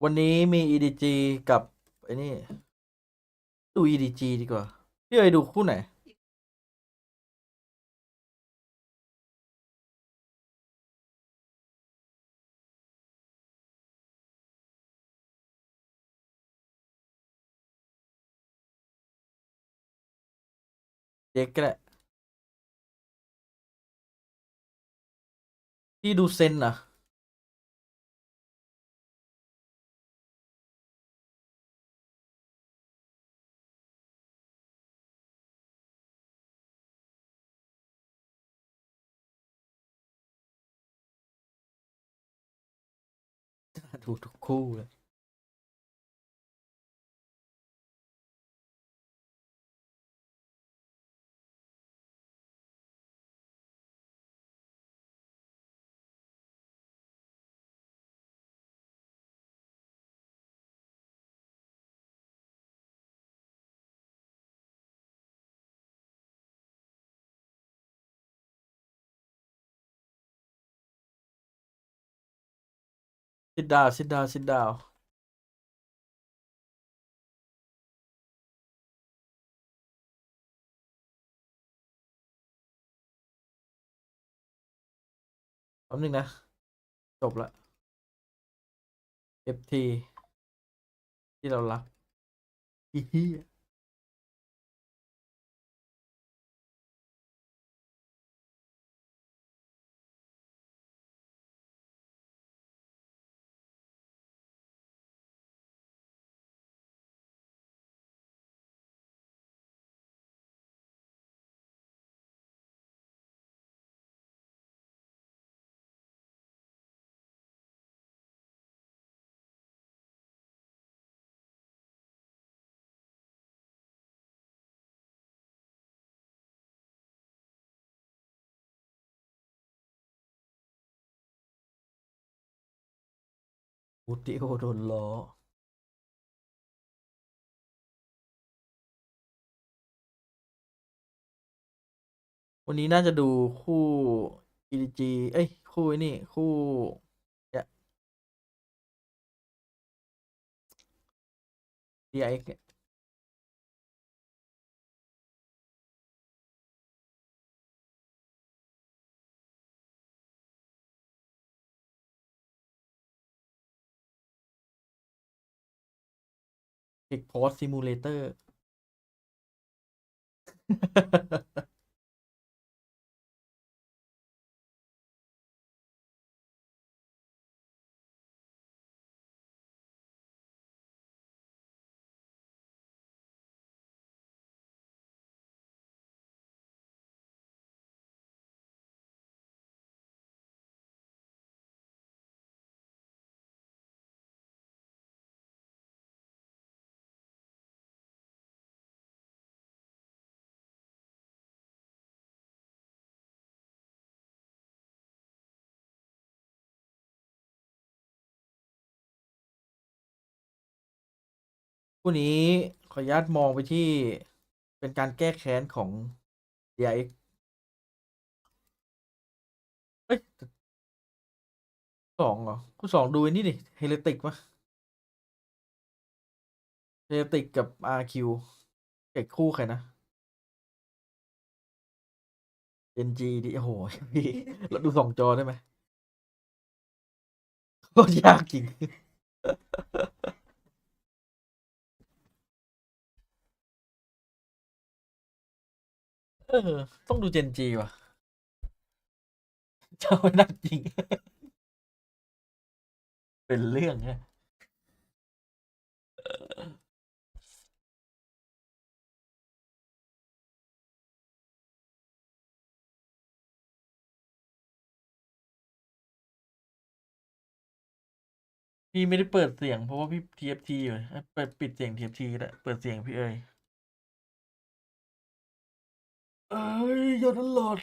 วันนี้มี EDG กับไอ้นี่ดู EDG ดีกว่าพี่เอ๋ยดูคู่ไหนเด็กก็ได้พี่ดูเซนอ่ะดูทุกคู่เลยซิดดาวแป๊บนึงนะจบละ FT ที่เรารักอีเหี้ยอูติโอโดนล้อวันนี้น่าจะดูคู่ EDG เอ้ยคู่ไอ้นี่คู่เนี่ย DIX เนี่ยเอกโพสซิมูเลเตอร์คู่นี้ขออนุญาตมองไปที่เป็นการแก้แค้นของ DIX เอ้ยสองเหรอคู่สองดูไอ้นี่ดิเฮเลติกปะเฮเลติกกับ RQ เอกคู่ใครนะเอ็นจีดิโอ้โหพี่เราดูสองจอได้ไหมโคตรยากจริงเออต้องดูเจนจีว่ะเจ้าไม่น่าจริงเป็นเรื่องเนี่ยพี่ไม่ได้เปิดเสียงเพราะว่าพี่ TFT อยู่เปิดปิดเสียง TFT ก็ได้เปิดเสียงพี่เอ้ยเอ้ยยอดนั้นหลอด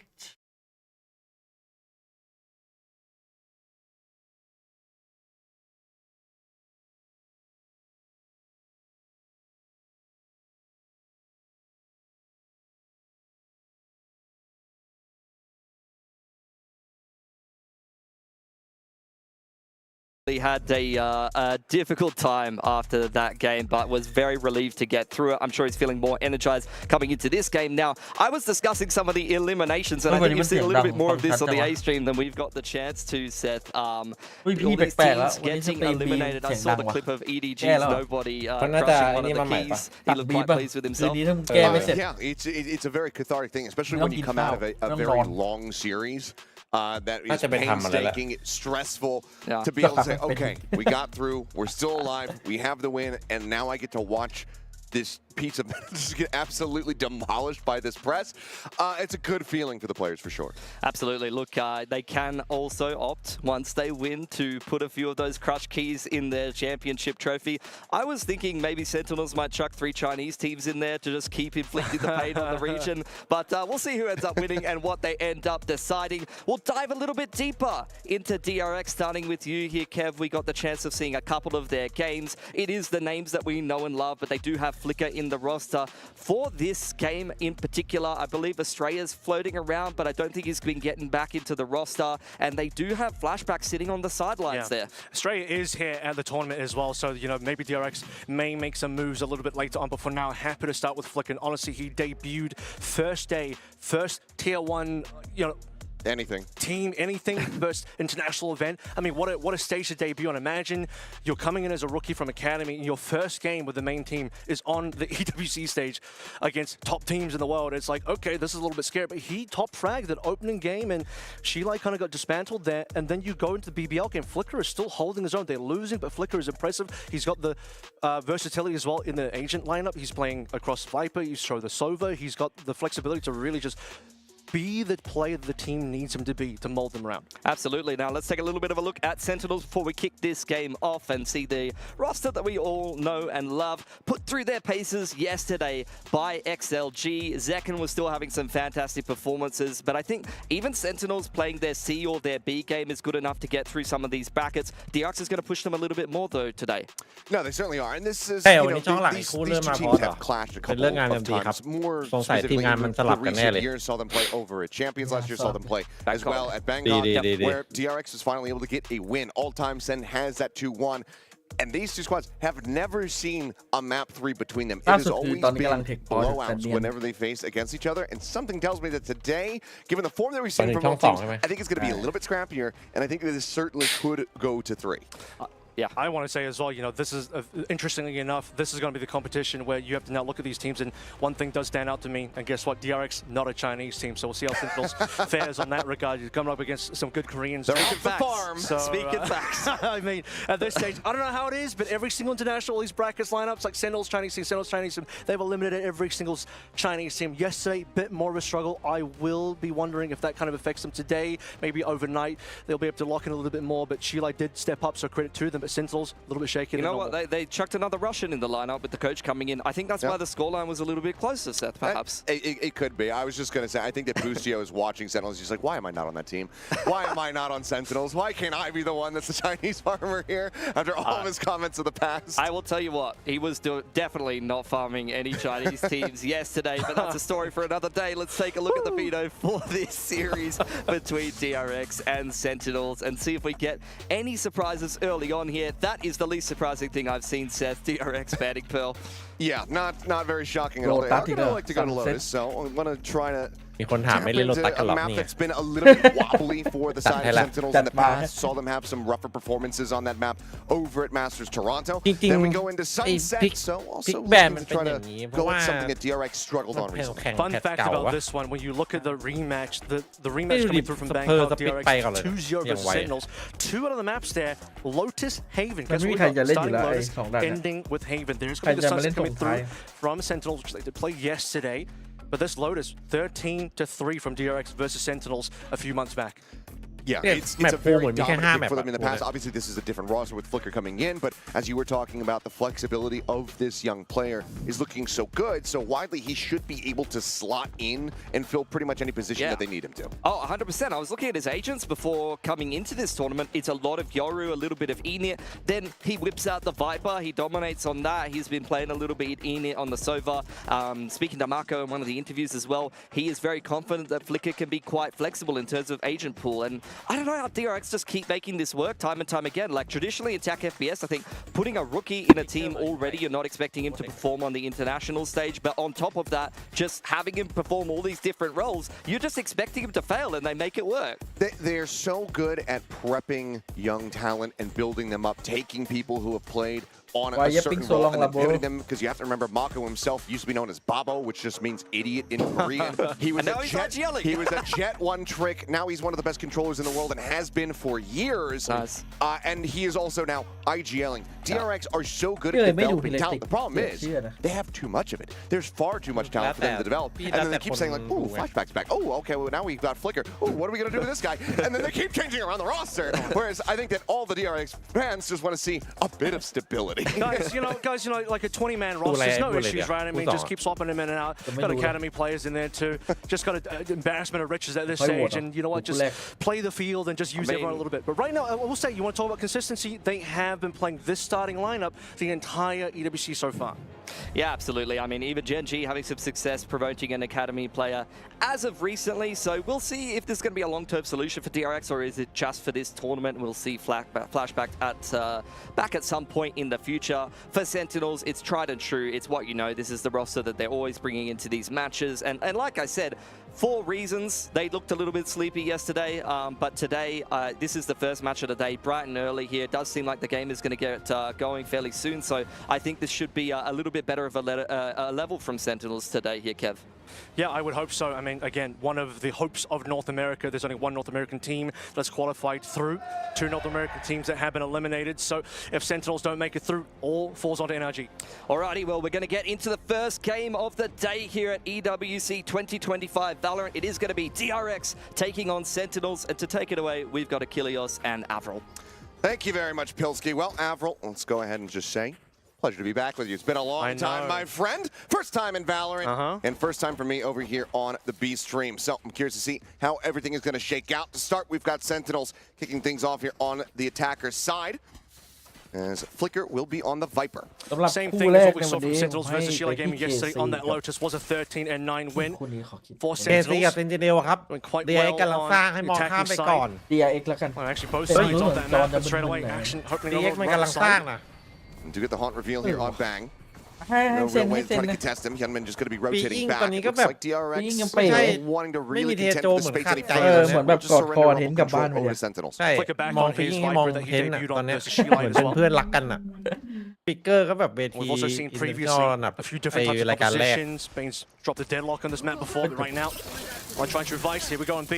He had a difficult time after that game, but was very relieved to get through it. I'm sure he's feeling more energized coming into this game. Now, I was discussing some of the eliminations, and I think you've seen a little bit more of this on the A stream than we've got the chance to, Seth. All these teams getting eliminated. I saw the clip of EDG's Nobody crushing one of the keys. He looked quite pleased with himself. Yeah, it's a very cathartic thing, especially when you come out of a very long series. That is painstaking, it's stressful to be able to say, okay, we got through, we're still alive, we have the win, and now I get to watch this piece of just get absolutely demolished by this press. It's a good feeling for the players for sure. Absolutely. Look, they can also opt once they win to put a few of those crush keys in their championship trophy. I was thinking maybe Sentinels might chuck 3 Chinese teams in there to just keep inflicting the pain on the region, but we'll see who ends up winning and what they end up deciding. We'll dive a little bit deeper into DRX, starting with you here, Kev. We got the chance of seeing a couple of their games. It is the names that we know and love, but they do have Flicker in the roster. For this game in particular, I believe Australia's floating around, but I don't think he's been getting back into the roster, and they do have Flashback sitting on the sidelines there. Australia is here at the tournament as well, so, you know, maybe DRX may make some moves a little bit later on, but for now, happy to start with Flicker. And honestly, he debuted first day, first tier 1, you know, anything first international event. I mean, what a stage to debut on. Imagine you're coming in as a rookie from academy and your first game with the main team is on the EWC stage against top teams in the world. It's like, okay, this is a little bit scary, but he top fragged that opening game and she like kind of got dismantled there, and then you go into the BBL game. Flicker is still holding his own. They're losing, but Flicker is impressive. He's got the versatility as well in the agent lineup. He's playing across Viper, he's throw the Sova. He's got the flexibility to really just be the player the team needs him to be to mold them around. Absolutely. Now let's take a little bit of a look at Sentinels before we kick this game off and see the roster that we all know and love put through their paces yesterday by XLG. Zekken was still having some fantastic performances, but I think even Sentinels playing their C or their B game is good enough to get through some of these brackets. DRX is going to push them a little bit more though today. No, they certainly are, and this is, you know, these two teams have clashed a couple of times. More specifically in the recent years, saw them play over at Champions last year, saw them play as well at Bangkok, where DRX is finally able to get a win. All-time Sen has that 2-1. And these two squads have never seen a map 3 between them. It has always been blowouts whenever they face against each other. And something tells me that today, given the form that we've seen from both teams, I think it's going to be a little bit scrappier. And I think that this certainly could go to 3. Yeah, I want to say as well, you know, this is, interestingly enough, this is going to be the competition where you have to now look at these teams, and one thing does stand out to me, and guess what, DRX, not a Chinese team, so we'll see how Sentinels fares on that regard. You're coming up against some good Koreans. Speaking facts. So, speaking facts. I mean, at this stage, I don't know how it is, but every single international, these brackets lineups, like Sentinels, Chinese team, they've eliminated every single Chinese team. Yesterday, bit more of a struggle. I will be wondering if that kind of affects them today. Maybe overnight, they'll be able to lock in a little bit more, but Chile did step up, so credit to them. But Sentinels, a little bit shaky. You know what? They chucked another Russian in the lineup with the coach coming in. I think that's why the scoreline was a little bit closer, Seth, perhaps. It could be. I was just going to say, I think that Bustio is watching Sentinels. He's like, why am I not on that team? Why am I not on Sentinels? Why can't I be the one that's the Chinese farmer here after all of his comments of the past? I will tell you what, he was definitely not farming any Chinese teams yesterday, but that's a story for another day. Let's take a look at the veto for this series between DRX and Sentinels and see if we get any surprises early on here. That is the least surprising thing I've seen, Seth. DRX banning Pearl. Yeah, not very shocking at all. I'm going to like to go to Lotus, so I'm going to try toมีคนถามไม่เล่นโลตัสกันหรอ map เนี่ย that's been a little bit wobbly for the side of Sentinels in the past. Saw them have some rougher performances on that map over at Masters Toronto. Then we go into Sunset, so also looking to try to go at something that DRX struggled on recently. Fun fact about this one, when you look at the rematch, the rematch coming through from Bangkok, DRX 2-0 versus Sentinels. 2 out of the maps there, Lotus, Haven. Guess what we got? Starting Lotus, ending with Haven. There's going to be the Sunset coming through from Sentinels, which they did play yesterday. But this Lotus, 13-3 from DRX versus Sentinels a few months back. Yeah, it's a very dominant pick for them in the past. Obviously, this is a different roster with Flicker coming in, but as you were talking about, the flexibility of this young player is looking so good, so widely he should be able to slot in and fill pretty much any position that they need him to. Oh, 100%. I was looking at his agents before coming into this tournament. It's a lot of Yoru, a little bit of Enit. Then he whips out the Viper. He dominates on that. He's been playing a little bit Enit on the Sova. Speaking to Marco in one of the interviews as well, he is very confident that Flicker can be quite flexible in terms of agent pool. And I don't know how DRX just keep making this work time and time again. Like traditionally in TAC FPS, I think putting a rookie in a team already, you're not expecting him to perform on the international stage, but on top of that, just having him perform all these different roles, you're just expecting him to fail and they make it work. They're so good at prepping young talent and building them up, taking people who have played on a certain role and then pivoting them, because you have to remember Mako himself used to be known as Babo, which just means idiot in Korean. He was a Jet 1 trick. Now he's one of the best controllers in the world and has been for years. Nice. And he is also now IGLing. DRX are so good at developing talent. The problem is they have too much of it. There's far too much talent for them to develop. And then they keep saying like, ooh, Flashback's back. Oh, okay, well now we've got Flicker. Ooh, what are we going to do with this guy? And then they keep changing around the roster. Whereas I think that all the DRX fans just want to see a bit of stability. Guys, like a 20-man roster, there's no issues, right? I mean, just keep swapping them in and out. Got academy players in there too. Just got an embarrassment of riches at this stage, and you know what? Just play the field and just use everyone a little bit. But right now, I will say, you want to talk about consistency? They have been playing this starting lineup the entire EWC so far. Yeah, absolutely. I mean, even Gen G having some success promoting an academy player as of recently. So we'll see if there's going to be a long-term solution for DRX, or is it just for this tournament? We'll see flashback back at some point in the future. For Sentinels, it's tried and true. It's what you know. This is the roster that they're always bringing into these matches. And like I said, for reasons, they looked a little bit sleepy yesterday. But today, this is the first match of the day, bright and early here. It does seem like the game is going to get going fairly soon. So I think this should be a little bit better of a level from Sentinels today here, Kev. Yeah, I would hope so. I mean, again, one of the hopes of North America, there's only one North American team that's qualified through, 2 North American teams that have been eliminated. So if Sentinels don't make it through, all falls onto NRG. Alrighty, well, we're going to get into the first game of the day here at EWC 2025 Valorant. It is going to be DRX taking on Sentinels, and to take it away, we've got Achilles and Avril. Thank you very much, Pilsky. Well, Avril, let's go ahead and just say, pleasure to be back with you. It's been a long time, my friend. First time in Valorant, and first time for me over here on the B stream. So I'm curious to see how everything is going to shake out. To start, we've got Sentinels kicking things off here on the attacker side, as Flicker will be on the Viper. Same thing as what we saw from Sentinels versus Sheila Gaming yesterday on that Lotus was a 13-9 win for Sentinels. Sentinels ครับ Quite DRX well กำลังสร้างให้มองข้ามไปก่อน DRX แล้วกัน Well, actually, both sides on that map, but straight away action happening DRX on มัน the กำลั right งสร้าง side. นะ And to get the haunt reveal here on Bang. ให้ No เซ็น real ให้ way to เซ็น try to นะ contest him. Hyunmin just going to be rotating Being back. ตอนนี้ก็ Looks แบบ like DRX Being ยังเป๋ wanting to really Maybe contend for the space any เห further. มือนแบบ Just กอดคอ surrender เห็น all กลับ control บ้านไป over เลย to Sentinels. ใช่ Flicker back มอง on ฟิง his มอง Viper that he เห็นอะ debuted ต on อนเนี้ย versus Sheila เหมือน as เป็น well. เพื่อนรักกันอะปิกเกอร์ก็แบบเวที We've also seen อินเตอ previously ร์ระดับ a few different types ราย of การแรก positions. Bane's dropped the deadlock on this map before, but right now, I'm trying to revise. Here we go on B.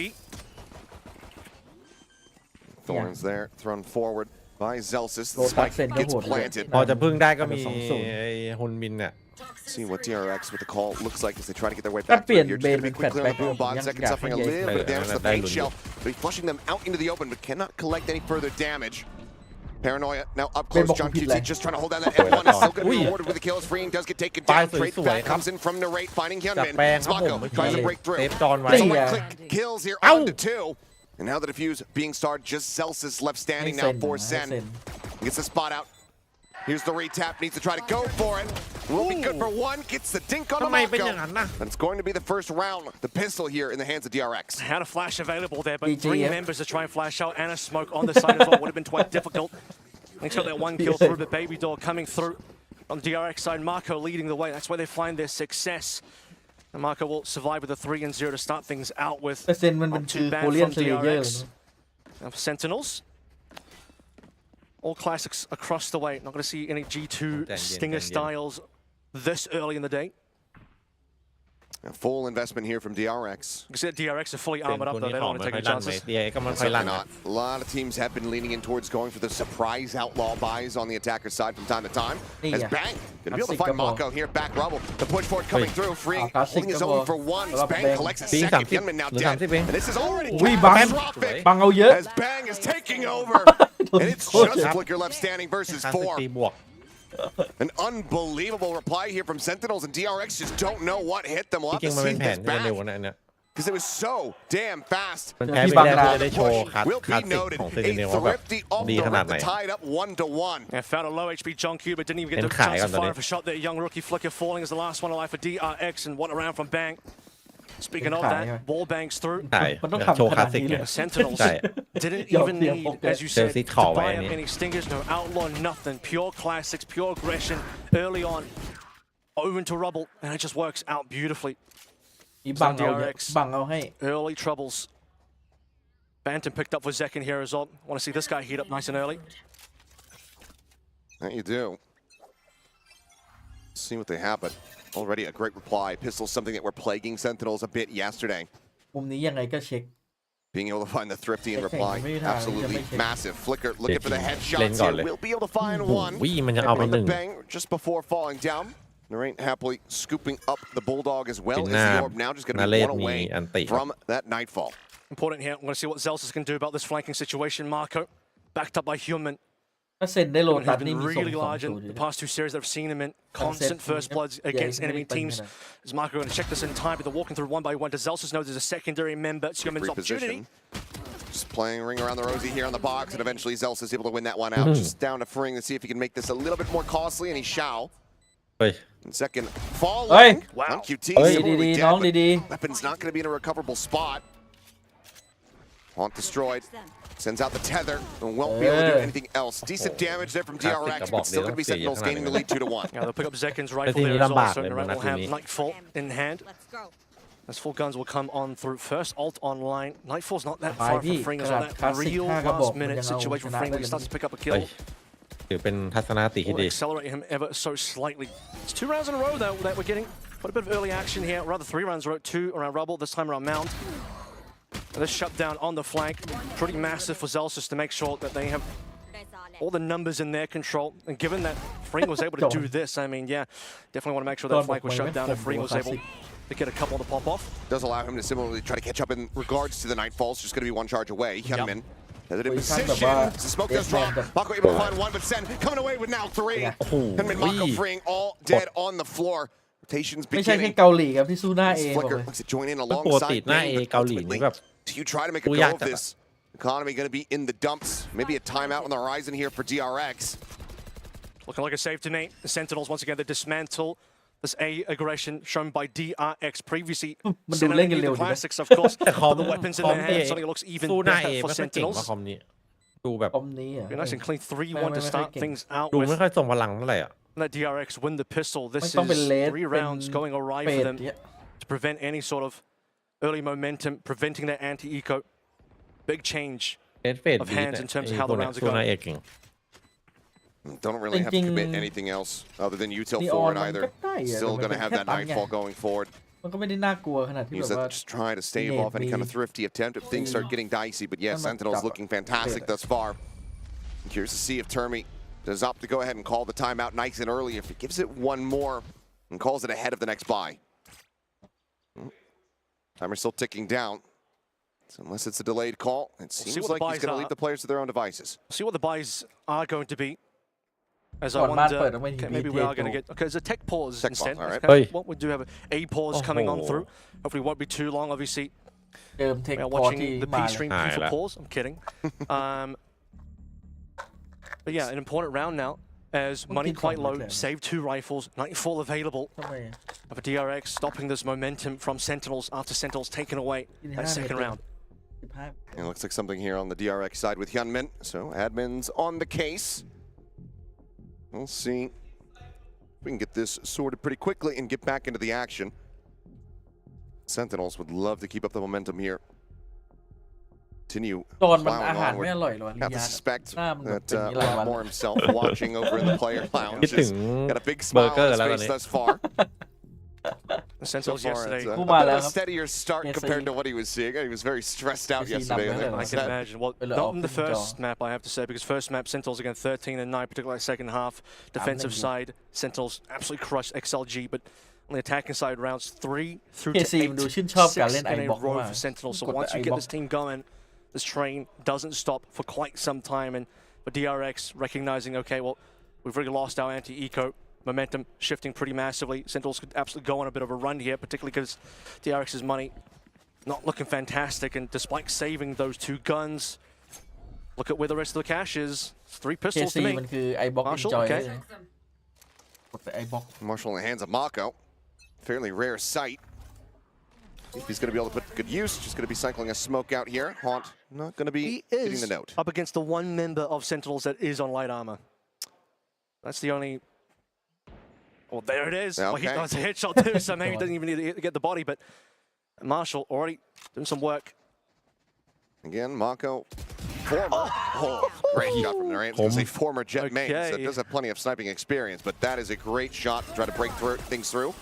Thorns there, thrown forward by Zelsis. The Lotus spike send gets go planted. พอจะพึ่งได้ก็มี 2-0 ไอ้ฮุนมินเนี่ย See what DRX with the call looks like as they try to get their way ถ้า back เปลี่ยน through here. เบ Just น gonna เป็ be น quick แฟลช clear แบ็ on ก the boom bot. ยัง Second อยาก suffering ให้ a เย little bit of damage to the Play paint shell, but he's flushing them out into the open, but cannot collect any further damage. Paranoia now up close. John QT just trying to hold down that F1. Is still going to be rewarded with the kills. Freeing does get taken down. Trade back comes in from Narrate, finding จับ Hyunmin. แปลงครับผม Smako tries to break เซ through. ฟจอนไว้ So Yeah. right click kills here Ow. on to 2. And now the defuse being started, just Celsius left ให้ standing เซ็ now น for ให้ Sen. เซ็น Gets the spot out. Here's the retap, needs to try to go for it. Will be good for one, gets the dink on ทำไมเป็นอ Mako. ย่างนั้นน่ะ And it's going to be the first round. The pistol here in the hands of DRX. Had a flash available there, but GG, 3 yeah. members to try and flash out and a smoke on the side as well would have been quite difficult. He's got that 1 kill through, but Baby Doll coming through on the DRX side. Marco leading the way. That's where they find their success. And Marco will survive with a 3-0 to start things out with. เปอร์เซ็นต์มันเป็น Not คือ too โค bad เรียน from สเลเยอร์เลย DRX. Now for Sentinels. All classics across the way. Not going to see any G2 Stinger styles this early in the day. A full investment here from DRX. You can see that DRX are fully เป็น armored ค up น though. ที่ They ขอ don't ง want ไม่ to take ค่อย any ลั่นเลย chances. DRX ก็ไม่ค่อย Certainly ลั่นนะ not. A lot of teams have been leaning in towards going for the surprise outlaw buys on the attacker side from time to time. As Yeah. Bang gonna be able to Classic find double. Mako here, back rubble. The push forward coming through, freeing, Classic holding his double. own for one. Love Bang Bang. collects a Being second. 30 Hyunmin now เหลือ dead. 30 เอง And this is already อุ้ยบัง catastrophic บังเอาเยอะ as Bang is taking over. And it's just Flicker left standing versus 50 4. ตีบวก An unbelievable reply here from Sentinels, and DRX just don't know what hit them. We'll จ have ริง to ๆมัน see เป็นแผน this ที่จะเร็ว back นะอันเนี้ย because it was so damn fast. มันแพ้ไปแล้วเพื่อได้โชว์คัด Will คลา be สสิก noted. ของเซ A นติเนลว่าแบบ thrifty off ดี the ขนาด rip ไหน that tied up 1-1. Yeah, found a low HP John Q, but didn't even get the Then Kai chance to on the fire left. for a shot there. Young rookie Flicker falling as the last one alive for DRX, and what around from Bang. Speaking of that, wall bangs through. ใช่ มันต้อง โชว์ ทำ ค ข ลา นา ส ด สิก นี้เล เนี่ย ย Sentinels ใช่ didn't Yo, even yeah, need, okay. as you said, Chelsea to call buy by up any. any stingers, no outlaw, nothing. Pure classics, pure aggression early on. Over into rubble, and it just works out beautifully. มีบังเอาเยอะ DRX บังเอาให้ Early troubles. Bantam picked up for Zek in here as well. Want to see this guy heat up nice and early. That you do. See what they have, but already a great reply. Pistol's something that we're plaguing Sentinels a bit yesterday. มุมนี้ยังไงก็เช็ค Being able to find the thrifty in reply, absolutely massive. Flicker looking for the Len headshots got here. it. We'll be able to find one. วิ่มันยังเอาไป On หนึ่ the ง bang just before falling down. Narain happily scooping up the Bulldog as well as หน้า the Orb. Now just going to นา be เลศ one มี away อันติ from that Nightfall. Important here. I'm going to see what Zelsis can do about this flanking situation. Marco, backed up by Human. ถ้าเซ็นได้โล Human ตั has สนี่ been มีส่ง really สอง large ศู in นย์ the past two series that I've seen him in. Constant first bloods against enemy teams. Is Marco going to check this in time? But they're walking through one by one. Does Zelsis know there's a secondary member? It's Human's opportunity. Just playing ring around the rosy here on the box, and eventually Zelsis is able to win that one out. Just down to Fring to see if he can make this a little bit more costly, and he shall. เฮ้ย And second, falling. Hey. Wow. On QT, เฮ้ย similarly ดี dead, ๆน้อง but ดี weapon's not going to be in a recoverable spot. Haunt destroyed. Sends out the tether and won't be able to do anything else. Decent damage there from DRX, but still going to be Sentinels gaining the lead 2-1. Yeah, they'll pick up Zekin's rifle team there as well. lambak So le Narain will manat have ni. Nightfall in hand. As full guns will come on through. First ult online. Nightfall's not that far from Fring as well. That real last minute situation for Fring when he starts to pick up a เฮ้ย kill. ถือเป็นทัศนคติที่ Will ดี accelerate him ever so slightly. It's 2 rounds in a row though that we're getting quite a bit of early action here. Rather 3 rounds in a row, 2 around rubble, this time around mound. And this shutdown on the flank, pretty massive for Zelsis to make sure that they have all the numbers in their control. And given that Fring was able to do this, I mean, yeah, definitely want to make sure that flank was shut down and Fring was able to get a couple to pop off. Does allow him to similarly try to catch up in regards to the Nightfalls. Just going to be one charge away. Hyunmin has it in position. The smoke does drop. Mako able to find one, but Sen coming away with now 3. Hyunmin, Mako, Fring all dead on the floor. Rotations ๆ ไม่ใช่แค่ beginning. เกาหลีครับที่สู้หน้าเอบอก Flicker เลย wants to join in ปกติ alongside หน้า Main, เอ but เกาหลี ultimately, นี่แบบ do you try to make a กู go ยาก of จัด this? Economy going to be in the dumps. Maybe a timeout on the horizon here for DRX. Looking like a save to Nate. The Sentinels once again, they dismantle this A aggression shown by DRX previously. มันดูเล่นกันเร็ว The ดีนะ classics, of course. แต่คอม The weapons in คอม their เอ hands, something that looks even สู้หน้าเอ better for ไม่ค่อยเก่งว่า Sentinels. คอมนี้ดูแบบ คอมนี้อ่ะ Be nice and clean 3-1 to start things out ดูไม่ with. ค่อยทรงพลังเท่าไหร่อ่ะ Let DRX win the pistol. ไม่ This ต้องเป็น is เลส 3 เป็น rounds going awry เฟ for ด them เนี่ย to prevent any sort of early momentum, preventing their anti-eco. Big change. เอสเฟด Of ดี hands แต่ in terms of ไอ้ how ตัว the เนี้ย rounds are สู้หน้า going. เอเก่ง Don't really have to Thinking commit anything else other than util นีออน forward มัน either. ก็ได้อะ Still แต่ going มั to น have เป็น that แค่ตันไง nightfall going forward. มันก็ไม่ได้น่ากลัวขนาดที่แบ Use บว่า that just try to stave Need off any kind of me. thrifty attempt if things start getting dicey. But yes, I'm not Sentinels dumb. looking fantastic thus far. I'm curious to see if Termi does opt to go ahead and call the timeout nice and early. If he gives it one more and calls it ahead of the next buy. Timer's still ticking down. So unless it's a delayed call, it see seems what the like he's buys going to are. leave the players to their own devices. See what the buys are going to be. As I ก่อนบ้านเปิด wonder, ไม่มี okay, maybe we are going to get. Okay, there's a tech pause Tech instead. pause, all right. Okay, Hey. What we do have a pause coming on through. Hopefully, it won't be too long. Obviously, เดิมเทค we are พอที่ watching the มา P เลย string P Aye, for lah. pause. I'm kidding. But yeah, an important round now. As money keep quite on low, like that. save 2 rifles, Nightfall available. ทำไม For DRX, stopping this momentum from Sentinels after Sentinels taken away that second round. 15 It looks like something here on the DRX side with Hyunmin. So admin's on the case. We'll see if we can get this sorted pretty quickly and get back into the action. Sentinels would love to keep up the momentum here. Continue ตอนมัน plowing อาหาร onward. ไม่อร่อยหรอ Have to suspect หน้ามันแบบ that เป็นอย่างนี้หลายวัน More himself watching over in the player lounge. คิดถึง Got a big smile on his เบอร์เกอร์แล้วตอน face นี้ thus far. The So Sentinels far, yesterday. it's a, ผู้ a มา bit แล้ว of ค a รับ steadier start Yes, compared I- to what he was seeing. He was very stressed out Yes, he yesterday. number on it. I that can set. imagine. Well, Well, not in the open first jaw. map, I have to say, because first map, Sentinels again 13 and 9, particularly second half. Defensive thinking. side, Sentinels absolutely crushed XLG, but on the attacking side, rounds 3 through to เคซีมันดู 8, ชื่นชอบการ 6 เล่น in ไอ a บ็อก row มาก for Sentinels. So กดแต่ once you ไอ get บ็อก this team going, this train doesn't stop for quite some time. And for DRX, recognizing, okay, well, we've really lost our anti-eco. Momentum shifting pretty massively. Sentinels could absolutely go on a bit of a run here, particularly because DRX's money not looking fantastic. And despite saving those 2 guns, look at where the rest of the cash is. It's 3 เค pistols ซี to มัน me. คือไอบ็อก Marshall, จอย okay. กดแต่ไอบ็อก Marshall in the hands of Mako. Fairly rare sight. If he's going to be able to put good use, just going to be cycling a smoke out here. Haunt not going to be hitting the note. Up against the one member of Sentinels that is on light armor. That's the only. Well, there it is. Okay. Well, he does a headshot too, so maybe he doesn't even need to get the body. But Marshall already doing some work. Again, Mako, former. Oh, great shot from there. I was going to say former Jet main, so does have plenty of sniping experience, but that is a great shot to try to break things through.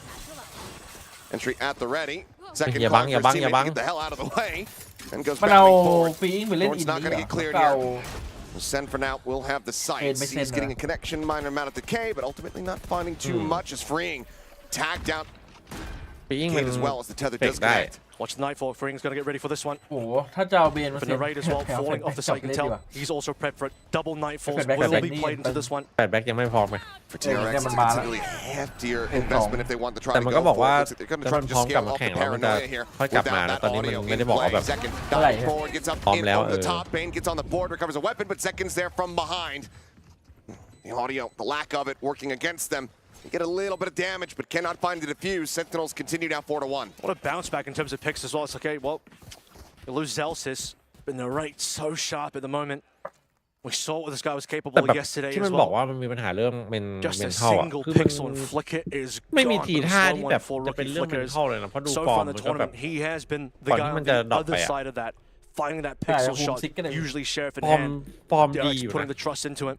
Entry at the ready. Second clock for his teammate to get the hell out of the way. And goes มัน back เอา forward. ฟีอิงไปเล่นอิน Thorn's not นี้ going to เหร get อ cleared เก่า here. Send for now will have the sights. Hey, He's getting a connection, minor amount of decay, but ultimately not finding too much as freeing. Tagged out ปีอิง Kate มัน as well as the tether เฟก does ได้ connect. Watch the Nightfall. Freeing's going to get ready for this one. โอ้โหถ้าจะเอาเบนมา But narrate as well, falling off the side. You can tell he's also prepped for it. Double Nightfalls will be played into this one. แปดแบ็กยังไม่พร้อมไง For TRX, it's a really heftier investment if they want to try แต่ to มัน go ก็บอก for ว่า it. They're going to ถ้า try มัน to พร้อ just มกลับ scale มา off แข่ง the แล้วมันจะ paranoia here ค่อยกลับมา without นะ that ตอนนี้มัน audio ไม่ in ได้บอกว่า play. แบบ Second, เท่าไหร่ diving forward, gets up พร้อม in แล้ว over the top. Bane gets on the board, recovers a weapon, but Seconds there from behind. The audio, the lack of it, working against them. They get a little bit of damage, but cannot find the defuse. Sentinels continue down 4-1. What a bounce back in terms of picks as well. It's like, okay, well, you lose Zelsis, but the rate so sharp at the moment. We saw what this guy was แต่ capable แบบ yesterday ที่ as มันบอก well. ว่ามันมีปัญหาเรื่องเมน Just เม a นเท่าอ่ะ single คือมัน pixel and Flicker is ไม่มี gone. ที But a ท่า slow ที่ one แบบ for จะเป็น rookie เรื่องเมน Flickers. เท่าเลยนะเพราะดู So ฟอร์ far ม in the มันก็แบบ tournament, he has been the ก่อน guy ที่ on มัน the จะดรอป other ไปอ่ะ side of that, finding that ใช่ pixel คุม shot. ซิกก็ได้ Usually Sheriff in ฟอร์ม hand. ฟอร์มดี DRX อยู่ putting นะ the trust into him.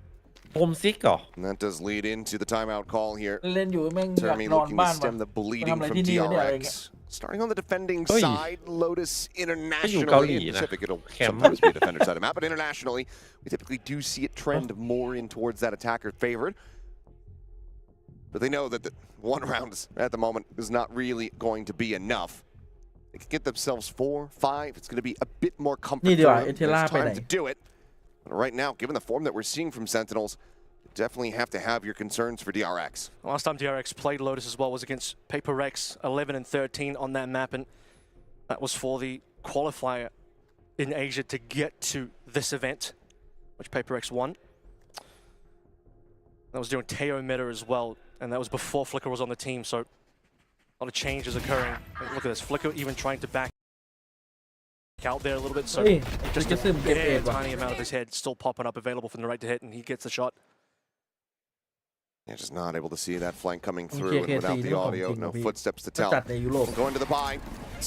โฮมซิกเหรอ And that does lead into the timeout call here. เล่นอยู่แม่งอยาก Termy นอน looking บ้า to น stem ว่ะ the bleeding from ที่นี่วะเนี่ยอะไรเงี้ย DRX. Starting on the defending Oi. side, Lotus internationally Gauli in na. Pacific, it'll Kem. sometimes be a defender side of map, but internationally, we typically do see it trend more in towards that attacker favored. But they know that the one round at the moment is not really going to be enough. They can get themselves 4, 5. It's going to be a bit more comfort นี่ดีกว่า for เอ them. เทล่า There's ไปไหน time to do it. But right now, given the form that we're seeing from Sentinels, you definitely have to have your concerns for DRX. Last time DRX played Lotus as well was against Paper Rex, 11 and 13 on that map, and that was for the qualifier in Asia to get to this event, which Paper Rex won. That was during Teo meta as well, and that was before Flicker was on the team, so a lot of changes occurring. Look at this, Flicker even trying to back out there a little bit, so เฮ้ย just จะ a ซึมเก็บเอ bare ทว่ะ tiny amount of his head still popping up available from the right to hit, and he gets the shot. They're just not able to see that flank coming Okay, through, and okay, without see, the no audio, complete no movie. footsteps to จะ tell. จัดในยุโรป Going to the buy.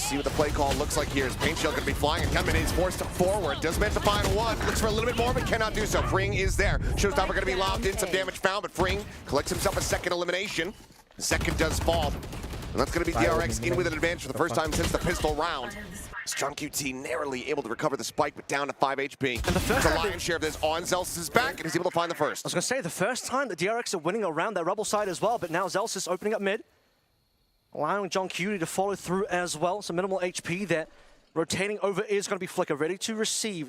See what the play call looks like here. As Paint Shell going to be flying, and Kevin is forced forward. Does manage to find one. Looks for a little bit more, but cannot do so. Freeing is there. Showstopper going to be lobbed in. Some damage found, but Freeing collects himself a second elimination. The second does fall. And that's going to be DRX in with an advantage for the first time since the pistol round. Strong QT narrowly able to recover the spike, but down to 5 HP. And the first the time lion's share of this on Zelsis' back, and he's able to find the first. I was going to say, the first time that DRX are winning around that Rebel side as well, but now Zelsis opening up mid, allowing John Cutie to follow through as well. Some minimal HP there. Rotating over is going to be Flicker, ready to receive.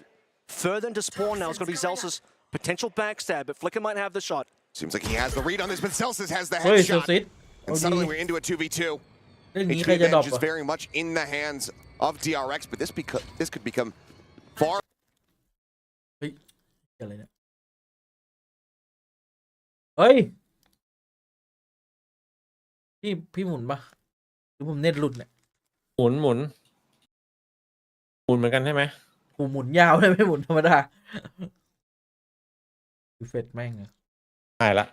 Further into spawn now is going to be Zelsis. Potential backstab, but Flicker might have the shot. Seems like he has the read on this, but Celsius has the เฮ้ยเซล headshot. ซิต And suddenly we're into a 2v2. เรื่องนี้ HP ใครจะดรอป advantage is อ่ะ very much in the hands of DRX, but this could become far. เฮ้ยอะไรเนี่ยเฮ้ยพี่หมุนปะหรือผมเน็ตหลุดเนี่ย หมุนเหมือนกันใช่ไหม กูหมุนยาวเลยไม่หมุนธรรมดาคือเฟดแม่งอะ หายละ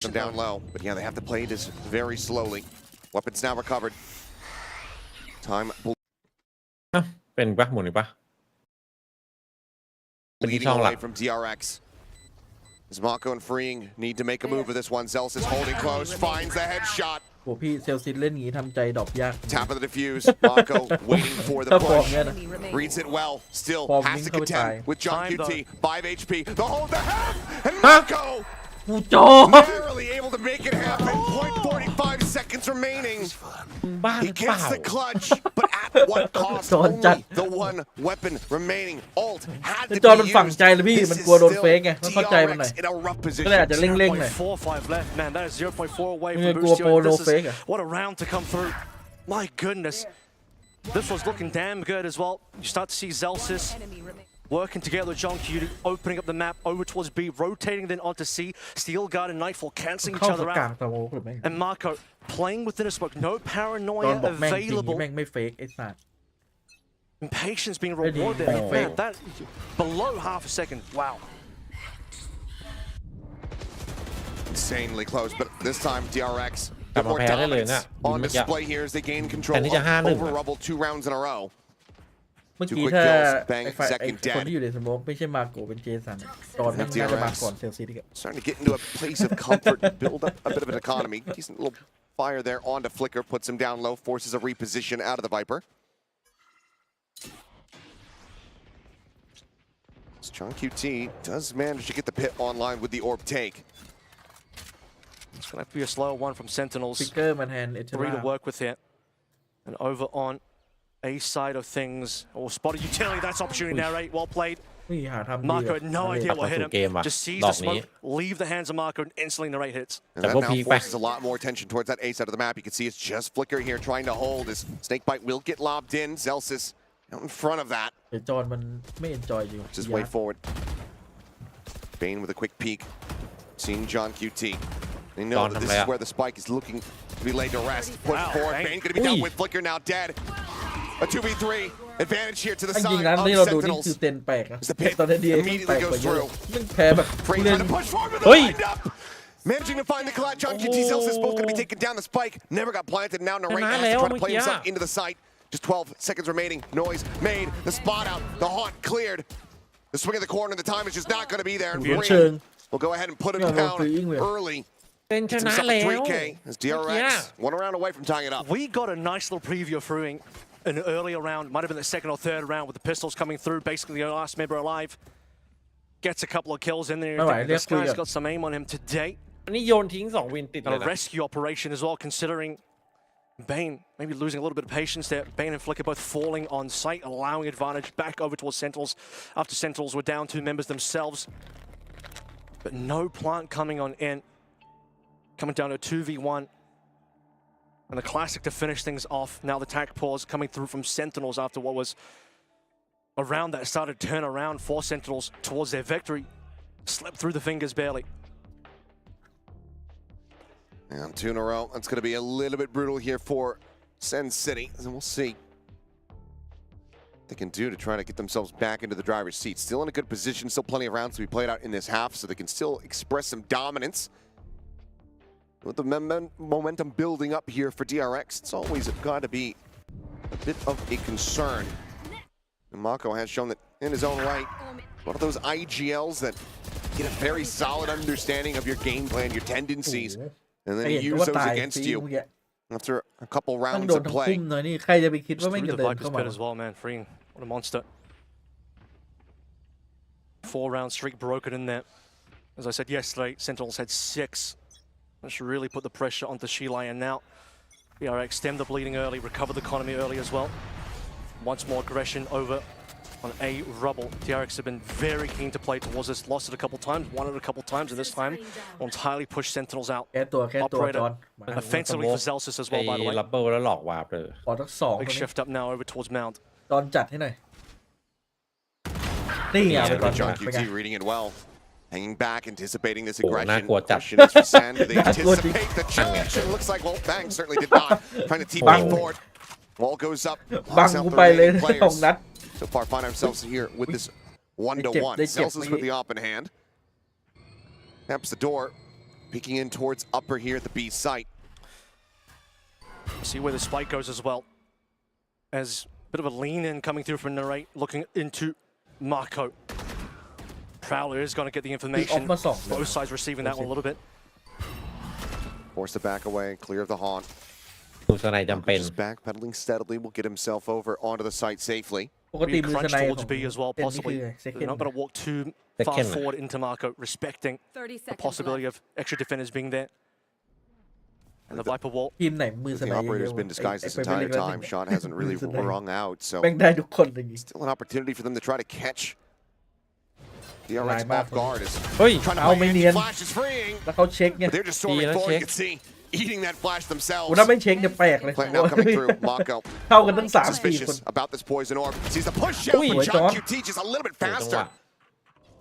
Them down low, but yeah, they have to play this very slowly. Weapons now recovered. Time เป็นปะหมุนอีกปะ leading away from DRX. As Mako and Freeing need to make a move with this one. Zelsis is holding close, finds the headshot. โหพี่เซลซิตเล่นงี้ทำใจดรอปยาก Tap of the defuse. Mako waiting for the ถ้าฟอร์ม push. เนี้ยนะ Reads it well. Still Form has to linkเข้าไป contend ตาย with John Time QT. though. 5 HP. The hold the half. And Mako กูโจ barely able to make it happen. 0.45 seconds remaining. บ้าห He รือเปล่า gets the clutch, but at what cost? โดนจัด Only the one weapon remaining. Ult had แต่ to จอห์น be มันฝัง used. ใจเลยพี่ This มัน is กลัวโดน still เฟกไงต้องเข้าใจมันหน่อย DRX in a rough ก็เลยอาจ position. จะเร่งๆหน่อย 0.45 left, man. That is 0.4 away ไม่ from กลัว Boostio. โปร and โน this เฟก is อะ what a round to come through. My goodness. This was looking damn good as well. You start to see Zelsis Working together, John Cutie opening up the map over towards B, rotating then onto C. Steel Guard and Nightfall cancelling เข้า each ส other กาง out. ตะโวหรือไม่ And Marco playing within a smoke. No ตอน paranoia บอกแม่งจริง available. แม่งไม่เฟกไอ้สัตว์ Impatience being rewarded. Man, that below half a second. Wow. Insanely close, but this time DRX กลับมาแพ้ได้เลยนะ on display here as they gain control over Rubble 2 rounds in a row. เมื่อกี้ถ้าไอ้คนที่อยู่ในสโมกไม่ใช่มาโกเป็นเจสันตอนนั้นน่าจะมาก่อนเซลซีดีกว่า Starting to get into a place of comfort, build up a bit of an economy. Decent little fire there onto Flicker, puts him down low, forces a reposition out of the Viper. John QT does manage to get the pit online with the orb take. It's going to be a slow one from Sentinels. ฟิกเกอร์มันแทนเอเท Three รา to work with here. And over on A side of things. Oh, spotted utility. That's opportunity now, right? Well played. นี่หาทำดี Marco had no idea what hit him. เกมว่ะ Just sees ดอ the กนี้ smoke, leave the hands of Marco, and instantly the right hits. And that now forces a lot more attention towards that A side of the map. You can see it's just Flicker here trying to hold. His Snakebite will get lobbed in. Zelsis out in front of that. เดี๋ยวจอนมันไม่เอนจอยอยู่ Just way forward. Bane with a quick peek. Seeing John QT. They know that this is where the spike is looking to be laid to rest. Push forward. Bane going to be dealt with. Flicker now dead. A 2v3 advantage here to the จริง side ๆนะ of ที่เราดูนี่ Sentinels. คือเต็นแปลกนะ The pit ตอนนี้ดีแม่งแปลก immediately กว่า goes เยอะ through. แม่งแพ้แบบ Free ผู้เล่น trying to push forward with the Oi. wind up. Managing to find the collide. John QT Zelsis both going to be taking down the spike. Never got planted. Now Narrate has to try to play himself into the site. Just 12 seconds remaining. Noise made. The spot out. The haunt cleared. The swing of the corner. The time is just not going to be there. And เชิง we'll go ahead and put him Yeah, down well, for early. เป็นช Gets นะ himself แล้ a ว 3K as DRX one round away from tying it up. We got a nice little preview of Fruing an earlier round, might have been the second or third round with the pistols coming through, basically the last member alive. Gets a couple of kills in there. This guy's got some aim on him today. อันนี้โยนทิ้ง2 วินติดเลย And a นะ rescue operation as well, considering Bane maybe losing a little bit of patience there. Bane and Flicker both falling on site, allowing advantage back over towards Sentinels after Sentinels were down 2 members themselves. But no plant coming on in. Coming down to a 2v1. And the classic to finish things off. Now the attack pause coming through from Sentinels after what was a round that started to turn around for Sentinels towards their victory. Slipped through the fingers barely. And 2 in a row. That's going to be a little bit brutal here for Sen City. And we'll see what they can do to try to get themselves back into the driver's seat. Still in a good position. Still plenty of rounds to be played out in this half, so they can still express some dominance. With the momentum building up here for DRX, it's always got to be a bit of a concern. And Mako has shown that in his own right, one of those IGLs that get a very solid understanding of your game plan, your tendencies, and then use those against you after a couple ต้อง rounds โดน of ทั้ง play. คุ้มหน่อยนี่ใครจะไปคิดว่า Just แม่ง through จะ the เดิน Viper's เข้ามา pit as well, man. Freeing. What a monster. 4-round streak broken in there. As I said yesterday, Sentinels had 6. That should really put the pressure onto Shilai, and now DRX stem the bleeding early, recover the economy early as well. Once more aggression over on A Rubble. DRX have been very keen to play towards this, lost it a couple times, won it a couple times, and this time will entirely push Sentinels out. แก้ตัวจอน Offensively for Zelsis as well, by the ไอ้ way. ลับเบิลแล้วหลอกวาร์ปเลย ขอทั้งสอง Big shift up now over towards Mount. จอนจัดให้หน่อยนี่ไงไปจอน John ไปไง QT reading it well. Hanging back, anticipating this โอ้ aggression. น่ากลัวจัด Question is for Sen. Do they anticipate the charge? It looks like, well, Bang certainly did not. Trying to TP forward. Wall goes up. บัง Locks out กู the ไปเลย remaining สอง players. นัด So far, find ourselves here with this 1-to-1. They kept Celsius with the op in hand. Taps the door. Peeking in towards upper here at the B site. See where the spike goes as well. As a bit of a lean in coming through from Narrate, looking into Marco. Prowler is going to get the information. Both sides receiving that one a little bit. Force the back away, clear of the haunt. ดูสไนจำเป็น Just backpedaling steadily, will get himself over onto the site safely. ปกติ Be มือส crunched ไนของ towards B as well, เต็นนี่คือ possibly. เซคั They're น not going to walk too far Second. forward into Marco, respecting 30 the seconds possibility left. of extra defenders being there. And the Viper wall. ทีมไหนมือส The ไนเย operator's อะ been disguised this entire time. Shot hasn't really rung out, so แม่งได้ทุกคนเลย still an opportunity for them to try to catch DRX off guard. Is เฮ้ย trying to เอาไม่เนียน flash is freeing. แล้วเขาเช็คไง But they're just storming let's forward. You check. can see eating that flash กู themselves. ถ้าไม่เช็คจะแปลกเลย Plant now coming through. Mako เข้ากันทั้ง3-4 คน suspicious about this poison orb. Sees the push out, but John QT just a little bit จังห faster. วะ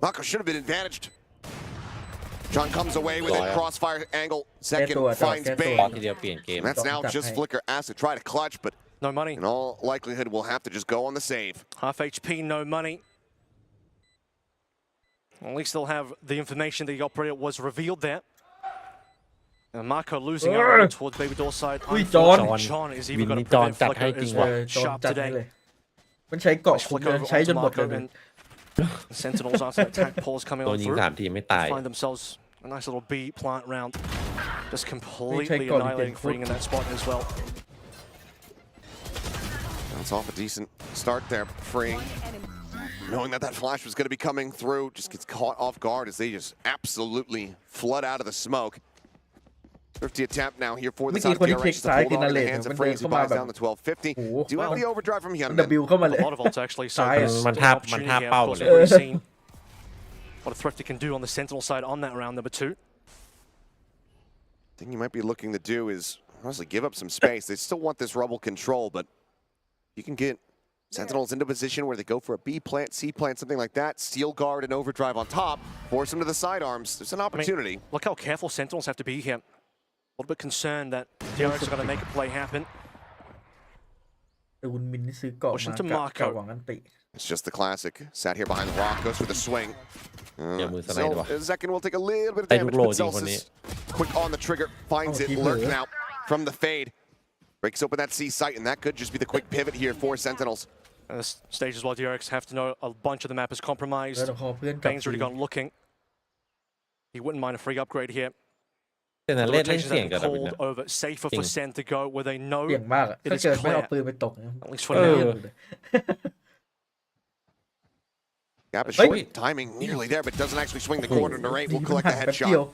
Mako should have been advantaged. John comes away with a crossfire angle. Second finds พอ Bane. ทีเดียวเปลี่ยนเกม That's now just Flicker asked to try to clutch, but No money. in all likelihood, we'll have to just go on the save. Half HP, no money. At least they'll have the information that the operator was revealed there. And Marco losing out towards Baby Door side. John is even going to prevent Flicker as well. จอน Sharp จัดให้ today. เลยมันใช้เกาะคุมเลยใช้จนหมดเลย And Sentinels after attack pulls coming โด on นยิง through. 3 ทีไม่ตาย Find themselves a nice little B plant round. Just completely annihilating Freeing in that spot as well. That's off a decent start there, Freeing. Knowing that flash was going to be coming through, just gets caught off guard as they just absolutely flood out of the smoke. Thrifty attempt now here for the side of DRX to hold on to the hands of Freeing, who buys down the 1250. Do have the overdrive from Hyunmin. W เข้ามาเลย A lot of ults actually. So ซ้าย there's มัน still ท่า an opportunity here, เป้า of course, เลย we've already seen what a Thrifty can do on the Sentinel side on that round number 2. Thing you might be looking to do is honestly give up some space. They still want this rubble control, but you can get Sentinels into a position where they go for a B plant, C plant, something like that. Steel guard and overdrive on top. Force them to the sidearms. There's an opportunity. Look how careful Sentinels have to be here. A little bit concerned that DRX are going to make a play happen. แต่คุณมินนี่ซื้อเกาะมากับหวังอันติ It's just the classic. Sat here behind the rock, goes for the swing. Zekin will take a little bit of damage, but Celsius quick on the trigger, finds it, lurking out from the fade. Breaks open that C site, and that could just be the quick pivot here for Sentinels. And this stage as well, DRX have to know a bunch of the map is compromised. แล้วพอเพื่อนกลับ Bane's already gone looking. He wouldn't mind a free upgrade here. แต่นั่น The เล่น rotations เสียง have กับ been ดับเบิล called over, safer for Sen to go where they know เสี่ยงมากอะ it ถ้า is เกิดไม่เอา clear. ปืนไปตก At least for now. Gap is short, timing nearly there, but doesn't actually swing the corner. Narrate will collect the headshot.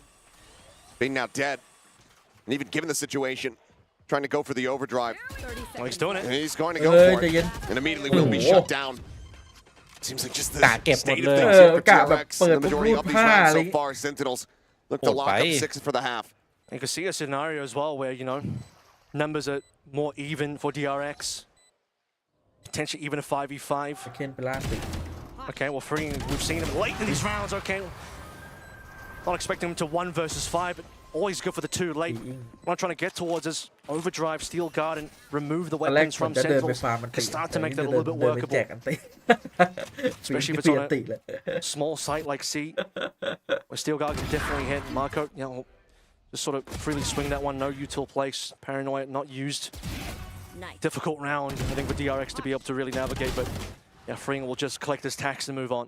Being now dead, and even given the situation, trying to go for the overdrive. Oh, he's doing it. And he's going to go for it, and immediately will be shut down. Seems like just the state of things here for TRX. The majority of these rounds so far, Sentinels look to lock up 6 for the half. You can see a scenario as well where, you know, numbers are more even for DRX. Potentially even a 5v5. เคนไปล่าติ Okay, well, Freeing, we've seen him late in these rounds. Okay, not expecting him to 1 versus 5, but always good for the 2 late. What I'm trying to get towards is overdrive, steel guard, and remove the ตอนแรก weapons ผม from จะเดินไป Sentinels. ฟาร์มมันติ Start to make that a little bit เดินไปแจ workable. กอันติ Especially if it's on a small site like C, where steel guard can definitely hit. Marco, you know, just sort of freely swing that one, no util place. Paranoia not used. Difficult round, I think, for DRX to be able to really navigate, but yeah, Freeing will just collect his tax and move on.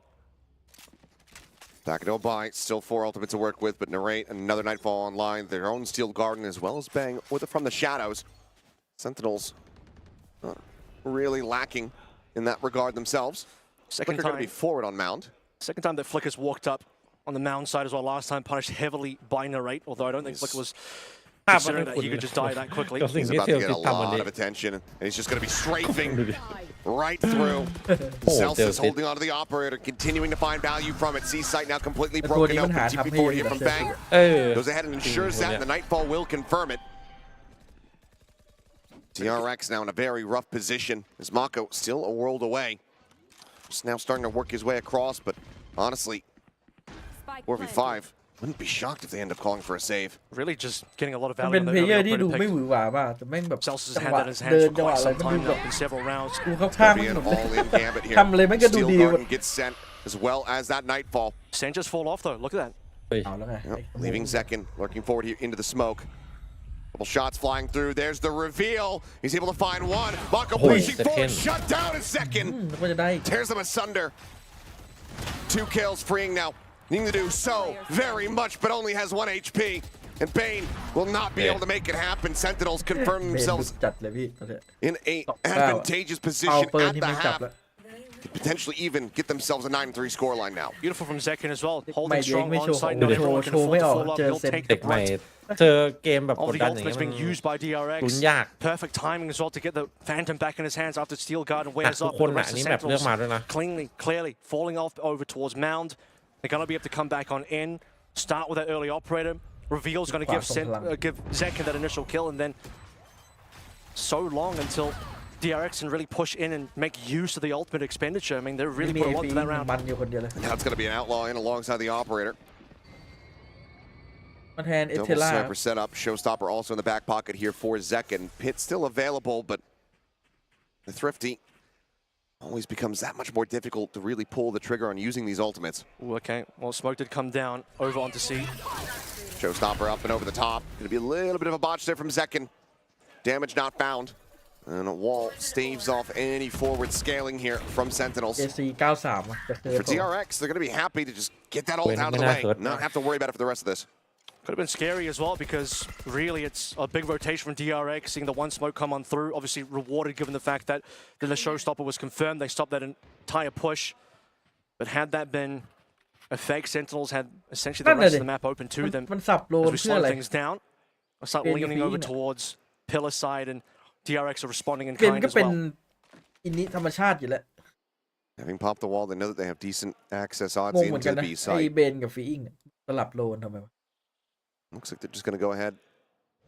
Takado by, still 4 ultimates to work with, but Narrate, another Nightfall online, their own Steel Garden as well as Bang with it from the shadows. Sentinels really lacking in that regard themselves. Second Flicker going to be forward on Mound. Second time that Flicker's walked up on the Mound side as well. Last time punished heavily by Narrate, although I don't think Flicker was considering that he could just die that quickly. He's about to get a lot of attention, and he's just going to be strafing right through. Celsius holding onto the operator, continuing to find value from it. C-site now completely broken open. TP forward here from Bang. Goes ahead and ensures that, and the Nightfall will confirm it. TRX now in a very rough position, as Mako still a world away. Just now starting to work his way across, but honestly, 4v5. Wouldn't be shocked if they end up calling for a save. Really just getting a lot of มัน value เป็น in เพล the เยอร์ early ที่ดู operator ไม่ pick. หวือหวามากแต่แม่งแบบ Celsius จั has งหวะ had that in his เดิ hands น for จังหวะ quite อะไร some มันดู time แบบ now in several rounds. กูเข้าข้าง Be มัน an แบบ all-in gambit here. ทำอะไรแม่งก็ดู Steel ดี Garden gets sent, as well as that Nightfall. Sen just fall off though, look at that. เอาแล้วไง Leaving Zekin, lurking forward here into the smoke. Couple shots flying through. There's the reveal. He's able to find one. Mako pushing forward, shut down a second. แล้วก็จะได้ Tears them asunder. 2 kills, Freeing now. Needing to do so very much, but only has 1 HP. And Bane will not be able to make it happen. Sentinels confirm เบน themselves จัดเลยพี่ตอนเนี้ย in a advantageous เอา position ปืน at ที่ the ไม่จับ half. แล้ว Could potentially even get themselves a 9-3 scoreline now. Beautiful from Zekin as well, ไม่ holding เดี๋ยว strong ไม่ on โชว์ site. โช No ว์ everyone โช can ว์ไม่ afford อ to อก fall off. เจอ He'll เซน take เด็ the กใหม่ brunt. เจอเกมแบบ All ก the ดดันอ ultimates ย่างเงี้ย being มัน used by ลุ้น DRX. ยาก Perfect timing as well to get the Phantom back in his hands after Steel Guard and หนัก wears ทุก off. คน The อ่ะ rest อั of นนี้แบบเลือก Sentinels มาด้วยนะ clearly falling off over towards Mound. They're going to be able to come back on in, start with that early operator, reveal is going to give Zekin that initial kill, and then so long until DRX can really push in and make use of the ultimate expenditure. I mean, they're really put a lot to that round. มันอยู่คนเดียวเลย Now it's going to be an outlaw in alongside the operator. มันแทนเอเท Double ล่า sniper setup. Showstopper also in the back pocket here for Zekin. Pit still available, but the Thrifty always becomes that much more difficult to really pull the trigger on using these ultimates. Ooh, okay, well, smoke did come down over onto C. Showstopper up and over the top. Going to be a little bit of a botch there from Zekin. Damage not found. And a wall staves off any forward scaling here from Sentinels. AC 93อ่ะจะเจอ For DRX, they're going to be happy to just get that ult out of the way. Not have to worry about it for the rest of this. Could have been scary as well because really it's a big rotation from DRX, seeing the one smoke come on through. Obviously rewarded given the fact that the showstopper was confirmed. They stopped that entire push. But had that been a fake, Sentinels had essentially the rest of the map open to them. มันสับโลน As we เพื่อ slow อะไร things down, I start leaning over towards pillar side, and DRX are responding in เป็น kind ก็ as เป็น well. อินนี้ธรรมชาติอยู่แล้ว Having popped the wall, they know that they have decent access ง odds งเหมือนกั into น the นะ B ไอ site. เบนกับฟีอิงเนี่ยสลับโลนทำไมวะ Looks like they're just going to go ahead.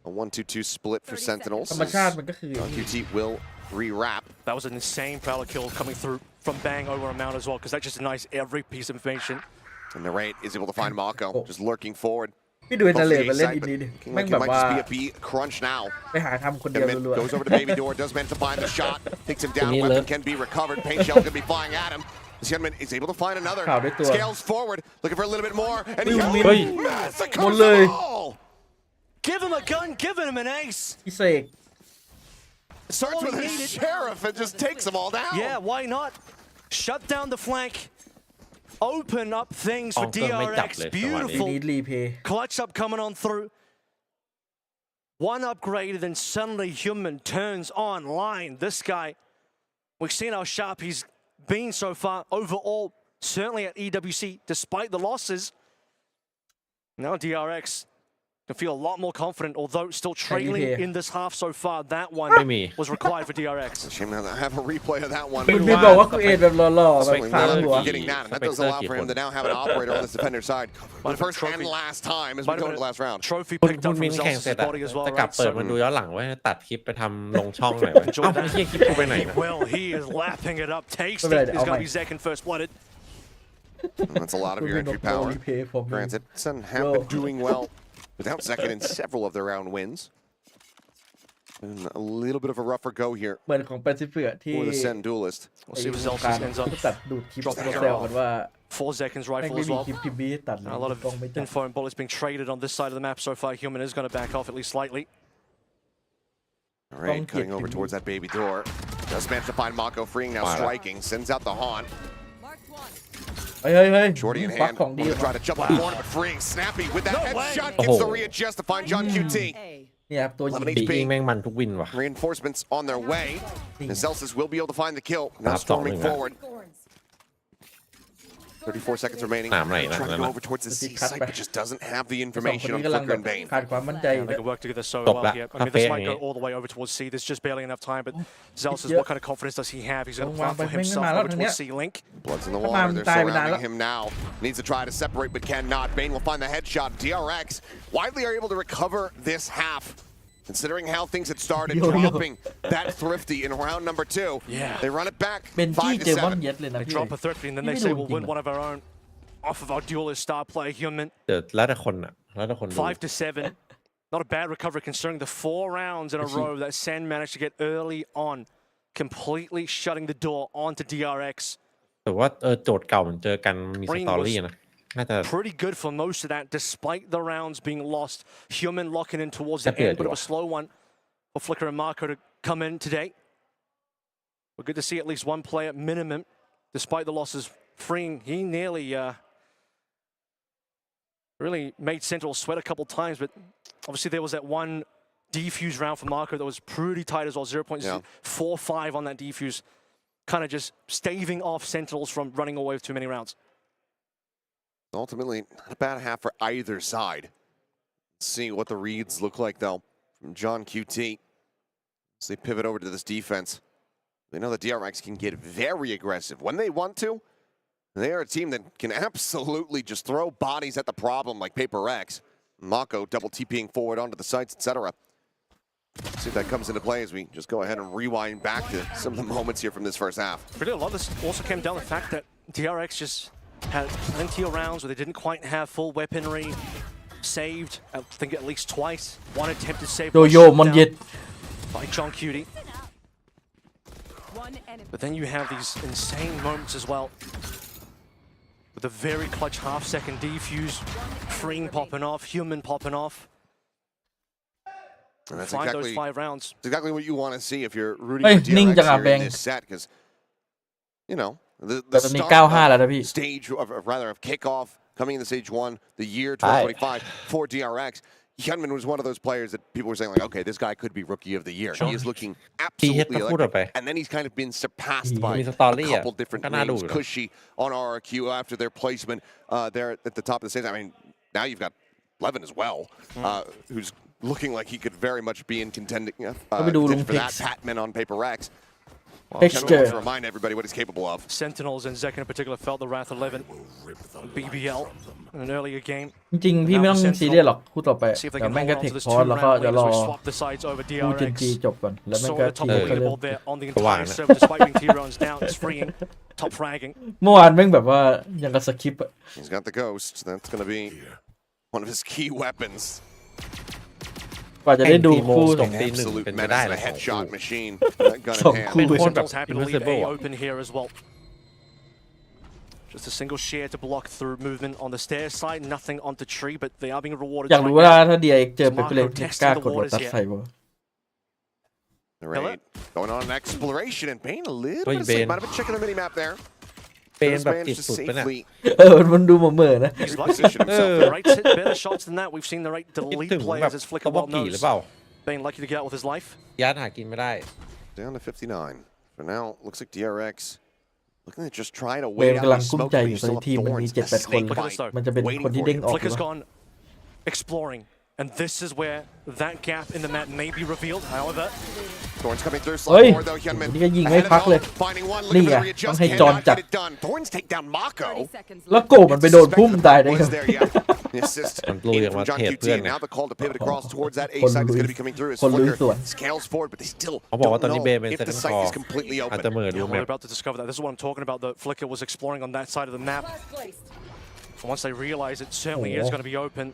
A 1-2-2 split for Sentinels. ธรรมชาติมันก็คือ QT will re-wrap. That was an insane prowler kill coming through from Bang over a mount as well, because that's just a nice every piece of information. And the Raid is able to find Mako, just lurking forward. พี่ดูเอเนเลตมาเล่นอินนี้ดิ Looking แม่ง like แบ it บ might ว่า just be a B crunch now. ไปหาทำคนเดียวรัว Goes over to Baby Door, does meant to find the shot, takes him down, weapon can be recovered, paint shell can be flying at him. Xianmin is able to find another, scales forward, looking for a little bit more, and he massacres them all! Give him a gun, give him an ace! พี่เสก It starts with a sheriff and just takes them all down. Yeah, why not? Shut down the flank. Open up things for DRX. อี Beautiful นี้รีเพย์ clutch up coming on through. One upgrade, and then suddenly Human turns online. This guy, we've seen how sharp he's been so far overall, certainly at EWC, despite the losses. Now DRX can feel a lot more confident, although still trailing in this half so far. That one was required for DRX. Shame now that I have a replay of that one. คุณพี่บอกว่ากูเอ็ดแบบหล่อๆแบบสามหัว Getting that, and that does allow for him to now have an operator on this defender side. For the first and last time as we go into the last round. Trophy คุณ picked คุ up ณ from มินแข่งเสร็จ Zelsa's อะ body as well, จะกลับ right? เปิด So มาดูย้อนหลังไว้ตัดคลิปไปทำลงช่องหน่อยเว้ยเอ้าไม่ใช่คลิปกูไปไหนนะ well, he is lapping it up. Tasty is going to be Zekin first blooded. That's a lot of your entry power. รีเพย์ผม Granted, Sun have been doing well without second in several of their round wins. And a little bit of a rougher go here เหมือนของแปซิฟิกที่ for the Sen duelist. We'll see what Zelsa ends up. ตัดดูดคลิปแซวกันว่า 4 seconds แม่ง rifle ไม่ as มี well. คลิปพิมพ์บี้ตัดเลย A lot of กล้องไม่จับ info and bullets being traded on this side of the map so far. Human is going to back off at least slightly. All right, cutting over towards that baby door. Just managed to find Mako freeing now, striking, sends out the haunt. เฮ้ย Shorty in ฟัก hand, ของดี to try to jump on the corner, but freeing Snappy with that headshot gets the readjust to find John QT. เนี่ยครับตัวยิง 11 ปีอิงแม่งมันทุกวินว่ะ Reinforcements on their way. And Celsius will be able to find the kill. Now storming forward. 34 seconds remaining. Trying to go over towards the C site, but just doesn't have the สองคน information on นี้กำลัง Flicker and Bane. ขาดความมั่นใจอยู่ They นะ can work together so Stop well that. here. I mean, this might go Cafe. all the way over towards C. There's just barely enough time, but Zelsa's, Yeah. what kind of confidence does he have? He's going to plant for Wang himself Wang over Wang towards Wang C Link. Blood's in the Come water. on, They're die surrounding banana. him now. Needs to try to separate, but cannot. Bane will find the headshot. DRX widely are able to recover this half. Considering how things had started, dropping that Thrifty in round number 2. Yeah. They run it back เป็นจี้เจมอน 5-7. เย็ดเลยนะ They พี่ drop a Thrifty, and then they say, we'll win one of our own off of our duelist star player, Human. เดี๋ยวแล้วแต่คนอ่ะแล้วแต่คนดู 5-7. Not a bad recovery considering the 4 rounds in a row that Sen managed to get early on, completely shutting the door onto DRX. แต่ว่าโจทย์เก่ามันเจอกันมีสตอรี่นะน่าจะ Pretty good for most of that, despite the rounds being lost. Human locking in towards the end, but it was a slow one for Flicker and Marco to come in today. We're good to see at least one player minimum, despite the losses, freeing. He nearly really made Sentinel sweat a couple times, but obviously there was that one defuse round for Marco that was pretty tight as well, 0.45 on that defuse, kind of just staving off Sentinels from running away with too many rounds. Ultimately, not a bad half for either side. See what the reads look like, though, from John QT. As they pivot over to this defense. They know that DRX can get very aggressive when they want to. They are a team that can absolutely just throw bodies at the problem like Paper X. Mako double TPing forward onto the sites, etc. See if that comes into play as we just go ahead and rewind back to some of the moments here from this first half. Really, a lot of this also came down to the fact that DRX just had plenty of rounds where they didn't quite have full weaponry saved. I think at least twice. One attempted save โยโย่ มันเย็ด by John Cutie. But then you have these insane moments as well. With a very clutch half-second defuse, Freeing popping off, Human popping off. And that's Find exactly, those 5 rounds. that's exactly what you want to see if you're rooting Hey, for Ning DRX jangan here in bang. this set, because you know the แต่ตอนนี้ start 95 แล้วนะพี่ stage of rather of kickoff coming into stage 1, the year 2025 for DRX. Hyunmin was one of those players that people were saying like, okay, this guy could be rookie of the year. He is looking absolutely electric. And then he's kind of been surpassed by a couple different names. Cushy on RRQ after their placement there at the top of the stage. I mean, now you've got Levin as well, who's looking like he could very much be in contending for that. Patman on Paper Rex. Hyunmin wants to remind everybody what he's capable of. Sentinels and Zek in particular felt the wrath of Levin. BBL in an earlier game. จริงๆพี่ไม่ต้องซีเรียสหรอกคู่ต่อไป See if they เดี๋ยว can แม่ง hold ก็ on เท to ค this พอร์ต 2 แล้วก็ round จะ lead รอ as we swap the sides over คู่เจน DRX. จีจบก่อนแล้วแม่ง Saw ก็ the top ที of ก็ the เริ่ม leaderboard there on the entire server despite being 2 rounds down. It's freeing, top fragging. เมื่อวานแม่งแบบว่ายังกับสคริปต์อะ He's got the ghost. That's going to be one of his key weapons. กว่าจะได้ดูคู่ ส่งตีหนึ่ง Absolute เป็นไป menace ได้ and เล a ย headshot machine. That gun in สอง hand. คู่ Sentinels happy to leave invisible A open here as well. Just a single share to block through movement on the stairs side. Nothing onto tree, but they are being rewarded. อยากรู้ว่าถ้า DX เจอเปเปเลนกล้ากดโรตัสใส่บ่ The raid going on an exploration and Bane a little Wait, bit of sleep. Bane. Might have been checking the mini map there. เป็น Just แบบ managed ติด to สุดไปเนี่ย safely มันดูเหม่อๆนะ He's lucky. position himself. The right hit better shots than that. We've seen the right คิด delete ถึง players แบบ as ก Flicker ระบอก well กี่หรือ knows. เปล่า Bane lucky to get out with his life. ยัดหากินไม่ได้ Down to 59. For now, looks like DRX looking to just try to เว wait ม out กำลัง these กุ้ม smoke. ใจ I อยู่ mean, ใน still ทีม have มันมี Thorns, a 7-8 คน snake Look at bite. this though. มันจะเป็นคนที่เด้งออก Flicker's มา gone exploring. And this is where that gap in the map may be revealed. However, Thorns coming through เฮ้ย slightly more though. Hyunmin นี่ก็ยิงไม่ ahead of พัก it เลย all. Finding one, นี่ looking ไง to ต้อง readjust. ให้จอน Cannot จัด get it done. Thorns take down Mako. แล้วโกมันไปโดนพุ่มตายได้ไง Was there, yeah. The assist มันปลุย in ออก from มา John เทรด QT. เพื่อนไง Now the call to pivot across towards that A คน side is ลุย going to be coming through as คนลุย Flicker สวน scales forward, but they still เขาบอก don't ว่าตอนนี้ know เบย์เป็น if เซ the นต์ site คอ is completely อาจ open. จะเหมือดู yeah, แม we're ป about to discover that. This is what I'm talking about. The Flicker was exploring on that side of the map. And once they realize it certainly is going to be open,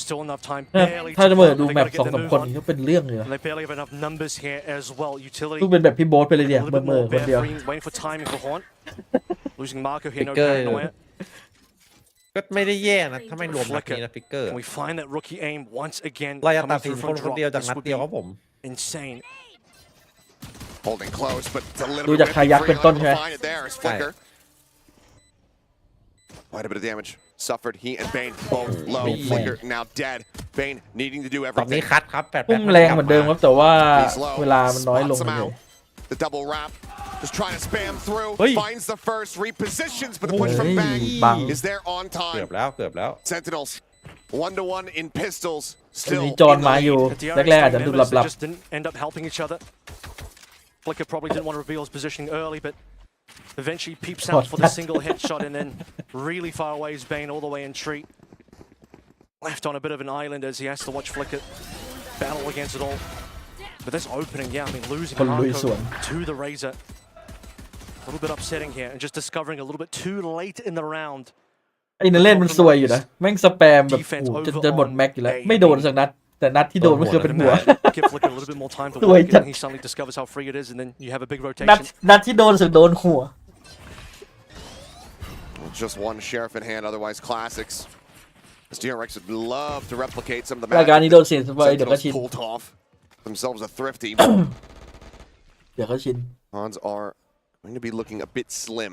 still enough time. ถ้า Barely จะ to เหมือ follow, ดู they แม gotta ป get สอง their สาม move คน on. นี้ก็เป็นเรื่องเลย And they barely have enough numbers here as well. Utility. ลูกเป็นแบบพี่โบ๊ทไปเลยเดียว A เมื่ little อ bit เมื่อ more คนเดียว bare, waiting for timing for Horn. Losing Marco here, no Flicker. paranoia. ก็ไม่ได้แย่นะถ้าไม่รวมนัดนี้นะฟิกเกอร์ Can we find that rookie aim once again เราจะตัด coming สิน through คน from คน drop? เดียวจาก This นัด would เดียว be ครับผม insane. Holding close, but it's a little ดู bit จากทายักเป็นต้นใช่ไหม find it there as Flicker. Quite a bit of damage suffered. He and Bane both low. Man. Flicker now dead. Bane needing to do ตอนนี้ everything. คัดครับ8 พุ่มแรงเหมือนเดิมครับแต่ว่า He's low. เวลามันน้อยลง Spots เล him ย out. The double wrap. Just trying to spam through. Hey. Finds the first. Repositions, but the push from Hey, Bang bang. is there on เกือ time. บแล้วเกือบแล้ว Sentinels 1-1 in pistols. มี Still จอน in the มา lead. อยู่ The DRX แรกๆอาจ team จะดู members หลับ just didn't end up helping each other. Flicker probably didn't want to reveal his positioning early, but eventually peeps out for the single headshot and then really far away is Bane all the way in tree. Left on a bit of an island as he has to watch Flicker battle against it all. But this opening, yeah, I mean, losing คนลุยสวน Marco to the Razor. A little bit upsetting here and just discovering a little bit too late in the round. ไอ้นั่นเล่นมันซวยอยู่นะแม่งสแปมแบบโอ้โหจะหมดแม็กอยู่แล้วไม่โดนสักนัดแต่นัดที่โดนมันคือเป็นหัว Give Flicker a little bit more time to สวย work จัด and he suddenly discovers how free it is and then you have a big นัด rotation. นัดที่โดนสึกโดนหัว Just one sheriff in hand, otherwise classics. As DRX would love to replicate some of the รายการนี้โดนเสียสบายเดี๋ยวก็ Sentinels ชิน pulled off themselves a thrifty. เดี๋ยวก็ชิน Odds are going to be looking a bit slim.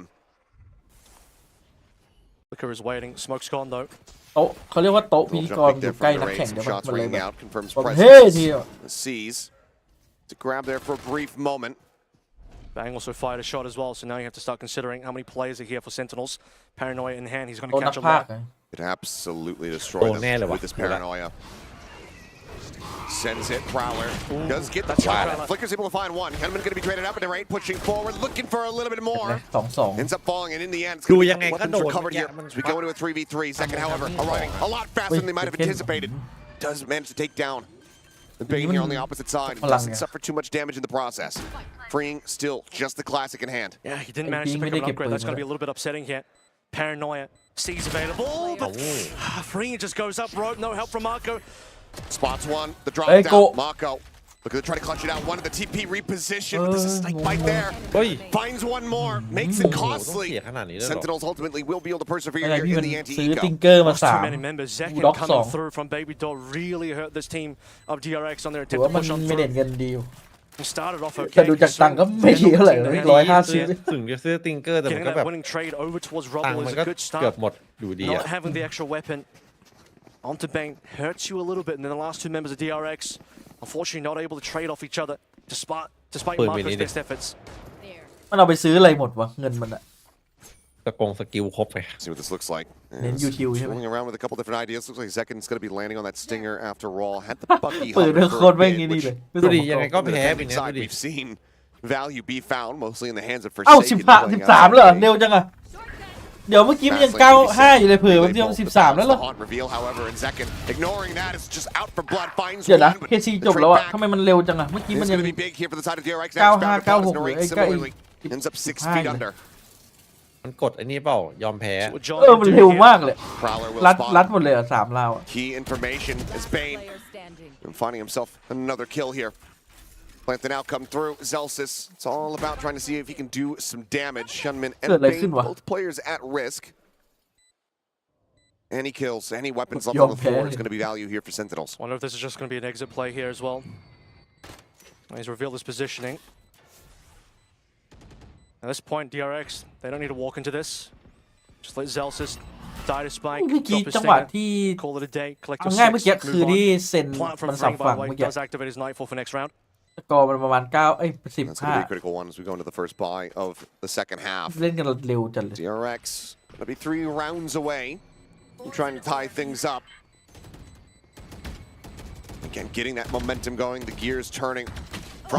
Flicker is waiting. Smoke's gone though. โต๊ะเขาเรียกว่าโต๊ะพิธี Little ก jump ร pick อยู่ there ใกล้ from นัก the แข่ง raid. เดี๋ยว Some มัน shots มันเลย ringing แบบ out. Confirms บอกเฮ้ presence. ทีอ่ะ Sees to grab there for a brief moment. Bang also fired a shot as well, so now you have to start considering how many players are here for Sentinels. Paranoia in hand, he's going โด to นนัก catch a พาก lot. ย์ Could absolutely destroy Oh, them nailed it. with this paranoia. Sends it. Prowler does get the that's shot. right. Flicker's able to find one. Henman going to be traded up at the rate, pushing forward, looking for a little bit more. 2-2 Ends up falling, and in the end, it's ดู going to ยัง be ไง a ก็ weapons โดน recovered here. As we go into a 3v3. Second, however, arriving a lot faster than they might have anticipated. does manage to take down the Bane here on the opposite side. Doesn't suffer too much damage in the process. Freeing still just the classic in hand. Yeah, he didn't manage to pick up an upgrade. That's going to be a little bit upsetting here. Paranoia. C's available, but Freeing just goes up rope. No help from Marco. Spots one. The drop down. Marco. Look at the try to clutch it out. One of the TP reposition. This is a snake bite there. Finds one more. Makes it costly. Sentinels ultimately will be able to persevere here in the anti-eco. ติงเกอร์มา Too many members. Zekin coming through from Baby Doll really hurt this team of DRX on their ถือ attempt ว่า to มัน push on ไม่เด่น through. เงินดีอยู่ Started off แต่ okay. ดูจากตังค์ก็ไม่ดีเท่าไหร่150 ถึงจะซื้อติงเกอร์แต่มัน Getting ก็แบบ that winning trade over towards ตัง Rubble ค์มั is นก็ a good เกือบ start. หมดอยู่ดีอะ Not having the extra weapon onto Bane hurts you a little bit, and then the last two members of DRX unfortunately not able to trade off each other despite Marco's best efforts. มันเอาไปซื้ออะไรหมดวะเงินมันอะ สกิลครบไง See what this looks like. เน้น UQ ใช่ไหม Rolling around with a couple different ideas. Looks like Zekin's going to be landing on that stinger after all. Had the Bucky ปืน hover โค for ตร a แม่ง bit, นี่ which เลย ดูดิยังไงก็ on the แพ้ไป defending เนี่ยดู side ดิ we've seen value be found mostly in the hands of เอ้า Forsaken. 13เหรอเร็วจังอะเดี๋ยวเมื่อกี้มันยัง95อยู่เลยเผื่อมันยัง13แล้วเหรอ Reveal, however, and Zekin ignoring that is just out for blood. Finds เดี๋ยวนะ one, but เคซีจบแล้วอะทำไมมันเร็วจังอะเมื่อกี้ This มัน is ยัง going to be big here for the side of DRX. Now, Founder Palace narrates similarly. Ends up 6 feet under. มันกดไอ้นี่เปล่ายอมแพ้ มันเร็วมากเลย Prowler will รัด spawn. หมดเลยอะ3ราวอะ Key information is Bane. And finding himself another kill here. Plant the now come through. Zelsis. It's all about trying to see if he can do some damage. Shunman and Bane, both players at risk. Any kills, any weapons left on the floor is going to be value here for Sentinels. Wonder if this is just going to be an exit play here as well. He's revealed his positioning. At this point, DRX, they don't need to walk into this. Just let Zelsis die to spike, เมื่อกี้ drop his จังหวะ stinger, ที่ call it a day, collect เอา your ง่ายเมื่อกี้ six, คือ move ที่ on. เซ็น Plant มัน from สับ Ring, by ฝั่ง the way, เมื่อกี้ does activate his Nightfall for next round. สกอร์มันประมาณ9 That's going to be a 15 critical one as we go into the first buy of the second half. เล่นกันเร็วจัดเลย DRX going to be 3 rounds away from trying to tie things up. Again, getting that momentum going, the gears turning.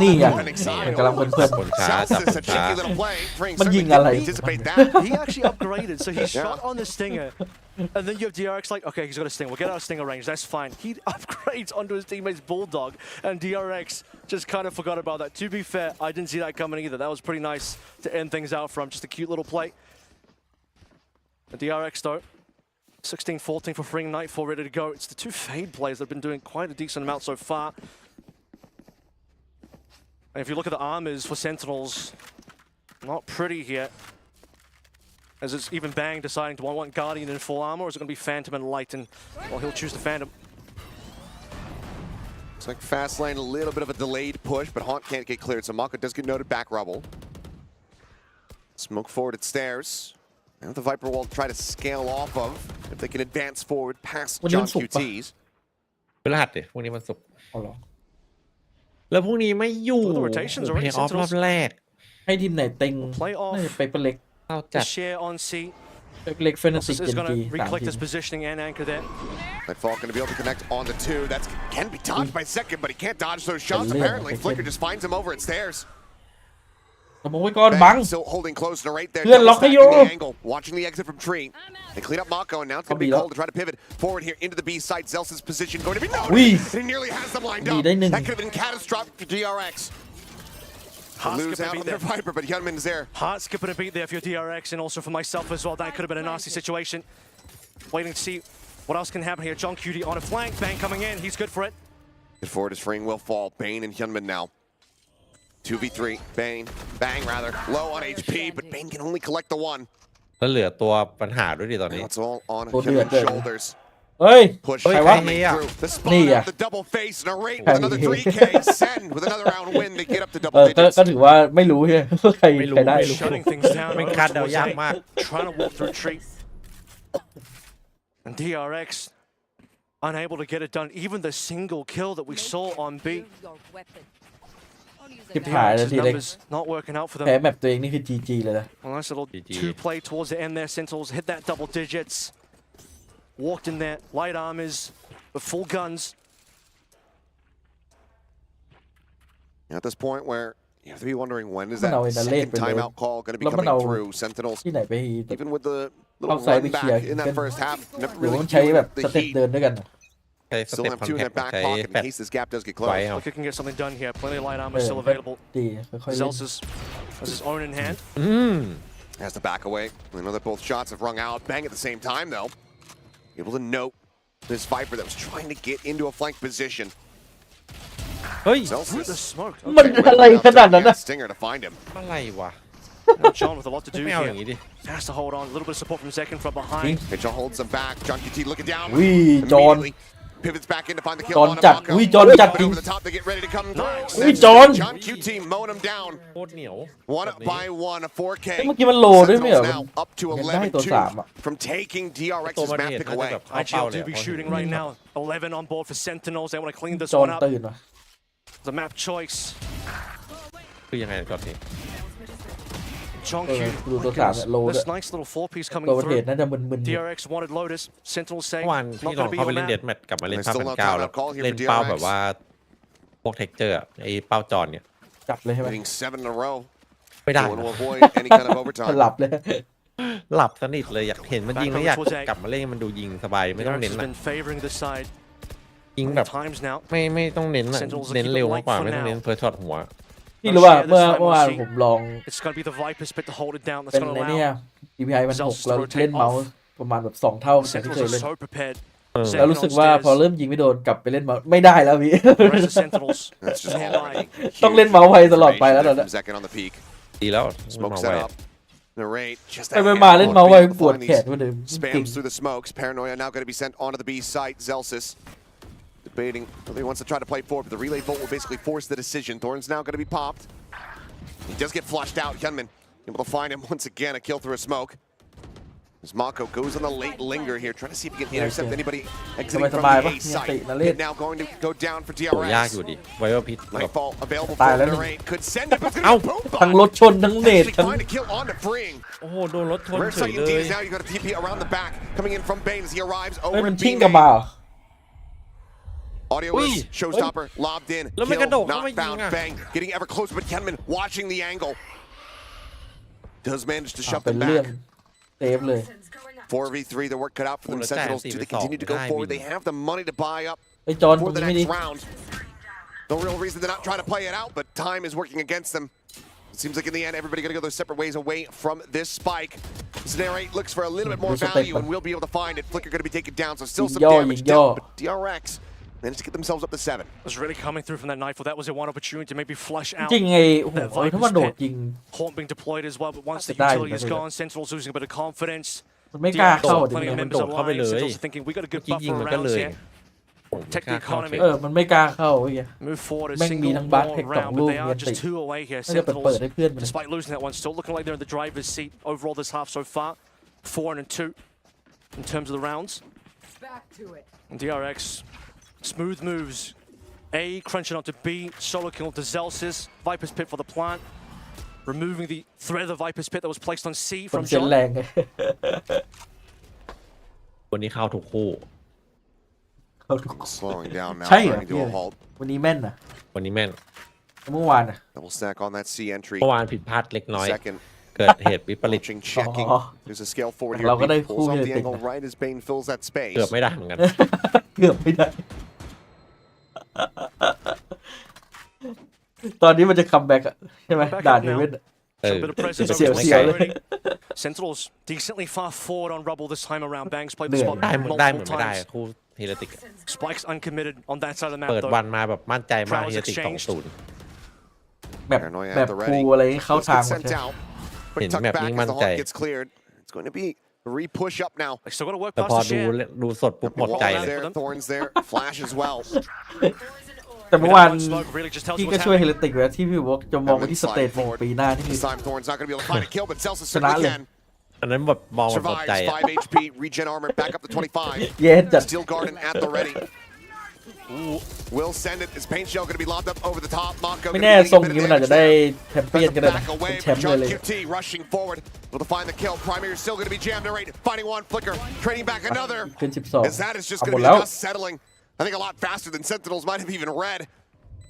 นี่ไง From the winning side. กำลังเพลิน คนช้าจับ Zelsis, ค a นช้า cheeky little play. Frings มันยิ certainly งอะไร didn't anticipate that. He actually upgraded, so he shot on the stinger, and then you have DRX like, okay, he's got a stinger. We'll get out of stinger range. That's fine. He upgrades onto his teammate's Bulldog, and DRX just kind of forgot about that. To be fair, I didn't see that coming either. That was pretty nice to end things out from. Just a cute little play. The DRX though, 16-14 for Freeing Nightfall, ready to go. It's the two Fade players that have been doing quite a decent amount so far. And if you look at the armors for Sentinels, not pretty here. As it's even Bang deciding to want Guardian in full armor, or is it going to be Phantom and Light? And well, he'll choose the Phantom. It's like fast lane, a little bit of a delayed push, but Haunt can't get cleared, so Mako does get noted back rubble. Smoke forward at stairs. Now the Viper will try to scale off of if they can advance forward past John QTs. พฤหัสดิพรุ่งนี้มันศุกร์ เอาเหรอ แล้วพรุ่งนี้ไม่อยู่ The rotations เพ already ย์ออฟรอบแรก ให้ทีมไหนเต็ง Play off. น่าจะไปเป็นเล็ก เข้า The จัด share on C. เล็กเฟนติก Lotus เจ is น going จี to 3 recollect ที his ม positioning and anchor there. Nightfall going to be able to connect on the 2. That can be dodged by second, but he can't dodge those shots. Apparently, Flicker just finds him over at stairs. สมองไว้ก่อนบัง Still holding close to right there. เพื่อนล็อกให้อยู่ The angle, watching the exit from Tree. They clean up Mako, and now it's going to be cold to try to pivot forward here into the B side. Zelsis' position going to be noted. And he nearly has them lined up. That could have been catastrophic for DRX. Lose out on their Viper, but Hyunmin's there. Heart skipping a beat there for your DRX and also for myself as well. That could have been a nasty situation. Waiting to see what else can happen here. John Cutie on a flank. Bang coming in. He's good for it. Good forward as Freeing will fall. Bane and Hyunmin now. 2v3. Bane. Bang, rather. Low on HP, but Bane can only collect the one. แล้วเหลือตัวปัญหาด้วยดิตอนนี้ Now it's all on Hyunmin's shoulders. เฮ้ย Push ใครวะ coming through. The spawn Nia. out the double face and a rate with another 3K. Send with another round win. They get up to เอ double อก็ digits. ถือว่าไม่รู้ใช่ไหมว่าใครได้ Shutting things down. ไม่ over คาดเดา towards ยาก A, มาก Trying to walk through tree. And DRX unable to get it done. Even the single kill that we saw on B. ทิพหายแล้ว DRX's ทีเล็ก numbers not working out for แพ้ them. แมปตัวเองนี่คือ GG เลยนะ A nice little GG. 2-play towards the end there. Sentinels hit that double digits. Walked in there, light armors, with full guns. At this point where you have to be wondering when is Man, that in the late second timeout call going to beแล้วมัน coming เอา through. Sentinels, ที่ไหนไป even with the little Outside run the back Kia, in that can- first half, never หรือ really ว่ามันใช้แบบ deal ส with เต็ป the เดิ heat. นด้วยกัน ใช้ส Still เต็ป have คอน two in แท their ค back ใช้ pocket แฟ in ด case this gap does get ไว้ closed. เอา Look, can get something done here. Plenty of light armor เออ still ก็ available. ดีค่อยๆเล่น Zelsus has his own in hand. Has to back away. We know that both shots have rung out. Bang at the same time, though. Able to note this Viper that was trying to get into a flank position. เฮ้ย Through the Celsius. smoke. มัน Okay, อะไร waiting ข out นาด there นั้น to นะ get Stinger to find him. อะไรวะ Now John with a lot to do ไม่เอาอย่าง here. นี้ดิ Has to hold on. A little bit of support from Zekin from จริง behind. Mitchell holds them back. John QT looking down. วิจอน Immediately pivots back in to find the kill จอน on จัด Amako. วิจอนจัดจริง Over the top, they get ready to come through. วิจอน John QT mowing him down. โคตรเหนียว One แบบนี้ by one, a 4K. เมื่อกี้มันโลด้วยไม่เหรอ Sentinels now up to ยังได้ตัว 11-2 สามอ่ะ from taking ตัว DRX's มัน map เห็น pick น่าจะ away. แบบเข้าเป้า IGL เลย do อะ be shooting right now. 11 on board for Sentinels. They want to clean this จอน one up. ตื่นว่ะ The map choice. คือยังไงก่อนนี้ John เอ Q. อดูตัวสามเนี่ยโลด้วย This nice little 4-piece coming ตัวประเทศ through. น่าจะมึนๆอยู่ DRX wanted Lotus. Sentinels saying เมื่อวาน not ที่ลอง going to be เข้าไป your เล่นเด map. ดแมทกลับมาเล่น There's ภาพ still พัน no เก้า timeout แล้ว call here for เล่นเป้า DRX แบบว่าพวกเท็กเจอร์ไอ้เป้าจอนเนี่ย จัดเลยใช่ไหม Winning 7 in a row. ไม่ได้ Going to นะ avoid any kind of ห overtime. ลับเลย หลับสนิทเลยอยากเห็นมันยิงแล้วอยากกลับมาเล่นมันดูยิงสบายไม่ต้อง DRX เน้น has นะ been favoring this side ยิงแบบ times now. ไม่ต้องเน้นอะ Sentinels เน้น keep it เร็วมากกว่า light for ไม่ต้องเน้น now. เพิร์ช็อตหัว นี่รู้ว่าเมื่อวานผมลอง It's going to be the Vipers pick to hold it down. That's เป็น going ใน to เนี่ย allow DPI มัน6เราเล่นเมาส์ประมาณแบบ2 เท่าจากที่ Sentinels เคย are เล่น so prepared. แล้วรู้สึกว่าพอเริ่มยิงไม่โดนกลับไปเล่นเมาส์ไม่ได้แล้วพี่ The rest of Sentinels That's just stand all by. huge ต้องเล่นเมาส์ไวตลอดไปแล้วตอน information นี้ there from Zekin on the peak. ดีแล้ว Smoke มา set ไว้ up. Narrate just ไป a มาเล่น handful เมาส์ of ไว people ปวด finding แข these นกว่าเดิมจริง spams through the smokes. Paranoia now going to be sent onto the B site. Zelsis debating whether he wants to try to play forward, but the relay bolt will basically force the decision. Thorn's now going to be popped. He does get flushed out. Hyunmin able to find him once again. A kill through a smoke. As Mako goes on the late linger here, trying to see if he can intercept anybody exiting from the A site. Hit now going to go down for โหยากอยู่ DRX. ดิไวเวอร์พิท Nightfall available Ttài for lắm. Narrate. Could send it, but it's Ow. going to be boom ทั้งรถชนทั้งเนต Actually ทั้ง find a kill on to Freeing. โอ้โหโดนรถชน Rare เฉย sight เล indeed ย is now you got a TP around the back. Coming in from Bane as he arrives เฮ้ย over มัน at ชิ่ง B กลับ main. มาเหรอ Audio Ui. is showstopper, lobbed in,แล้วมัน kill, กระโดดเข้า not มายิง found, อะ bang, getting ever closer, but Kenman watching the angle. Does manage to อ่ะ shove เป็น them เรื่อง back. เซฟเลย 4v3, the work cut out for them. Ủa, là Sentinels chạy to thì continue to go phải forward. sỏ They have the money to buy up ไอ้จอน for มึง the ไม่ดี next round. No real reason to not try to play it out, but time is working against them. It seems like in the end, everybody going to go their separate ways away from this spike. Narrate looks for a little bit more There's a value, paper. and we'll be able to find it. Flicker going to be taken down, so still some Yo, damage yo. dealt, but DRX managed to get themselves up to 7. Was really coming through from that nightfall. That was a one opportunity to maybe flush out. จริงไงโอ้โหถ้ามันโดดจริง Horn being deployed as well, but once the That's utility is nice. gone, Sentinels losing a bit of confidence. มันไม่กล้าเข้า DRX ดิ plenty of มัน members โดดเข้าไป alive. เลย Sentinels are thinking we got a good เมื่อกี้ยิง buffer มันก็ around เลย here. Protect the economy. มันไม่กล้าเข้าเว้ย Move forward a แม่งมี single ทั้งบาส more เทค2 round, ลู but ก they เมี are ยนติ just two away here. น่าจะเปิด Sentinels, ให้เพื่อนมัน despite losing that one, still looking like they're in the driver's seat overall this half so far. 4-2 in terms of the rounds. Back to it. And DRX, smooth moves. A crunching onto B, solo kill to Zelsis. Viper's Pit for the plant. Removing the threat of the Viper's Pit that was placed on C คน from เซ็น John. แรงไง วันนี้เข้าถูกคู่ เขาดู Slowing down now, Chai turning to a à? halt. วันนี้แม่นนะ วันนี้แม่น เมื่อวานนะ Double stack on that C entry. เมื่อวานผิดพลาดเล็กน้อย Second, เกิดเหตุวิปริต launching, checking. Oh. There's a scale forward เรา here. ก็ได้ B คู่ pulls เฮ off ลิ the ติก angle right as Bane fills that space. เกือบไม่ได้เหมือนกัน เกือบไม่ได้ ตอนนี้มันจะคัมแบ็กอะใช่ไหม Back ด่าน up เฮ now. เว่น เออ Some bit of presence จะ over ไม่ the ไกล side already. Sentinels decently far forward on rubble this time around. Bangs played the spot ได้เหมือนได้เหมือน multiple ไม่ได้ times. คู่เฮเลติก Spikes uncommitted on that side of the map เปิด though. วันมาแบบมั่นใจมาก Crowds เฮเลติก exchanged. 2-0 แบบ Paranoia แบบ at the ครู ready. อะไรเข้า Does ทาง get หมด sent ใช่ out. But ห็น tucked แบบ back นี้ as มั่น the ใจ halt gets cleared. It's going to be a re-push up now. They still got to work แต่ past พอ the ดู share. ดูสดปุ๊บหมด Wall ใจ is เลย there, Thorns there, Flash as well. แต่เมื่อวาน One smoke really just tells พี่ you ก็ what's ช่วยเฮ happening. ลิติกไว้ที่พี่บอกจะมองไปที่สเตจหนึ่งปีหน้าที่มี This time Thorns not going to be able to find a kill, but Celsius Sonat certainly lên. can. อันนั้นแบบมองมันหมด Survives ใจอะ 5 HP, regen armor back up to 25. เย็นจัด Steel Garden at the ready. Will send it. Is Paint Shell going to be lobbed up over the top? Mako ไม่ gonna แน่ be ทรง getting นี้ a มัน bit อาจ of จะได้ damage แชมเปี้ยน there. ก็ได้ Back นะ away เป็นแช from มป์เลย John เลย QT rushing forward. Able to find the kill. Primary is still going to be jammed. Narrate finding one flicker, trading back another. ขึ้น12 As that is just เอา going หม to ด be แล้ว dust settling. I think a lot faster than Sentinels might have even read.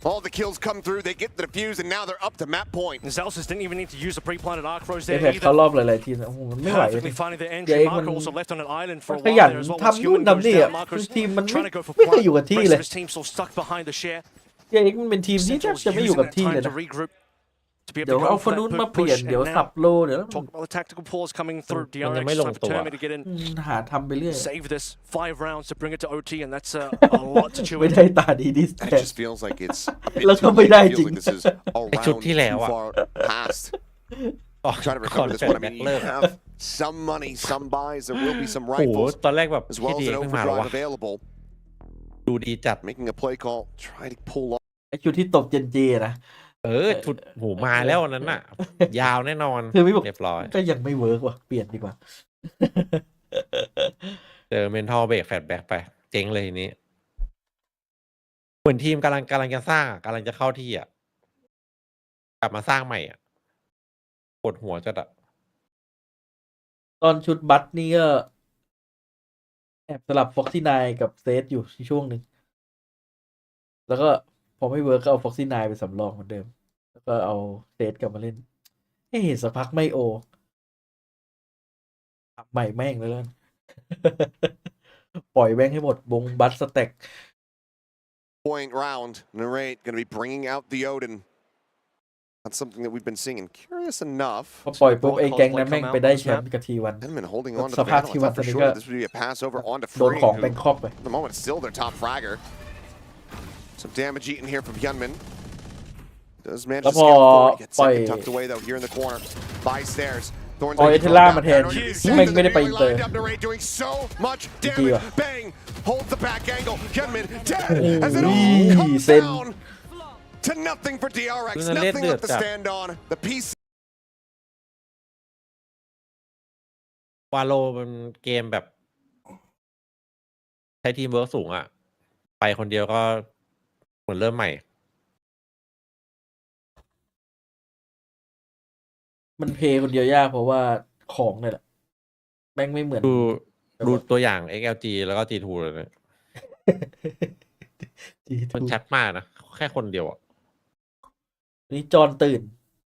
All the kills come through, they get the defuse, and now they're up to map point. Zelsis didn't even need to use the pre-planted arc throws เอ there แพ็คเขา either. รอบหลายๆทีนะโอ้โหมันไม่ไหวเลย Perfectly finding the entry. Yeah, Marco มัน also left on an island for a ข while ยัน there as well. ทำนู่นทำนี่อ่ะคือทีมมันไม่ trying to go for ไม่เคย plant. อยู่กับที่ Rest เล of ย his team still stuck behind the share. เอ็กมันเป็นทีมที่แทบ Sentinels จะไม่อยู่ using กับ that ที่ time เลย to นะ regroup, to be เดี๋ยว able to เอา go คน for นู้น that มาเปลี่ยน push. เดี๋ยว And สับ now โลเดี๋ยว talk about the tactical pause coming through. มันยัง DRX ไม่ลง trying ตัว determined to get in. หาทำไปเรื่อย Save this 5 rounds to bring it to OT, and that's a lot to chew ไม่ into. ได้ตาดีดิส And แท it น just feels like it's a bit แล้ว too ก็ไม่ late. ได้ It จริ feels ง like this is a ไอ้ชุด round ที่ too แล้วอ่ะ far past. ก่อน Trying to ก่อน recover this แฟ one. น I แบ็ mean, ก you เลิก have some money, some buys. There will be some โอ้โห rifles ตอนแรกแบบ as พี่ well ดี as an เพิ่งมาแล้ว overdrive วะ available. ดูดีจัด Making a play call, try to pull off. ไอชุดที่ตบเจนจีนะ ชุดโหมาแล้วอันนั้นน่ะ ยาวแน่นอน คือไม่บอก เรียบร้อย ก็ยังไม่เวิร์กว่ะเปลี่ยนดีกว่า เจอเมนทัลเบรกแฟลชแบ็กไป เจ๊งเลยทีนี้ เหมือนทีมกำลังจะสร้างกำลังจะเข้าที่อ่ะ กลับมาสร้างใหม่อ่ะปวดหัวจัดอ่ะ ตอนชุดบัตนี่ก็แอบสลับฟ็อกซี่ไนกับเซตอยู่ช่วงหนึ่งแล้วก็พอไม่เวิร์กก็เอาฟ็อกซี่ไนไปสำรองเหมือนเดิม แล้วก็เอาเซตกลับมาเล่นให้เห็นสักพักไม่โอทำใหม่แม่งเลยแล้วกัน ปล่อยแม่งให้หมดวงบัตสแต็ก Point round. Narrate going to be bringing out the Odin. That's something that we've been seeing. And curious enough, พอปล่อยปุ๊บไอ้แก๊งนั้นแม่งไปได้แชมป์กับทีวัน Edmund holding on to the Sapat Vandal. I T1 thought for sure that this would be a pass over onto โดน Free, ของ who แบงคอกไป at the moment is still their top fragger. Some damage eaten here from Hyunmin. Does manage to scale forward. Gets second tucked away though here in the corner. By stairs. Thorns ปล่อยเอเทล่ามาแทน Second แม่งไม่ได้ไป really อินเตอร์ lined up. Narrate doing so much จริง damage. ว่ะ Bang! Holds the back angle. Hyunmin dead as it โอ้ all ย comes เซ็น down to nothing for DRX. คือมันเล่น Nothing เดือด left to จัด stand on. The piece. วาโลมันเกมแบบ ใช้ทีมเวิร์กสูงอ่ะ ไปคนเดียวก็เหมือนเริ่มใหม่ มันเพย์คนเดียวยากเพราะว่าของเนี่ยแหละแม่งไม่เหมือน ดูตัวอย่าง XLG แล้วก็ G2 เลยนะมันชัดมากนะ แค่คนเดียวอ่ะ นี่จอนตื่น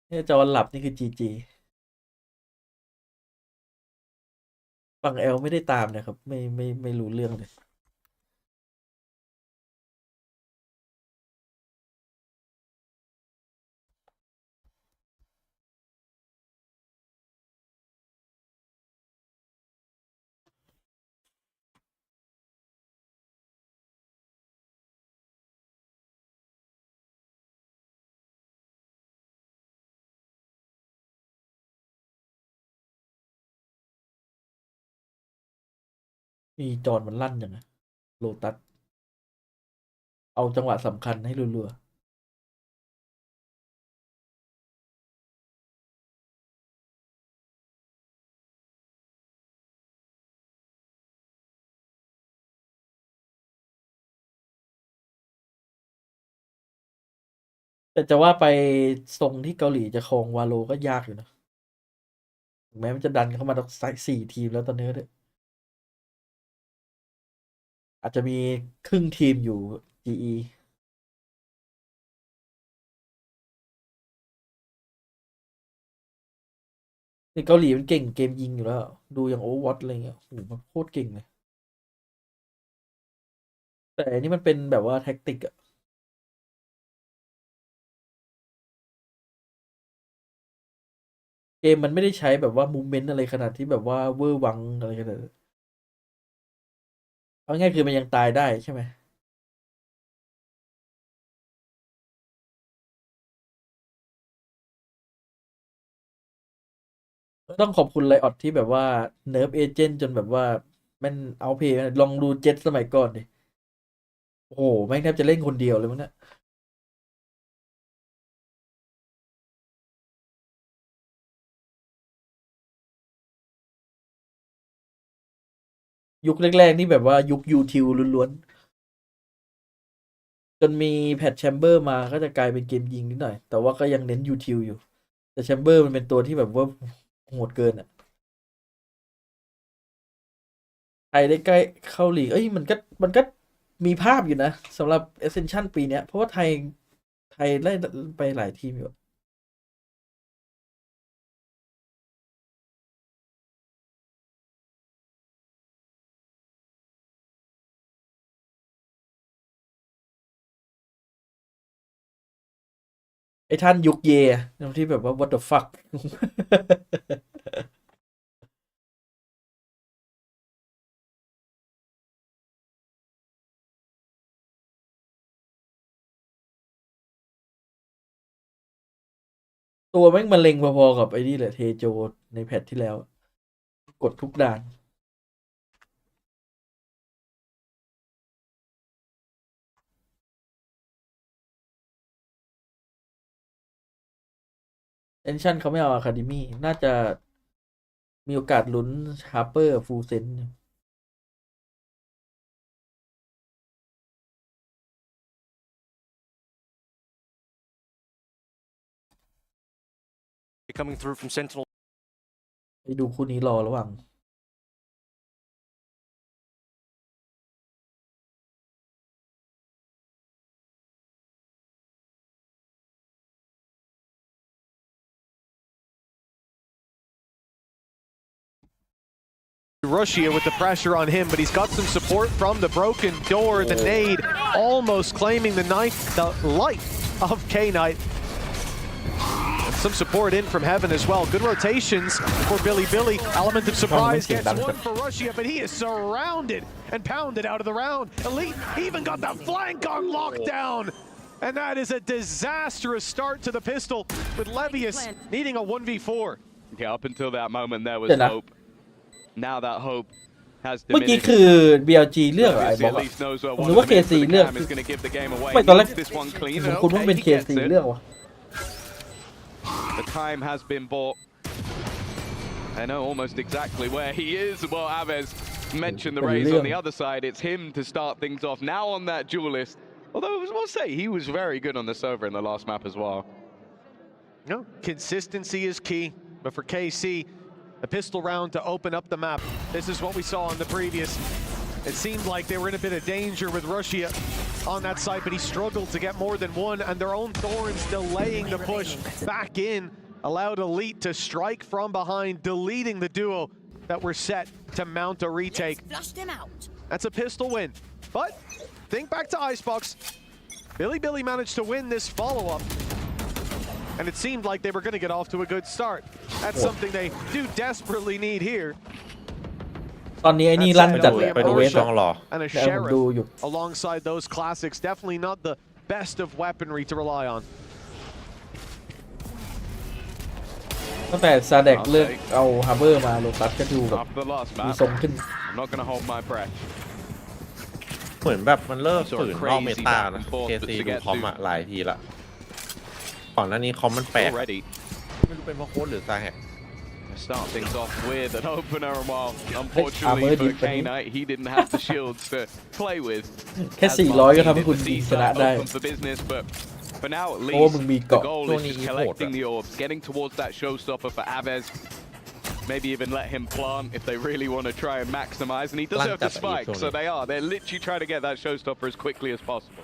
นี่จอนหลับนี่คือ GG ฝั่ง L ไม่ได้ตามนะครับ ไม่รู้เรื่องเลย มีจอนมันลั่นอย่างไงโลตัสเอาจังหวะสำคัญให้รัวๆแต่จะว่าไปทรงที่เกาหลีจะครองวาโลก็ยากอยู่นะถึงแม้มันจะดันเข้ามาตั้ง4 ทีมแล้วตอนนี้ก็ได้อาจจะมีครึ่งทีมอยู่ GE ในเกาหลีมันเก่งเกมยิงอยู่แล้ว ดูอย่าง Overwatch อะไรเงี้ยโหมันโคตรเก่งเลย แต่อันนี้มันเป็นแบบว่าแท็กติกอะเกมมันไม่ได้ใช้แบบว่ามูเมนต์อะไรขนาดที่แบบว่าเวอร์วังอะไรขนาดนั้นเอาง่ายคือมันยังตายได้ใช่ไหม ต้องขอบคุณไลออดที่แบบว่าเนิร์ฟเอเจนต์จนแบบว่ามันเอาเพย์ลองดูเจ็ตสมัยก่อนดิ โอ้โห แม่งแทบจะเล่นคนเดียวเลยมั้งเนี่ยยุคแรกๆนี่แบบว่ายุคยูทิวล้วนๆ จนมีแพทแชมเบอร์มาก็จะกลายเป็นเกมยิงนิดหน่อย แต่ว่าก็ยังเน้นยูทิวอยู่ แต่แชมเบอร์มันเป็นตัวที่แบบว่าโหดเกินอ่ะไทยได้ใกล้เข้าลีกมันก็มีภาพอยู่นะสำหรับ Ascension ปีเนี้ยเพราะว่าไทย ไทยไล่ไปหลายทีมอยู่ไอ้ท่านยุคเยที่แบบว่า what the fuck ตัวแม่งมะเร็งพอๆกับไอ้นี่แหละเทโจในแพทที่แล้ว กดทุกด่านเอนชั่นเขาไม่เอาอะคาเดมี่น่าจะมีโอกาสลุ้นชาร์เปอร์ฟูลเซน coming through from Sentinel ไปดูคู่นี้รอระหว่างRussia with the pressure on him, but he's got some support from the broken door. The nade almost claiming the life of K-Knight. Some support in from heaven as well. Good rotations for Billy. Element of surprise gets one for Russia, but he is surrounded and pounded out of the round. Elite even got the flank on lockdown. And that is a disastrous start to the pistol with Levius needing a 1v4. Yeah, up until that moment there was hope. Now that hope has เมื่อกี้ diminished. คือ BLG เลือกไอ้บอก Elise knows where ผม one นึ of กว่า the minutes KC of the เลือก cam is going to give the game away. ไม่ตอนแรก Keeps this one clean. ผมคุ้นว่า Okay, เป็น he gets KC it. เลือกวะ The time has been bought. I know almost exactly where he is. Well, Aves mentioned the raise on the other side. It's him to start things off. Now on that duelist. Although I will say he was very good on the Sova in the last map as well. No, consistency is key, but for KC, a pistol round to open up the map. This is what we saw on the previous. It seemed like they were in a bit of danger with Russia on that side, but he struggled to get more than one, and their own Thorns delaying the push back in allowed Elite to strike from behind, deleting the duo that were set to mount a retake. That's a pistol win. But think back to Icebox. Billy managed to win this follow-up. And it seemed like they were going to get off to a good start. That's something they do desperately need here. ตอนนี้ไอ้นี่ลั่นจัดเลย ไปดูเวทลองรอ And a เดี๋ยวผมดู sheriff อยู่ alongside those classics. Definitely not the best of weaponry to rely on. ตั้งแต่ซาเด็กเลือกเอาฮาร์เบอร์มาโลตัสก็ดูแบบ After the last มี map, ทรงขึ้น I'm not going to hold my breath. เหมือนแบบมันเลิกฝืนนอกเมตานะ KC ดูคอมอะหลายทีละก่อนหน้านี้คอมมันแปลก Already. ไม่รู้เป็นเพราะโค้ดหรือซาแฮก Start things off with an opener, and while unfortunately for K-Knight, he didn't have the shields to play with. แค่400ก็ทำให้คุณชนะได้ Open for business, but for now at เพราะว่า least, มึงมี the เกาะ goal is just collecting the orbs, getting towards that showstopper for Aves. Maybe even let him plant if they really want to try and maximize. And he does have the spike, so they are. They're literally trying to get that showstopper as quickly as possible.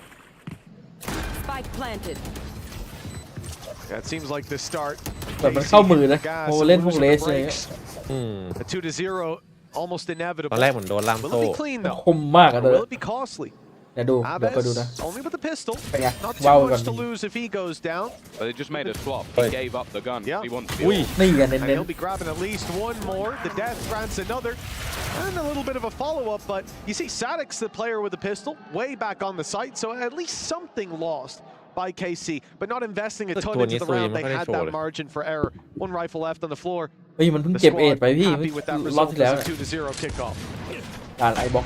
Spike planted. That seems like the start. แบบมันเข้ามือนะโมเล่นพวกเลสเลย A 2-0, almost ตอน inevitable. แรกเหมือนโดนล่าม Will โซ่ it be clean ค though? มมากอะ Or เลย will it be costly? เดี๋ยวก็ดูนะ Aves only with the pistol. เป็นไง Not ว้าว too ก่อน much to lose if he goes down. But they just made a swap. Hey. He gave up the gun. Yeah. He wants the อุ้ย orb. นี่กัน And เน้น he'll be grabbing at least one more. The death grants another. And a little bit of a follow-up, but you see Sadek's the player with the pistol way back on the site, so at least something lost by KC, but not investing a ton into the round. They had that margin for error. One rifle left on the floor. ๆเฮ้ยมันเพิ่ง The เก็บเอท squad ไปพี่ happy with that รอบ result ที่แล้ว as a 2-0 kickoff. ด่านไอบ็อก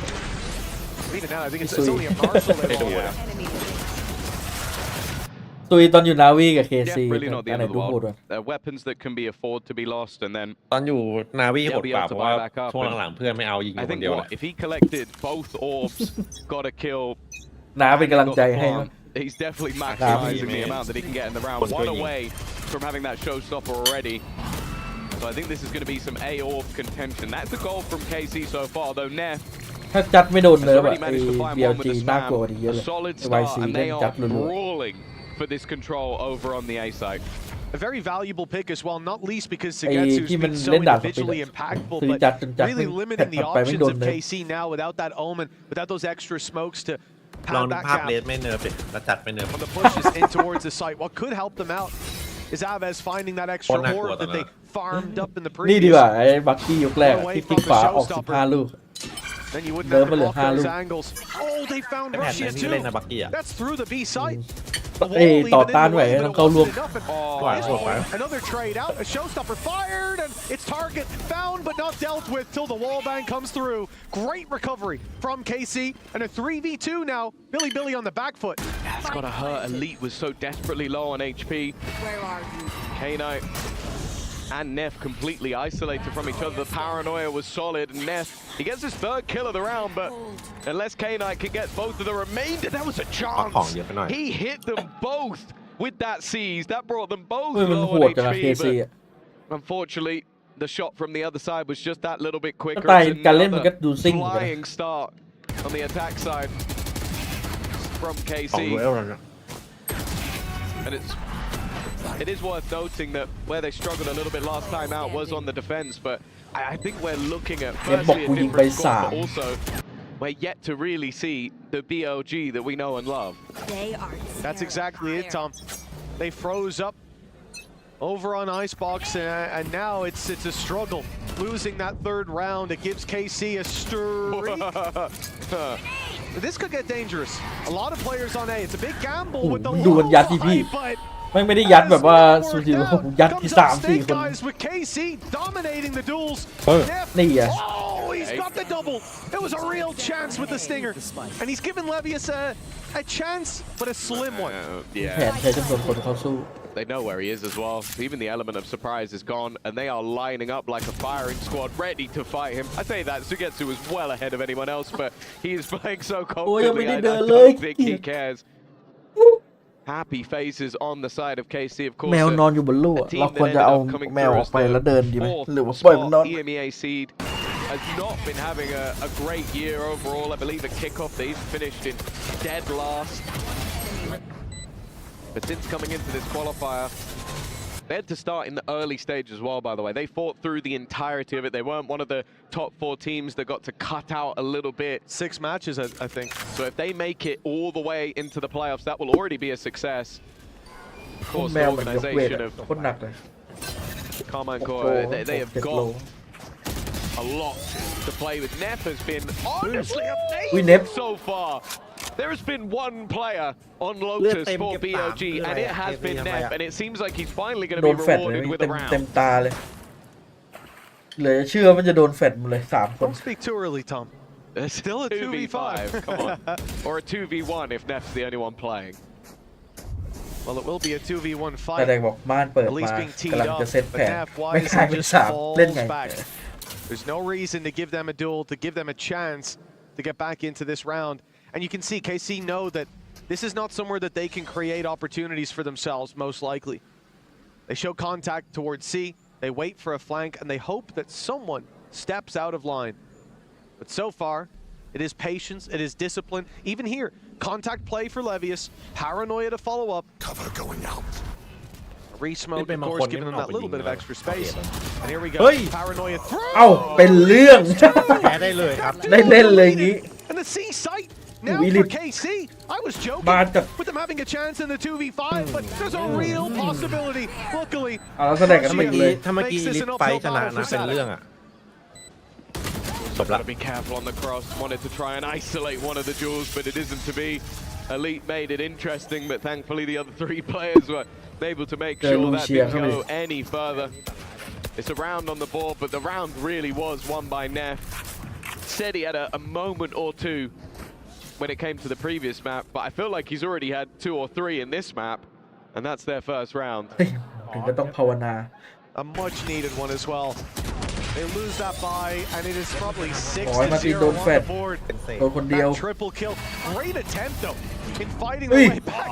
Even now, I think it's only a partial they won. ตุยตอนอยู่นาวีกับเคซี Yeah, really not the อัน end ไหน of the ดูโหด world. วะ They're weapons that can be afford to be lost, and then ตอนอยู่นาวีโหดกว่าเพราะว่าช่วงหลังๆเพื่อนไม่เอายิงอ I ยู่คน think เดียว what if he collected both orbs, got a kill. น้าเป็นกำลังใจให้ Got plant, he's definitely maximizing the amount that he can get in the round. One away from having that showstopper already. So I think this is going to be some A orb contention. That's a goal from KC so far, though Neff ถ้าจัดไม่โดน has เนิร์ฟอะ already ไอ้ managed to find one with BLG the น่ากลัวก spam. ว่านี้เยอะ A เลย solid ไว start, ซี and เล่ they นจัด are รัว brawling for this control over on the A side. A very valuable pick as well, not least because ไอ้ Sugetsu's ที่มัน been so เล่นด่านสปิน individually impactful, คือ but จัดจนจัด really แผ่ limiting the นไปไม่ options โดน of เลย KC now without that omen, without those extra smokes to ลอง pound ดู that ภาพ gap เลสไม่เนิร์ฟดิแล้วจัดไม่เนิร์ฟ on the pushes in towards the site. What could help them out is Aves finding that extra One orb that they farmed up in the นี่ดีก previous. ว่าไอ้บักกี้ยกแรกที่พลิกฟ้าออก15 ลูก Then you wouldn't Đỡ have to mà lửa block hai those luôn. angles. Oh, they found แผ่น Russia นี้เล่น too. นะบักกี้อ่ะ That's through the B site. เอ้ยต่อต้านไหวต้องเข้าร่วม Another trade out. A showstopper fired, and its target found but not dealt with till the wallbang comes through. Great recovery from KC, and a 3v2 now. Billy on the back foot. That's gotta hurt. Elite was so desperately low on HP. Where are you? K-Knight and Neff completely isolated from each other. The paranoia was solid, and Neff, he gets his third kill of the round, but unless K-Knight can get both of the remainder, that was a chance. He hit them both with that seize. That brought them both เฮ้ยมัน low โห on ดจังอะ HP, KC but อ่ะ unfortunately, the shot from the other side was just that little bit ส quicker. ไตล์ It's การเล่นมันก็ another ดูซิ่งเหมือนกัน flying start on the attack side from สอง KC. ดูเอลแล้วนะ And it is worth noting that where they struggled a little bit last time out was on the defense, but I think we're looking at firstly a different squad, but also we're yet to really see the BLG that we know and love. They are. That's exactly it, Tom. They froze up over on Icebox, and now it's a struggle. Losing that third round, it gives KC a streak. This could get dangerous. A lot of players on A. It's a big gamble with the ดูมันยัดที่พี่ but ไม่ได้ยัดแบบว่าสูสียัดที่ comes up 3-4 Snake คน Eyes with KC dominating the duels. นี่อ่ะ Oh, he's got the double. It was a real chance with the stinger, and he's given Levius a chance, but a slim one. แผนใช้จำนวนคนเข้าสู้ They know where he is as well. Even the element of surprise is gone, and they are lining up like a firing squad, ready to fight him. I say that Sugetsu is well ahead of anyone else, but he is playing so confidently. I don't think he cares. Happy faces on the side of KC, of course. แมวนอนอยู่บนลู่ a team เรา that ควรจะ ended เอา up coming แมว through ออก as ไปแล้วเดินดีไหม fourth หรือว่าปล่อยมันนอน spot. EMEA seed has not been having a great year overall. I believe at kickoff they've finished in dead last. But since coming into this qualifier, they had to start in the early stage as well, by the way. They fought through the entirety of it. They weren't one of the top 4 teams that got to cut out a little bit. 6 matches, I think. So if they make it all the way into the playoffs, that will already be a success. Of course, แม the วเหมือนยกเวท organization อะ of โคตรหนักเลย Carmine 6 Core, they have 7 โล got a lot to play with. Neff has been honestly อุ้ย amazing เน็บ so far. There has been one player on Lotus for BLG, and it has been Neff, and it seems like he's finally going to โด be นแฟดเลย rewarded with เต็ a ม round. ตาเลยเหลือเชื่อมันจะโดนแฟดหมดเลย3 คน Don't speak too early, Tom. It's Still a 2v5, come on. Or a 2v1 if Neff's the only one playing. Well, it will be a 2v1 แต่ fight. แดงบอกม่านเปิด At มา least being teed กำลัง up, จะเซต but แผน Naf ไม่ wisely ใช่เป็น just 3เล่น falls ไง back. There's no reason to give them a duel, to give them a chance to get back into this round. And you can see KC know that this is not somewhere that they can create opportunities for themselves, most likely. They show contact towards C, they wait for a flank, and they hope that someone steps out of line. But so far, it is patience, it is discipline. Even here, contact play for Levius, paranoia to follow up. Cover going out. Re-smoke, of course, giving them that little bit of extra space. And here we go. Hey! Paranoia through. เอ้าเป็นเรื่อง แพ้ได้เลยครับ ได้เล่นเลยงี้ And the C site now Really? for KC. I was joking มาจาก with them having a chance in the 2v5, but there's a real possibility. Luckily, เอาแล้วแสดงกันเมื่อกี้ ถ้าเมื่อกี้ลิฟไฟชนะนะเป็นเรื่องอ่ะจบละ Gotta be careful on the cross. Wanted to try and isolate one of the duels, but it isn't to be. Elite made it interesting, but thankfully the other 3 players were able to make sure that didn't go any further. It's a round on the board, but the round really was won by Neff. Said he had a moment or 2 when it came to the previous map, but I feel like he's already had 2 or 3 in this map, and that's their first round. ถึงก็ต้องภาวนา a much needed one as well. They lose that buy, and it is probably 6-0 Oh, I must be on done the fed. board. โดนคนเดียว That triple kill. Great attempt, though, in fighting Hey. the way back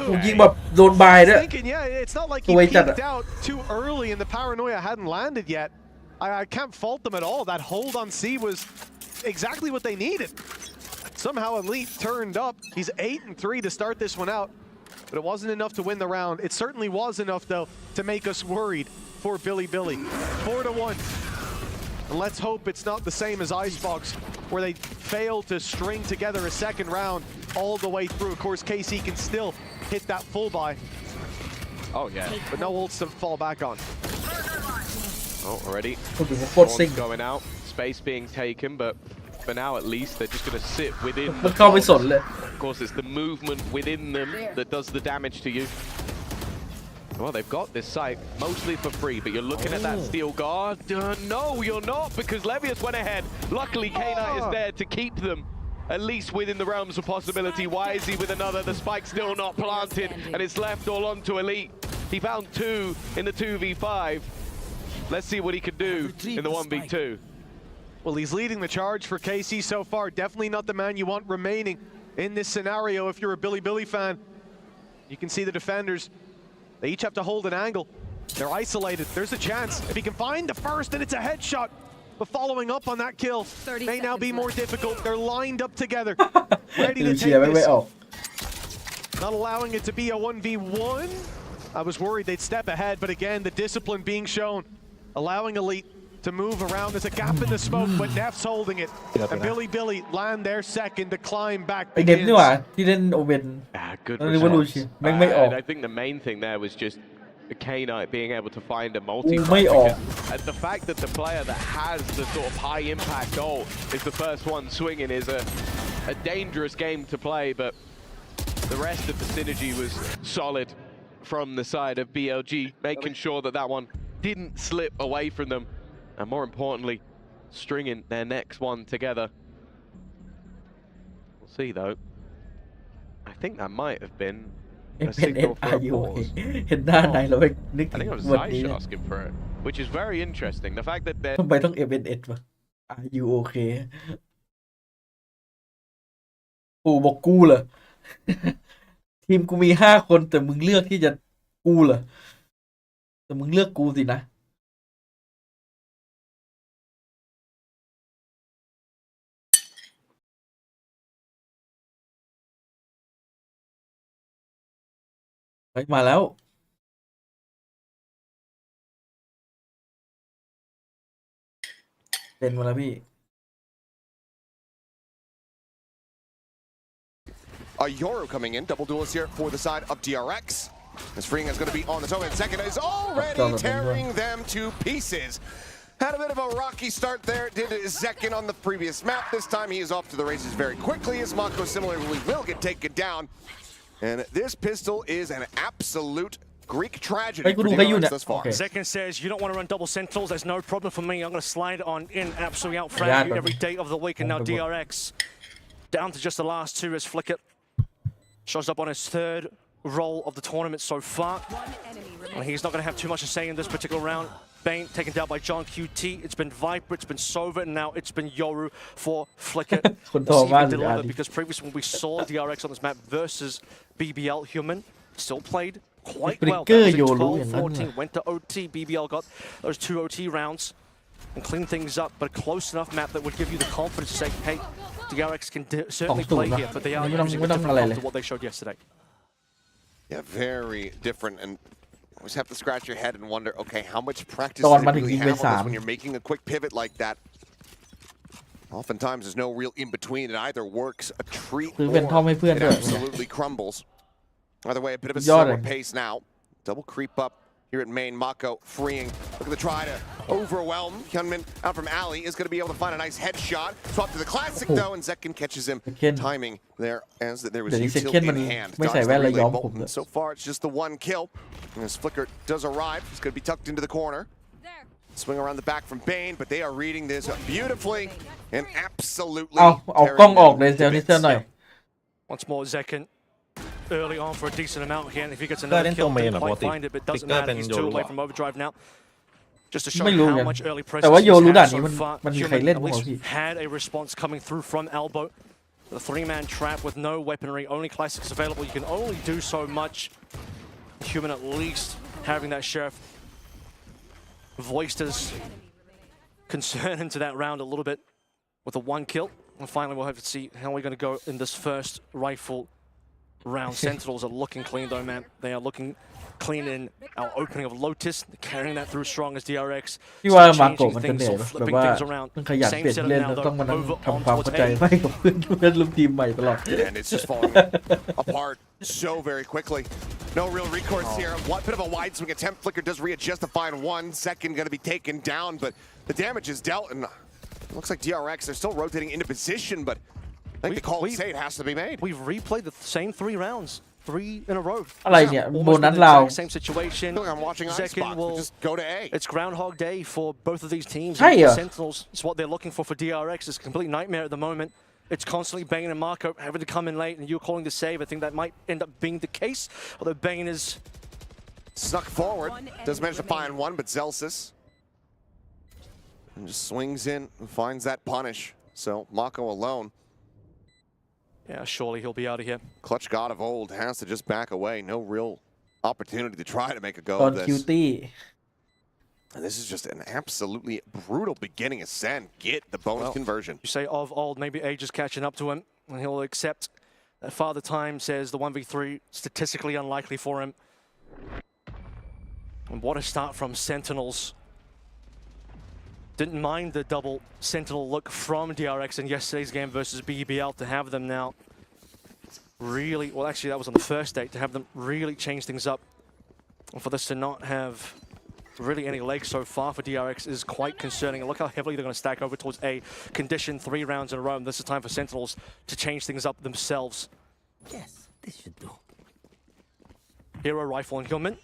ถูก through. ยิงแบบโดนบายด้วย Thinking, yeah, it's not like he สวยจัดอะ peeked out too early and the paranoia hadn't landed yet. I can't fault them at all. That hold on C was exactly what they needed. Somehow Elite turned up. He's 8-3 to start this one out. but it wasn't enough to win the round. It certainly was enough, though, to make us worried for Billy. 4-1. And let's hope it's not the same as Icebox, where they failed to string together a second round all the way through. Of course, KC can still hit that full buy. Oh, yeah. But no ults to fall back on. Oh, already. โคตรซิ่ง Going out. Space being taken, but for now at least, they're just going to sit within มัน the เข้าไม่สนเลย Of course, it's the movement within them that does the damage to you. Well, they've got this site mostly for free, but you're looking at that steel guard. No, you're not, because Levius went ahead. Luckily, K-Knight is there to keep them at least within the realms of possibility. Why is he with another? The spike's still not planted, and it's left all onto Elite. He found 2 in the 2v5. Let's see what he can do in the 1v2. Well, he's leading the charge for KC so far. Definitely not the man you want remaining in this scenario if you're a Billy fan. You can see the defenders. They each have to hold an angle. They're isolated. There's a chance. If he can find the first, and it's a headshot. But following up on that kill may now be more difficult. They're lined up together, ready to take this. Not allowing it to be a 1v1. I was worried they'd step ahead, but again, the discipline being shown, allowing Elite to move around. There's a gap in the smoke, but Neff's holding it. And Billy land their second to climb back. ไอเด็ดนี่หว่าที่เล่นโอเวน Good เรีวอลูชัน response. แม่งไม่ออก And I think the main thing there was just the K-Knight being able to find a multi. ไม่ออก And the fact that the player that has the sort of high impact goal is the first one swinging is a dangerous game to play, but the rest of the synergy was solid from the side of BLG, making sure that that one didn't slip away from them, and more importantly, stringing their next one together. We'll see though. I think that might have been a signal for a pause. เห็นหน้าไหนเราไปนึก I ถึง think it was วันนี้ Zaish asking for it, which is very interesting. The fact that they're ทำไมต้อง FNS วะ Are you okay ปู่บอกกูเหรอ ทีมกูมี5 คนแต่มึงเลือกที่จะกูเหรอแต่มึงเลือกกูสินะเฮ้ยมาแล้วเป็นมาแล้วพี่ A Yoru coming in, double duelist here for the side of DRX. This freeing is going to be on the toe, and second is already tearing them to pieces. Had a bit of a rocky start there, did Zekin on the previous map. This time he is off to the races very quickly, as Mako similarly will get taken down. And this pistol is an absolute Greek tragedy for DRX thus far. Zekin says, you don't want to run double sentinels, there's no problem for me. I'm going to slide on in, absolutely out frag you every day of the week. And now DRX down to just the last 2 as Flicker shows up on his 3rd roll of the tournament so far. And he's not going to have too much to say in this particular round. Bane taken down by John QT. It's been Viper, it's been Sova, and now it's been Yoru for Flicker. Because previously when we saw DRX on this map versus BBL Human, still played quite well. That was 12-14, went to OT. BBL got those 2 OT rounds and cleaned things up, but a close enough map that would give you the confidence to say, hey, DRX can certainly play here, but they are using a different map to what they showed yesterday. Yeah, very different, and you always have to scratch your head and wonder, okay, how much practice do you really have on this when you're making a quick pivot like that? Oftentimes, there's no real in-between. It either works a treat or it absolutely crumbles. Either way, a bit of a slower pace now. Double creep up here at main. Mako freeing. Look at the try to overwhelm. Hyunmin out from Ali is going to be able to find a nice headshot. Swap to the classic though, and Zekin catches him. Timing there as there was utility in hand. So far, it's just the 1 kill. And as Flicker does arrive, he's going to be tucked into the corner. Swing around the back from Bane, but they are reading this beautifully and absolutely. Once more, Zekin early on for a decent amount here, and if he gets another kill, didn't quite find it, but doesn't matter. He's 2 away from overdrive now. Just to show how much early presence he's had so far. Human at least had a response coming through from elbow. The 3-man trap with no weaponry, only classics available. You can only do so much. Human at least having that sheriff voiced his concern into that round a little bit with a 1 kill. And finally, we'll have to see how we're going to go in this first rifle round. Sentinels are looking clean though, man. They are looking clean in our opening of Lotus, carrying that through strong as DRX. พี่ว่ามาโกะมันจะเหนื่อยแบบว่ามันขยันเปลี่ยนเล่นแล้วต้องมานั่งทำความเข้าใจให้กับเพื่อนร่วมทีมใหม่ตลอด And it's just falling apart so very quickly. No real recourse here. One bit of a wide swing attempt. Flicker does readjust to find 1 second, going to be taken down, but the damage is dealt, and it looks like DRX, they're still rotating into position, but I think the call to say it has to be made. We've replayed the same 3 rounds. 3 in a row. อะไรเนี่ยโบนัสเรา Same situation. I'm watching Second Icebox. will Just go to A. It's Groundhog Day for both of these teams. ใช่เหรอ Sentinels is what they're looking for DRX. It's a complete nightmare at the moment. It's constantly Bane and Marco having to come in late, and you're calling the save. I think that might end up being the case. Although Bane is snuck forward, does manage to find 1, but Zelsis and just swings in and finds that punish. So Mako alone. Yeah, surely he'll be out of here. Clutch God of old has to just back away. No real opportunity to try to make a go ตอน of this. คิวตี้ And this is just an absolutely brutal beginning of Sen. Get the bonus conversion. You say of old, maybe age is catching up to him, and he'll accept that Father Time says the 1v3 statistically unlikely for him. And what a start from Sentinels. Didn't mind the double Sentinel look from DRX in yesterday's game versus BBL to have them now really, well actually that was on the first day, to have them really change things up. And for this to not have really any legs so far for DRX is quite concerning. And look how heavily they're going to stack over towards A. Condition 3 rounds in a row, and this is time for Sentinels to change things up themselves. Yes, this should do. Hero rifle incumbent.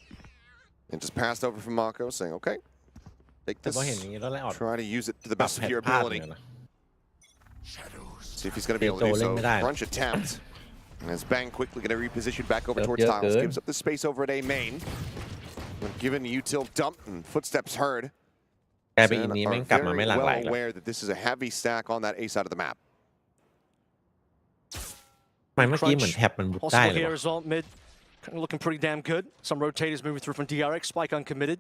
And just passed over from Mako, saying, okay, take แต่ this. ว่าเห็นอย่างนี้แล้วแหละออด Try to use it to the ปรับ best แผ of น your พลาดเหมื ability. อนกันนะ See if he's going to be able to do Veto so. เล่นไม่ได้ Crunch attempt. And as Bang quickly going to reposition back over towards Yeah, Tiles. good. Gives up the space over at A main. When given util dump and footsteps heard. กลายเป็นอินนี้ Sen แม่ง are กลับมา very ไม่หลากหลาย well แล้ว aware that this is a heavy stack on that A side of the map. ทำไมเมื่อกี้เหมือนแท็บมันบุกได้ Possible เลย here วะ as well, mid. Kind of looking pretty damn good. Some rotators moving through from DRX. Spike uncommitted.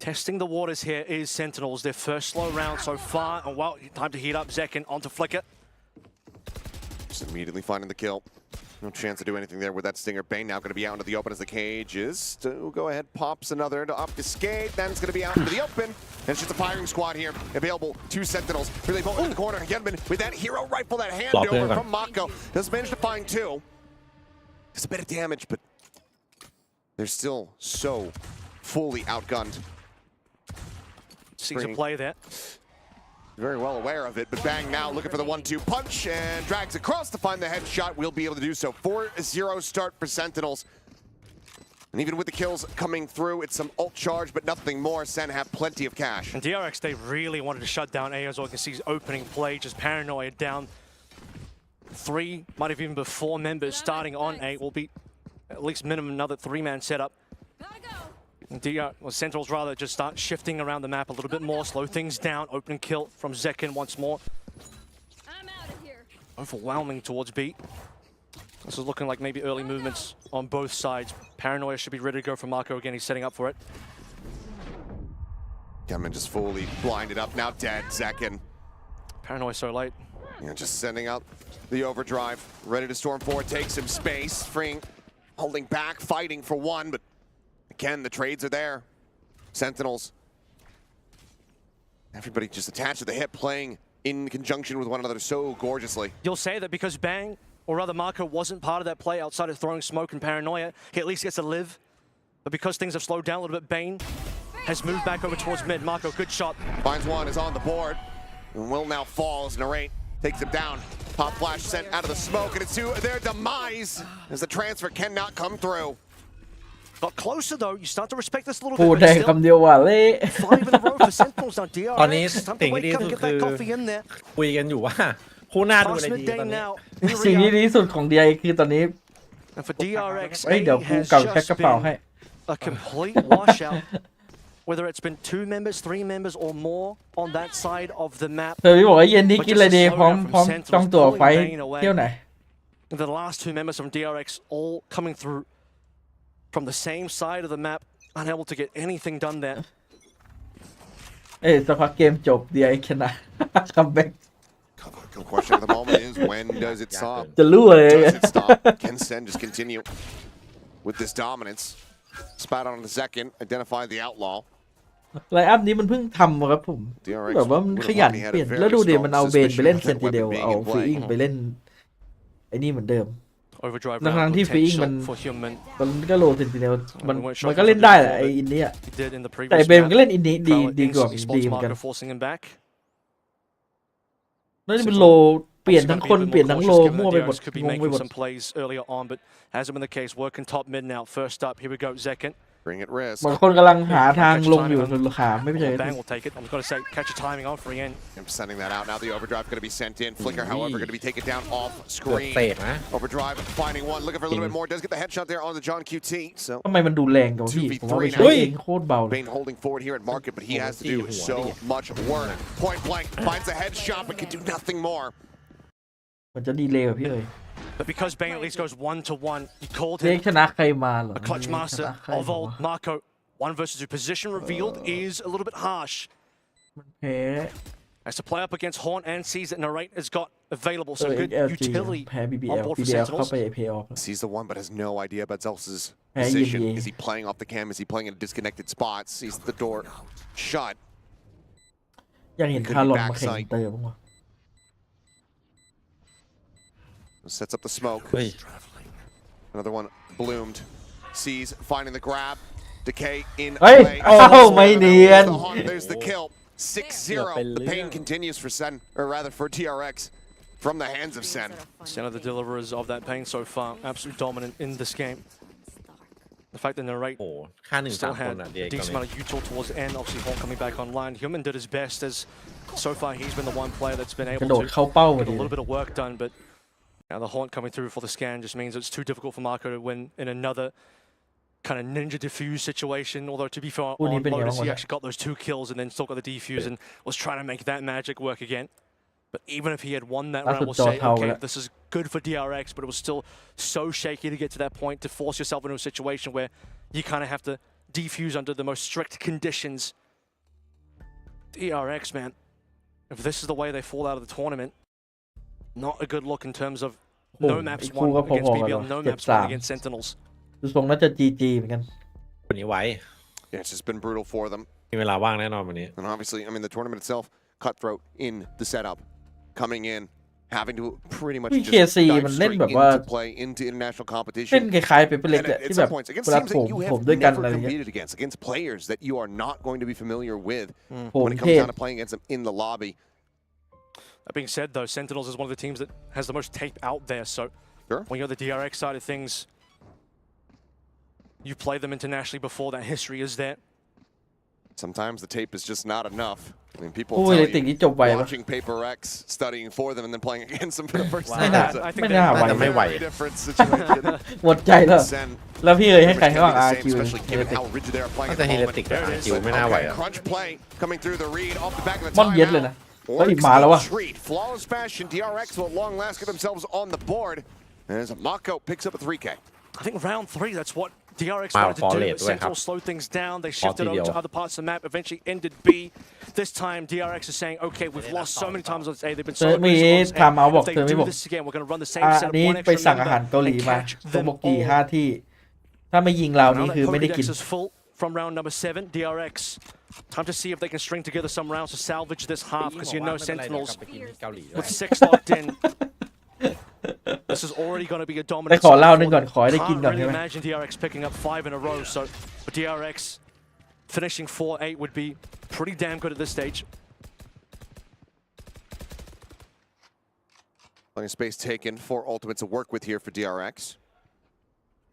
Testing the waters here is Sentinels. Their first slow round so far. And well, time to heat up Zekin onto Flicker. Just immediately finding the kill. No chance to do anything there with that Stinger. Bane now going to be out into the open as the cage is to go ahead, pops another to obfuscate. Then it's going to be out into the open. And it's just a firing squad here available. 2 Sentinels. Really both in the corner. Yedman with that hero rifle, that handover from Mako. Does manage to find 2. It's a bit of damage, but they're still so fully outgunned. Sees a play there. Very well aware of it, but Bang now looking for the 1-2 punch and drags across to find the headshot. We'll be able to do so. 4-0 start for Sentinels. And even with the kills coming through, it's some ult charge, but nothing more. Sen have plenty of cash. And DRX, they really wanted to shut down A as well. You can see his opening play, just paranoia down. 3, might have even been 4 members starting on A. Will be at least minimum another 3-man setup. Sentinels rather just start shifting around the map a little bit more, slow things down. Opening kill from Zekin once more. I'm out of here. Overwhelming towards B. This is looking like maybe early movements on both sides. Paranoia should be ready to go for Marco again. He's setting up for it. Gunman just fully blinded up, now dead. Zekin. Paranoia so late. Yeah, just sending out the overdrive. Ready to storm forward, take some space. Freeing, holding back, fighting for 1, but again, the trades are there. Sentinels. Everybody just attached to the hip, playing in conjunction with one another so gorgeously. You'll say that because Bang, or rather Marco, wasn't part of that play outside of throwing smoke and paranoia, he at least gets to live. But because things have slowed down a little bit, Bane has moved back over towards mid. Marco, good shot. Finds 1, is on the board. And will now fall as Narrate takes him down. Pop flash sent out of the smoke, and it's to their demise as the transfer cannot come through. Got closer though. You start to respect this a little พูด bit. ได้ But still, คำเดียวว่าเละ 5 in a row for Sentinels now. ตอนนี้ DRX, time สิ่ง to ที่ wake ดี up ที่ and สุด get คือ that coffee in there. คุยกันอยู่ว่าคู่หน้าดู Past อะไรดีต midday อนนี้ now. สิ่งที่ดีที่สุดของ DI คือตอนนี้ And for DRX, เอ้ย A เดี๋ยวกู has เก่าแพ็ค just กระเป๋าให้ been a complete washout. Whether it's been 2 members, 3 members, or more on that side of the map. เธอพี่บอกว่าเย็นนี้กินอะไรดีพร้อมจองตั๋วไฟเที่ยวไหน The last 2 members from DRX all coming through from the same side of the map, unable to get anything done there. เอ้ยสักพักเกมจบ DI ชนะ คัมแบ็ก The question at the moment is when does it stop? จะรู้เลย Does it stop? Can Sen just continue with this dominance? Spat on the second, identify the outlaw. ไลน์อัพนี้มันเพิ่งทำครับผมแบบว่ามันขยันเปลี่ยนแล้วดูดิมันเอาเบนไปเล่นเซนติเนลเอาฟีอิงไปเล่นไอ้นี่เหมือนเดิมทั้งที่ฟีอิงมันก็โลเซนติเนลมันก็เล่นได้แหละไอ้อินนี้แต่เบนมันก็เล่นอินนี้ดีกว่าดีเหมือนกันนั่นเป็นโลเปลี่ยนทั้งคนเปลี่ยนทั้งโลมั่วไปหมดงงไปหมด Bring it risk. บางคนกำลังหาทางลงอยู่ขาไม่ใช่ Bang will take it. I'm going to say catch your timing on for the end. I'm sending that out now. The overdrive going to be sent in. Flicker, however, going to be taken down off screen. Overdrive finding one, looking for a little bit more. Does get the headshot there on the John QT. So ทำไมมันดูแรงกว่าพี่ผมว่าไปใช้เองโคตรเบา Bane holding forward here at market, but he has to do so much work. Point blank finds a headshot, but can do nothing more. มันจะดีเลยกว่าพี่เลย But because Bane at least goes 1-1, he called เด็ก him ชนะใครมาเหรอ a clutch master of old. Marco, 1 versus 2 position revealed is a little bit harsh. แพ้ As to play up against Horn and sees that Narrate has got available, so good utility แพ้ on BBL board for BBL เข้า Sentinels. ไปเพย์ออฟ Sees the one, but has no idea about Zelsa's Hey, position. yeah. Is he playing off the cam? Is he playing in a disconnected spot? Sees the door shut. อยากเห็นคาร์ลอนมาแข่งเติมบ้างวะ Sets up the smoke. Another one bloomed. Sees finding the grab. Decay in เฮ้ย play. โอ้ไม่เนียน There's the kill. 6-0. The pain continues for Sen, or rather for TRX, from the hands of Sen. Sen are the deliverers of that pain so far. Absolute dominant in this game. The fact that Narrate โอ้ค่า1-3 still คน had อ่ะเด็ก a decent amount of util towards the end. Obviously, Horn coming back online. Human did his best as so far he's been the one player that's been กระ able โดด to เข้าเป้าพอ get ดี a little bit of work done, but now the Haunt coming through for the scan just means it's too difficult for Marco to win in another kind of ninja defuse situation. Although to be fair, on Lotus he actually got those 2 kills and then still got the defuse and was trying to make that magic work again. But even if he had won that round, we'll say, okay, this is good for DRX, but it was still so shaky to get to that point, to force yourself into a situation where you kind of have to defuse under the most strict conditions. DRX, man, if this is the way they fall out of the tournament, not a good look in terms of no maps won against BBL, no maps won against Sentinels. ดูทรงน่าจะ GG เหมือนกัน วันนี้ไว้ Yeah, it's just been brutal for them. มีเวลาว่างแน่นอนวันนี้ And obviously, I mean, the tournament itself, cutthroat in the setup, coming in, having to pretty much just dive straight into play into international เล่น competition. คล้ายๆเป็นเล็ก And ที่ at แบ some บ points, against เวลา teams ผม that you ผม have ด้วยกัน never อะไรเงี้ย competed against players that you are not going to be familiar with ผม when it เท comes พ down to playing against them in the lobby. That being said, though, Sentinels is one of the teams that has the most tape out there. So when you're the DRX side of things, you play them internationally before, that history is there. Sometimes the tape is just not enough. I mean, people โอ้ย tell ติ่ง you นี้จบไวปะ watching Paper X, studying for them, and then playing against them for the first ไม่ time. น่า It's a ไม่น่าไหว ไม่ไหว very different situation. หมดใจแล้ว Sen แล้วพี่เลยให้ใครให้ can ว่าง be the RQ same, especially given how rigid they are playing แต่ at เฮ the เล moment. ติกกับคิวไม่น่าไหว Okay, อ่ะ crunch play coming through the read off the back of the ม่อนเย็ดเลย timeout. นะเฮ้ยมาแล้ววะ Treat, flawless fashion. DRX will at long last get themselves on the board. As Mako picks up a 3K. I think round 3, that's what DRX Wow, wanted to fall do. late, Sentinels slowed things down. They shifted over to other parts of the map. Eventually ended B. This time, DRX is saying, okay, we've lost so many times on this A. They've been so aggressive on this A. If they do this again, we're going to run the same อั set น of นี้ one ไป extra สั่งอาหาร member เกาหลี and มา catch ต them กกี all. 5 ที่ ถ้าไม่ยิงเรานี่ Now คือ that ไม่ได้กิน Pokedex is full from round number 7. DRX, time to see if they can string together some rounds to salvage this half, because you know Sentinels with 6 locked in. This is already going to be a ได้ dominant ขอเล่า start นึง for ก่อน them. ขอให้ได้กิน Can't ก่อน really ใช่ไหม imagine DRX picking up 5 in a row, so for DRX, finishing 4-8 would be pretty damn good at this stage. Plenty of space taken for Ultimate to work with here for DRX.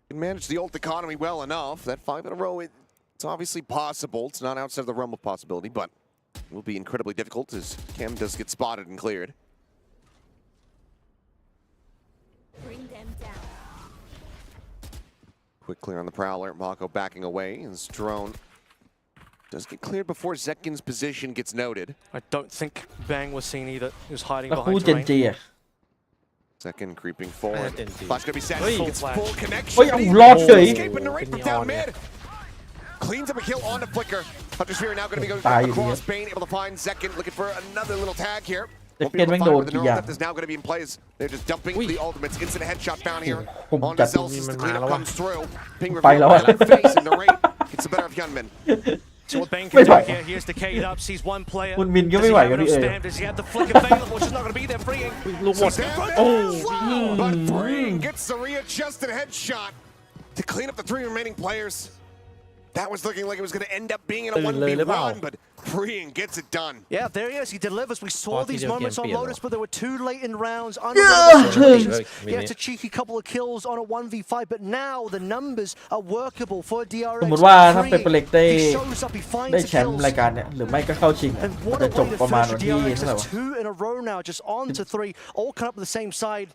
Can manage the ult economy well enough. That 5 in a row, it's obviously possible. It's not outside of the realm of possibility, but it will be incredibly difficult as Cam does get spotted and cleared. Bring them down. Quick clear on the Prowler. Mako backing away as drone does get cleared before Zetkin's position gets noted. I don't think Bang was seen either. He was hiding แล้วคู่ behind เจน terrain. จีอ่ะ Second creeping forward. Flash gonna be set. Full It's flash. full connection. เฮ้ยเอารอดเฉย Escaping the right from down mid. Cleans up a kill on the Flicker. Hunter Sphere now going to be going Tire across here. Bane, able to find Zekin, looking for another little tag here. จะ Won't เคน be แม่ง able โด to น find the กี่ neural อย่าง depth is now going to be in plays. They're just dumping the ultimates. Instant headshot down here ผม on จัด the Celsius. The cleanup comes through. Ping ไป reveal แล้ว by อะ that face and the rate gets the better of Hyunmin. So what Bane ไม่ can ไหว do here, he has decayed up, sees one player. คุณมินก็ Does ไม่ he ไหว have กับ enough พี่เอ๋ spam? Does he have the flick available? It's just not going to be there freeing. ลูกหมด But Freeing gets the readjusted headshot to clean up the 3 remaining players. That was looking like it was going to end up being in a 1v1, but Freeing gets it done. Yeah, there he is. He delivers. We saw Party these don't moments on get Lotus, but there were too late in rounds. Yeah. Situations. He had a cheeky couple of kills on a 1v5, but now the numbers are workable for ส DRX. มมติว่าถ้าเปเปอร์เล็กได้ He shows up, he ได้ finds แช the มป์ kills. รายการเนี่ยหรือไม่ก็เข้าชิงอะ And มัน what จะ a จ way บ to ประมาณ finish วั for นที่ DRX. เท่าไหร่ It's วะ 2 in a row now, just on to 3, all coming up at the same side.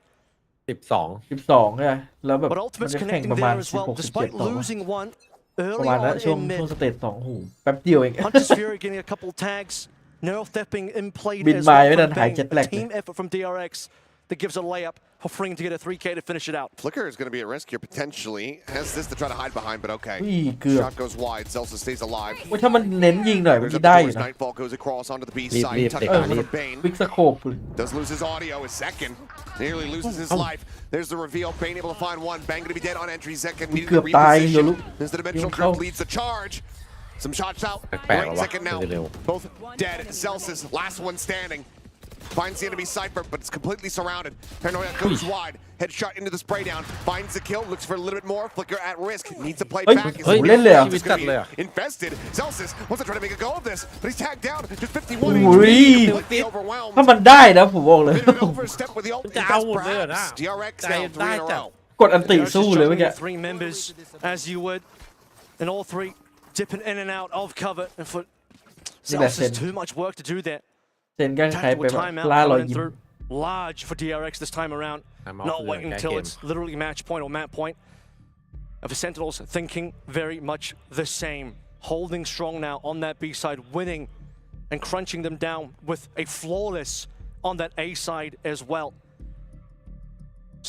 12 ใช่ไหมแล้วแบบ But มัน Ultimate's จะแข่ง connecting ประมาณ there as well, 16-17 despite ต่อวะ losing one ประ early มาณนั้น on ช่วง in mid. สเตจ2หูแป๊บเดียวเอง Hunter's Fury getting a couple tags. Neural theft being in play บิน as มา well ไม่ from ทันหาย Bane. เจ็ตแลก A team effort from DRX that gives a layup for Freeing to get a 3K to finish it out. Flicker is going to be at risk here potentially. Has this to try to hide behind, but okay. อุ้ยเกือบ Shot goes wide. Celsius stays alive. โอ้ยถ้ามันನೇนยิงหน่อยมัน There's จะ up ได้ the อยู่ doors. นะ Nightfall goes across onto the B Leap, side. leap, Tuck leap, it over leap. to Bane. วิกสโคป Does lose his audio. His second. Nearly loses his life. There's the reveal. Bane able to find one. Bang going to be dead on entry. Second needed to เกือบตายโยลุ reposition. As the dimensional เข้า drift leads the charge. Some shots out. แปลกๆ Right วะ second now. เร็ว Both dead. Celsius, last one standing. Finds the enemy Cypher, but it's completely surrounded. Paranoia goes wide. Headshot into the spray down. Finds the kill. Looks for a little bit more. Flicker at risk. Needs to play Hey, back. hey, lenเลยเหรอ He's gonna be infested. Celsius wants to try to make a go of this, but he's tagged down. Just 51 อุ้ย HP. Completely overwhelmed. ถ้ามันได้นะผมบอกเลย Bit of an overstep with the ult. Down Invest with it, perhaps. huh? DRX Down, now 3 in a down. row. กดอันติ DRX สู้ is เลยเมื่อ juggling กี้ the 3 members as you would, and all 3 dipping in and out of cover. And for Celsius, too much work to do there. เซนก็คล้ายๆไป Tactical แบบ timeout ล่ารอย coming in ยิ้ม through. Large for DRX this time around. I'm off Not the waiting back until end. it's literally match point or map point. And for Sentinels, thinking very much the same. Holding strong now on that B side, winning and crunching them down with a flawless on that A side as well.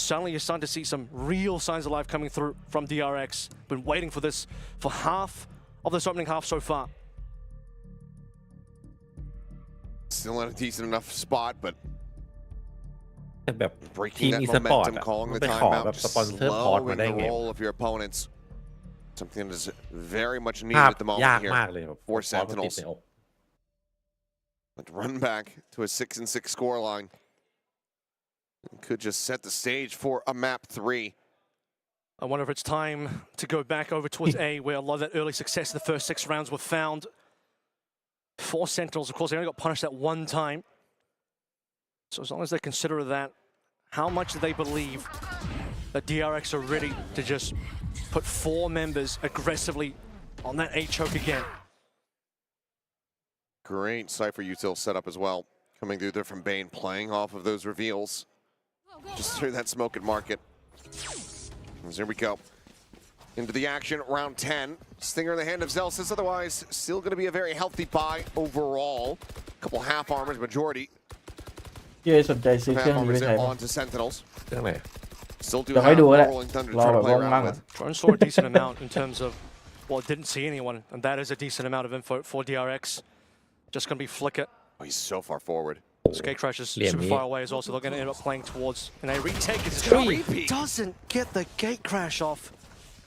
Suddenly you're starting to see some real signs of life coming through from DRX. Been waiting for this for half of this opening half so far. Still in a decent enough spot, but แบบ breaking ทีม that อีสปอร์ต momentum, อะ calling มัน the ไปขอแบบ timeout, สปอนเซอร์พอร์ตมา slowing ได้ the ไง roll of your opponents. Something that is very much ภา needed พ at the moment ยาก here มากเลยแบบ for พอร์ตมันติด Sentinels. ในอก Let's run back to a 6-6 scoreline. Could just set the stage for a map 3. I wonder if it's time to go back over towards A, where a lot of that early success in the first 6 rounds were found. For Sentinels, of course, they only got punished that one time. So as long as they consider that, how much do they believe that DRX are ready to just put 4 members aggressively on that A choke again? Great Cypher util setup as well. Coming through there from Bane, playing off of those reveals. Just through that smoke and market. As here we go. Into the action, round 10. Stinger in the hand of Celsius, otherwise still going to be a very healthy buy overall. Couple half armors, majority พี่เอ๋สนใจซื้อเครื่อง half นี้ไป armors ใช้ there ป่ะ onto Sentinels. เรื่องไหน Still do เดี๋ยว have ให้ดูก็ได้ Rolling Thunder to รอ try แบ to บ play ว่าง around ๆ with. อะ Drone saw a decent amount in terms of, well, didn't see anyone, and that is a decent amount of info for DRX. Just going to be Flicker. Oh, he's so far forward. Skate Crash is Liam super Neeson. far away as well, so they're going to end up playing towards. And a retake is Repeat. doesn't get the gate crash off.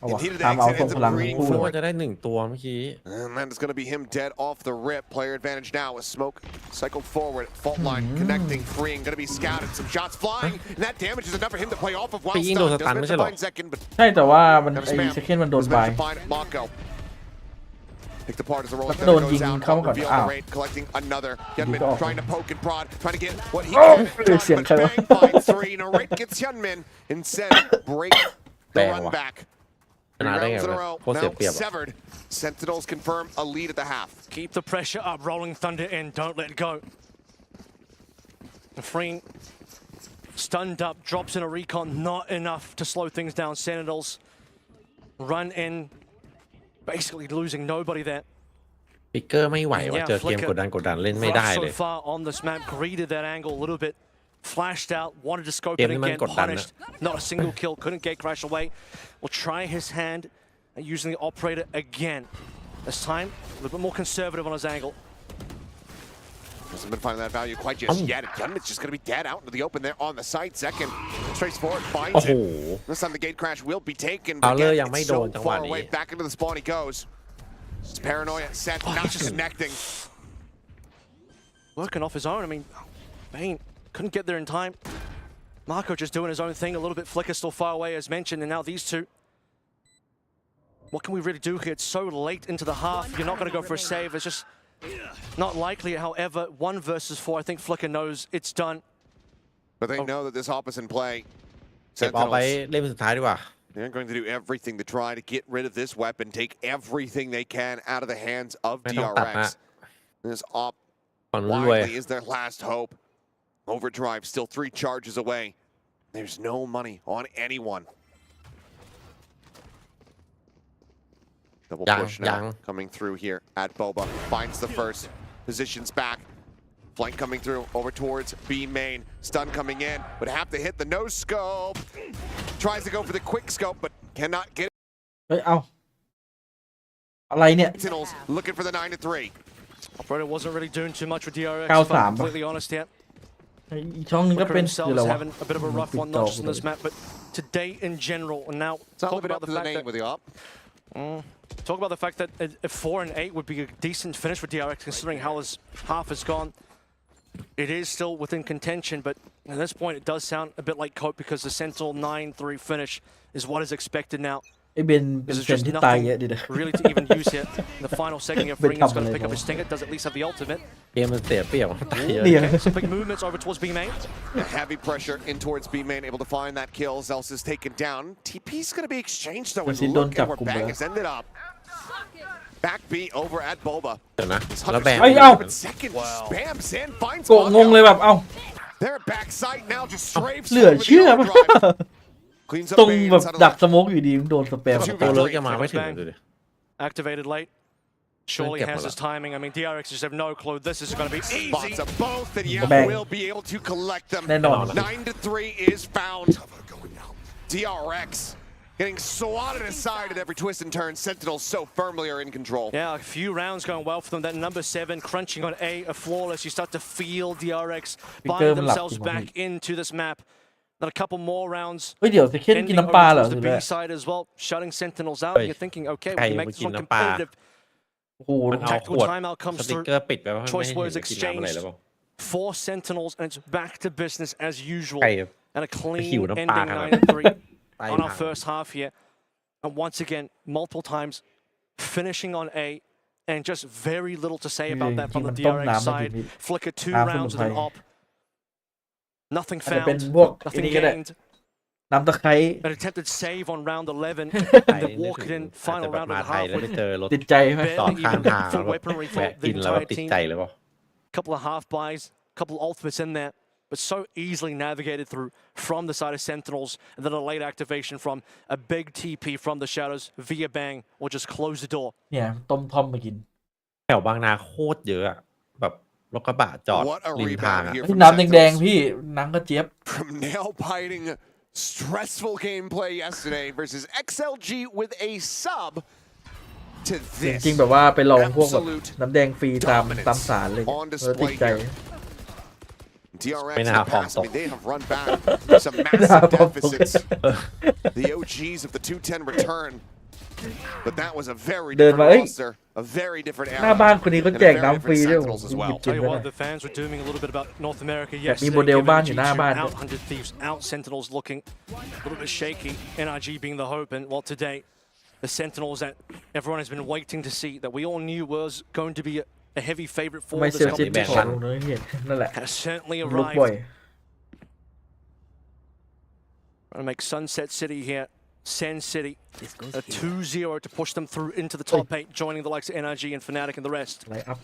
เอาวะ Heated ตามเอา exit ทรง ends พ up ลัง agreeing คู่ นึก for ว่า it. จะได้1 ตัวเมื่อกี้ And that is going to be him dead off the rip. Player advantage now with smoke cycled forward. Fault line connecting, freeing. Going to be scouted. Some shots flying. And that damage is enough for him to play off of while ไปยิงโดน stunned. สตัน Doesn't ไม่ manage ใช่ to หรอ find second, but ใช่แต่ว่ามัน Never ไอ้ spam. เซคันด์มันโดน doesn't บาย manage to find Mako. Picked apart as the rolling But thunder no, goesยิง out. เข้ามาก่อน Reveal อ้าว the raid, collecting another. Hyunmin ก็ออก trying to poke and prod, trying to get what he โอ้ can. เสียง But ใครวะ Bang finds 3. Narrate gets Hyunmin. Instead, break the Bang run ว่ะ back. ชนะได้ไง Rounds in a วะ row. โคตรเสีย Now เปรียบอะ severed. Sentinels confirm a lead at the half. Keep the pressure up, Rolling Thunder in, don't let go. Freeing, stunned up, drops in a recon, not enough to slow things down. Sentinels run in, basically losing nobody there. ปิกเกอร์ไม่ไหวว่ะ Yeah, เจอเกม Flicker กดดันเล่นไม่ได้ Rough เล so ย far on this map, greeted that angle a little bit, flashed out, wanted to scope it เกมนี้มัน again, กดดันนะ punished, not a single kill, couldn't get crash away. Will try his hand at using the operator again. This time, a little bit more conservative on his angle. Hasn't been finding that value quite just yet. It's just going to be dead out into the open there on the side. Second, trace forward, finds it. This time the gate crash will be taken. But again, it's so far away. Back into the spawn he goes. It's paranoia. Set not connecting. Working off his own. I mean, Bane couldn't get there in time. Marco just doing his own thing. A little bit Flicker still far away as mentioned. And now these two. What can we really do here? It's so late into the half. You're not going to go for a save. It's just not likely. However, 1 versus 4. I think Flicker knows it's done. But they know that this op is in play. เก็บเอาไปเล่มสุดท้ายดีกว่า They're going to do everything to try to get rid of this weapon, take everything they can out of the hands of DRX. This op widely is their last hope. Overdrive still 3 charges away. There's no money on anyone. Double push now coming through here at Boba. Finds the first. Positions back. Flank coming through over towards B main. Stun coming in, but have to hit the no scope. Tries to go for the quick scope, but cannot get it. เฮ้ยเอาอะไรเนี่ย Sentinels looking for the 9-3. Operator wasn't really doing too much with DRX. 93 if I'm completely honest here. อีกช่องนึงก็เป็นคืออะไรวะ having a bit of a rough one, not just on this map, but today in general. And now talk about the fact that with the op. Talk about the fact that a 4 and 8 would be a decent finish for DRX, considering how his half has gone. It is still within contention, but at this point it does sound a bit like Cope because the Sentinel 9-3 finish is what is expected now. ไอ้เบนเป็นเซนที่ตายเยอะดิ really to even use here. In the final second here, Ring is going to pick up his stinger. Does at least have the ultimate. เกมมันเสียเปรียบตายเยอะ Okay, some big movements over towards B main. Heavy pressure in towards B main, able to find that kill. Zels is taken down. TP's going to be exchanged though, and look at where Bang has ended up. Back B over at Boba. เดี๋ยวนะแล้วแบง Second spams in, finds โกงงเลยแบบเอ้า Their backside now just strafes เหลือเชื่อมาก Cleans ตร up ง main แบบ inside of ดัก the สโมกอยู่ดีโดนสแปม ตัวเลิกยังมาไม่ถึงดูดิ Activated late. Surely has his timing. I mean, DRX just have no clue. This is going to be easy. spots of both, and Bang. will be able to collect them. แน่นอน 9-3 is found. DRX getting swatted aside at every twist and turn. Sentinels so firmly are in control. Yeah, a few rounds going well for them. That number 7 crunching on a flawless. You start to feel DRX buying themselves back into this map. Then a couple more rounds. เฮ้ยเดี๋ยวจะเค้นกินน้ำปลาเหรอ the ถึง B ได้ side as well, shutting Sentinels out. You're thinking, okay, we ไก่ can มา make this กิน one น้ำปลา competitive. โอ้โห มันเอา Tactical ขวด timeout ส comes ติ๊ก through. เกอร์ปิดไปว่าไม่ Choice เห็น words จะกินน้ำอะไร exchanged แล้วเปล่า for Sentinels, and it's back to business as usual. ไก่ And a หิว clean น้ำ ending ปลาขนาด 9-3 on our first half here. And once again, multiple times finishing on A, and just very little to say about that from the DRX side. Flicker 2 rounds with an op. Nothing อาจจะเป็น found, พวก nothing นี้ก็ได้ gained. น้ำตะไคร้ An attempted save on round 11. ไก่ and then นึก walk it ถึง in อาจ final จะแบบ round มา of the ไทย half แล้วไป with เจอรถ ติดใจไหม สองข้างทางแล้ว full แบบ weaponry แวะ for กิน the แล้วแบบ entire ติด team. ใจเลยเปล่า Couple of half buys, couple ultimates in there, but so easily navigated through from the side of Sentinels, and then a late activation from a big TP from the shadows via Bang, or just close the door. เนี่ยต้มท่อมมากิน แถวบางนาโคตรเยอะอะแบบรถกระบะจอด What a ริมทาง rebound อะ here พี่ from น้ำแดง Sentinels. ๆพี่น้ำกระเจี๊ยบ From nail biting, stressful gameplay yesterday versus XLG with a sub to จ this. ริงๆแบบว่าไปลองพวกแบบ Absolute น้ำแดงฟรีตามสารเลย on ติด display ใจ here. DRX ไม่ in น่า the พร้อม past, ต I ก mean, they have run back some massive deficits. The OGs of the 210 return. But that was a very different roster, a very different หน้า era. บ้านคนนี้ก็แจกน้ำฟรีด้วย Sentinels as well. กิน Tell you ไม่ what, ได้ the fans were dooming a little bit about North America แบบมี yesterday. โมเดล giving บ้านอยู่หน้า G2 บ้าน out 100 Thieves, out Sentinels looking a little bit shaky. NRG being the hope, and well, today the Sentinels that everyone has been waiting to see, that we all knew was going to be a heavy favorite for ไม่ this เซลล์จิตไม่ขอ competition, ลงเลยเห็นนั่นแหละ has certainly ลุกบ่อย arrived. Trying to make Sunset City here, Sand City, This goes a here. 2-0 to push them through into the top 8, joining the likes of NRG and Fnatic and the rest. ไลน์อัพ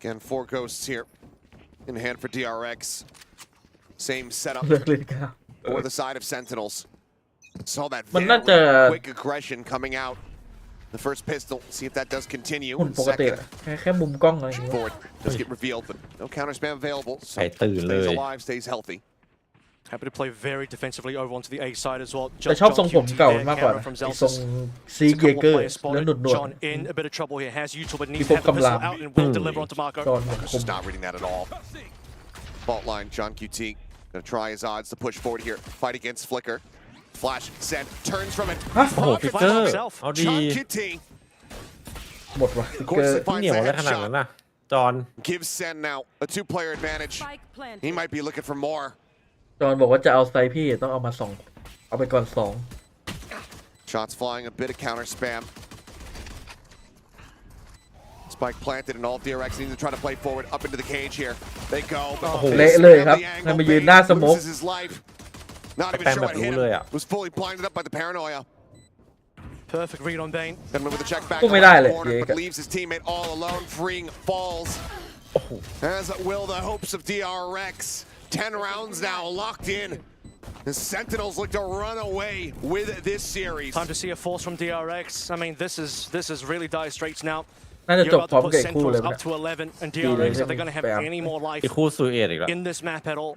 Again, 4 ghosts here in hand for DRX. Same setup เลิกเลยครับ for the side of Sentinels. Saw that มันน่าจะ very quick aggression coming out. The first pistol, see if that does continue. หุ่น And ปกติ second, แค่มุมกล้องอะไรอย่างเงี้ย forward does get revealed, but no counter spam available. So ไก่ตื่นเลย stays alive, stays healthy. Happy to play very defensively over onto the A side as well. แต่ชอบทรงผมเก่ามากกว่านะไอ้ทรงซีเกเกอร์แล้วหนวด John in a bit of trouble here. Has Util but ที่ needs พ to บ have the กำลัง pistol out and will deliver onto Marco. จอห์นคม Just not reading that at all. Fault line, John QT gonna try his odds to push forward here. Fight against Flicker. Flash send turns from it. ฮะ โอ้โหฟิกเกอร์เอาดี John QT หมดว่ะฟิกเกอร์ เหนียวได้ขนาดนั้นนะจอน gives Sen now a 2-player advantage. He might be looking for more. จอห์นบอกว่าจะเอาไซส์พี่ต้องเอามา2เอาไปก่อน2 Shots flying, a bit of counter spam. Spike planted and all DRX needs to try to play forward up into the cage here. They go. โอ้โหเละเลยครับให้มายืนหน้าสโมก Loses his life. Not even Spam sure what แบบรู้ hit เลย him. อะ Was fully blinded up by the paranoia. Perfect read on Bane. Then with the check back ก็ไม่ได้เลย corner, but leaves his teammate all alone. Freeing falls. As will the hopes of DRX. 10 rounds now locked in. The Sentinels look to run away with this series. Time to see a force from DRX. I mean, this is really dire straits now. น่าจะ You're จบ about พร้อ to ม put กับไอ้คู่เลย Sentinels นะ up to 11, and DRX, are they going to have Bam. any more life อีกคู่ซูเอตอีกแล้ว in this map at all?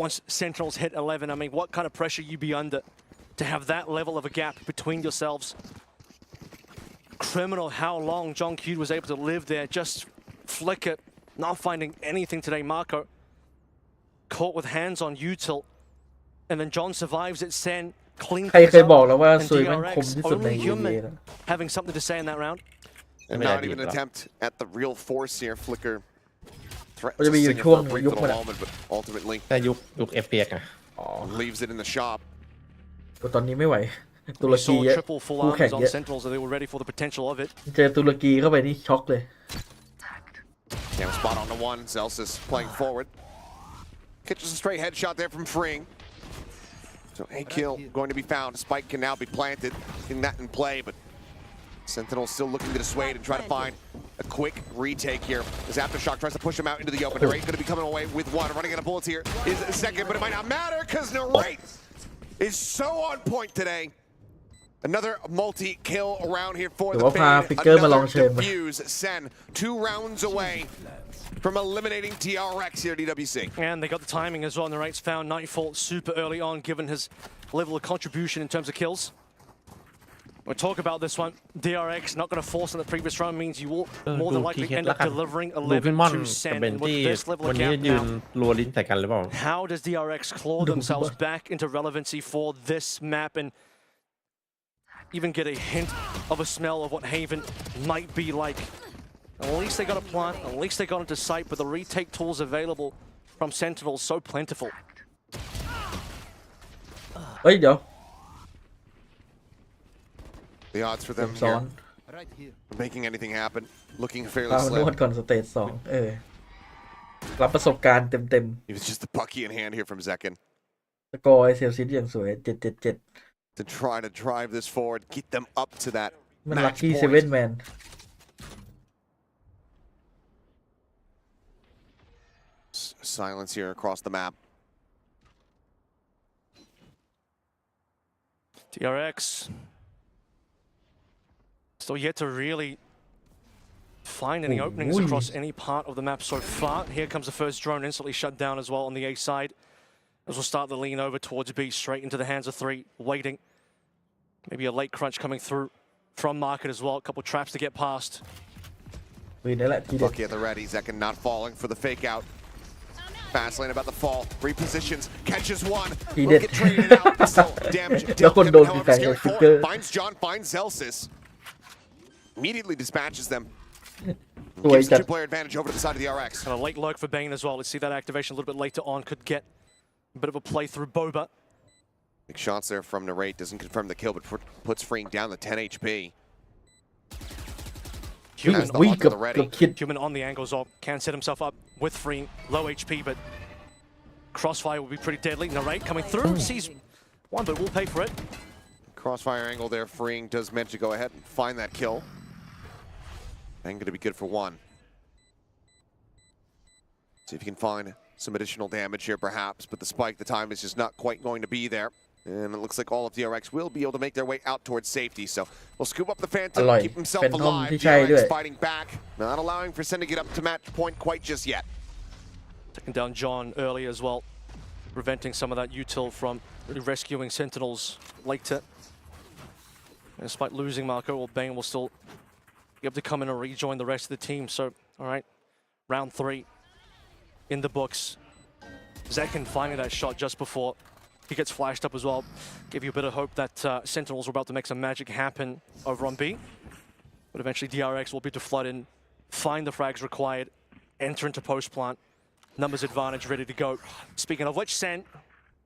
Once Sentinels hit 11, I mean, what kind of pressure you be under to have that level of a gap between yourselves? Criminal how long John Q was able to live there, just flick it, not finding anything today. Marco caught with hands on Util, and then John survives it. Sen clean ใคร things เคย up, บอกแล้วว่า and ซุยมันคม DRX ที่สุดใน only เอ human นะ having something to say in that round. And I mean, not I even did an that. attempt at the real force here. Flicker มันจะมี threatens อยู่ to ช่วง sing it for a brief ยุค little มันอะ moment, but ultimately แต่ยุค FPX อะ leaves it in the shop. ตอนนี้ไม่ไหว ตุร We กี saw เยอะ triple full คู่แข่ง arms เย on อะ Sentinels, and they were ready for the potential of it. เจอตุรกีเข้าไปนี่ช็อกเลย Yeah, spot on the one. Zelsis playing forward. Catches a straight headshot there from Freeing. So a kill going to be found. Spike can now be planted. Getting that in play, but Sentinel still looking to dissuade and try to find a quick retake here. As Aftershock tries to push him out into the open. Narrate going to be coming away with one. Running out of bullets here is a second, but it might not matter because Narrate is so on point today. Another multi-kill around here for the Fade. Another defuse. Sen 2 rounds away from eliminating TRX here at EWC. And they got the timing as well. Narrate's found Nightfall super early on, given his level of contribution in terms of kills. We'll talk about this one. DRX not going to force in the previous round means you will more than likely end up delivering ดูพี่ 11 ม่อน to กับ Sen. เบน And ที่ with this level วั of นนี้ gap ยืน now, รัวลิ้นใส่กันหรือเปล่า how does DRX claw themselves back into relevancy for this map and even get a hint of a smell of what Haven might be like? At least they got a plant, at least they got into sight, but the retake tools available from Sentinel so plentiful. เฮ้ยเดี๋ยว The odds for them ซ้อน here, making anything happen, looking พา fairly มานวด slim. ก่อนสเตจ2รับประสบการณ์เต็ม It was just the pucky in hand here from Zekin ๆสกอร์ไอเซลซิตอย่างสวย 7-7-7 to try to drive this forward, get them up to that มันลัค match กี้เซ point. เว่นแมน Silence here across the map. DRX still yet to really find any openings across any part of the map so far. Here comes the first drone, instantly shut down as well on the A side. As we'll start the lean over towards B, straight into the hands of 3, waiting. Maybe a late crunch coming through from Market as well. A couple traps to get past. วีนี่แหละทีเด็ด Bucky at the ready. Zekin not falling for the fake out. Fastlane about to fall. Repositions. Catches one. He Will did. get traded out. Still damage.แล้วคนโดน However, แฟน scared ฟิก forward. เกอร์ Finds John. Finds Zelsis. Immediately dispatches them. สวย Gives จัด 2-player advantage over to the side of the RX. And a late lurk for Bane as well. Let's see that activation a little bit later on. Could get a bit of a play through Boba. Big shots there from Narrate. Doesn't confirm the kill, but puts Freeing down to 10 HP. วิ่ง Has the วิ่ง Hawk เกื at อบ the ready. คิด Human on the angles of can set himself up with Freeing. Low HP, but Crossfire will be pretty deadly. Narrate coming through. Sees one, but will pay for it. Crossfire angle there. Freeing does manage to go ahead and find that kill. And going to be good for 1. See if you can find some additional damage here perhaps, but the spike, the time is just not quite going to be there. And it looks like all of DRX will be able to make their way out towards safety. So we'll scoop up the Phantom, อร่อย keep himself Phantom alive. ที่ใช่ด้วย DRX fighting back, not allowing for Sen to get up to match point quite just yet. Taking down John early as well. preventing some of that util from rescuing Sentinels later. And despite losing Marco, well, Bane will still be able to come in and rejoin the rest of the team. So, all right, round 3 in the books. Zekin finding that shot just before he gets flashed up as well. Give you a bit of hope that Sentinels are about to make some magic happen over on B. But eventually DRX will be able to flood in, find the frags required, enter into post-plant. Numbers advantage ready to go. Speaking of which, Sen,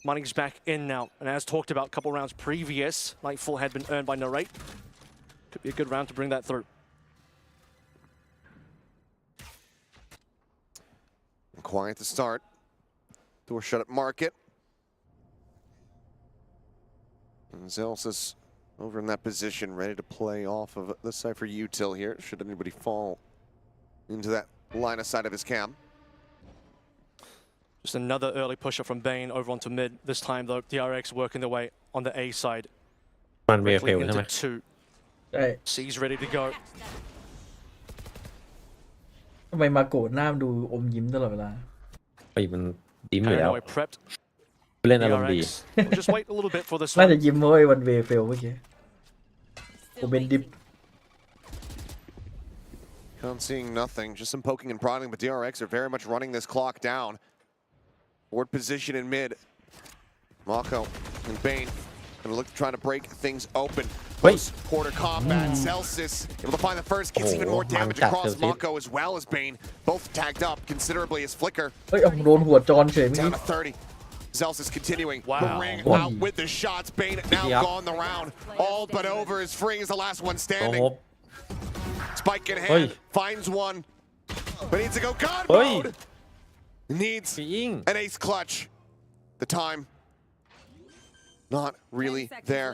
money's back in now. And as talked about a couple rounds previous, Nightfall had been earned by Narrate. Could be a good round to bring that through. Quiet to start. Door shut at market. And Zelsis over in that position, ready to play off of the Cypher util here, should anybody fall into that line of sight of his cam. Just another early pusher from Bane over onto mid. This time, though, DRX working their way on the A side. Man, we have into 2. Right. C's ready to go. ทำไมมาโกรธหน้ามันดูอมยิ้มตลอดเวลา ไอ้มันยิ้มอยู่แล้ว Paranoid prepped. เล่นอารมณ์ดี DRX. We'll just wait a little bit for this น่า one. จะยิ้มเพราะไอ้วันเวเฟลเมื่อกี้ผมเป็นดิฟ Con seeing nothing, just some poking and prodding, but DRX are very much running this clock down. Forward position in mid. Mako and Bane gonna look to try to break things open. Close quarter combat. Celsius able to find the first, gets even more damage across Mako as well as Bane. Both tagged up considerably as Flicker เฮ้ยเอาโดนหัวจอนเฉยเมื่อ down กี้ to 30. Celsius continuing. Wow. The ring out with the shots. Bane now gone the round. All but over as Fring is the last one โอ้ standing. โห Spike in Oi. hand, finds one, but needs to go God Oi. mode. Needs ยิง an ace clutch. The time, not really there.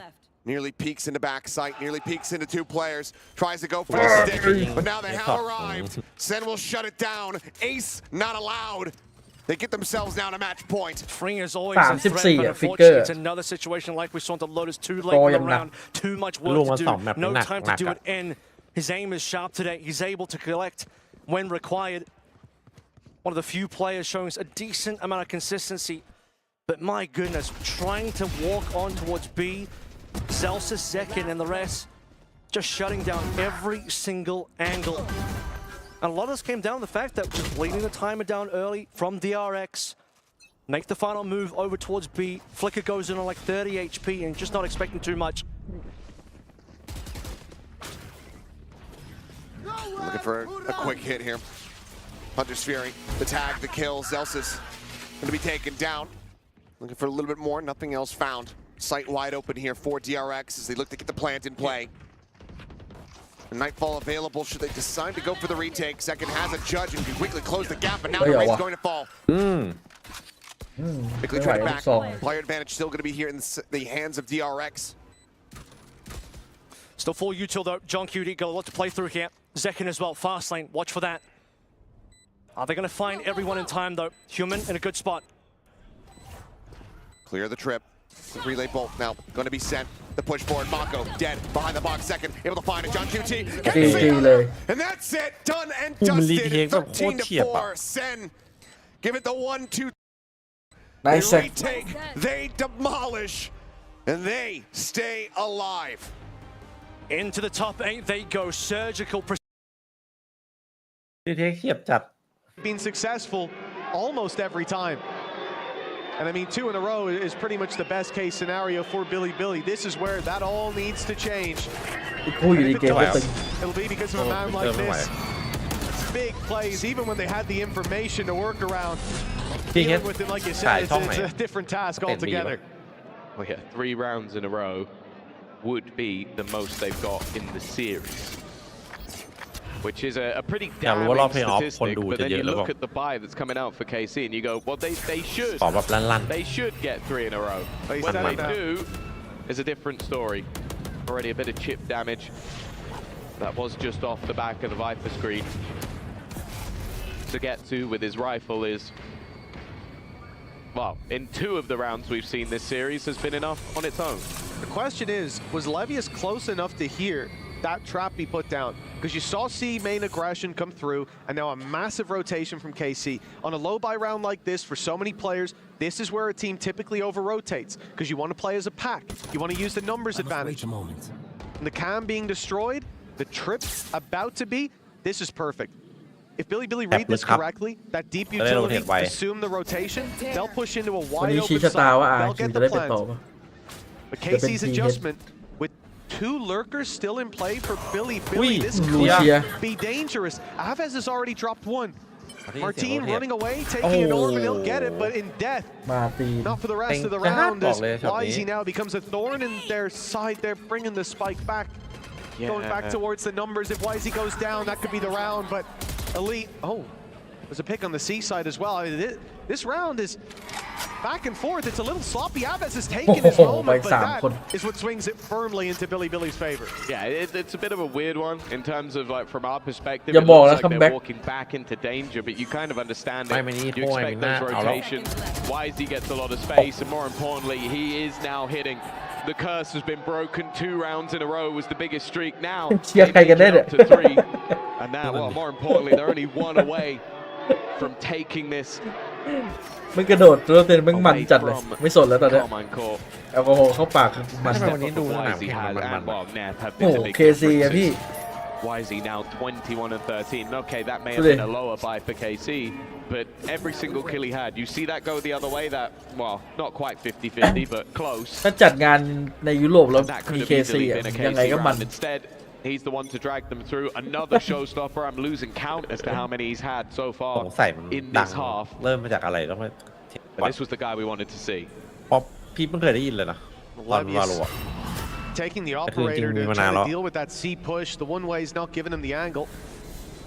Nearly peeks into backside, nearly peeks into 2 players. Tries to go for a stick, but now they have arrived. Sen will shut it down. Ace not allowed. They get themselves down a match point. Fring is always a threat, but 34 unfortunately it's another situation like we saw into Lotus too late in the round. Too much work to do. No time to do it in. His aim is sharp today. He's able to collect when required. One of the few players showing a decent amount of consistency. But my goodness, trying to walk on towards B, Zelsis, Zekin, and the rest just shutting down every single angle. And a lot of this came down to the fact that just bleeding the timer down early from DRX. Make the final move over towards B. Flicker goes in on like 30 HP and just not expecting too much. Looking for a quick hit here. Hunter's Fury, the tag, the kill. Zelsis going to be taken down. Looking for a little bit more, nothing else found. Sight wide open here for DRX as they look to get the plant in play. The Nightfall available should they decide to go for the retake. Second has a judge and can quickly close the gap, but now the rate's going to fall. Quickly try it back. Player advantage still going to be here in the hands of DRX. Still full util though. John QD got a lot to play through here. Zekin as well, fast lane, watch for that. Are they going to find everyone in time though? Human in a good spot. Clear the trip. The relay bolt now going to be sent. The push forward. Mako dead behind the box. Second able to find it. John QT. And that's it. Done and dusted. 13-4. Sen. Give it the 1-2. They retake. They demolish. And they stay alive. Into the top 8 they go. Surgical. ดีเทคเขียบจัด Been successful almost every time. And I mean, 2 in a row is pretty much the best case scenario for Billy. This is where that all needs to change. It'll be because of a man like this. Big plays, even when they had the information to work around. Dealing with it, like you said, it's a different task altogether. Well, yeah, 3 rounds in a row would be the most they've got in the series. Which is a pretty damning statistic, but then you look at the buy that's coming out for KC and you go, well, they should get 3 in a row. Whether they do is a different story. Already a bit of chip damage. That was just off the back of the Viper screen. To get to with his rifle is, well, in 2 of the rounds we've seen this series has been enough on its own. The question is, was Levius close enough to hear that trap be put down. Because you saw C main aggression come through, and now a massive rotation from KC. On a low buy round like this, for so many players, this is where a team typically over-rotates. Because you want to play as a pack. You want to use the numbers advantage. And the cam being destroyed, the trip about to be, this is perfect. If Billy read this correctly, that deep utility, assume the rotation, they'll push into a wide open side, they'll get the plans. But KC's adjustment, with 2 lurkers still in play for Billy, this could be dangerous. Aves has already dropped 1. Martin running away, taking an orb, and he'll get it, but in death. Not for the rest of the round, as YZ now becomes a thorn in their side. They're bringing the spike back. Going back towards the numbers. If YZ goes down, that could be the round, but Elite, there's a pick on the C side as well. I mean, this round is back and forth. It's a little sloppy. Aves is taking his moment, but that is what swings it firmly into Billy's favor. Yeah, it's a bit of a weird one in terms of, like, from our perspective, it looks like they're walking back into danger, but you kind of understand it. You expect those rotations. YZ gets a lot of space, and more importantly, he is now hitting. The curse has been broken. 2 rounds in a row was the biggest streak. Now up to 3, and now, well, more importantly, they're only 1 away from taking this. มันกระโดดตัวเต็มมันมันจัดเลยไม่สนแล้วตอนนี้แอลกอฮอล์เข้าปากมัน วันนี้ดูหนังโอ้เคซีอะพี่ YZ now 21 and 13. Okay, that may have been a lower buy for KC, but every single kill he had, you see that go the other way. That, well, not quite 50-50, but close. ถ้าจัดงานในยุโรปแล้วมีเคซียังไงก็มัน Instead, he's the one to drag them through. Another showstopper. I'm losing count as to how many he's had so far in this half. เริ่มมาจากอะไรแล้ว But this was the guy we wanted to see. พอพี่เพิ่งเคยได้ยินเลยนะตอนวาโล Taking the operator to try to deal with that C push. The one way is not giving him the angle.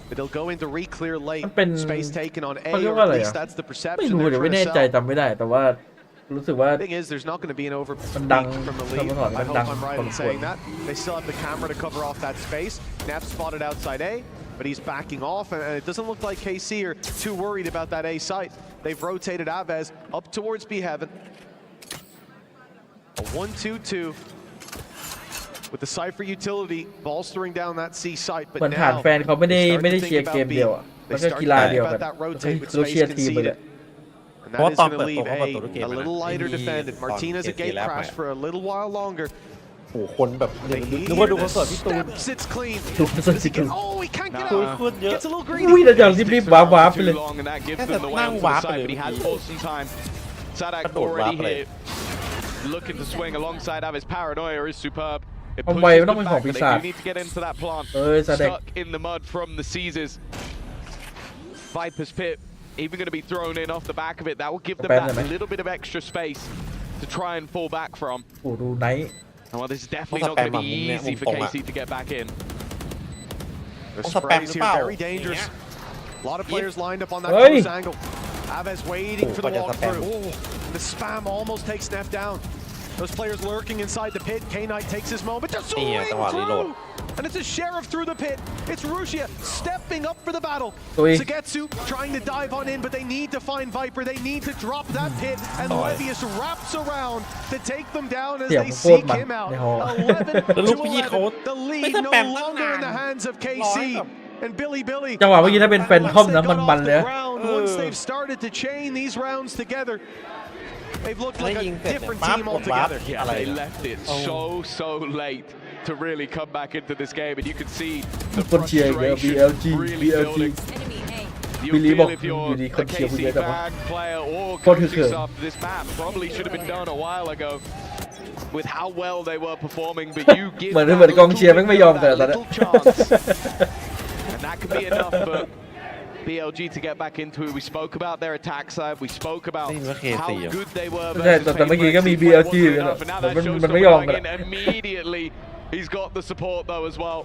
But they'll go into re-clear late. Space taken on A, or at least that's the perception. ไม่รู้เดี๋ยวไม่แน่ใจจำไม่ได้แต่ว่ารู้สึกว่า The thing is, there's not going to be an over from the lead. I hope I'm right in saying that. They still have the camera to cover off that space. Nap spotted outside A, but he's backing off, and it doesn't look like KC are too worried about that A site. They've rotated Aves up towards B heaven. A 1-2-2. With the Cypher utility bolstering down that C site, but เหมือนฐานแฟนเขาไม่ได้เชียร์เกมเดียวอ่ะมันก็กีฬาเดียวกันเขาเชียร์ทีมเลย And that is going to leave a little lighter defended. Martinez a gate crash for a little while longer. โอ้คนแบบนึกว่าดูคอนเสิร์ตพี่ตูน It's clean. ดูคอนเสิร์ตพี่ตูน Oh, he can't get out. Gets a little greedy. อุ้ยแล้วอย่างรีบๆว้าไปเลย นั่งวาร์ปไปเลย He has bought some time. Sadak already here, looking to swing alongside Aves. Paranoia is superb. It pushes them back, but they do need to get into that plant. Stuck in the mud from the Caesars. Viper's Pit, even going to be thrown in off the back of it. That will give them that little bit of extra space to try and fall back from. โอ้ดูไนท์ Well, this is definitely not going to be easy for KC to get back in. The sprays here very dangerous. A lot of players lined up on that close angle. Aves waiting for the walkthrough. The spam almost takes Neff down. Those players lurking inside the pit. K-Knight takes his moment. Just swing through! And it's a Sheriff through the pit. It's Rusia stepping up for the battle. Sugetsu trying to dive on in, but they need to find Viper. They need to drop that pit. And Levius wraps around to take them down as they seek him out. 11 to 11. The lead no longer in the hands of KC. And Billy จังหวะเมื่อกี้ถ้าเป็นแฟนทอมนะมันเลย Once they've started to chain these rounds together, they've looked like a different team altogether. Yeah, they left it so late to really come back into this game, and you can see the frustration really building. You feel if you're a KC fan, player, or coaches after this map, probably should have been done a while ago with how well they were performing, but you give that little chance. And that could be enough for BLG to get back into it. We spoke about their attack side. We spoke about how good they were.แต่เมื่อกี้ก็มี BLG อยู่นะมันไม่ยอมกัน Immediately, he's got the support though as well.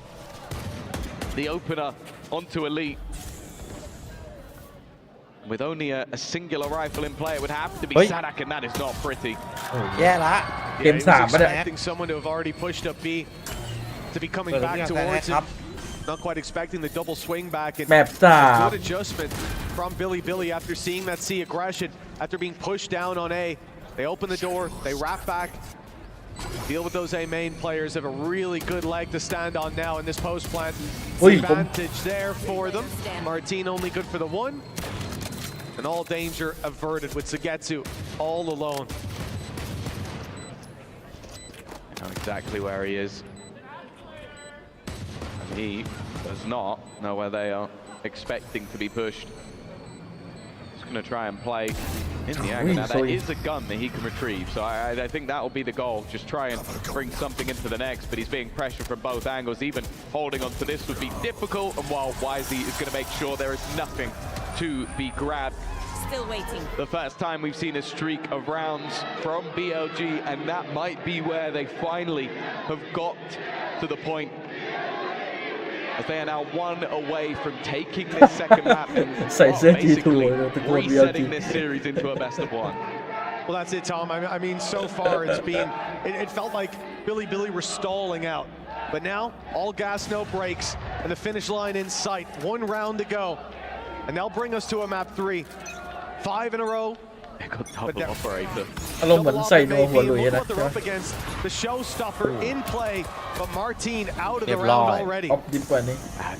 The opener onto Elite. With only a singular rifle in play, it would have to be Sadak, and that is not pretty. แย่ละ เกม3ป่ะเนี่ย Expecting someone to have already pushed up B to be coming back towards him. Not quite expecting the double swing back. And good adjustment from Billy after seeing that C aggression, after being pushed down on A. They open the door, they wrap back. Deal with those A main players have a really good leg to stand on now in this post plant. Ui, Advantage there for them. Martin only good for the one. And all danger averted with Sugetsu all alone. I know exactly where he is. And he does not know where they are expecting to be pushed. He's going to try and play in the angle. Now there is a gun that he can retrieve, so I think that will be the goal. Just try and bring something into the next, but he's being pressured from both angles. Even holding on to this would be difficult, and while Wisely is going to make sure there is nothing to be grabbed. Still waiting. The first time we've seen a streak of rounds from BLG, and that might be where they finally have got to the point. As they are now one away from taking this second map and basically resetting this series into a best of one. Well, that's it, Tom. I mean, so far it's been, it felt like Billy were stalling out. But now, all gas, no brakes, and the finish line in sight. 1 round to go. And they'll bring us to a map 3. 5 in a row. They got double operator. อารมณ์เหมือนใส่นัวหัวหลุย Look นะ what they're up against. The showstopper in play, but Martin out of the round already. ออฟดิบกว่านี้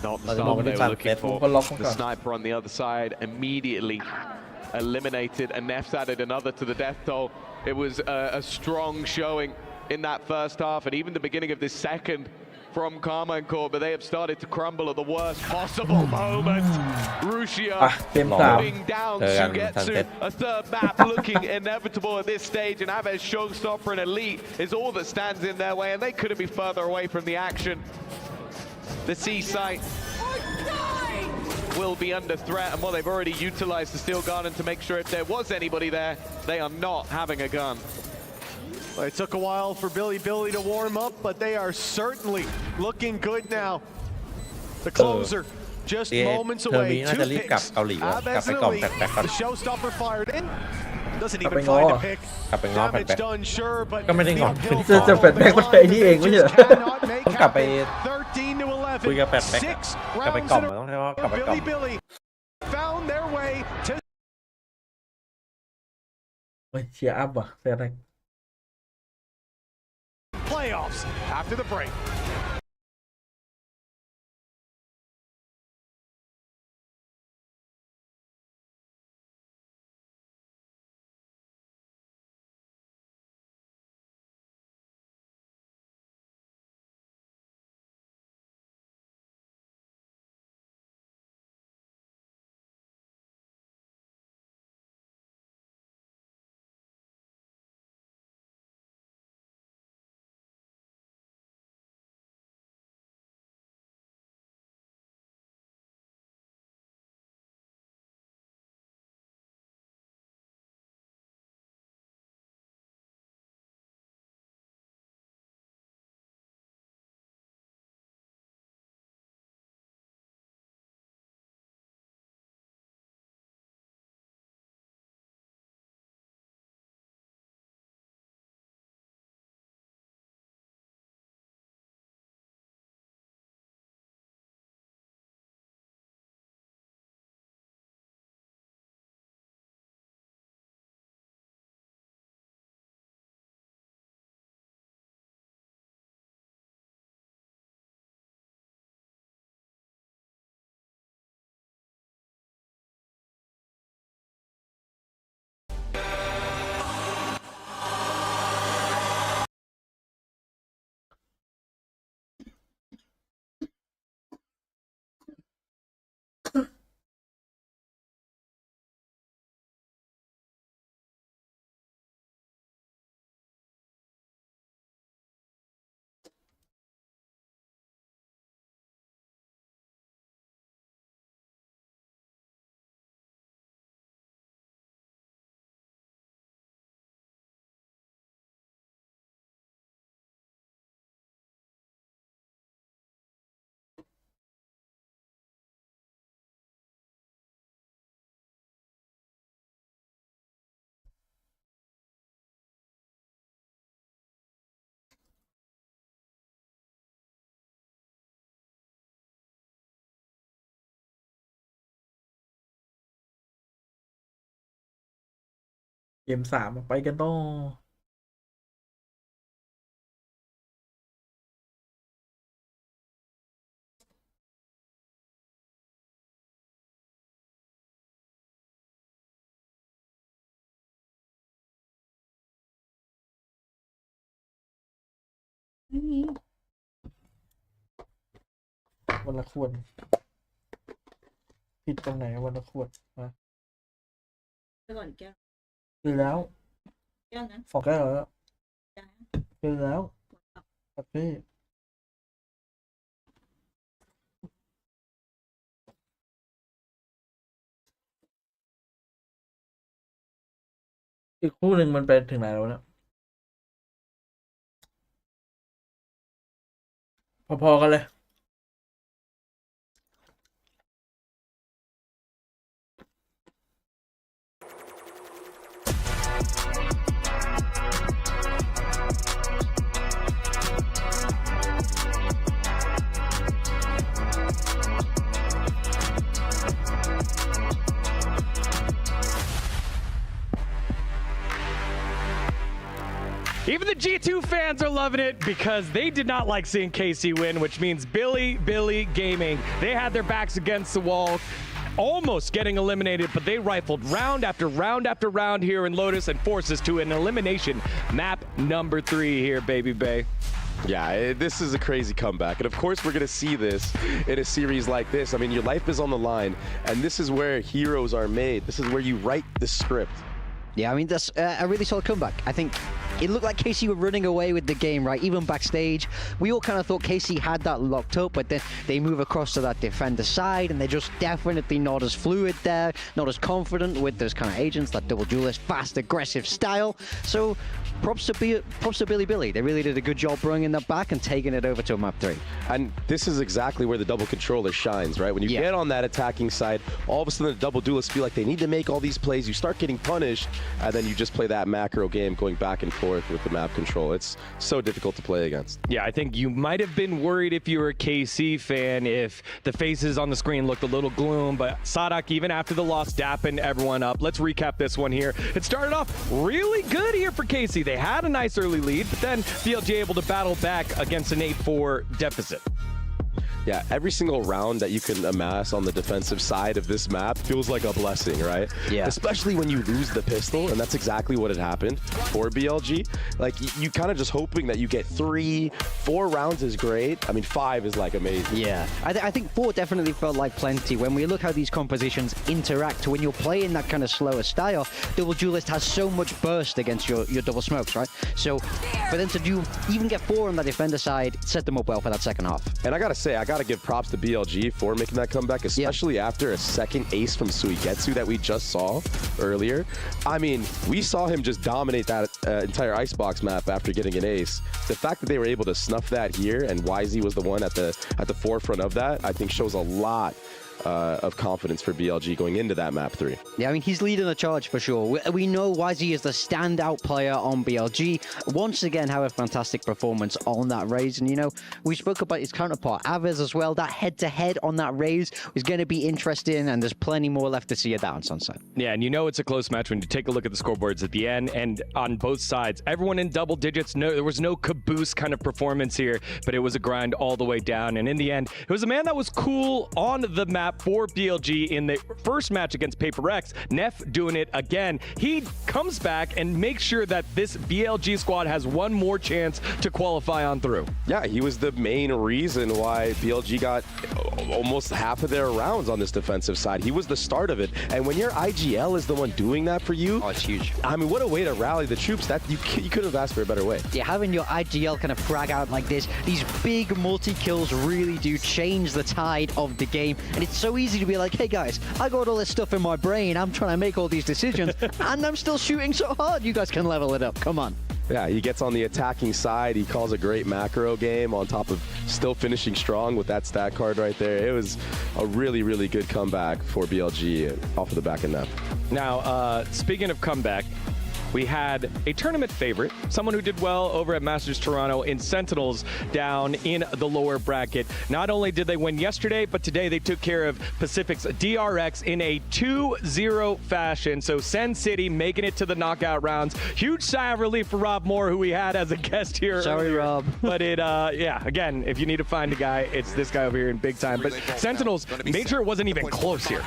Not the start they were looking for. Lock on The guard. sniper on the other side immediately eliminated, and Nef's added another to the death toll. It was a strong showing in that first half, and even the beginning of this second from Karma and Core, but they have started to crumble at the worst possible moment. Russia putting down Sugetsu, a third map looking inevitable at this stage, and Aves showstopper and elite is all that stands in their way, and they couldn't be further away from the action. The C site will be under threat, and while they've already utilized the Steel Garden to make sure if there was anybody there, they are not having a gun. Well, it took a while for Billy to warm up, but they are certainly looking good now. The closer just moments away. น่าจะรีบกลับเกาหลีแล้วกลับไปกล่อมแฟลชๆก่อน The showstopper fired in. Doesn't even find a pick. กลับไปง้อแฟล Damage ช done, sure, but ก็ไม่ได้ง้อ จะแฟลชแบ็กมาใช้นี่เองไม่ใช่เหรอ ต้องกลับไป 13 to 11. คุยกับแฟลชแบ็ก Six กลับไป rounds กล่อม in a ต้องใช้ว่ากลับไปกล่อม Billy found their way to เฮ้ยเชียร์อัพว่ะแฟน playoffs after the break.เกม 3ไปกันต่อ วันละขวดผิดตรงไหนวันละขวดมา ไปก่อนแก้ว คือแล้ว แก้วนั้น สองแก้วแล้ว จ้า คือแล้วครับพี่อีกคู่หนึ่งมันไปถึงไหนแล้วเนี่ยพอๆกันเลย Even the G2 fans are loving it because they did not like seeing KC win, which means Billy Gaming, they had their backs against the wall, almost getting eliminated, but they rifled round after round after round here in Lotus and forced us to an elimination. Map number 3 here, baby bay. Yeah, this is a crazy comeback. And of course, we're going to see this in a series like this. I mean, your life is on the line, and this is where heroes are made. This is where you write the script. Yeah, I mean, that's a really solid comeback. I think it looked like KC were running away with the game, right? Even backstage, we all kind of thought KC had that locked up, but then they move across to that defender side, and they're just definitely not as fluid there, not as confident with those kind of agents, that double duelist, fast, aggressive style. So props to Billy. They really did a good job bringing that back and taking it over to map 3. And this is exactly where the double controller shines, right? When you get on that attacking side, all of a sudden the double duelists feel like they need to make all these plays. You start getting punished, and then you just play that macro game going back and forth with the map control. It's so difficult to play against. Yeah, I think you might have been worried if you were a KC fan if the faces on the screen looked a little gloom, but Sadak, even after the loss, dapping everyone up. Let's recap this one here. It started off really good here for KC. They had a nice early lead, but then VLG able to battle back against an 8-4 deficit. Yeah, every single round that you can amass on the defensive side of this map feels like a blessing, right? Yeah. Especially when you lose the pistol, and that's exactly what had happened for BLG. Like, you kind of just hoping that you get 3, 4 rounds is great. I mean, 5 is like amazing. Yeah, I think 4 definitely felt like plenty. When we look how these compositions interact, when you're playing that kind of slower style, Double Duelist has so much burst against your double smokes, right? So for them to even get 4 on the defender side, set them up well for that second half. And I gotta say, I gotta give props to BLG for making that comeback, especially after a second ace from Suigetsu that we just saw earlier. I mean, we saw him just dominate that entire icebox map after getting an ace. The fact that they were able to snuff that here and YZ was the one at the forefront of that, I think shows a lot of confidence for BLG going into that map 3. Yeah, I mean, he's leading the charge for sure. We know YZ is the standout player on BLG. Once again, have a fantastic performance on that raise. And, you know, we spoke about his counterpart, Aves, as well. That head-to-head on that raise was going to be interesting, and there's plenty more left to see at that on Sunset. Yeah, and you know it's a close match when you take a look at the scoreboards at the end, and on both sides, everyone in double digits. No, there was no caboose kind of performance here, but it was a grind all the way down. And in the end, it was a man that was cool on the map for BLG in the first match against Paper X. Neff doing it again. He comes back and makes sure that this BLG squad has one more chance to qualify on through. Yeah, he was the main reason why BLG got almost half of their rounds on this defensive side. He was the start of it. And when your IGL is the one doing that for you, oh, it's huge. I mean, what a way to rally the troops. That you couldn't have asked for a better way. Yeah, having your IGL kind of frag out like this, these big multi-kills really do change the tide of the game. And it's so easy to be like, hey guys, I got all this stuff in my brain, I'm trying to make all these decisions, and I'm still shooting so hard. You guys can level it up, come on. Yeah, he gets on the attacking side. He calls a great macro game on top of still finishing strong with that stat card right there. It was a really, really good comeback for BLG off of the back end net. Now, speaking of comeback, we had a tournament favorite, someone who did well over at Masters Toronto in Sentinels down in the lower bracket. Not only did they win yesterday, but today they took care of Pacific's DRX in a 2-0 fashion. So Sen City making it to the knockout rounds. Huge sigh of relief for Rob Moore, who we had as a guest here. Sorry, earlier. Rob. But yeah, again, if you need to find a guy, it's this guy over here in big time. But Sentinels made sure it wasn't even close here.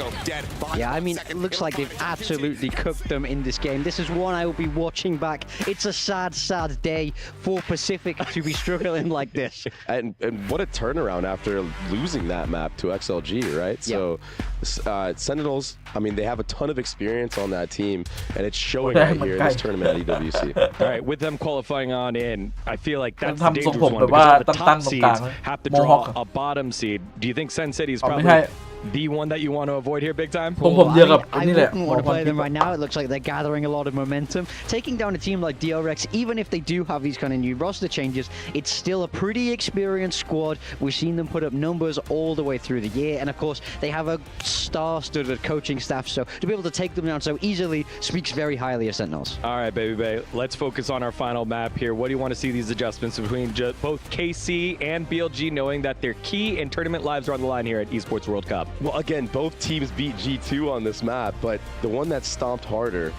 Yeah, I mean, it looks like they've absolutely cooked them in this game. This is one I will be watching back. It's a sad, sad day for Pacific to be struggling like this. And what a turnaround after losing that map to XLG, right? Yeah. So Sentinels, I mean, they have a ton of experience on that team, and it's showing right here in this tournament at EWC. All right, with them qualifying on in, I feel like that's the ทำทรง dangerous ผม one แบบว่า because all the ตั้ง top ๆตรงกลาง seeds have to โมฮอค draw a bottom seed. Do you think Sen City is อ๋อไม่ probably ใช่ the one that you want to avoid here big time? ผมเดียวกับ I นี่แหละ wouldn't want to play them right now. It looks like they're gathering a lot of momentum. Taking down a team like DRX, even if they do have these kind of new roster changes, it's still a pretty experienced squad. We've seen them put up numbers all the way through the year. And of course, they have a star-studded coaching staff. So to be able to take them down so easily speaks very highly of Sentinels. All right, baby bay. Let's focus on our final map here. What do you want to see these adjustments between both KC and BLG, knowing that their key and tournament lives are on the line here at Esports World Cup? Well, again, both teams beat G2 on this map, but the one that stomped harder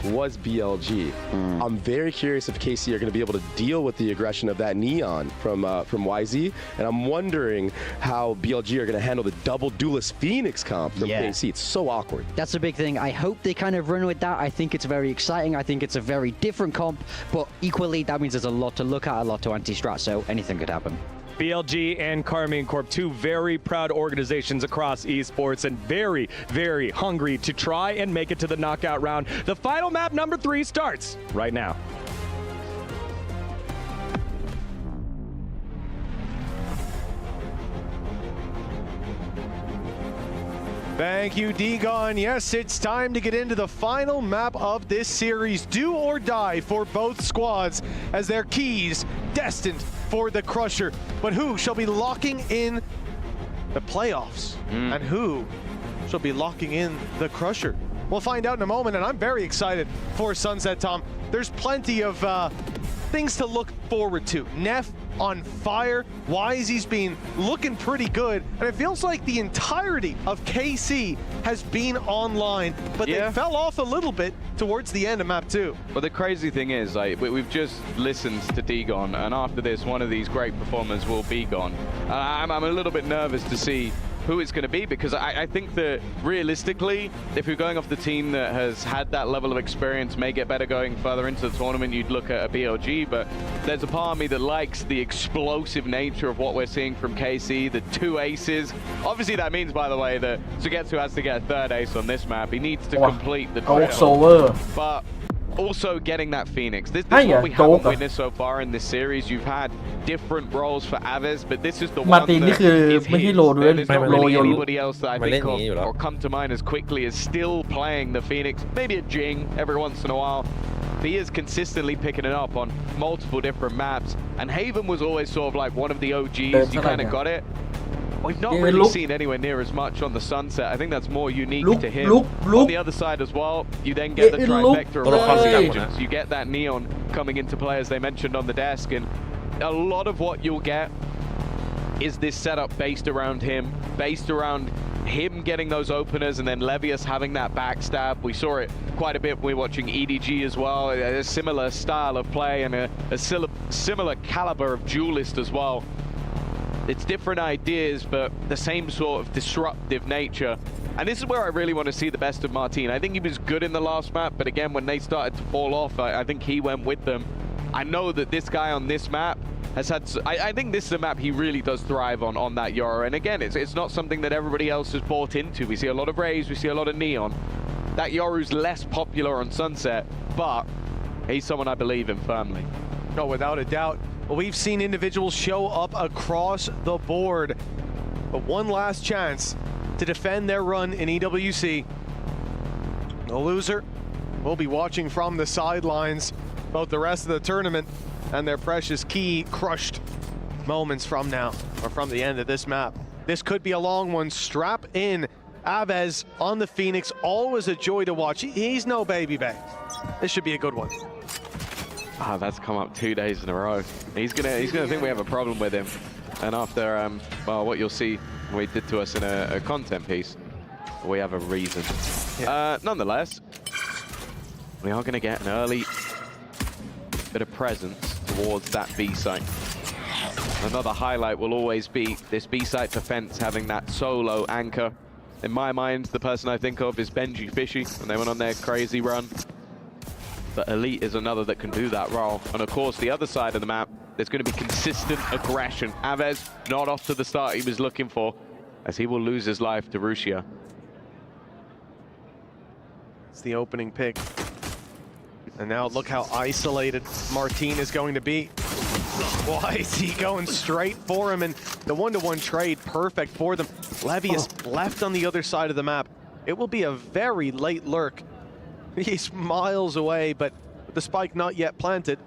was BLG. I'm very curious if KC are going to be able to deal with the aggression of that Neon from YZ, and I'm wondering how BLG are going to handle the double duelist Phoenix comp from KC. It's so awkward. That's a big thing. I hope they kind of run with that. I think it's very exciting. I think it's a very different comp, but equally that means there's a lot to look at, a lot to anti-strat, so anything could happen. BLG and Carmine Corp, two very proud organizations across esports and very, very hungry to try and make it to the knockout round. The final map number 3 starts right now. Thank you, Degon. Yes, it's time to get into the final map of this series. Do or die for both squads as their keys destined for the Crusher. But who shall be locking in the playoffs? And who shall be locking in the Crusher? We'll find out in a moment, and I'm very excited for Sunset, Tom. There's plenty of things to look forward to. Neff on fire. YZ's been looking pretty good, and it feels like the entirety of KC has been online, but they fell off a little bit towards the end of map 2. Well, the crazy thing is, like, we've just listened to Degon, and after this, one of these great performers will be gone. I'm a little bit nervous to see who it's going to be, because I think that realistically, if you're going off the team that has had that level of experience, may get better going further into the tournament, you'd look at a BLG, but there's a part of me that likes the explosive nature of what we're seeing from KC, the 2 aces. Obviously that means, by the way, that Sugetsu has to get a 3rd ace on this map. He needs to complete the triple, but also getting that Phoenix. This is what we haven't witnessed so far in this series. You've had different roles for Aves, but this is the one that is his. There's not really anybody else that I think of or come to mind as quickly as still playing the Phoenix. Maybe a Jing every once in a while. But he is consistently picking it up on multiple different maps. And Haven was always sort of like one of the OGs. You kind of got it. We've not really seen anywhere near as much on the Sunset. I think that's more unique to him. On the other side as well, you then get the trifecta of Rosie agents. You get that Neon coming into play, as they mentioned on the desk, and a lot of what you'll get is this setup based around him, getting those openers, and then Levius having that backstab. We saw it quite a bit when we were watching EDG as well, a similar style of play and a similar caliber of duelist as well. It's different ideas, but the same sort of disruptive nature. And this is where I really want to see the best of Martin. I think he was good in the last map, but again, when they started to fall off, I think he went with them. I know that this guy on this map has had... I think this is a map he really does thrive on that Yoru. And again, it's not something that everybody else has bought into. We see a lot of Rays, we see a lot of Neon. That Yoru's less popular on Sunset, but he's someone I believe in firmly. No, without a doubt. We've seen individuals show up across the board, but one last chance to defend their run in EWC. The loser will be watching from the sidelines both the rest of the tournament and their precious key crushed moments from now, or from the end of this map. This could be a long one. Strap in. Aves on the Phoenix, always a joy to watch. He's no baby bay. This should be a good one. Ah, that's come up 2 days in a row. He's gonna think we have a problem with him. And after well, what you'll see what he did to us in a content piece, we have a reason. Nonetheless, we are gonna get an early bit of presence towards that B site. Another highlight will always be this B site defense having that solo anchor. In my mind, the person I think of is Benji Fishy, and they went on their crazy run. but Elite is another that can do that role. And of course, the other side of the map, there's going to be consistent aggression. Aves not off to the start he was looking for, as he will lose his life to Rusia. It's the opening pick. And now look how isolated Martin is going to be. Why is he going straight for him? And the one-to-one trade, perfect for them. Levius left on the other side of the map. It will be a very late lurk. He's miles away, but with the spike not yet planted,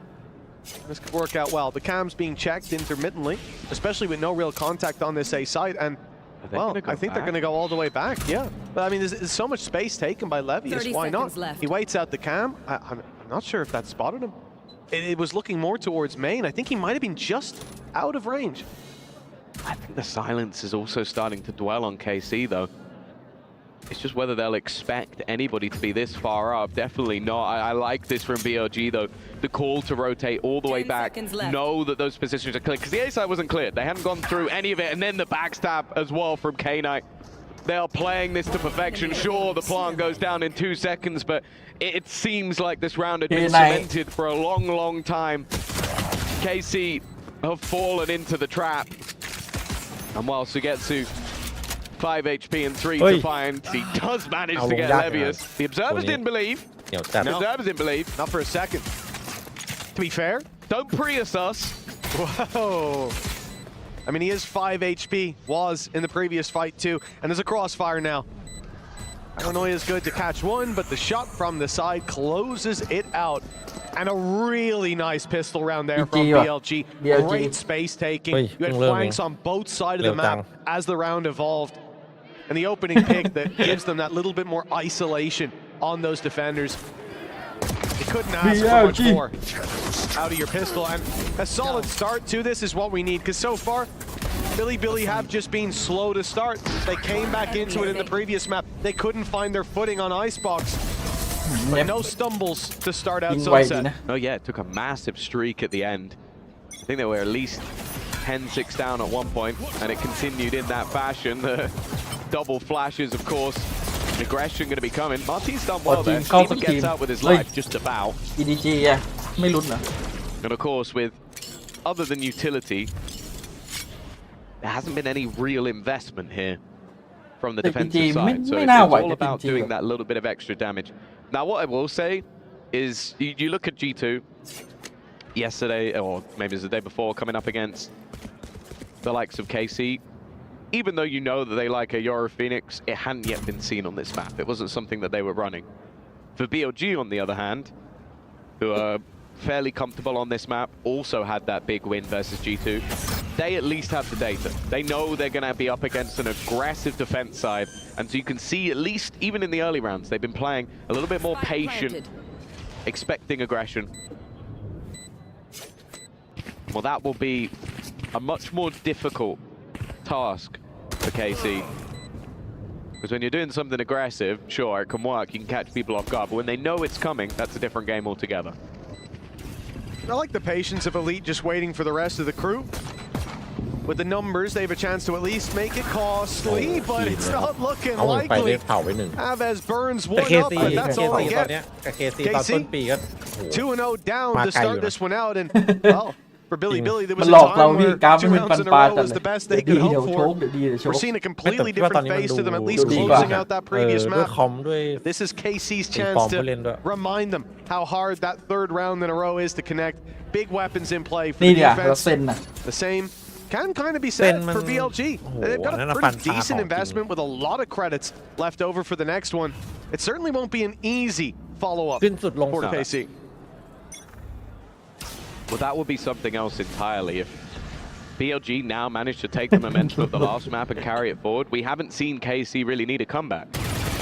this could work out well. The cam's being checked intermittently, especially with no real contact on this A site, and well, I think they're going to go all the way back, yeah. But I mean, there's so much space taken by Levius, why not? He waits out the cam. I'm not sure if that spotted him. It was looking more towards main. I think he might have been just out of range. I think the silence is also starting to dwell on KC, though. It's just whether they'll expect anybody to be this far up. Definitely not. I like this from BLG, though. The call to rotate all the way back. Know that those positions are clear. Because the A side wasn't cleared. They hadn't gone through any of it. And then the backstab as well from K-Knight. They are playing this to perfection. Sure, the plant goes down in 2 seconds, but it seems like this round had been cemented for a long, long time. KC have fallen into the trap. And while Sugetsu 5 HP and 3 defiant, he does manage to get Levius. The observers didn't believe. No. The observers didn't believe. Not for a second. To be fair, don't Prius us. Whoa. I mean, he is 5 HP, was in the previous fight too, and there's a crossfire now. Illinois is good to catch one, but the shot from the side closes it out. And a really nice pistol round there from BLG. Great space taking. You had flanks on both sides of the map as the round evolved. And the opening pick that gives them that little bit more isolation on those defenders. You couldn't ask for much more out of your pistol. And a solid start to this is what we need, because so far, Billy have just been slow to start. They came back into it in the previous map. They couldn't find their footing on Icebox. But no stumbles to start out Sunset. Oh yeah, it took a massive streak at the end. I think they were at least 10-6 down at one point, and it continued in that fashion. The double flashes, of course. Aggression going to be coming. Martin's done well there. Even gets out with his life, just about. EDG ไม่ลุ้นนะ And of course, with other than utility, there hasn't been any real investment here from the defensive side. So it's all about doing that little bit of extra damage. Now, what I will say is, you look at G2 yesterday, or maybe it was the day before, coming up against the likes of KC. Even though you know that they like a Euro Phoenix, it hadn't yet been seen on this map. It wasn't something that they were running. For BLG, on the other hand, who are fairly comfortable on this map, also had that big win versus G2. They at least have the data. They know they're going to be up against an aggressive defense side. And so you can see, at least even in the early rounds, they've been playing a little bit more patient, expecting aggression. Well, that will be a much more difficult task for KC. Because when you're doing something aggressive, sure, it can work. You can catch people off guard. But when they know it's coming, that's a different game altogether. I like the patience of Elite just waiting for the rest of the crew. With the numbers, they have a chance to at least make it costly, but it's not looking likely. Aves burns one up, but that's all they get. KC 2-0 down to start this one out, and well, for Billy, there was a time where 2 rounds in a row was the best they could hope for. We're seeing a completely different face to them, at least closing out that previous map. This is KC's chance to remind them how hard that 3rd round in a row is to connect. Big weapons in play for the defense. The same can kind of be said for BLG. They've got a pretty decent investment with a lot of credits left over for the next one. It certainly won't be an easy follow-up for KC. Well, that would be something else entirely. If BLG now managed to take the momentum of the last map and carry it forward, we haven't seen KC really need a comeback.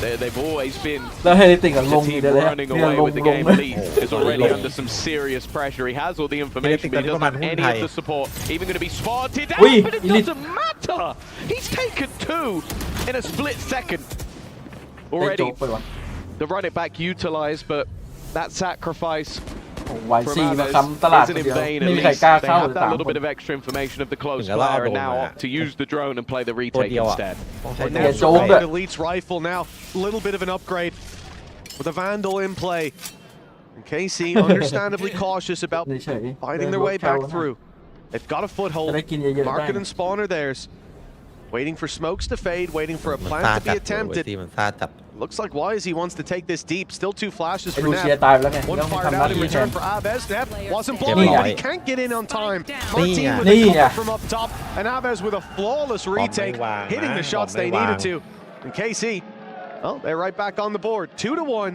They've always been the team running away with the game. Elite is already under some serious pressure. He has all the information, but he doesn't have any of the support. Even going to be spotted out, but it doesn't matter. He's taken 2 in a split second already. The run it back utilized, but that sacrifice YC มาค้ำตลาดคนเดียวไม่มีใครกล้าเข้าเลย that little bit of extra information of the close fire and now opt to use the drone and play the retake instead. And that's Elite's rifle now, a little bit of an upgrade with a Vandal in play. And KC understandably cautious about เฉยๆ fighting their way back through. They've got a จะ foothold. ได้กินเยอะๆ Market ได้ and Spawn are theirs. Waiting for smokes to fade, waiting for a มัน plant ซ่า to จั be ด attempted. ทีมันซ่าจัด Looks like Wisey wants to take this deep. Still 2 flashes ไอ้ for ดูเชียร์ Neff. ตายไปแล้วไง One ต้อง fired ทำหน้า out in ที่แทน return for Aves. Neff wasn't Yeah, blocking, but right. he can't get in on time. Yeah. Martin with Yeah. a Yeah. cover from up top, and Aves with a flawless retake, hitting the shots they needed to. And KC, well, they're right back on the board. 2-1.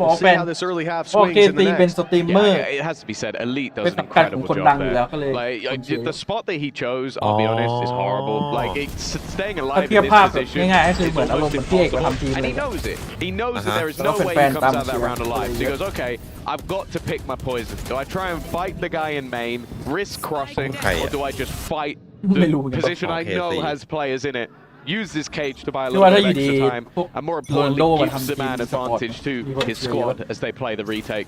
บอก We'll แฟ see น how this early half บอก swings เค in the ซีเป็น next. สตรีมเมอร์ Yeah, it has to be said, Elite does เป็น an สังกัดของ incredible คนดัง job อยู่แล้ว there. ก็เลย Like the spot that he chose, I'll be honest, is horrible. Like it's staying ถ้า alive เทีย in บ this ภาพแบบ position ง่ายๆก็คือ is เหมือนอารมณ์ almost เหมือนพี่เอกมา impossible. ทำทีม And เล he ย knows it. He knows that there is แล้ว no ก็ way แฟ he นๆ comes ตาม out of that เชียร์ round alive. So he goes, okay, I've got to pick my poison. Do I try and fight the guy in main, risk crossing, or do I just fight ไม่รู้เหมือนกัน the position I know has players in it? Use this cage to buy a คือ little ว่า bit ถ้า of อยู่ดี extra time, พวก and more โรนลโด importantly, มา gives ทำ the ทีม man สปอร์ต advantage to มีคน his เชียร์เยอะ squad as they play the retake.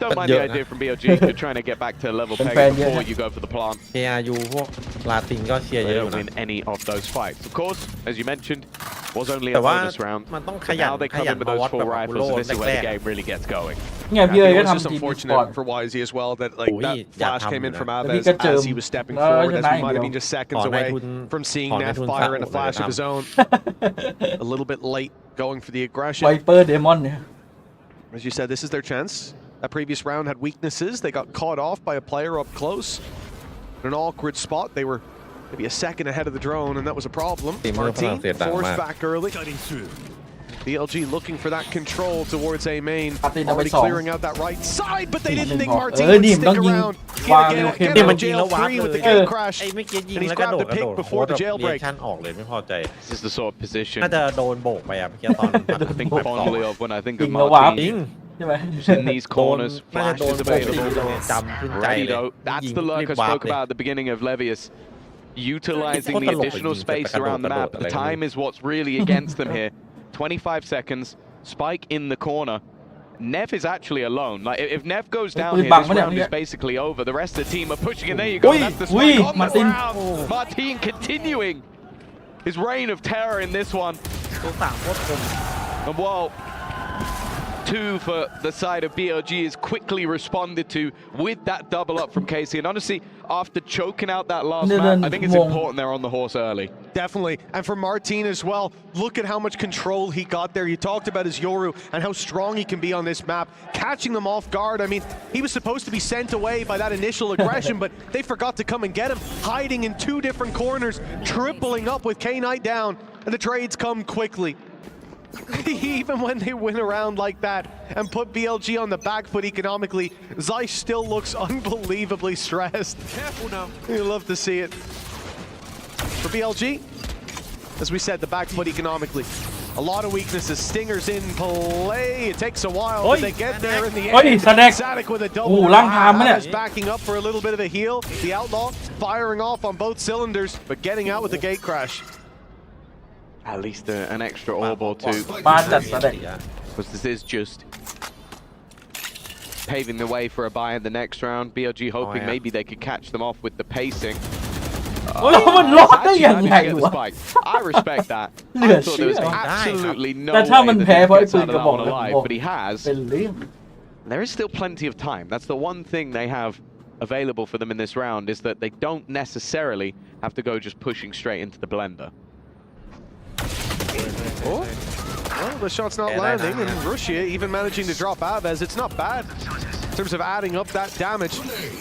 Don't But mind the yeah. idea from BLG. You're trying to get back to level Fan peg yeah. before you go for the plant. KRU พวกลาตินก็เชียร์ They เยอะอยู่ don't นะ win any of those fights. Of course, as you mentioned, was only แต่ a ว่า bonus round. มันต้องข But ยัน now they ข come ยั in น with มา those วัด full แบบบูโร่ rifles, and this is where แร the ก game really gets going. เนี่ยพี่เอ๋ก็ It's just ทำทีมสปอร์ต unfortunate for Wisey as well that like Ui, that dạ flash thầm came in rồi from nè. Aves Cái chùm. as he was stepping Nó forward as cho he này might have nhiều. been just seconds Còn này away thun- from seeing còn này Neff thun fire sao in a rồi flash để of his own. A little bit late going for the ไว aggression. เปอร์เดมอนเนี่ย As you said, this is their chance. That previous round had weaknesses. They got caught off by a player up close. In an awkward spot, they were maybe a second ahead of the drone, and that was a problem. Team Martin Philippinesดัง forced มาก back early. BLG looking for that control towards A main. Martin number Already 2 clearing out that right side, but they didn't think Martin นี่ would มันต้อง stick ยิง around. วาง Get โอเค out นี่ of มันยิง jail แล้ววาร์ป free เล with the ย gate crash. ไอ้ไม่คิดยิง And he's แล้วกระโดด grabbed the pick โค้ before ด the แบบเรีย jailbreak. ชั่นออกเลยไม่พอใจ This is the sort of position น่าจะโดนโบกไปอ่ะเมื่อกี้ตอน I think fondly of when I think of ยิงแล้ววาร์ป จริง Martin ใช่ไหม in these โดน corners. น่าจะ Flash โดน is โบกที available. เลยจำขึ้นใจ Ready เลย though. That's ยิง the lurk รีบ I วาร์ป spoke เลย about at the beginning of Levius. Utilizing It's the not a additional lot, space but around the map. like The time is what's really against them here. 25 seconds. Spike in the corner. Neff is actually alone. Like if Neff goes down here, this round is basically over. The rest of the team are pushing, and there you go. That's the spike on the ground. Martin continuing his reign of terror in this one. ตัวต่างโคตรคม And while 2 for the side of BLG is quickly responded to with that double up from KC. And honestly, after choking out that last map, I think it's important they're on the horse early. Definitely. And for Martin as well, look at how much control he got there. You talked about his Yoru and how strong he can be on this map, catching them off guard. I mean, he was supposed to be sent away by that initial aggression, but they forgot to come and get him, hiding in 2 different corners, tripling up with K-Knight down, and the trades come quickly. Even when they win around like that and put BLG on the back foot economically, Zeiss still looks unbelievably stressed. Careful now. You love to see it. For BLG, as we said, the back foot economically. A lot of weaknesses. Stingers in play. It takes a while, but they get there in the end. Sadik with a double. Is backing up for a little bit of a heal. The Outlaw firing off on both cylinders, but getting out with the gate crash. At least an extra orb or 2. มาจัดแสดง Because this is just paving the way for a buy in the next round. BLG hoping maybe they could catch them off with the pacing. แล้วมันรอดได้ยังไงวะ I respect that. เหลือ I thought เชื่ there อ was absolutely no แต่ถ้า way มัน that แพ้ he เพราะไอ้ gets ปืน out of กระ that บอก one นั้น alive, but he has. เป็นเรื่อง There is still plenty of time. That's the one thing they have available for them in this round, is that they don't necessarily have to go just pushing straight into the blender. Oh. Well, the shot's not landing, and Russia even managing to drop Aves. It's not bad in terms of adding up that damage.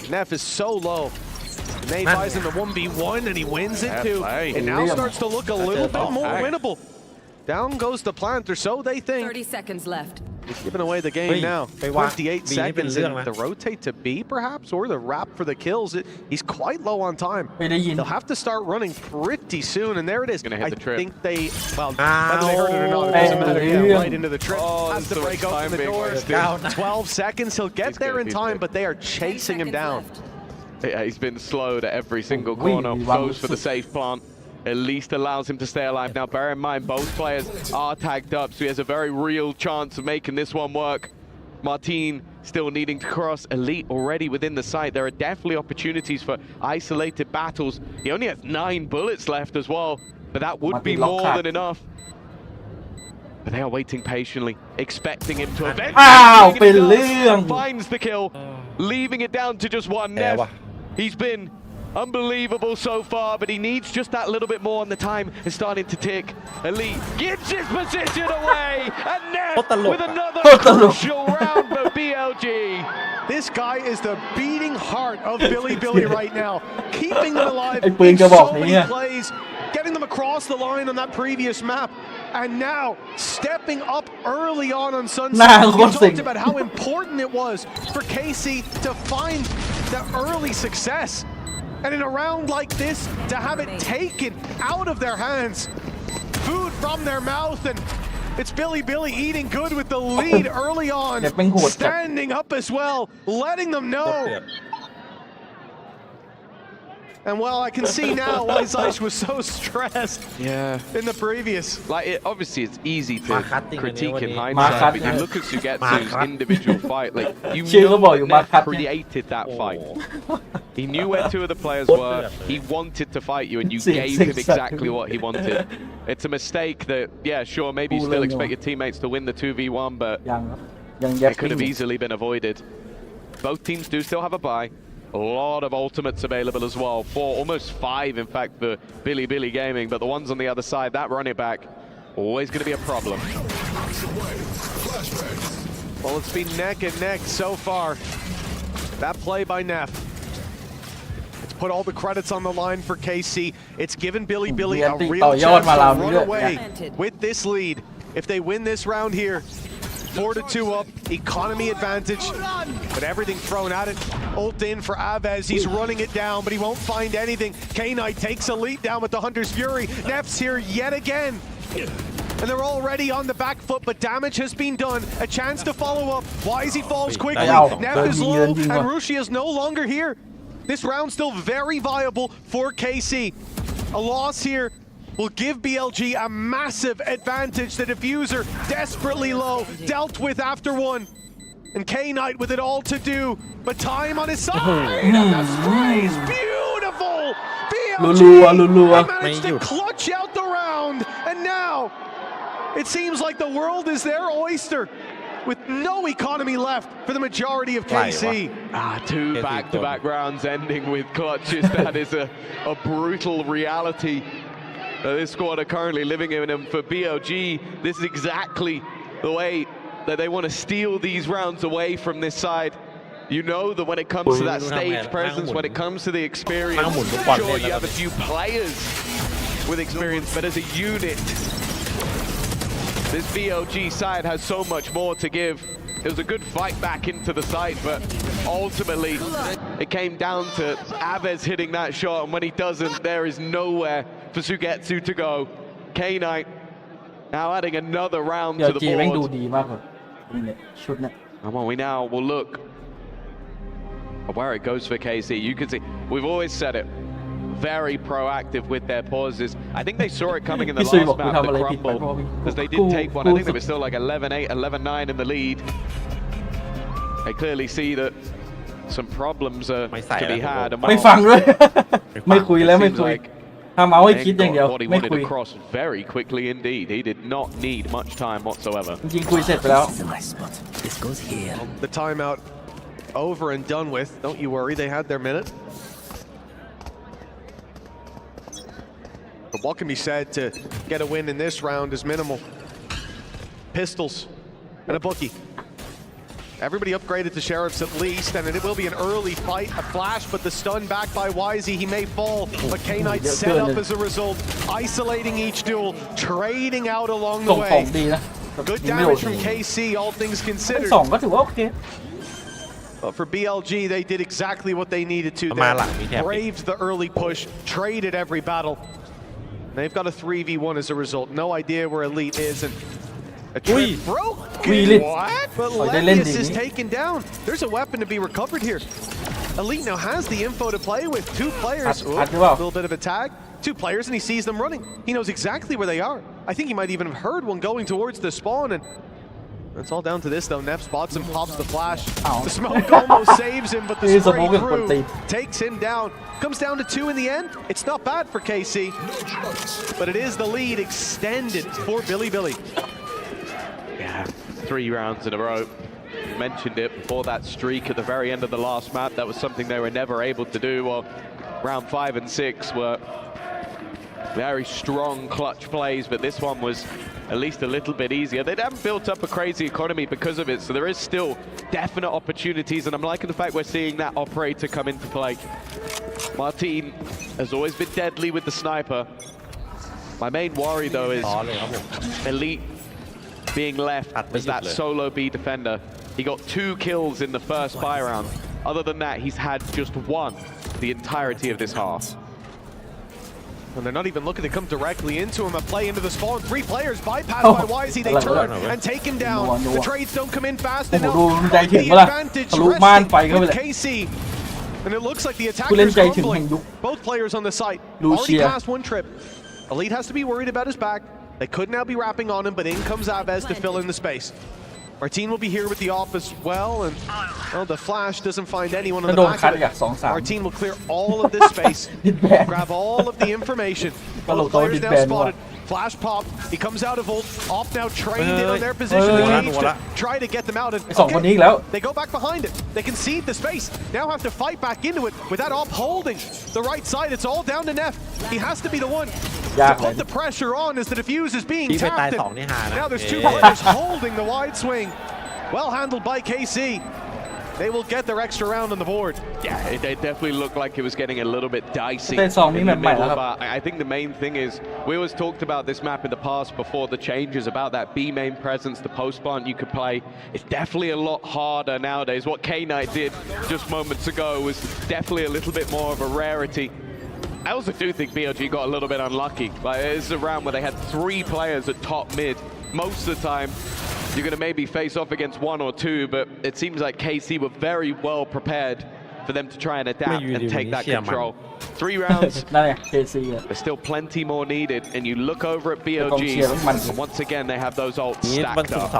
Neff is so low. Nate buys him the 1v1, and he wins it too. It now starts to look a little bit more winnable. Down goes the plant, or so they think. 30 seconds left. He's giving away the game now. 28 B seconds, เป็นเรื่องนะ and the rotate to B perhaps, or the wrap for the kills. He's quite low on time. ไม่ได้ยิน They'll have to start running pretty soon, and there it is. Gonna hit the I trip. think they, well, whether they heard it or not, it doesn't matter. Yeah, right into the trip. Has to so break much open time the being door. wasted. 12 seconds. He'll get He's there good, in he's time, good. but they are chasing him down. Yeah, he's been slowed at every single Oh, corner. we Goes for the safe plant. At least allows him to stay alive. Now, bear in mind, both players are tagged up, so he has a very real chance of making this one work. Martin still needing to cross. Elite already within the site. There are definitely opportunities for isolated battles. He only has 9 bullets left as well, but that would be more than enough. But they are waiting patiently, expecting him to eventually อ้าวเป็นเรื่อง finds the kill, leaving it down to just one. Nev, he's been unbelievable so far, but he needs just that little bit more, and the time is starting to tick. Elite gives his position away, and Nev with another crucial round for BLG. This guy is the beating heart of Billy right now, keeping them alive in so many plays, getting them across the line on that previous map, and now stepping up early on Sunset. We talked about how important it was for KC to find the early success, and in a round like this, to have it taken out of their hands, food from their mouth, and it's Billy eating good with the lead early on, standing up as well, letting them know. And well, I can see now why Zeiss was so stressed in the previous. Like, obviously, it's easy to critique in hindsight, but you look at Sugetsu's individual fight, like, you know Nev created that fight. He knew where two of the players were, he wanted to fight you, and you gave him exactly what he wanted. It's a mistake that, yeah, sure, maybe you still expect your teammates to win the 2v1, but it could have easily been avoided. Both teams do still have a bye. A lot of ultimates available as well. 4, almost 5, in fact, for Billy Gaming. But the ones on the other side, that run it back, always going to be a problem. Well, it's been neck and neck so far. That play by Neff. It's put all the credits on the line for KC. It's given Billy a real chance to run away with this lead. If they win this round here, 4-2 up, economy advantage, but everything thrown at it. Ult in for Aves, he's running it down, but he won't find anything. K-Knight takes Elite down with the Hunter's Fury. Neff's here yet again. And they're already on the back foot, but damage has been done. A chance to follow up. Wisey falls quickly. Neff is low, and Rushi is no longer here. This round still very viable for KC. A loss here will give BLG a massive advantage. The diffuser desperately low, dealt with after one. And K-Knight with it all to do, but time on his side. And the spray is beautiful. BLG managed to clutch out the round, and now it seems like the world is their oyster, with no economy left for the majority of KC. 2 back-to-back rounds ending with clutches. That is a brutal reality this squad are currently living in, and for BLG, this is exactly the way that they want to steal these rounds away from this side. You know that when it comes to that stage presence, when it comes to the experience, sure, you have a few players with experience, but as a unit, this BLG side has so much more to give. It was a good fight back into the site, but ultimately it came down to Aves hitting that shot, and when he doesn't, there is nowhere for Sugetsu to go. K-Knight now adding another round to the board. Come on, we now will look at where it goes for KC. You can see, we've always said it, very proactive with their pauses. I think they saw it coming in the last map, the crumble, because they did take one. I think they were still like 11-8, 11-9 in the lead. They clearly see that some problems are to be had. ไม่ฟังด้วย ไม่คุยแล้วไม่คุยทำเอาให้คิดอย่างเดียวไม่คุย across very quickly indeed. He did not need much time whatsoever. จริงๆคุยเสร็จไปแล้ว The timeout over and done with. Don't you worry, they had their minute. But what can be said to get a win in this round is minimal. Pistols and a bookie. Everybody upgraded to Sheriffs at least, and it will be an early fight, a flash, but the stun back by Wisey, he may fall, but K-Knight set up as a result, isolating each duel, trading out along the way. Good damage from KC, all things considered. But for BLG, they did exactly what they needed to. They braved the early push, traded every battle. They've got a 3v1 as a result. No idea where Elite is, and a trip broke. What? But Lenius is taken down. There's a weapon to be recovered here. Elite now has the info to play with. 2 players. Ooh, a little bit of a tag. 2 players, and he sees them running. He knows exactly where they are. I think he might even have heard one going towards the spawn, and it's all down to this though. Neff spots him, pops the flash. The smoke almost saves him, but the spray through takes him down. Comes down to 2 in the end. It's not bad for KC, but it is the lead extended for Billy. 3 rounds in a row. You mentioned it before that streak at the very end of the last map. That was something they were never able to do. Well, round 5 and 6 were very strong clutch plays, but this one was at least a little bit easier. They haven't built up a crazy economy because of it, so there is still definite opportunities, and I'm liking the fact we're seeing that operator come into play. Martin has always been deadly with the sniper. My main worry though is Elite being left as that solo B defender. He got 2 kills in the first buy round. Other than that, he's had just 1 the entirety of this half. And they're not even looking to come directly into him. A play into the spawn. 3 players bypassed by YZ. They turn and take him down. The trades don't come in fast enough. The advantage resting with KC. And it looks like the attack is crumbling. Both players on the site. Already passed 1 trip. Elite has to be worried about his back. They could now be wrapping on him, but in comes Avez to fill in the space. Martin will be here with the op as well, and well, the flash doesn't find anyone on the back of it. Martin will clear all of this space, grab all of the information. Both players now spotted. Flash pop. He comes out of ult. Off now trained in on their position. Engaged to try to get them out. And they go back behind it. They concede the space. Now have to fight back into it with that op holding the right side. It's all down to Neff. He has to be the one to put the pressure on as the defuse is being tapped. Now there's 2 players holding the wide swing. Well handled by KC. They will get their extra round on the board. Yeah, it definitely looked like it was getting a little bit dicey in the middle, but I think the main thing is, we always talked about this map in the past before the changes, about that B main presence, the post plant you could play. It's definitely a lot harder nowadays. What K-Knight did just moments ago was definitely a little bit more of a rarity. I also do think BLG got a little bit unlucky. Like, this is a round where they had 3 players at top mid. Most of the time, you're going to maybe face off against 1 or 2, but it seems like KC were very well prepared for them to try and adapt and take that control. 3 rounds, there's still plenty more needed, and you look over at BLG, and once again they have those ults stacked up.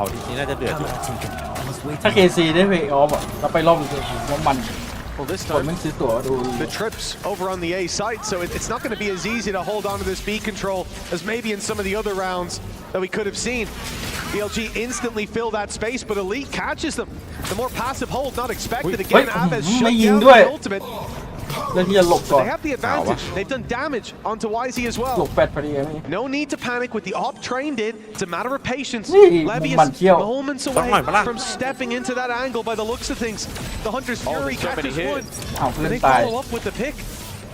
ถ้า KC ได้ไปออฟแล้วไปรอบนึงน้ำมัน Well, this time, the trips over on the A site, so it's not going to be as easy to hold on to this B control as maybe in some of the other rounds that we could have seen. BLG instantly fill that space, but Elite catches them. The more passive hold not expected. Again, Avez shut down the ultimate. They have the advantage. They've done damage onto YZ as well. No need to panic with the op trained in. It's a matter of patience. Levius moments away from stepping into that angle by the looks of things. The Hunter's Fury catches 1. And they follow up with the pick.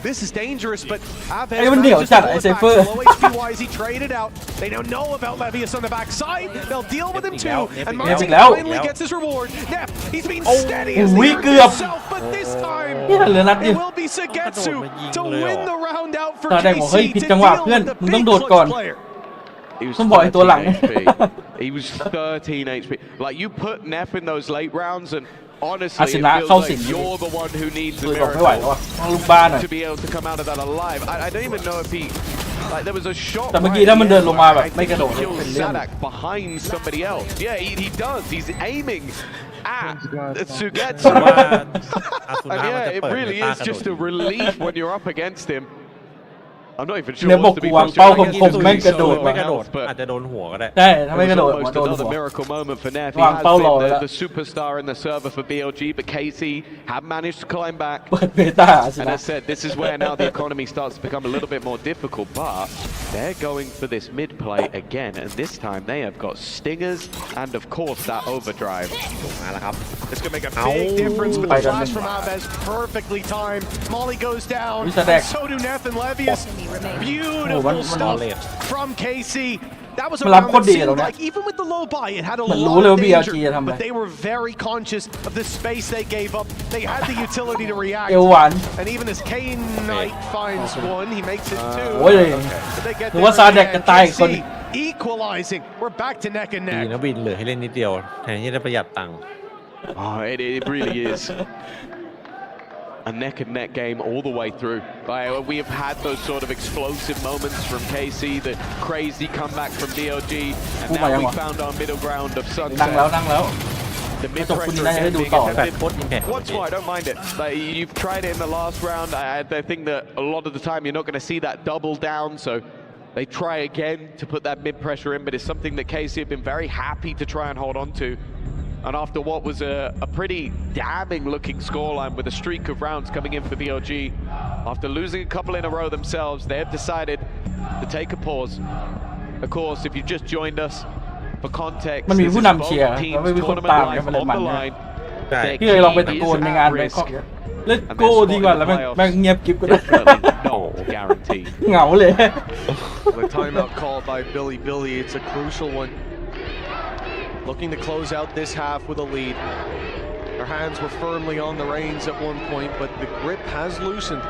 This is dangerous, but Avez manages to pull it back. Low HP YZ traded out. They now know about Levius on the backside. They'll deal with him too. And Martin finally gets his reward. Neff, he's been steady as the himself, but this time it will be Sugetsu to win the round out for KC to deal with the big clutch player. He was 13 HP. He was 13 HP. Like, you put Neff in those late rounds, and honestly, it feels like you're the one who needs a miracle to be able to come out of that alive. I don't even know if he... Like, there was a shot Sadak behind somebody else. Yeah, he does. He's aiming at Sugetsu. And yeah, it really is just a relief when you're up against him. I'm not even sure what to be frustrated. ไม่กระโดดอาจจะโดนหัวก็ได้ ใช่ถ้าไม่กระโดด Almost โดนหั another ว miracle moment for Neff. He has been the superstar in the server for BLG, but KC have managed to climb back. เปิดเบต้า And as said, this is where now the economy starts to become a little bit more difficult, but they're going for this mid play again, and this time they have got stingers and of course that overdrive. It's going to make a big difference, but the flash from Avez perfectly timed. Molly goes down, so do Neff and Levius. Beautiful stuff from KC. That was a round that seemed like, even with the low buy, it had a lot of danger, but they were very conscious of the space they gave up. They had the utility to react. And even as K-Knight finds 1, he makes it 2. But they get there, KC equalizing. We're back to neck and neck. ดีนะบินเหลือให้เล่นนิดเดียวแทนที่จะประหยัดตังค์ Oh, it really is. A neck-and-neck game all the way through. We have had those sort of explosive moments from KC, the crazy comeback from BLG, and now we found our middle ground of Sunset. นั่งแล้ว The mid-pressure again being effective. What's why? I don't mind it. Like, you've tried it in the last round. I think that a lot of the time you're not going to see that double down, so They try again to put that mid pressure in, but it's something that KC have been very happy to try and hold on to. And after what was a pretty damning looking scoreline with a streak of rounds coming in for BLG, after losing a couple in a row themselves, they have decided to take a pause. Of course, if you've just joined us, for context, มันมี this is ผู้นำเชียร์ both แล้ว teams' ไม่มีคน tournament ตามกัน life มันเลย on มัน the นะ line. ใช่ Their พี่เลยลองไป key ตะ is โกนใน at งานแบง risk. คอกเล่นโก้ดีกว่าแล้วแม่งเงียบกิ๊บก็ได้ Definitely not guaranteed. เหงาเลย The timeout called by Billy. It's a crucial one. Looking to close out this half with a lead. Their hands were firmly on the reins at one point, but the grip has loosened.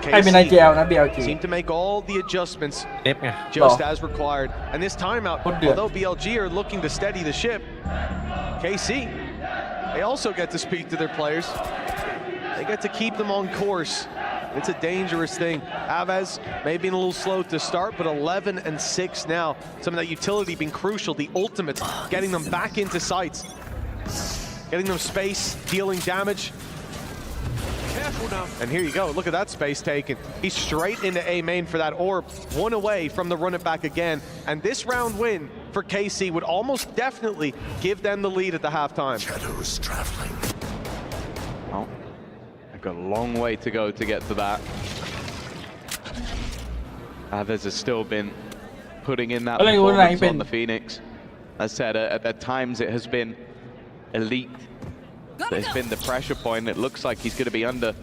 ใครเป็น IGL นะ BLG Seem to make all the adjustments เน็บไง just as required. And this timeout, What the- although BLG are looking to steady the ship, KC, they also get to speak to their players. They get to keep them on course. It's a dangerous thing. Aves may have been a little slow to start, but 11 and 6 now. Some of that utility being crucial. The ultimates, getting them back into sights, getting them space, dealing damage. Careful now. And here you go. Look at that space taken. He's straight into A main for that orb. One away from the run it back again. And this round win for KC would almost definitely give them the lead at the halftime. Shadows traveling. Oh, they've got a long way to go to get to that. Aves has still been putting in that performance on the Phoenix. As said, at times it has been elite. There's been the pressure point. It looks like he's going to be under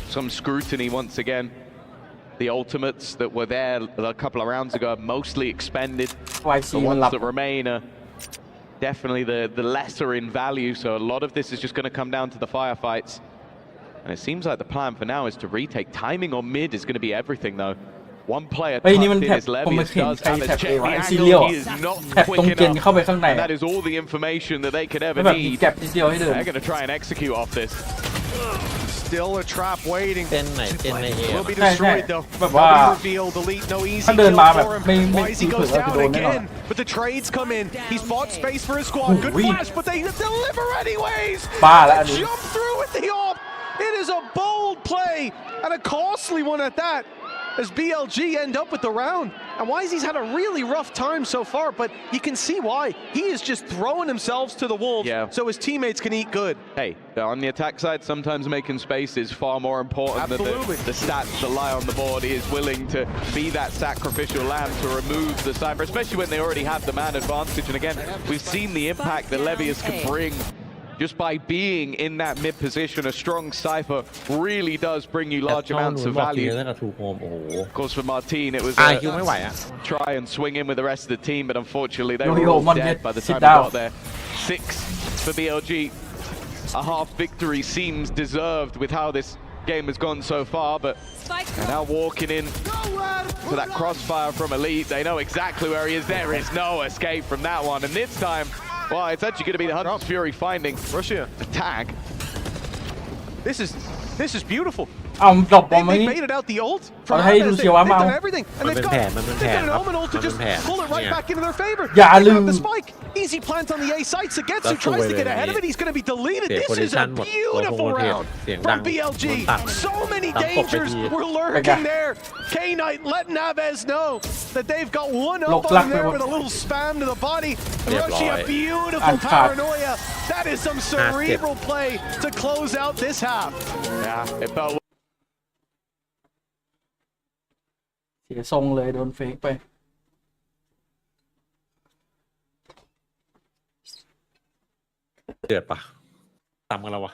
some scrutiny once again. The ultimates that were there a couple of rounds ago are mostly expended. The ones that remain are definitely the lesser in value. So a lot of this is just going to come down to the firefights. And it seems like the plan for now is to retake. Timing on mid is going to be everything, though. One player tucked in his Levius does have his check the angle. He is not quick enough. And that is all the information that they could ever need. They're going to try and execute off this. Still a trap waiting. เต้นไหนเต้นในเอ Will be destroyed though. แบบว่า Nobody revealed. The lead, no easy ถ้าเดิน kill มาแบบ for him. ไม่ Why is he เผื่ goes อจะ down โดนแน่นอน again? But the trades come in. He's bought space for his squad. Good flash, but they deliver anyways. บ้าแล้วอันนี้ Jump through with the AWP. It is a bold play and a costly one at that. As BLG end up with the round. And Wisey's had a really rough time so far, but you can see why. He is just throwing himself to the wolves so his teammates can eat good. Hey, on the attack side, sometimes making space is far more important than the stats that lie on the board. He is willing to be that sacrificial lamb to remove the Cypher, especially when they already have the man advantage. And again, we've seen the impact that Levius can bring. Just by being in that mid position, a strong Cypher really does bring you large amounts of value. Of course, for Martin, it was try and swing in with the rest of the team, but unfortunately, they were all dead by the time he got there. 6 for BLG. A half victory seems deserved with how this game has gone so far, but they're now walking in to that crossfire from Elite. They know exactly where he is. There is no escape from that one, and this time, well, it's actually going to be the Hunter's Fury finding Russia a tag. This is beautiful. เอาดรอปบอมไว้ They นี่ baited out the ult เอา from ให้ดู Aves. เชียวว่า They've มา done everything, and they've got an omen ult to just pull it right back into their favor. อย่า They ลืม have the spike. Easy plant on the A site. Sagetsu tries to get ahead of it. He's going to be deleted. This is a beautiful round from BLG. So many dangers were lurking there. K-Knight letting Aves know that they've got one up on there with a little spam to the body. Russia, beautiful paranoia. That is some cerebral play to close out this half. Yeah, it felt เสียทรงเลยโดนเฟกไปเดือดปะตามกันแล้ววะ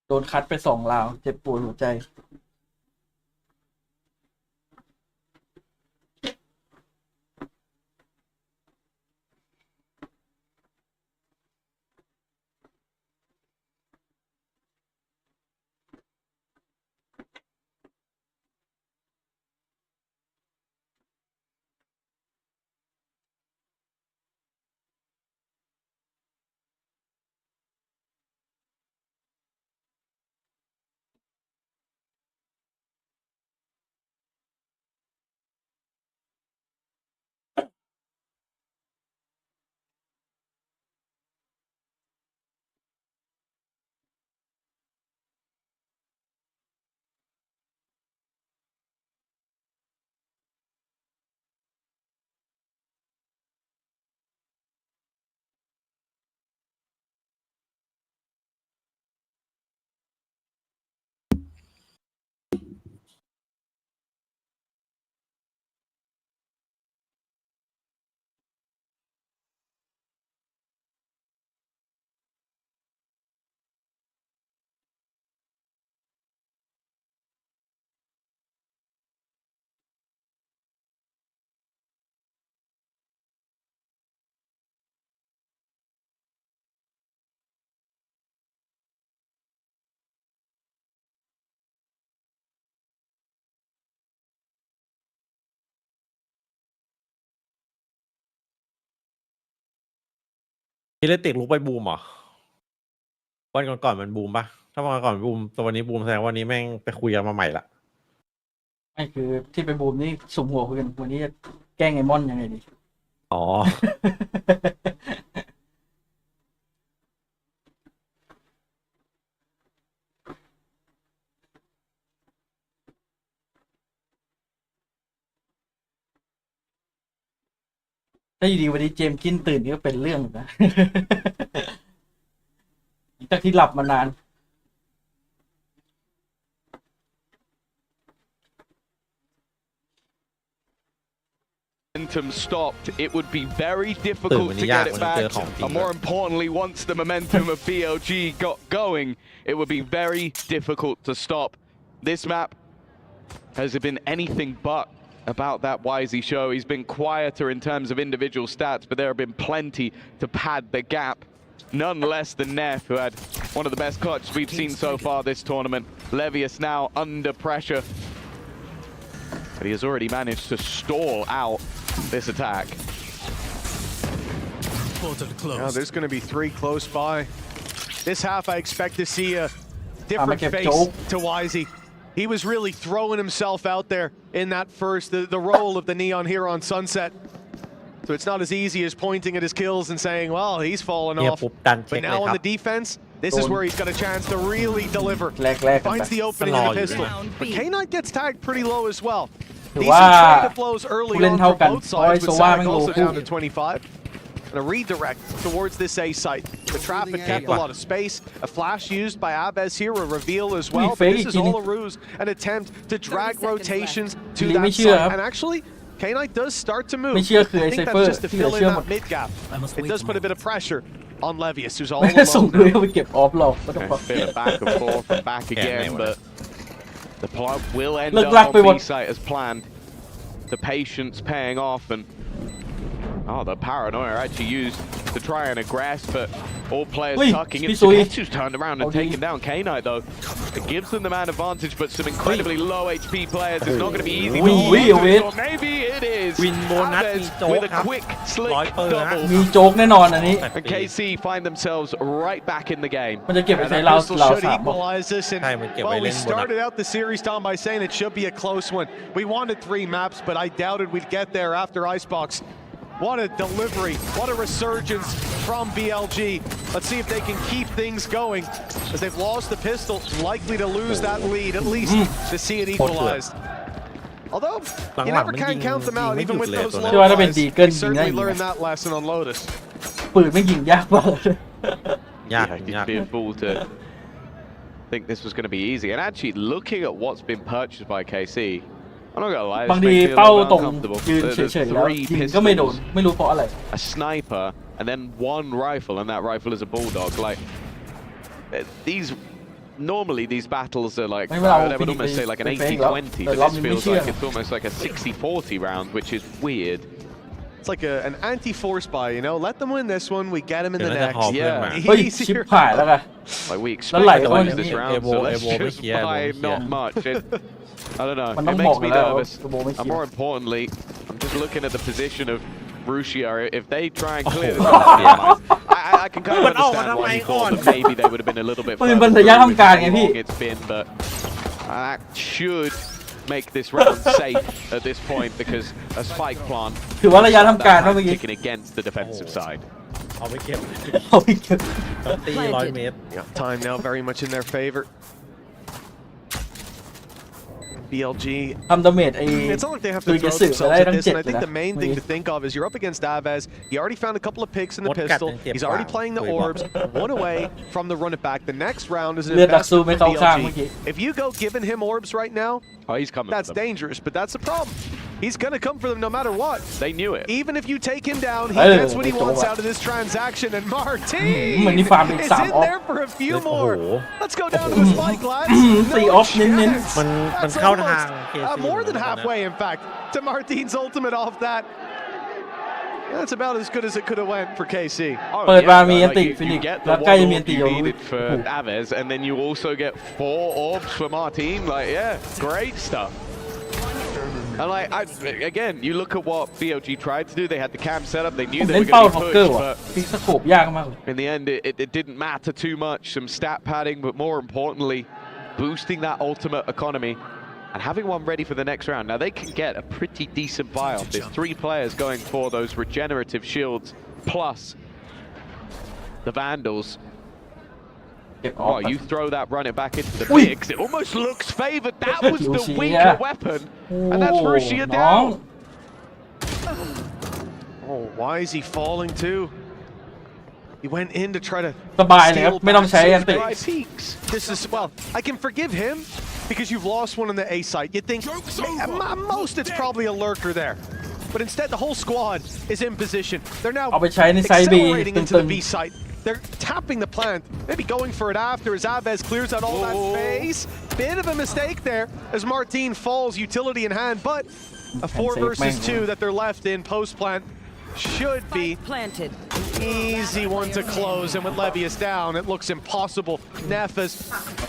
โดนคัดไป2 ราวเจ็บปวดหัวใจ ฮิเลติกลุกไปบูมเหรอวันก่อนมันบูมปะถ้าวันก่อนบูมตัววันนี้บูมแสดงวันนี้แม่งไปคุยกันมาใหม่ละไม่คือที่ไปบูมนี่สุมหัวคุยกันวันนี้จะแกล้งไอมอนยังไงดีอ๋อถ้าอยู่ดีวันนี้เจมส์กินตื่นนี่ก็เป็นเรื่องนะ จากที่หลับมานาน momentum stopped, it would be very difficult to get it back. And more importantly, once the momentum of BLG got going, it would be very difficult to stop. This map has been anything but about that Wisey show. He's been quieter in terms of individual stats, but there have been plenty to pad the gap. None less than Neff, who had one of the best clutches we've seen so far this tournament. Levius now under pressure. But he has already managed to stall out this attack. Now there's going to be 3 close by. This half I expect to see a different face to Wisey. He was really throwing himself out there in that first, the role of the Neon here on Sunset. So it's not as easy as pointing at his kills and saying, well, he's fallen off. But now on the defense, this is where he's got a chance to really deliver. Finds the opening in the pistol. But K9 gets tagged pretty low as well. Decent trade of blows early on from both sides, with Sack also down to 25. And a redirect towards this A site. The traffic kept a lot of space. A flash used by Abez here, a reveal as well. But this is all a ruse, an attempt to drag rotations to that site. And actually, K9 does start to move. I think that's just to fill in that mid gap. It does put a bit of pressure on Levius, who's all alone now. A bit of back and forth and back again, but the plug will end up on B site as planned. The patience paying off, and the paranoia actually used to try and aggress, but all players tucking in. Who's turned around and taken down K9 though. It gives them the man advantage, but some incredibly low HP players. It's not going to be easy. Maybe it is. With a quick, slick double. And KC find themselves right back in the game. And that pistol should equalize this. And well, we started out the series, Tom, by saying it should be a close one. We wanted 3 maps, but I doubted we'd get there after Icebox. What a delivery, what a resurgence from BLG. Let's see if they can keep things going, as they've lost the pistol, likely to lose that lead, at least to see it equalized. Although, you never can count them out, even with those low buys. We certainly learned that lesson on Lotus. You'd be a fool to think this was going to be easy. And actually, looking at what's been purchased by KC, I'm not gonna lie, บางทีเป้าตรงยืนเฉยๆแล้วยิงก็ไม่โดนไม่รู้เพราะอะไร A sniper and then 1 rifle, and that rifle is a bulldog. Like normally these battles are like I would almost say like an 80-20, but this feels like it's almost like a 60-40 round, which is weird. It's like an anti-force buy, you know. Let them win this one, we get them in the next. Yeah. เฮ้ยชิบหายแล้วไง Like we expect to lose this round, so let's just buy not much. I don't know, it makes me nervous, and more importantly, I'm just looking at the position of Russia. If they try and clear this, I can kind of understand why he thought that maybe they would have been a little bit further through how long it's been, but that should make this round safe at this point, because a spike plant kicking against the defensive side. Time now very much in their favor. BLG. It's not like they have to throw themselves at this, and I think the main thing to think of is you're up against Avez. He already found a couple of picks in the pistol. He's already playing the orbs, 1 away from the run it back. The next round is an investment for BLG. If you go giving him orbs right now, he's coming. That's dangerous, but that's the problem. He's gonna come for them no matter what. They knew it. Even if you take him down, he gets what he wants out of this transaction. And Martin is in there for a few more. Let's go down to the spike, lads. That's almost more than halfway, in fact, to Martin's ultimate off that. That's about as good as it could have went for KC. You get the 1 orb you needed for Avez, and then you also get 4 orbs for Martin. Like, yeah, great stuff. And like, again, you look at what BLG tried to do. They had the cam set up. They ผ knew ม they เล่ were นเป้า going ท็อก to เกอ push, ร์ว่ะ but พิกสโคปยากมาก in the end, it didn't matter too much. Some stat padding, but more importantly, boosting that ultimate economy and having one ready for the next round. Now, they can get a pretty decent buy off this. 3 players going for those regenerative shields, plus the Vandals. Oh, you throw that running back into the mix. It almost looks favored. That was the weaker weapon. And that's Russia down. Oh, why is he falling too? He went in to try to สบายเลยครับไม่ต้องใช้อันติ This is, well, I can forgive him because you've lost one on the A site. You'd think at most it's probably a lurker there. But instead the whole squad is in position. They're now เอาไปใช้ในไซด์บี accelerating into ตึ the ง B site. They're tapping the plant, maybe going for it after as Aves clears out all that space. Bit of a mistake there as Martin falls, utility in hand, but a 4 versus 2 that they're left in post plant should be planted. Easy one to close, and with Levius down, it looks impossible. Neff, as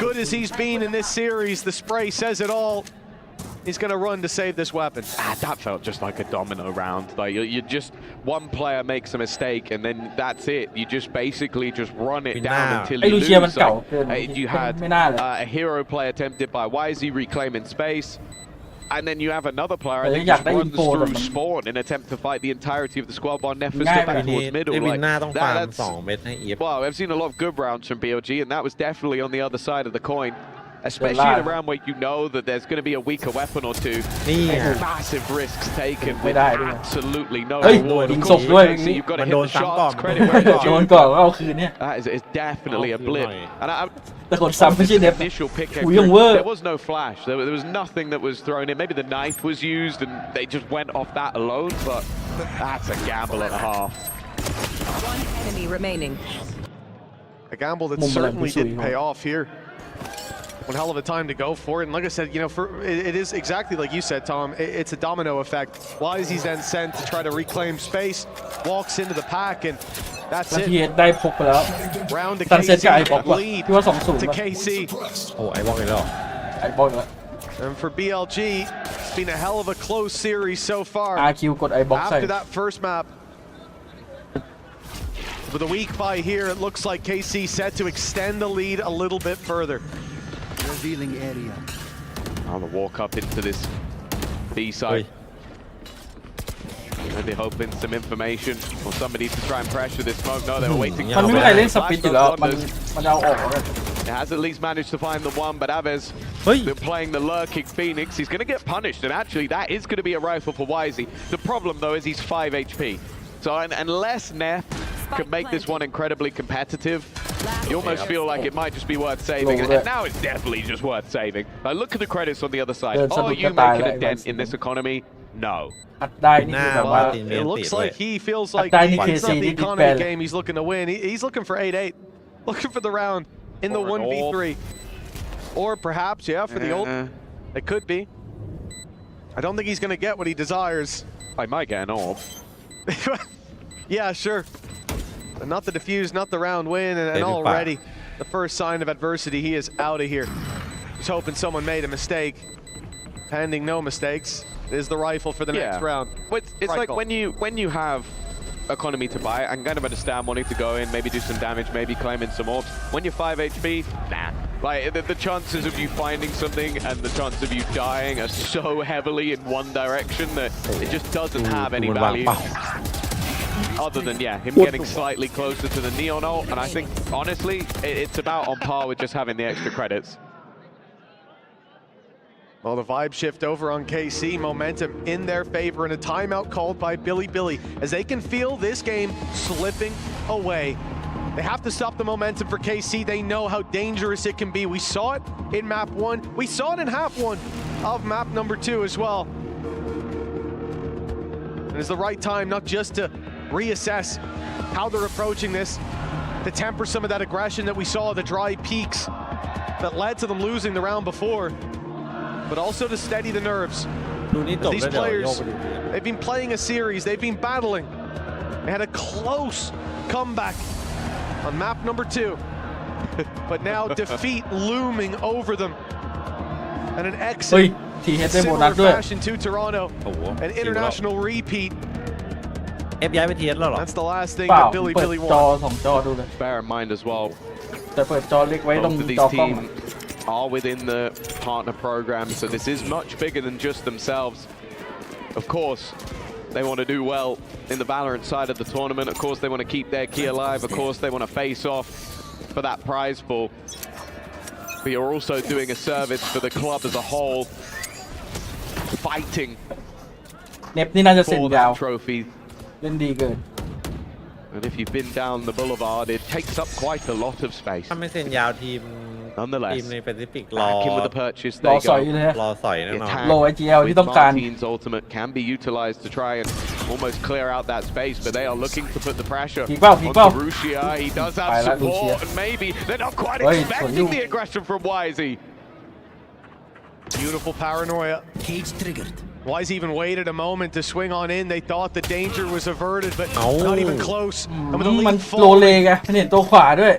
good as he's been in this series, the spray says it all. He's going to run to save this weapon. That felt just like a domino round. Like you just one player makes a mistake and then that's it. You just basically just run it down until you lose. You had a hero play attempted by Wisey reclaiming space. And then you have another player I think just runs through spawn in an attempt to fight the entirety of the squad while Neffers get back towards middle. ได้วิน Like, หน้าต้องฟาร์ม that's, 2 เม็ดให้อีฟ well, I've seen a lot of good rounds from BLG and that was definitely on the other side of the coin. Especially in a round where you know that there's going to be a weaker weapon or two. Massive risks taken with absolutely no reward. Of course, you've got to hit the shots, credit where it's โดน due. ก่อนก็เอาคืนเนี่ย That is definitely a blip. And แต่คนซ้ำไม่ใช่เน็บ initial pick, กูยังเวอร์ there was no flash. There was nothing that was thrown in. Maybe the knife was used and they just went off that alone, but that's a gamble and a half. One enemy remaining. A gamble that certainly didn't pay off here. One hell of a time to go for it, and like I said, you know, it is exactly like you said, Tom. It's a domino effect. Wisey's then sent to try to reclaim space, walks into the pack, and that's นา it. ทีได้พกไปแล้ว Round to ซันเซ็ตกับไอ้บล็อก KC, ว่ะ lead ที่ว่า 2-0 to ว่ะ KC. โอ้ไอ้บอกอีกแล้ว ไอ้บล็อกแล้ว And for BLG, it's been a hell of a close series so far. RQ กดไอ้บล็อกใส่ After that first map, with a weak buy here, it looks like KC set to extend the lead a little bit further. Revealing area. On the walk up into this B side. Maybe hoping some information or somebody to try and pressure this smoke. No, they were waiting. มันไม่มีใครเล่นสปิดอยู่แล้วมันเอาออกแล้ว It has at least managed to find the one, but Aves been playing the lurking Phoenix. He's going to get punished, and actually that is going to be a rifle for Wisey. The problem though is he's 5 HP. So unless Neff can make this one incredibly competitive, you almost feel like it might just be worth saving. And now it's definitely just worth saving. Look at the credits on the other side. Are you making a dent in this economy? No. อัดได้นี่คือแบบว่า It looks like he feels like At Dynasty it's not the KC, economy did game he's looking to win. He's looking for 8-8, looking for the round in the 1v3. Or perhaps, yeah, for the ult. It could be. I don't think he's going to get what he desires. I might get an orb. Yeah, sure. But not the defuse, not the round win, and already the first sign of adversity, he is out of here. Just hoping someone made a mistake. Pending no mistakes. It is the rifle for the next round. It's like when you have economy to buy, I can kind of understand wanting to go in, maybe do some damage, maybe claim in some orbs. When you're 5 HP, nah. Like, the chances of you finding something and the chance of you dying are so heavily in one direction that it just doesn't have any value. Other than, yeah, him getting slightly closer to the Neon ult, and I think, honestly, it's about on par with just having the extra credits. Well, the vibe shift over on KC, momentum in their favor, and a timeout called by Billy as they can feel this game slipping away. They have to stop the momentum for KC. They know how dangerous it can be. We saw it in map 1. We saw it in half 1 of map number 2 as well. And it's the right time not just to reassess how they're approaching this, to temper some of that aggression that we saw, the dry peaks that led to them losing the round before, but also to steady the nerves. These players, they've been playing a series, they've been battling. They had a close comeback on map number 2, but now defeat looming over them, and an exit ทีเฮดได้โบนัสด้วย fashion to Toronto. โอ้โห An international repeat. เอฟย้ายไปทีเอสแล้วเหรอ That's the last thing เปล่า that Billy เปิด Billy จอ wants. สองจอดูเลย Bear in mind as well, แต่เปิดจอเล็กไว้ตรง both of จอ these กล้อง teams are within the partner program, so this is much bigger than just themselves. Of course, they want to do well in the Valorant side of the tournament. Of course, they want to keep their key alive. Of course, they want to face off for that prize pool. But you're also doing a service for the club as a whole, fighting เน็บนี่น่าจะเซ็น for ยาว that trophy. เล่นดีเกิน And if you've been down the boulevard, it takes up quite a lot of space. ถ้าไม่เซ็นยาวทีม Nonetheless, ในแปซิฟิกรอ back in with the purchase. รอ There สอย you อยู่ go. เลยฮะ รอสอยแน่ The นอน attack โล IGL ที่ with ต้องการ Martin's ultimate can be utilized to try and almost clear out that space, but they are looking to put the pressure ผีเป้าผีเป้า onto Rusia. He does have ไปละ support, Rusia and maybe they're not quite เฮ้ย expecting the aggression from Wisey. Beautiful paranoia. Cage triggered. Wise even waited a moment to swing on in. They thought the danger was averted, but not even close. And with the มัน lead โลเล falling, ไงมันเห็นตัวขวาด้วย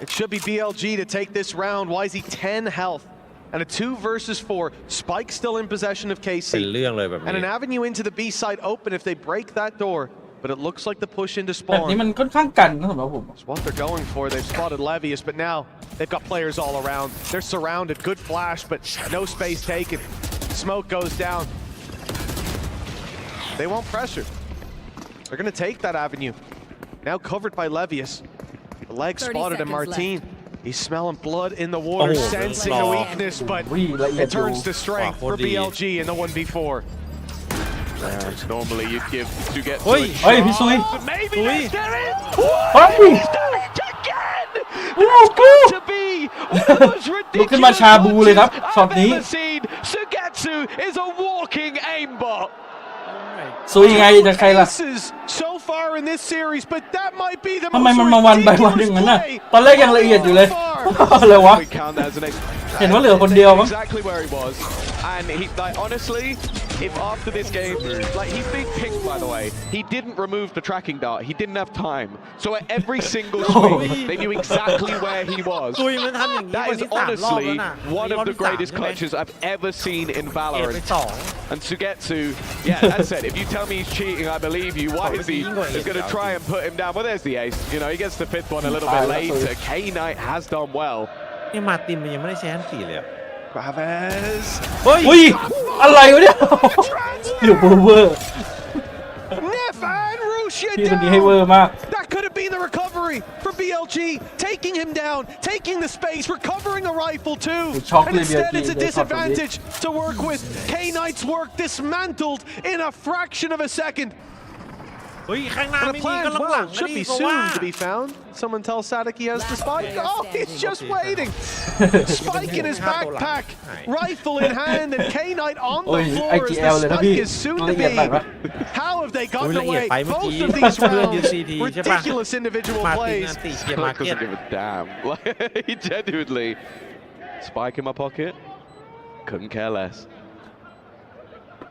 it should be BLG to take this round. Wisey 10 health and a 2 versus 4. Spike still in possession of เป็น KC. เรื่องเลยแบบ And นี้ an avenue into the B side open if they break that door. But it looks like the push into แบบนี้ spawn. มันค่อนข้างกันนะสำหรับผม It's what they're going for. They've spotted Levius, but now they've got players all around. They're surrounded. Good flash, but no space taken. Smoke goes down. They want pressure. They're going to take that avenue. Now covered by Levius. The leg 30 spotted in seconds Martin. He's smelling blood in the water, Oh, sensing a weakness, but อุ้ยละเอียด it อยู่ turns to strength Wow, for 4D. BLG in the 1v4. Normally you'd give to get to Oi, a oi,พี่ซุย shot. Maybeซุย that's there it. เฮ้ย He's done it again. โอ้โห To be one of those ลุกขึ้นมาชาบูเลยครับ ridiculous ช็อต I've นี้ ever seen. Sugetsu is a walking aimbot. ซุยไงจะใครล่ะ Aces so far in this series, but that might be the ทำไม most มันมาวันไปวันอย่างนั้นน่ะ ridiculous ตอนแรกยังละเอียดอยู่เลย play อะไรวะ We count that as an ex- เห็นว่าเหลือคนเดียวมั้ง Exactly where he was, and he like honestly, if after this game, like he's being picked by the way, he didn't remove the tracking dart. He didn't have time, so at every single swing, they knew exactly where he was. ซุยมันทำอย่างนี้ That วัน is ที่3 รอบแล้ว honestly นะ one of the greatest clutches I've ever seen in เอ็ดไป Valorant. 2 And Sugetsu, yeah, that's it. If you tell me he's cheating, I believe you. Why is he is going to try and put him down? Well, there's the ace. You know, he gets the 5th one a little bit later. K-Knight has done well. นี่มาตินมันยังไม่ได้ใช้อันตีเลยอะ Chavez. เฮ้ย อุ้ย อะไรวะเนี่ยหรือเวอร์ Nef and Rusia พี่คนนี้ให้เวอ down. ร์มาก That could have been the recovery for BLG, taking him down, taking the space, recovering a rifle too. Shock And instead BLG, it's a they shocked disadvantage to work with. K-Knight's work dismantled in a fraction of a second. เฮ้ยข้างหน้า And a ไม่มี plan ก็หลัง well ๆ should ก็ be ดีกว่า soon to be found. Someone tell Sadik he has the spike. Oh, he's just waiting. Spike in his backpack, rifle in hand, and K-Knight on โอ้ย the floor ไอ as จี the เอลเลยนะพี่ spike is soon ละ to เอียด be. ไปปะ How have they โอ้ gotten ยละเอียด away? ไปเมื่อ Both กี้ of these เรื่อง rounds, VCT ใช่ปะ ridiculous individual มาติน plays. อันตีเกียร์มา Like, เก็ต doesn't give a damn. Like, he genuinely spike in my pocket. Couldn't care less.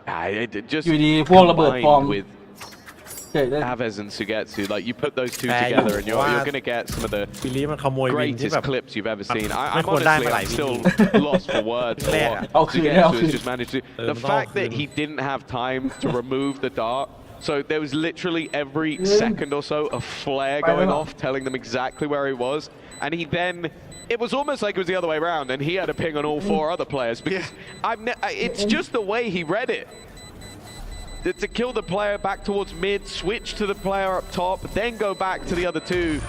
It just อยู่ดีพวกระเบิด combined ฟอร์ม with เจ๋งเลย Aves and Sugetsu. Like you put those two Fair, together, and you you're going to get some of the บิลลี่มันขโมยวินที่ greatest แบบ clips you've ever seen. I I'm could die honestly, for I'm like still lost for words for Yeah. what I'll clear, I'll Sugetsu clear. has just managed to. The I'll fact that clear. he didn't have time to remove the dart. So there was literally every second or so a flare going off, telling them exactly where he was, and he then. It was almost like it was the other way around, and he had a ping on all 4 other players because it's just the way he read it. To kill the player back towards mid, switch to the player up top, then go back to the other 2.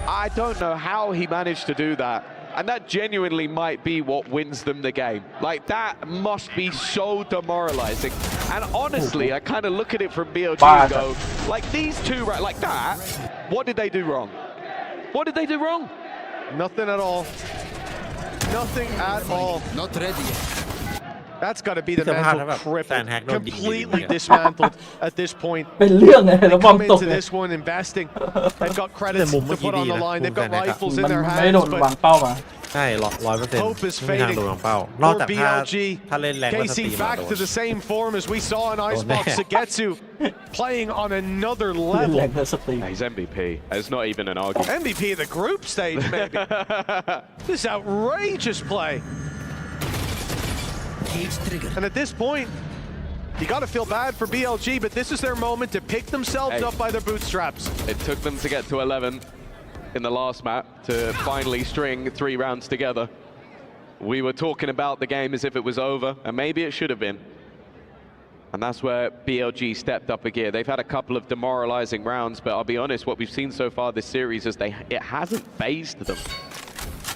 I don't know how he managed to do that. And that genuinely might be what wins them the game. Like, that must be so demoralizing. And honestly, I kind of look at it from BLG and go, like, these 2, right, like that, what did they do wrong? What did they do wrong? Nothing at all. Nothing at all. Not ready yet. That's got to be the สภาพ mental แล้วแบบ cripple. แซนแฮกโดนยิง Completely dismantled at this point. เป็นเรื่องเลย They แล้วบอม come ตก into เลย this one investing. They've got credits แต่มุม to เมื่อกี้ put on ดี the นะ line. มุ They've ม got แซนแฮกอะ rifles มั in น their ไม่โด hands, นวาง but เป้ามา ใช่100% Hope is ไม่มีทาง fading โดนวางเป้านอก for จากถ้าเล่นแรงก็สตรี KC มอะ back โด to น the same form as we saw in Icebox. there. Sugetsu playing on another แร level. งเลยสตรีม He's MVP. It's not even an argument. MVP of the group stage, maybe. This outrageous play. And at this point, you got to feel bad for BLG, but this is their moment to pick themselves up by their bootstraps. It took them to get to 11 in the last map to finally string 3 rounds together. We were talking about the game as if it was over, and maybe it should have been. And that's where BLG stepped up a gear. They've had a couple of demoralizing rounds, but I'll be honest, what we've seen so far this series is it hasn't phased them.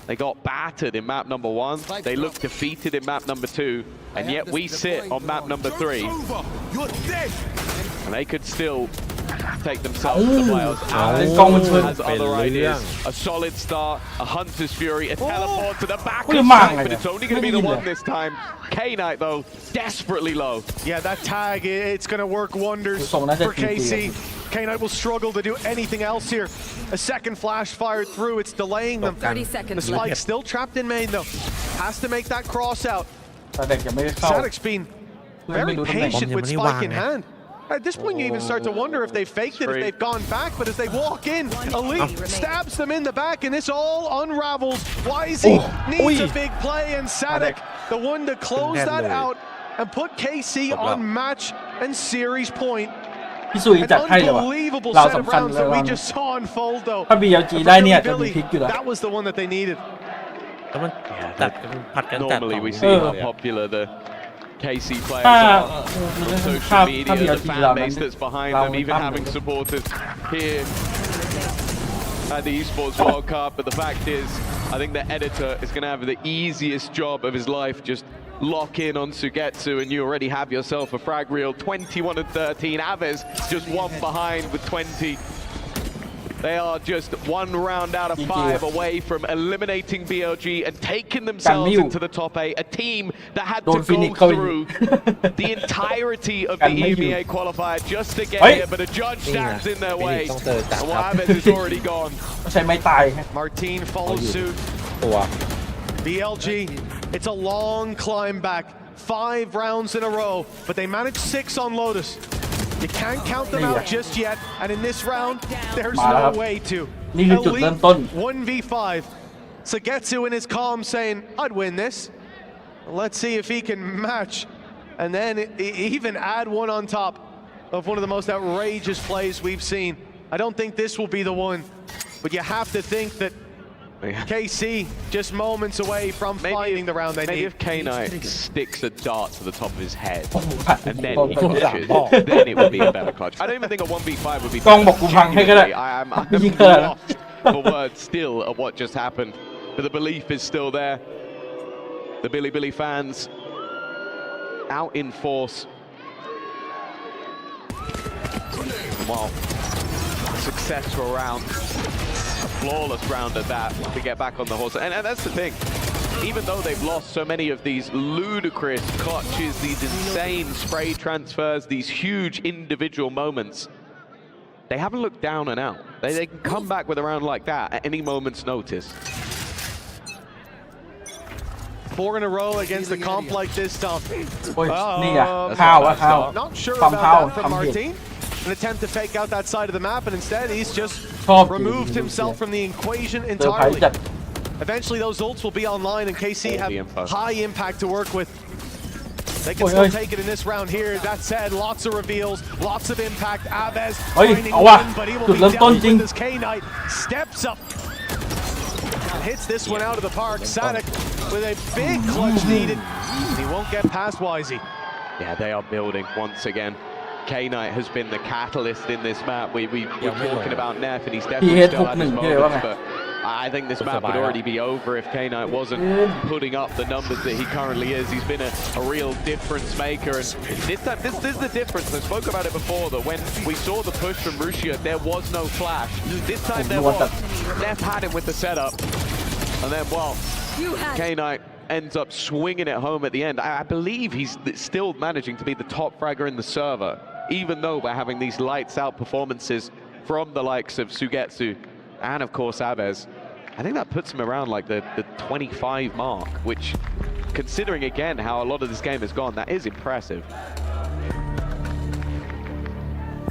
They got battered in map number 1. They looked defeated in map number 2. And yet we sit on map number 3. And they could still take themselves to the playoffs. Has other ideas. A solid start, a Hunter's Fury, a teleport to the back of Snipe, but it's only going to be the one this time. K-Knight, though, desperately low. Yeah, that tag, it's going to work wonders for KC. K-Knight will struggle to do anything else here. A second flash fired through, it's delaying them. 30 seconds. The Spike's still trapped in main, though. Has to make that cross out. Sadic's been very patient with Spike in hand. At this point, you even start to wonder if they faked it, if they've gone back, but as they walk in, Elite stabs them in the back, and this all unravels. YZ needs a big play, and Sadic, the one to close that out and put KC on match and series point. พี่ซุยจัดให้เลยว่ะเราสำคัญเลยว่าถ้า BLG ได้เนี่ยจะมีพลิกอยู่แล้ว That was the one that they needed. แล้วมันตัดกันผัดกันตัด Normally we see how popular the KC players are on social media, the fan base that's behind them, even having supporters here at the Esports World Cup. But the fact is, I think the editor is going to have the easiest job of his life. Just lock in on Sugetsu and you already have yourself a frag reel. 21 and 13. Aves just one behind with 20. They are just 1 round out of 5 away from eliminating BLG and taking themselves into the top 8. A team that had to go through the entirety of the EMEA qualifier just to get here, but a judge stands in their way. And Aves is already gone. Martin follows suit. BLG, it's a long climb back. 5 rounds in a row, but they managed 6 on Lotus. You can't count them out just yet, and in this round, there's no way to. Elite 1v5. Sugetsu in his calm saying, I'd win this. Let's see if he can match. And then even add one on top of one of the most outrageous plays we've seen. I don't think this will be the one, but you have to think that KC just moments away from finding the round they need. Maybe if K-Knight sticks a dart to the top of his head and then he clutches, then it would be a better clutch. I don't even think a 1v5 would be better. I'm lost for words still at what just happened, but the belief is still there. The Billy fans out in force. Wow. Successful round. A flawless round at that to get back on the horse. And that's the thing. Even though they've lost so many of these ludicrous clutches, these insane spray transfers, these huge individual moments, they haven't looked down and out. They can come back with a round like that at any moment's notice. 4 in a row against a comp like this, Tom. Not sure about that from Martin. An attempt to fake out that side of the map, and instead he's just removed himself from the equation entirely. Eventually those ults will be online, and KC have high impact to work with. They can still take it in this round here. That said, lots of reveals, lots of impact. Aves finding one, but he will be down with this K-Knight. Steps up and hits this one out of the park. Sadic with a big clutch needed. He won't get past YZ. Yeah, they are building once again. K-Knight has been the catalyst in this map. We're talking about Neff, and he's definitely still at his moments, but I think this map would already be over if K-Knight wasn't putting up the numbers that he currently is. He's been a real difference maker, and this time, this is the difference. I spoke about it before, that when we saw the push from Russia, there was no flash. This time there was. Neff had him with the setup, and then, well, K-Knight ends up swinging it home at the end. I believe he's still managing to be the top fragger in the server, even though we're having these lights out performances from the likes of Sugetsu and of course Aves. I think that puts him around like the 25 mark, which, considering again how a lot of this game has gone, that is impressive.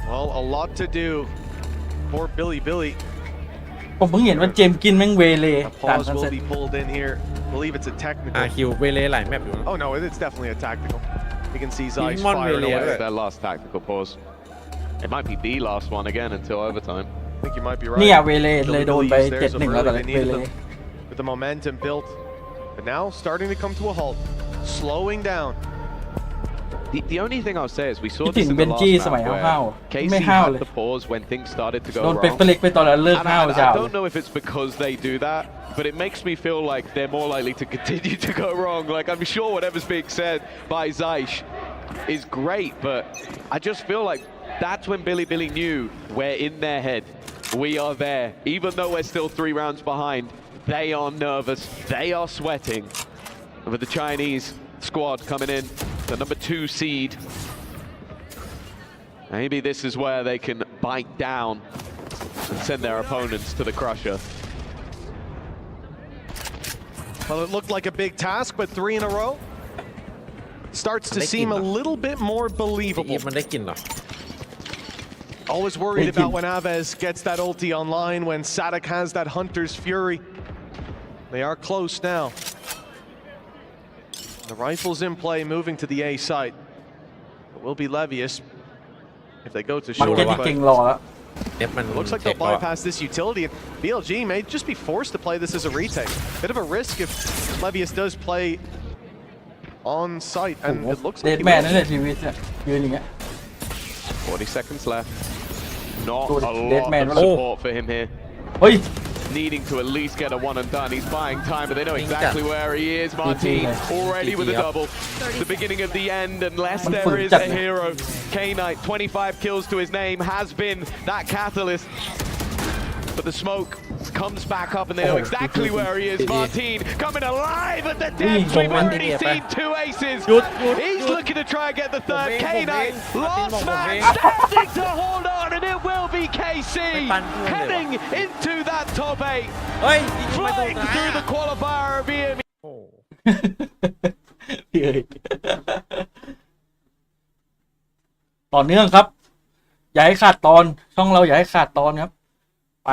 Well, a lot to do for Billy. ผมเพิ่งเห็นว่าเจมส์กินแม่งเวเลย Pause will be pulled in here believe it's a technical. RQ เวเลหลายแมปอยู่ Oh no, it's definitely a tactical. You can see Zeiss Mon firing Vele, away. Their last tactical pause. It might be the last one again until overtime. I think you might be right. เนี่ยเวเล The เลยโดน Middle ไป East, there's 7-1 a แล้วตอน really นี้ they เว needed เล them with the momentum built, but now starting to come to a halt, slowing down. The only thing I'll say is we saw คิด this ถึง in เบ the น last จี้สมัย map ห้าว where ๆไม่ KC ห้าว had เลย the pause when things started to โด go นเป็ด wrong. เล็กไปตอนนั้นเลิก And ห้าว I จ้า don't know if it's because they do that, but it makes me feel like they're more likely to continue to go wrong. Like, I'm sure whatever's being said by Zeiss is great, but I just feel like that's when Billy knew we're in their head. We are there. Even though we're still 3 rounds behind, they are nervous. They are sweating. With the Chinese squad coming in, the number 2 seed. Maybe this is where they can bite down and send their opponents to the crusher. Well, it looked like a big task, but 3 in a row starts to seem a little bit more อี believable. มันได้กินเหรอ Always worried about when Aves gets that ulti online, when Sadak has that Hunter's Fury. They are close now. The rifle's in play, moving to the A site. It will be Levius if they go to มา short. เก็ต But เก่งรอแล้ว มัน it looks like เช็ค they'll แล้ว bypass this utility. BLG may just be forced to play this as a retake. Bit of a risk if Levius does play on site, and it looks เด like ด he แมน will. นั่นแหละชีวิตเนี่ยยืนอย่างเงี้ย 40 seconds left. Not Good. a Dead lot man. of support for him here. เฮ้ย Needing to at least get a 1 and done. He's buying time, but they know exactly where he is. Martin already with a double. The beginning of the end, unless there is a hero. K-Knight, 25 kills to his name, has been that catalyst. But the smoke comes back up and they know exactly where he is. Martin coming alive at the dead. We've already seen 2 aces. He's looking to try and get the third. K-Knight, last man standing to hold on, and it will be KC heading into that top 8. เฮ้ยยิงมาตรง Flying นั้น through the qualifier of EME. โอ้ พี่เอ้ยต่อเนื่องครับ อย่าให้ขาดตอน ช่องเราอย่าให้ขาดตอนครับ ไป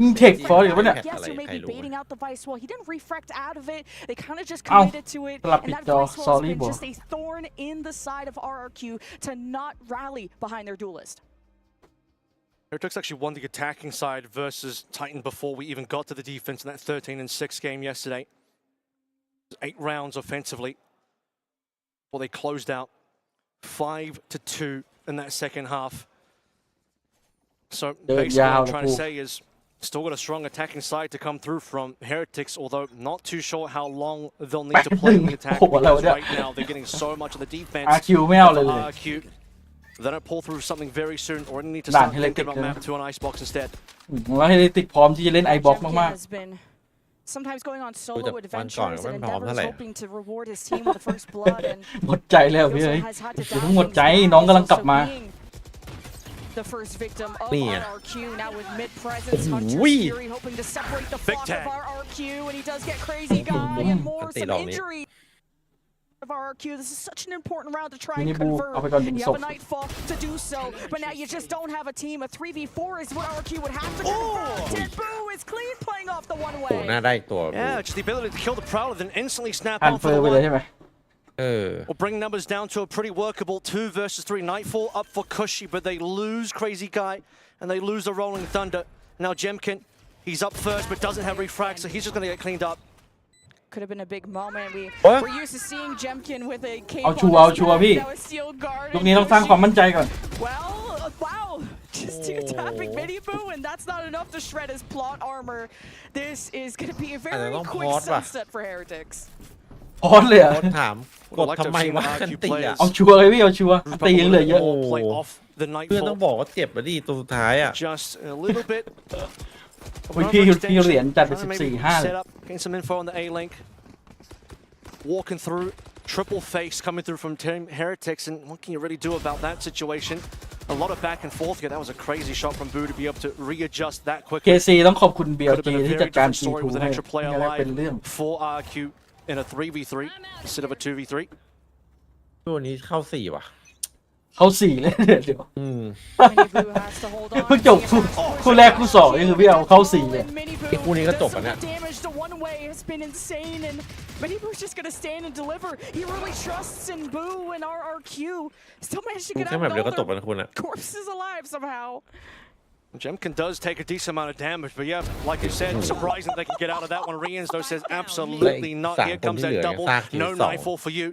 ยิงเทคฟอร์อยู่ปะเนี่ย Yes, who may be baiting out the Vice Wall. He didn't refract out of it. They kind of just Ow. committed to it. Slap And it, that Joe. Vice Wall has Sorry, been bro. just a thorn in the side of RRQ to not rally behind their duelist. Heretics actually won the attacking side versus Titan before we even got to the defense in that 13-6 game yesterday. 8 rounds offensively. Well, they closed out 5-2 in that second half. So basically what I'm trying to say is still got a strong attacking side to come through from Heretics, although not too sure how long they'll need to play the attack because right now they're getting so much of the defense. RQ ไม่เอาเลยเลย RQ, they don't pull through something very soon or need to start thinking about map 2 on Icebox instead. แล้วให้ติดพร้อมที่จะเล่นไอบ็อกมาก has been sometimes going on solo adventures and endeavors hoping to reward his team with the first blood and ๆหมดใจแล้วพี่เอ้ย has had to อย่าเพิ่งหมดใจน้องกำลังกลับมา the first victim of Yeah. RRQ now with mid presence Hunter's Wee. Fury hoping to separate the flock tag. of RRQ and he does get crazy guy and more Stay some long, yeah. injury of RRQ. This is such an important round to try Mini and Boo, convert. up again, You so- have a Nightfall to do so, but now you just don't have a team. A 3v4 is what RRQ would have to convert. Dead Boo is clean playing off the one โห way. น่าได้ตัว Yeah, just the ability to kill the Prowler, then instantly snap หัน on เฟ for อ the ร์ไปเลย one. ใช่ไหม เออ Will bring numbers down to a pretty workable 2 versus 3. Nightfall up for Cushy, but they lose Crazy Guy and they lose the Rolling Thunder. Now Jemkin, he's up first but doesn't have refract, so he's just going to get cleaned up. Could have been a big moment. What? We're used to seeing Jemkin with a cape เอา on ชัวร์เอา his ชัวร์ back. พี่ That was sealed guard. ลูกนี้ต้องสร้างความมั่นใจก่อน Well, wow. Just two tapping Mini Boo, and that's not enough to shred his plot armor. This is going to be a very don't quick pause, bah. sunset for Heretics. พอดเลยเหรอ่ะ โค้ชถามกดทำไมวะกันตีอ่ะ เอาชัวร์เลยพี่เอาชัวร์ตียังเหลือเยอะ Will play off the เพื่อนต้อง Nightfall บอกว่าเจ็บแล้วดิตัวสุดท้ายอ่ะ just a little bit. โอ้ยพี่เหรียญจัดไป Trying to maybe 14-5 เลย set up, getting some info on the A link. Walking through, triple face coming through from Team Heretics, and what can you really do about that situation? A lot of back and forth here. That was a crazy shot from Boo to be able to readjust that quickly. KC ต้องขอบคุณ Could have BLG been a ที่ very จัดการ different story G2 with an ให้ extra player ไม่ได้เป็น alive เรื่อง for RQ in a 3v3 instead of a 2v3. ตัวนี้เข้า4ว่ะ เขา4เลยเดี๋ยว Mini Boo has to hold on. เพิ่งจบคู่แรกคู่2นี่คือพี่เอาเข้า4เลย ไอ้คู่นี้ก็จบอ่ะเนี่ย Damage to one way has been insane, and Mini Boo's just gonna stand and deliver. He really trusts in Boo and RRQ. Still managed to กู get แค่ out แบบเดียวก็จบ of แล้วนะคุณอะ corpses alive somehow. Jemkin does take a decent amount of damage, but yeah, like you said, surprising they can get out of that one. Rians though says absolutely not. Here comes that double. No nightfall for you.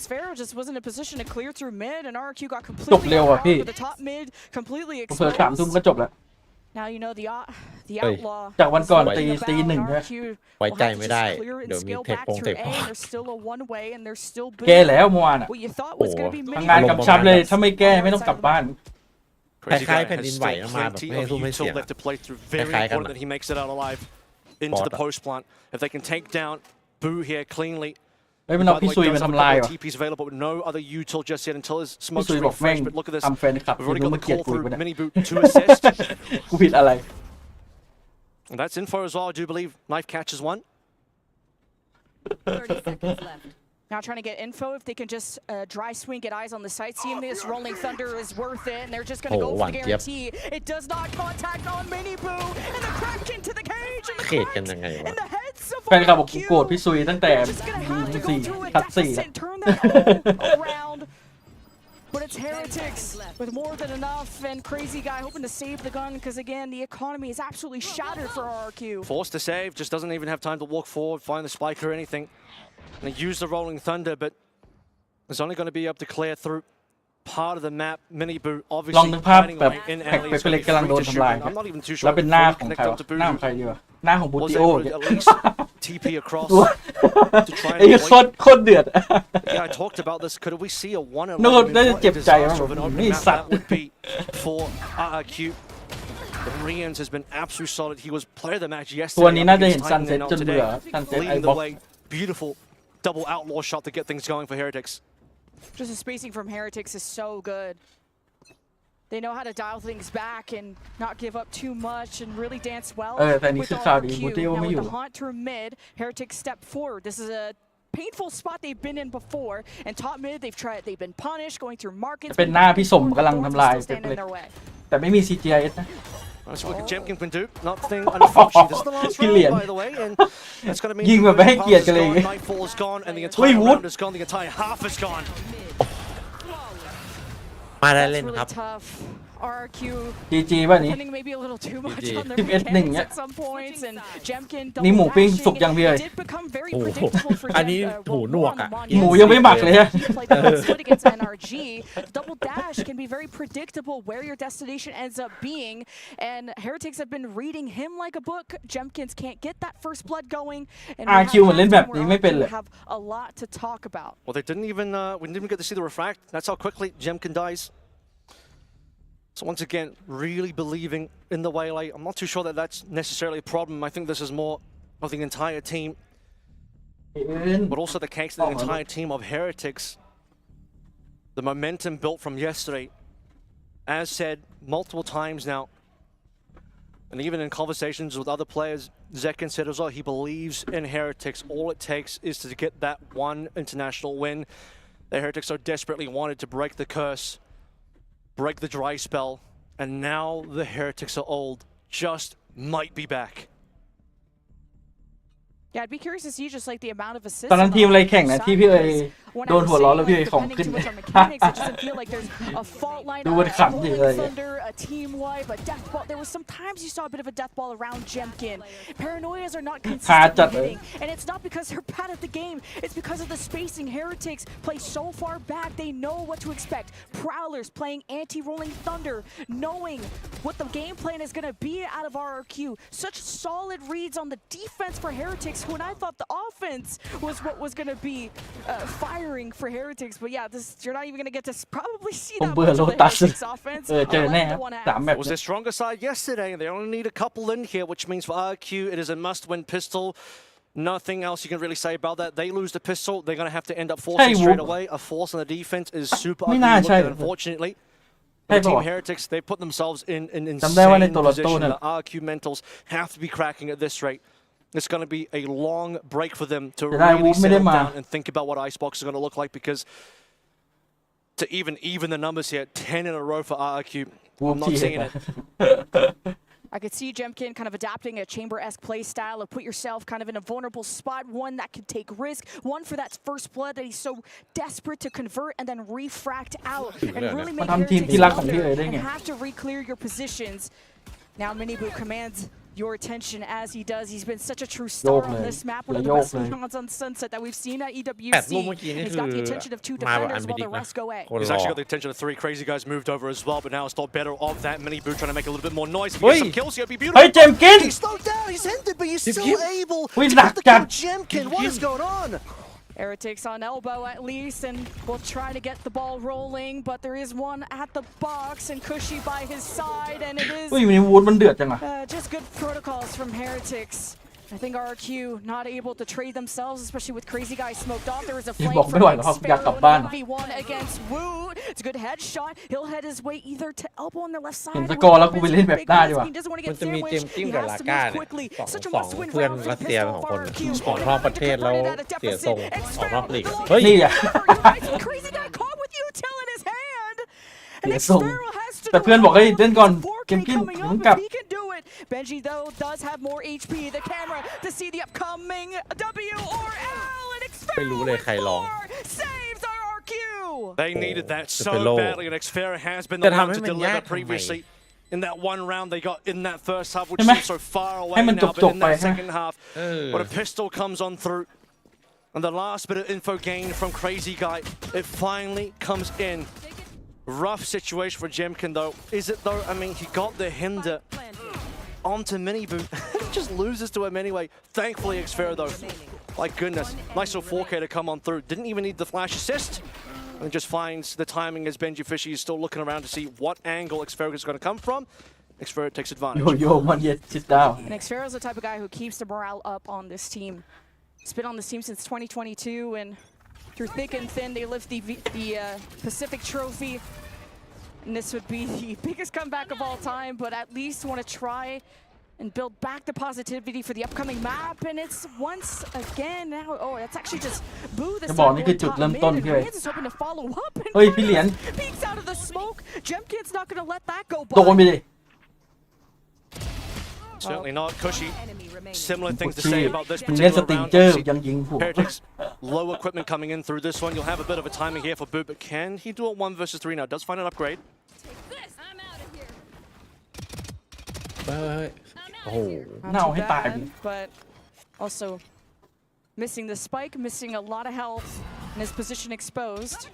Sphero just wasn't in a position to clear through mid, and RRQ got จบ completely เร็วอ่ะ out พี่ with the top mid completely เพิ่ง3 ทุ่ม exposed. ก็จบแล้ว Now you know the เฮ้ย outlaw. จากวันก่อน is looking ตี about, 1 and ใช่ไหม RRQ ไว้ will ใจ have to ไม่ได้ just clear and เดี๋ยวมี scale เทค back โปง through เทค A, พอ and there's still a one way, and there's still แก้ Boo. แล้วเมื่อวานอ่ะ What you thought was gonna be ทำ Mini งาน Boo กำชับเลยถ้าไม่แก้ไม่ต้องกลับบ้าน Crazy Kai guy Pen has in still White, I'm out of plenty it. of Hey, util who left to play through. Very Kai important Pen. that he makes it out alive into the Bot. post plant. If they can take down Boo here cleanly. เฮ้ยมันเอา By the พี่ way, ซุย does มา have a ทำลาย couple ว่ะ of TPs available, but no other util just yet until his พี่ smoke's ซุยบอกแม่ง refreshed. But look at this. ทำแฟนคลับ We've ไม่ already รู้ got มา the เกลียด call กู through ปะเนี่ย Mini Boo to assist. กูผิดอะไร And that's info as well. I do believe Knife catches one. 30 seconds left. Now trying to get info if they can just dry swing, get eyes on the sight. Seeing this Rolling Thunder is worth it, and they're just going to go for the guarantee. It does not contact on Mini Boo, and the crack into the cage, and the เขตกันยังไงวะ in the heads of แฟนคลับบอกกู RQ. โกรธพี่ซุยตั้งแต่ They're just going to have to go through a 4 4 deficit, turn that all around. But it's Heretics with more than enough, and Crazy Guy hoping to save the gun, because again, the economy is absolutely shattered for RRQ. Forced to save, just doesn't even have time to walk forward, find the spike or anything. And they use the Rolling Thunder, but it's only going to be up to clear through part of the map. Mini Boo ลอง obviously นึกภาพ finding a แบบ way in แพ็ก alley. เป It's เป going เล็ก to be กำลัง free โดน to ทำ shoot. ลาย I'm not even too แล้ว sure เป็น if หน้า Boo ของ connect ใคร up วะ to Boo. หน้าของใครดีวะหน้าของบูติ Was โอ able เนี่ย to at least TP across ตัว to try ไอ้ and โค avoid. ตรเดือด Yeah, I talked about this. Could we see a 1-11 No, no, what a เจ็บใจ disaster of an มาก opening นี่ map สัตว์ that would be for RRQ. But Rians has been absolutely solid. He was player of the match ตัว yesterday. นี้ up น่าจะเห็น against ซัน Titan เซ็ต now จนเบื่อ today. ซันเซ็ตไอ Leading บ็อ the ก way. Beautiful double outlaw shot to get things going for Heretics. Just the spacing from Heretics is so good. They know how to dial things back and not give up too much and really dance well แต่นี่ with คือข่าวดี RRQ. บูติโอ Now ไม่อ with ยู่ the haunt through mid, Heretics step forward. This is a painful spot they've been in before. And top mid, they've been punished, going through markets. เป็นหน้าพี่สมกำลังทำลาย Still เป standing เล็ in ก their way. แต่ไม่มี CGIS นะ That's what Jemkin can do. Nothing unfortunate. This is the last round, by the way, and that's going to mean ยิงแบบไม่ให้เกียรติกันเลย Nightfall is gone, and the เฮ้ย entire วุฒ round is gone. The entire half is gone. มาได้ That's เล่น really ครับ tough. RRQ GG ป่ะนี้ depending maybe a little too much GG on their 11 mechanics เงี้ย at some points, and Jemkin นี่หมูปิ้ง double สุกยังพี่เอ้ย dashing. It did become very โอ้โห predictable for อันนี้ Jem- หูหนวกอ่ะ Mon หมูยังไม่หมักเลยฮะ He played that split against NRG. Double dash can be very predictable where your destination ends up being, and Heretics have been reading him like a book. Jemkins can't get that first blood going, and we RQ เหมือนเล่น have แบบ halftime นี้ where ไม่เป็นเลย RQ have a lot to talk about. Well, they didn't even we didn't even get to see the refract. That's how quickly Jemkin dies. So once again, really believing in the Waylay. I'm not too sure that that's necessarily a problem. I think this is more of the entire team, but also the case that the entire team of Heretics. The momentum built from yesterday, as said multiple times now, and even in conversations with other players, Zekin said as well, he believes in Heretics. All it takes is to get that one international win. The Heretics so desperately wanted to break the curse, break the dry spell, and now the Heretics are old, just might be back. Yeah, I'd be curious to see just like the amount of assists. ตอนนั้น on ทีมอะไรแข่ง the นะ side, ที่พี่เอ๋ย because when โดน I'm หัวล้อ seeing, แล้วพี่ like, เอ๋ยของ depending ขึ้น too much on mechanics, it doesn't feel like there's a fault line, ดูมันขำดิเลย Rolling Thunder, a team wipe, a death ball. There was sometimes you saw a bit of a death ball around Jemkin. Paranoias are not consistently hitting, and it's not because they're bad at the game. It's because of the spacing. Heretics play so far back, they know what to expect. Prowlers playing anti-Rolling Thunder, knowing what the game plan is going to be out of RRQ. Such solid reads on the defense for Heretics, when I thought the offense was what was going to be firing for Heretics. But yeah, you're not even going to get to probably see that much of the Heretics offense. เจอแน่ครับ3 แมตช์ Was their stronger side yesterday, and they only need a couple in here, which means for RQ, it is a must-win pistol. Nothing else you can really say about that. They lose the pistol. They're going to have to end up forcing straight away. A force on the defense is super ugly to look at, unfortunately. The Team Heretics, they put themselves in an insane position. The RQ mentals have to be cracking at this rate. It's going to be a long break for them to really settle down and think about what Icebox is going to look like, because to even the numbers here, 10 in a row for RQ. I'm not seeing it. I could see Jemkin kind of adapting a chamber-esque play style of put yourself kind of in a vulnerable spot, one that can take risk, one for that first blood that he's so desperate to convert and then refract out and really make Heretics and have to re-clear your positions. Now Minibu commands your attention as he does. He's been such a true star on this map, one of the best neons on Sunset that we've seen at EWC. He's got the attention of 2 defenders while the rest go away. He's actually got the attention of 3 crazy guys moved over as well, but now it's thought better of that Minibu trying to make a little bit more noise. If he gets some kills, he'll be beautiful. Hey, Jemkin! He's slowed down, he's hindered, but he's still able to get the kill. Jemkin, what is going on? Heretics on elbow at least, and will try to get the ball rolling, but there is one at the box, and Cushy by his side, and it is just good protocols from Heretics. I think RQ not able to trade themselves, especially with Crazy Guy smoked off. There was a flame from Xfero 1v1 against Wu. It's a good headshot. He'll head his way either to elbow on the left side. He doesn't want to get sandwiched. He has to move quickly. Such a must-win round for the pistol for RQ. Crazy Guy caught with util in his hand. And Xfero has to do it. He can do it. Benji, though, does have more HP. The camera to see the upcoming W or L, and Xfero saves our RQ. They needed that so badly, and Xfero has been the one to deliver previously. In that one round they got in that first half, which seems so far away now, but in that second half, when a pistol comes on through, and the last bit of info gained from Crazy Guy, it finally comes in. Rough situation for Jemkin, though. Is it, though? I mean, he got the hinder onto Minibu. Just loses to him anyway. Thankfully, Xfero, though. My goodness. Nice little 4K to come on through. Didn't even need the flash assist. And just finds the timing as Benji Fishy is still looking around to see what angle Xfero is going to come from. Xfero takes advantage. And Xfero is the type of guy who keeps the morale up on this team. He's been on this team since 2022, and through thick and thin, they lift the Pacific Trophy. And this would be the biggest comeback of all time, but at least want to try and build back the positivity for the upcoming map. And it's once again now. Oh, that's actually just Boo the top mid, and Rans is hoping to follow up. And peeks out of the smoke. Jemkin's not going to let that go by. Certainly not. Cushy. Similar things to say about this particular round. Heretics, low equipment coming in through this one. You'll have a bit of a timing here for Boo, but can he do it 1 versus 3 now? Does find an upgrade. Not too bad, but also missing the spike, missing a lot of health, and his position exposed.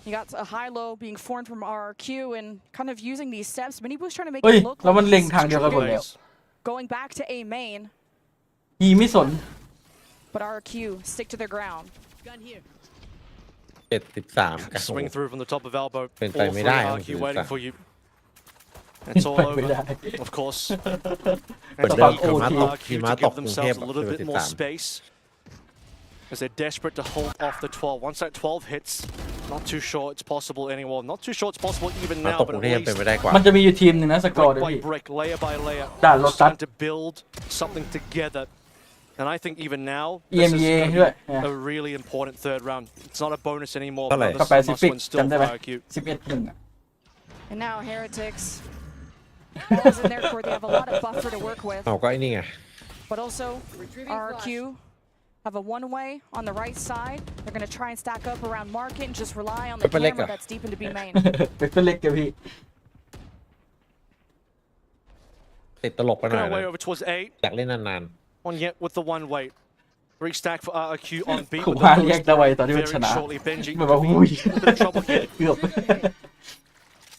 He got a high-low being formed from RQ and kind of using these steps. Minibu's trying to make it look like going back to A main. But RQ stick to their ground. Swing through from the top of elbow. All 3 RQ waiting for you. It's all over, of course. And RQ to give themselves a little bit more space as they're desperate to hold off the 12. Once that 12 hits, not too sure it's possible anymore. Not too sure it's possible even now, but at least brick by brick, layer by layer, starting to build something together. And I think even now, this is going to be a really important third round. It's not a bonus anymore, but this is a must-win still for RQ. And now Heretics, balls in their court, they have a lot of buffer to work with. But also, RQ have a one-way on the right side. They're going to try and stack up around market and just rely on the camera that's deep into B main. ติดตลกไปหน่อย way over towards A. อยากเล่นนาน On yet with the one-way. Restack for RQ on B. ผมว่าเรียกได้ไวตอนที่มันชนะแบบว่าอุ้ย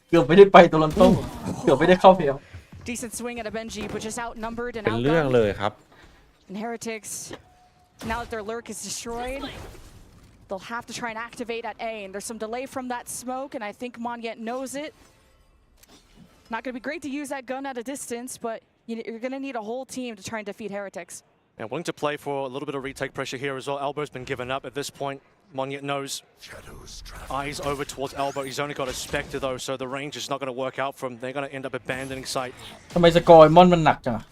เกือบไม่ได้ไปตัวลันโต้เกือบไม่ได้เข้าเพลย์ Decent swing at a Benji, but just outnumbered and เป็นเรื่องเลยครับ And Heretics, now that their lurk is destroyed, they'll have to try and activate at A. And there's some delay from that smoke, and I think Monyet knows it. Not going to be great to use that gun at a distance, but you're going to need a whole team to try and defeat Heretics. And willing to play for a little bit of retake pressure here as well. Elbow's been given up at this point. Monyet knows. Eyes over towards Elbow. He's only got a Spectre though, so the range is not going to work out from. They're going to end up abandoning site. ทำไมสกอร์มอนมันหนักจังอะ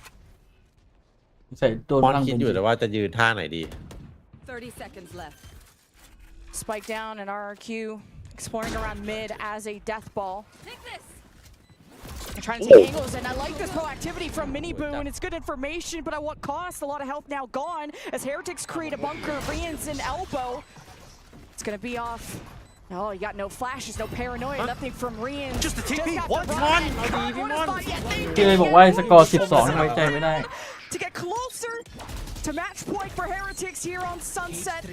ใส่โดน มอน พลัง คิดอยู่แต่ว่าจะยืนท่าไหนดี 30 seconds left. Spike down and RRQ exploring around mid as a death ball. Trying to take angles, and I like this proactivity from Mini Boo, and it's good information, but at what cost? A lot of health now gone as Heretics create a bunker. Rian's in elbow. It's gonna be off. Oh, you got no flashes, no paranoia, nothing from Rian. Just the TP. What?ที่เลยบอกว่าสกอร์12ไว้ใจไม่ได้ To get closer to match point for Heretics here on Sunset.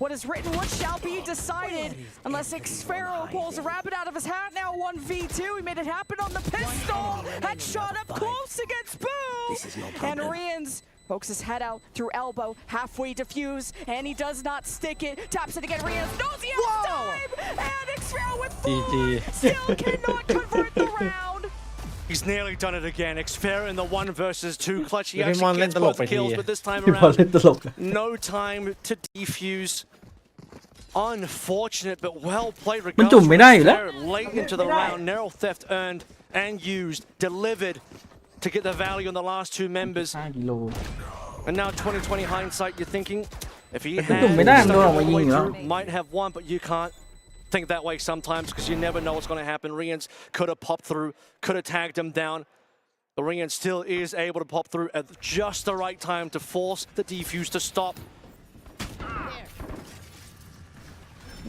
What is written, what shall be decided, unless Xpharaoh pulls a rabbit out of his hat. Now 1v2, he made it happen on the pistol. Headshot up close against Boo. And Rian's pokes his head out through elbow, halfway diffuse, and he does not stick it. Taps it again, Rian's knows he has time, and Xpharaoh with 4, still cannot convert the round. He's nearly done it again. Xpharaoh in the 1 versus 2 clutch. He Richman actually gets len both talk kills,ไปที but this time ที่บอล around, เล่นตลก no time to defuse. Unfortunate, but well played มันจุ่ม regardless. ไม่ได้อยู่แล้ว Late into the round, narrow theft earned and used, delivered to get the value on the last 2 members. 5 กิโล And now 2020 hindsight, you're thinking, if he มันจุ่มไม่ had ได้ stuck มันโดนออก it มา all the ยิง way อยู่แล้ว through, might have won, but you can't think that way sometimes because you never know what's going to happen. Rian's could have popped through, could have tagged him down. The Rian still is able to pop through at just the right time to force the defuse to stop.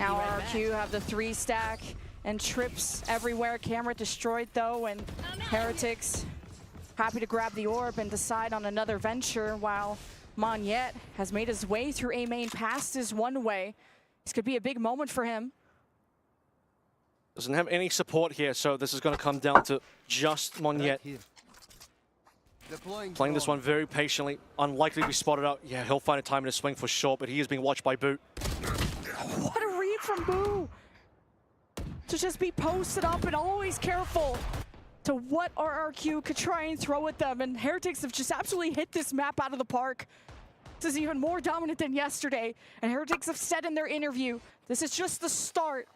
Now RRQ have the 3 stack and trips everywhere. Camera destroyed though, and Heretics happy to grab the orb and decide on another venture, while Monyet has made his way through A main past his 1-way. This could be a big moment for him. Doesn't have any support here, so this is going to come down to just Monyet. Playing this one very patiently, unlikely to be spotted out. Yeah, he'll find a time to swing for sure, but he is being watched by Boot. What a read from Boo! To just be posted up and always careful to what RRQ could try and throw at them, and Heretics have just absolutely hit this map out of the park. This is even more dominant than yesterday, and Heretics have said in their interview, this is just the start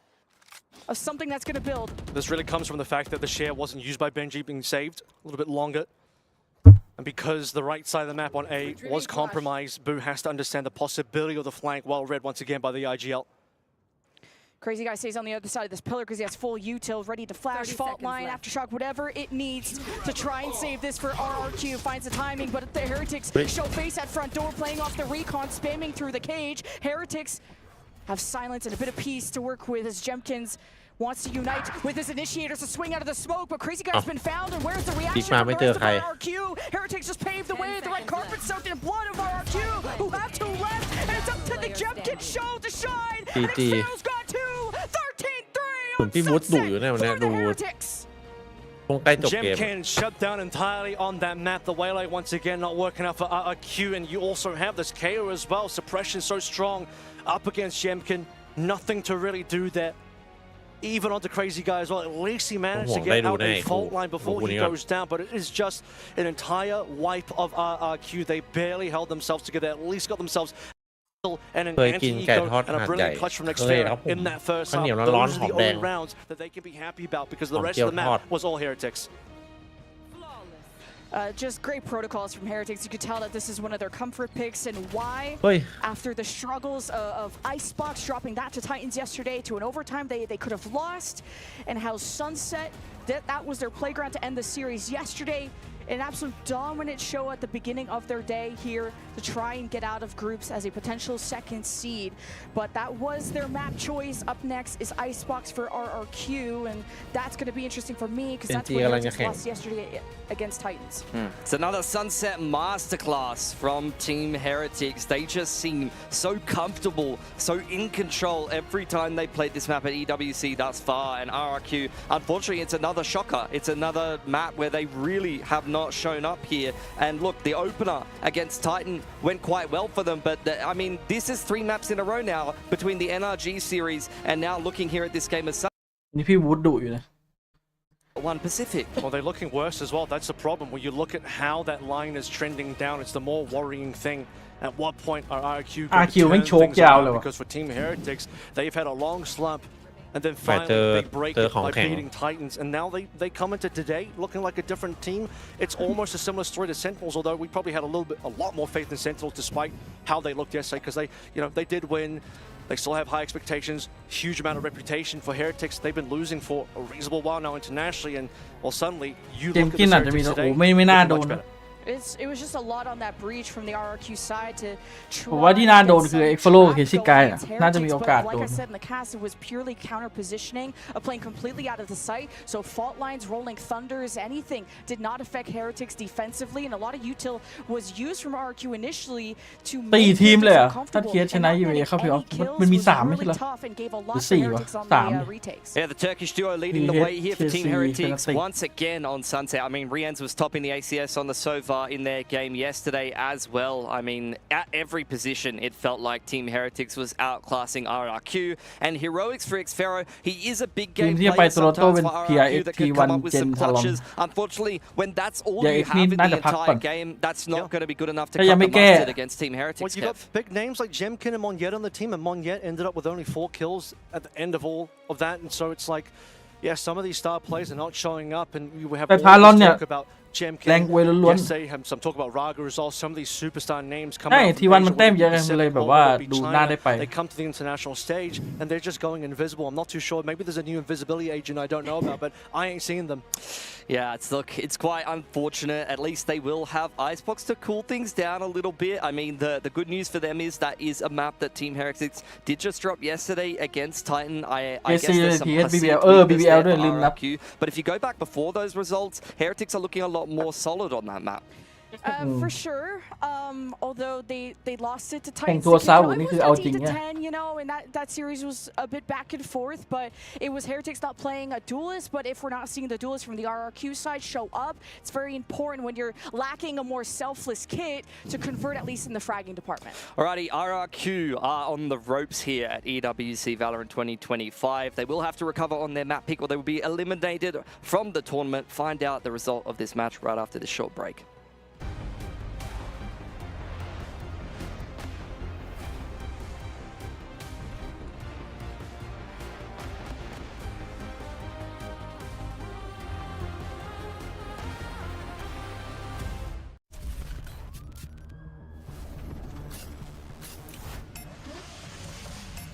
of something that's going to build. This really comes from the fact that the share wasn't used by Benji, being saved a little bit longer. And because the right side of the map on A was compromised, Boo has to understand the possibility of the flank, well read once again by the IGL. Crazy Guy stays on the other side of this pillar because he has full util ready to flash, fault line, aftershock, whatever it needs to try and save this for RRQ. Finds the timing, but the Heretics show face at front door, playing off the recon, spamming through the cage. Heretics have silence and a bit of peace to work with as Jemkins wants to unite with his initiators to swing out of the smoke, but Crazy Guy's been found, and where's the reaction from the rest of RRQ? Heretics just paved the way, the red carpet soaked in blood of RRQ, who have 2 left, and it's up to the Jemkins show to shine, and Xpharaoh's got 2, 13-3 on Sunset for the Heretics. คงใกล้จบเกม Jemkins shut down entirely on that map. The waylay once again not working out for RRQ, and you also have this KO as well. Suppression so strong up against Jemkin. Nothing to really do there. Even onto Crazy Guy as well. At least he managed to get out a fault line before he goes down, but it is just an entire wipe of RRQ. They barely held themselves together, at least got themselves and an anti-eco and a brilliant clutch from Xpharaoh in that first half. Those are the only rounds that they can be happy about because the rest of the map was all Heretics. Just great protocols from Heretics. You could tell that this is one of their comfort picks, and why, after the struggles of Icebox dropping that to Titans yesterday to an overtime they could have lost, and how Sunset, that was their playground to end the series yesterday. An absolute dominant show at the beginning of their day here to try and get out of groups as a potential 2nd seed. But that was their map choice. Up next is Icebox for RRQ, and that's going to be interesting for me because that's what Heretics lost yesterday against Titans. It's another Sunset masterclass from Team Heretics. They just seem so comfortable, so in control every time they played this map at EWC thus far. And RRQ, unfortunately, it's another shocker. It's another map where they really have not shown up here. And look, the opener against Titan went quite well for them, but I mean, this is 3 maps in a row now between the NRG series and now looking here at this game as นี่พี่วูดดุอยู่นะ One Pacific. Well, they're looking worse as well. That's the problem. When you look at how that line is trending down, it's the more worrying thing. At what point are RQ going to turn things around? Because for Team Heretics, they've had a long slump. And then finally a big break by beating Titans. And now they come into today looking like a different team. It's almost a similar story to Sentinels, although we probably had a lot more faith in Sentinels despite how they looked yesterday, because they did win. They still have high expectations, huge amount of reputation. For Heretics, they've been losing for a reasonable while now internationally, and well, suddenly you look at the Heretics today, much better. It was just a lot on that breach from the RRQ side to ผมว่าที่น่าโดนคือไอ้ฟอลโล่กับเคซี่กายน่าจะมีโอกาสโดน Like I said in the cast, it was purely counter positioning, of playing completely out of the sight. So fault lines, rolling thunders, anything did not affect Heretics defensively, and a lot of util was used from RRQ initially to ตี make ทีมเลย Heretics อ่ะถ้า uncomfortable. เทียร์ช And นะ not ยูเอ getting เข้าเพลย์ออ any ฟ kills มันมี was 3 ไม่ใช่ really เหรอ tough and gave a หรือ lot for 4 วะ Heretics on 3 the retakes. Yeah, the Turkish duo leading the way here for Team Heretics once again on Sunset. I mean, Rians was topping the ACS on the Sova in their game yesterday as well. I mean, at every position, it felt like Team Heretics was outclassing RRQ. And heroics for Xfero, he is a big game player sometimes for RRQ that can come up with some clutches. Unfortunately, when that's all you have in the entire game, that's not going to be good enough to cut the mustard against Team Heretics. Well, you got big names like Jemkin and Monyet on the team, and Monyet ended up with only 4 kills at the end of all of that, and so it's like, yeah, some of these star players are not showing up, and we have all this talk about Jemkin. Yesterday, some talk about Raga as well. Some of these superstar names come out. They come to the international stage, and they're just going invisible. I'm not too sure. Maybe there's a new invisibility agent I don't know about, but I ain't seen them. Yeah, it's quite unfortunate. At least they will have Icebox to cool things down a little bit. I mean, the good news for them is that is a map that Team Heretics did just drop yesterday against Titan. I guess there's some BBL there for RRQ. But if you go back before those results, Heretics are looking a lot more solid on that map. For sure. Although they lost it to Titans. แข่งทัวร์เซาท์นี่คือเอาจริง 10, you know, and that series was a bit back and forth, but it was Heretics not playing a duelist. But if we're not seeing the duelist from the RRQ side show up, it's very important when you're lacking a more selfless kit to convert at least in the fragging department. Alrighty, RRQ are on the ropes here at EWC Valorant 2025. They will have to recover on their map pick, or they will be eliminated from the tournament. Find out the result of this match right after this short break.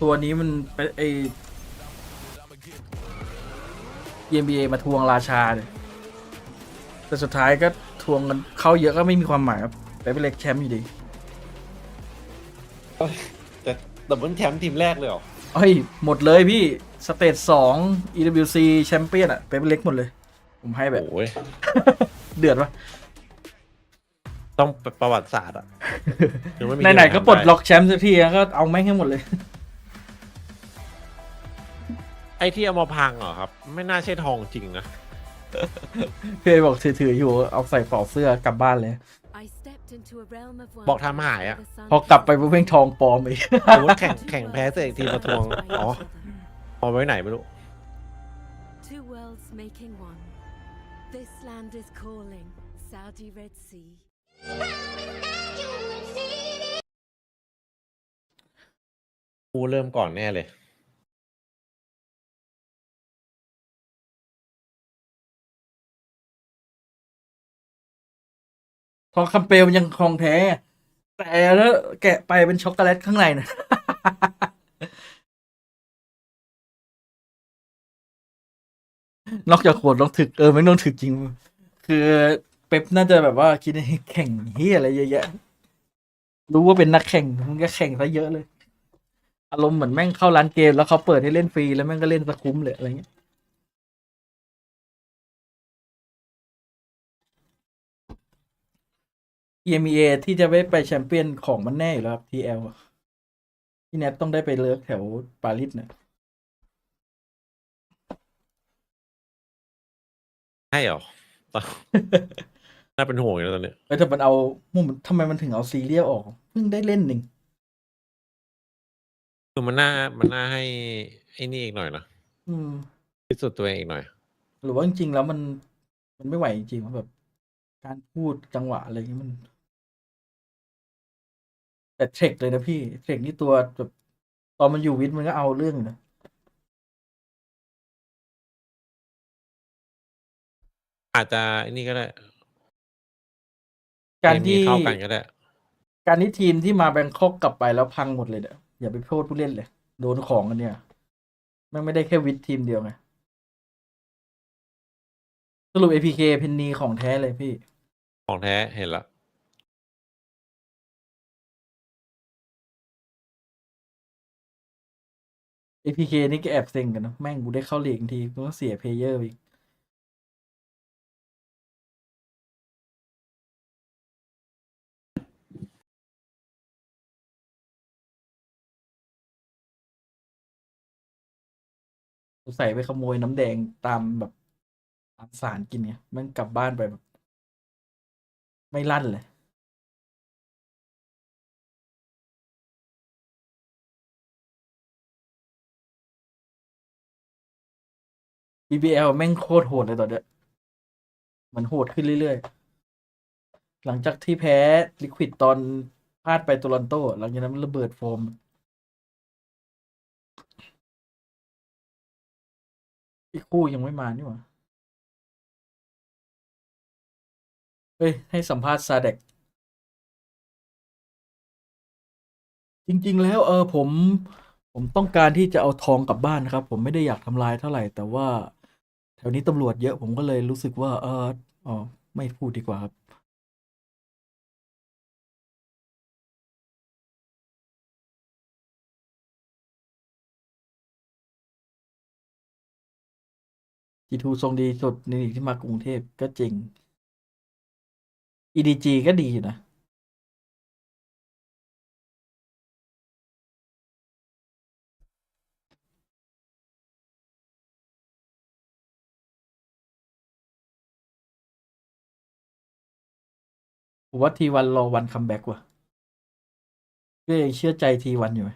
ตัวนี้มันเป็นไอ EMBA มาทวงราชาเลยแต่สุดท้ายก็ทวงกันเข้าเยอะก็ไม่มีความหมายครับไปเป็นเล็กแชมป์อยู่ดี แต่ดับเบิลแชมป์ทีมแรกเลยเหรอ เฮ้ยหมดเลยพี่สเตจ2 EWC แชมเปี้ยนอะไปเป็นเล็กหมดเลยผมให้แบบ โอ้ย เดือดปะ ต้องประวัติศาสตร์อะ ไหนๆก็ปลดล็อกแชมป์สักทีก็เอาแม่งให้หมดเลย ไอ้ที่เอามาพังเหรอครับ ไม่น่าใช่ทองจริงนะ เพยบอกถืออยู่เอาใส่ปลอกเสื้อกลับบ้านเลย บอกทำหายอะ พอกลับไปเพ่งทองปลอมอีก สมมติแข่งแพ้เสร็จอีกทีมาทวงอ๋อเอาไว้ไหนไม่รู้ Two worlds making one. This land is calling. Saudi Red Sea. กูเริ่มก่อนแน่เลย ทองคำเปลวมันยังคลองแท้แต่แล้วแกะไปเป็นช็อกโกแลตข้างในนะ นอกจากโหดต้องถึกไม่ต้องถึกจริงคือเป๊ปน่าจะแบบว่าคิดให้แข่งเฮียอะไรเยอะแยะรู้ว่าเป็นนักแข่งมันก็แข่งซะเยอะเลยอารมณ์เหมือนแม่งเข้าร้านเกมแล้วเขาเปิดให้เล่นฟรีแล้วแม่งก็เล่นสะคุ้มเลยอะไรเงี้ยEMEA ที่จะไปแชมเปี้ยนของมันแน่อยู่แล้วครับ TL ที่แนทต้องได้ไปเลิกแถวปารีสเนี่ย ใช่เหรอ น่าเป็นห่วงอยู่ตอนนี้ แต่มันเอาทำไมมันถึงเอาซีเรียลออกเพิ่งได้เล่นหนึ่ง คือมันน่าให้ไอ้นี่อีกหน่อยนะพิสูจน์ตัวเองอีกหน่อย หรือว่าจริงๆแล้วมันไม่ไหวจริงๆว่าแบบการพูดจังหวะอะไรอย่างนี้มัน แต่เทรคเลยนะพี่เทรคนี่ตัวแบบตอนมันอยู่วิทย์มันก็เอาเรื่องอยู่นะ อาจจะนี่ก็ได้ การ นี้ ที่ เข้ากันก็ได้ การที่ทีมที่มาแบงคอกกลับไปแล้วพังหมดเลยเนี่ยอย่าไปโทษผู้เล่นเลย โดนของกันเนี่ยแมันไม่ได้แค่วิทย์ทีมเดียวไงสรุป APK เพนนีของแท้เลยพี่ ของแท้เห็นละ APK นี่ก็แอบเซ็งกันนะแม่งกูได้เข้าลีกทีกูต้องเสียเพลเยอร์อีกใส่ไปขโมยน้ำแดงตามแบบตามสารกินเนี่ยมันกลับบ้านไปแบบไม่ลั่นเลย BBL แม่งโคตรโหดเลยตอนเนี้ยมันโหดขึ้นเรื่อยๆ หลังจากที่แพ้ลิควิดตอนพลาดไปโตรอนโตหลังจากนั้นมันระเบิดโฟมอีกคู่ยังไม่มานี่หว่าเฮ้ย ให้สัมภาษณ์ซาเด็กจริงๆแล้วผมต้องการที่จะเอาทองกลับบ้านนะครับ ผมไม่ได้อยากทำลายเท่าไหร่ แต่ว่าแถวนี้ตำรวจเยอะผมก็เลยรู้สึกว่าอ๋อไม่พูดดีกว่าครับ G2 ทรงดีสุดในลีกที่มากรุงเทพก็จริง EDG ก็ดีอยู่นะ ผมว่าT1รอวันคัมแบ็กว่ะก็ยังเชื่อใจT1อยู่ไหม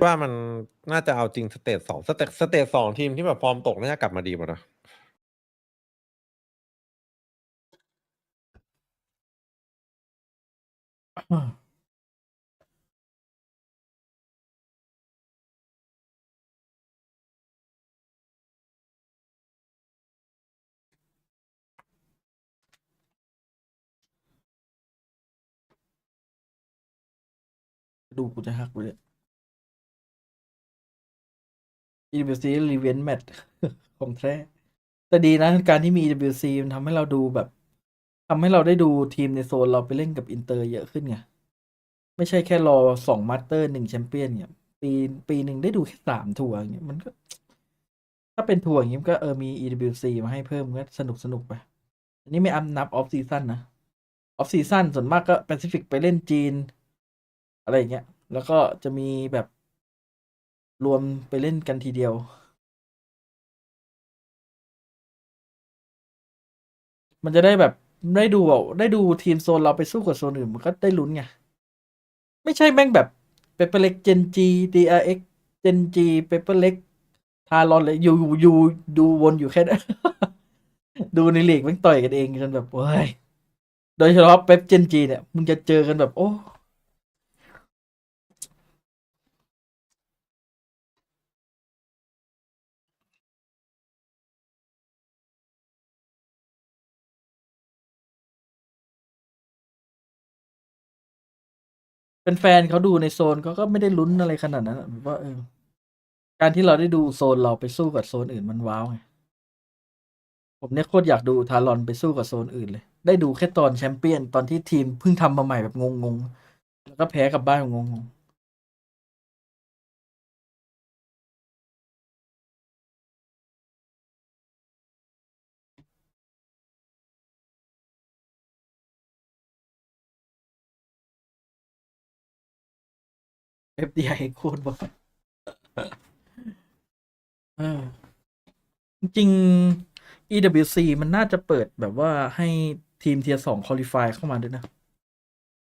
ว่ามันน่าจะเอาจริงสเตจ2สเตจ 2ทีมที่แบบฟอร์มตกน่าจะกลับมาดีหมดนะ ดูกูจะหักเลย EWC Revenge Match ของแท้แต่ดีนะการที่มี EWC มันทำให้เราดูแบบทำให้เราได้ดูทีมในโซนเราไปเล่นกับอินเตอร์เยอะขึ้นไง ไม่ใช่แค่รอ2มาสเตอร์1แชมเปี้ยนเนี่ยปีหนึ่งได้ดูแค่3ทัวร์อย่างเงี้ยมันก็ ถ้าเป็นทัวร์อย่างงี้มันก็มี EWC มาให้เพิ่มก็สนุกไป อันนี้ไม่นับออฟซีซั่นนะออฟซีซั่นส่วนมากก็แปซิฟิกไปเล่นจีน อะไรอย่างเงี้ย แล้วก็จะมีแบบรวมไปเล่นกันทีเดียว มันจะได้แบบได้ดูทีมโซนเราไปสู้กับโซนอื่นมันก็ได้ลุ้นไง ไม่ใช่แม่งแบบเปเปอร์เล็กเจนจี DRX เจนจีเปเปอร์เล็กทารอนเลยอยู่ดูวนอยู่แค่นั้น ดูในลีกแม่งต่อยกันเองกันแบบโอ้ยโดยเฉพาะเป๊ปเจนจีเนี่ยมึงจะเจอกันแบบโอ้เป็นแฟนเขาดูในโซนเขาก็ไม่ได้ลุ้นอะไรขนาดนั้นแบบว่าการที่เราได้ดูโซนเราไปสู้กับโซนอื่นมันว้าวไงผมเนี่ยโคตรอยากดูทารอนไปสู้กับโซนอื่นเลย ได้ดูแค่ตอนแชมเปี้ยนตอนที่ทีมเพิ่งทำมาใหม่แบบงงๆแล้วก็แพ้กลับบ้านงงๆ FDI โคตรบ่อยเออจริงๆ EWC มันน่าจะเปิดแบบว่าให้ทีมเทียร์2 qualify เข้ามาด้วยนะ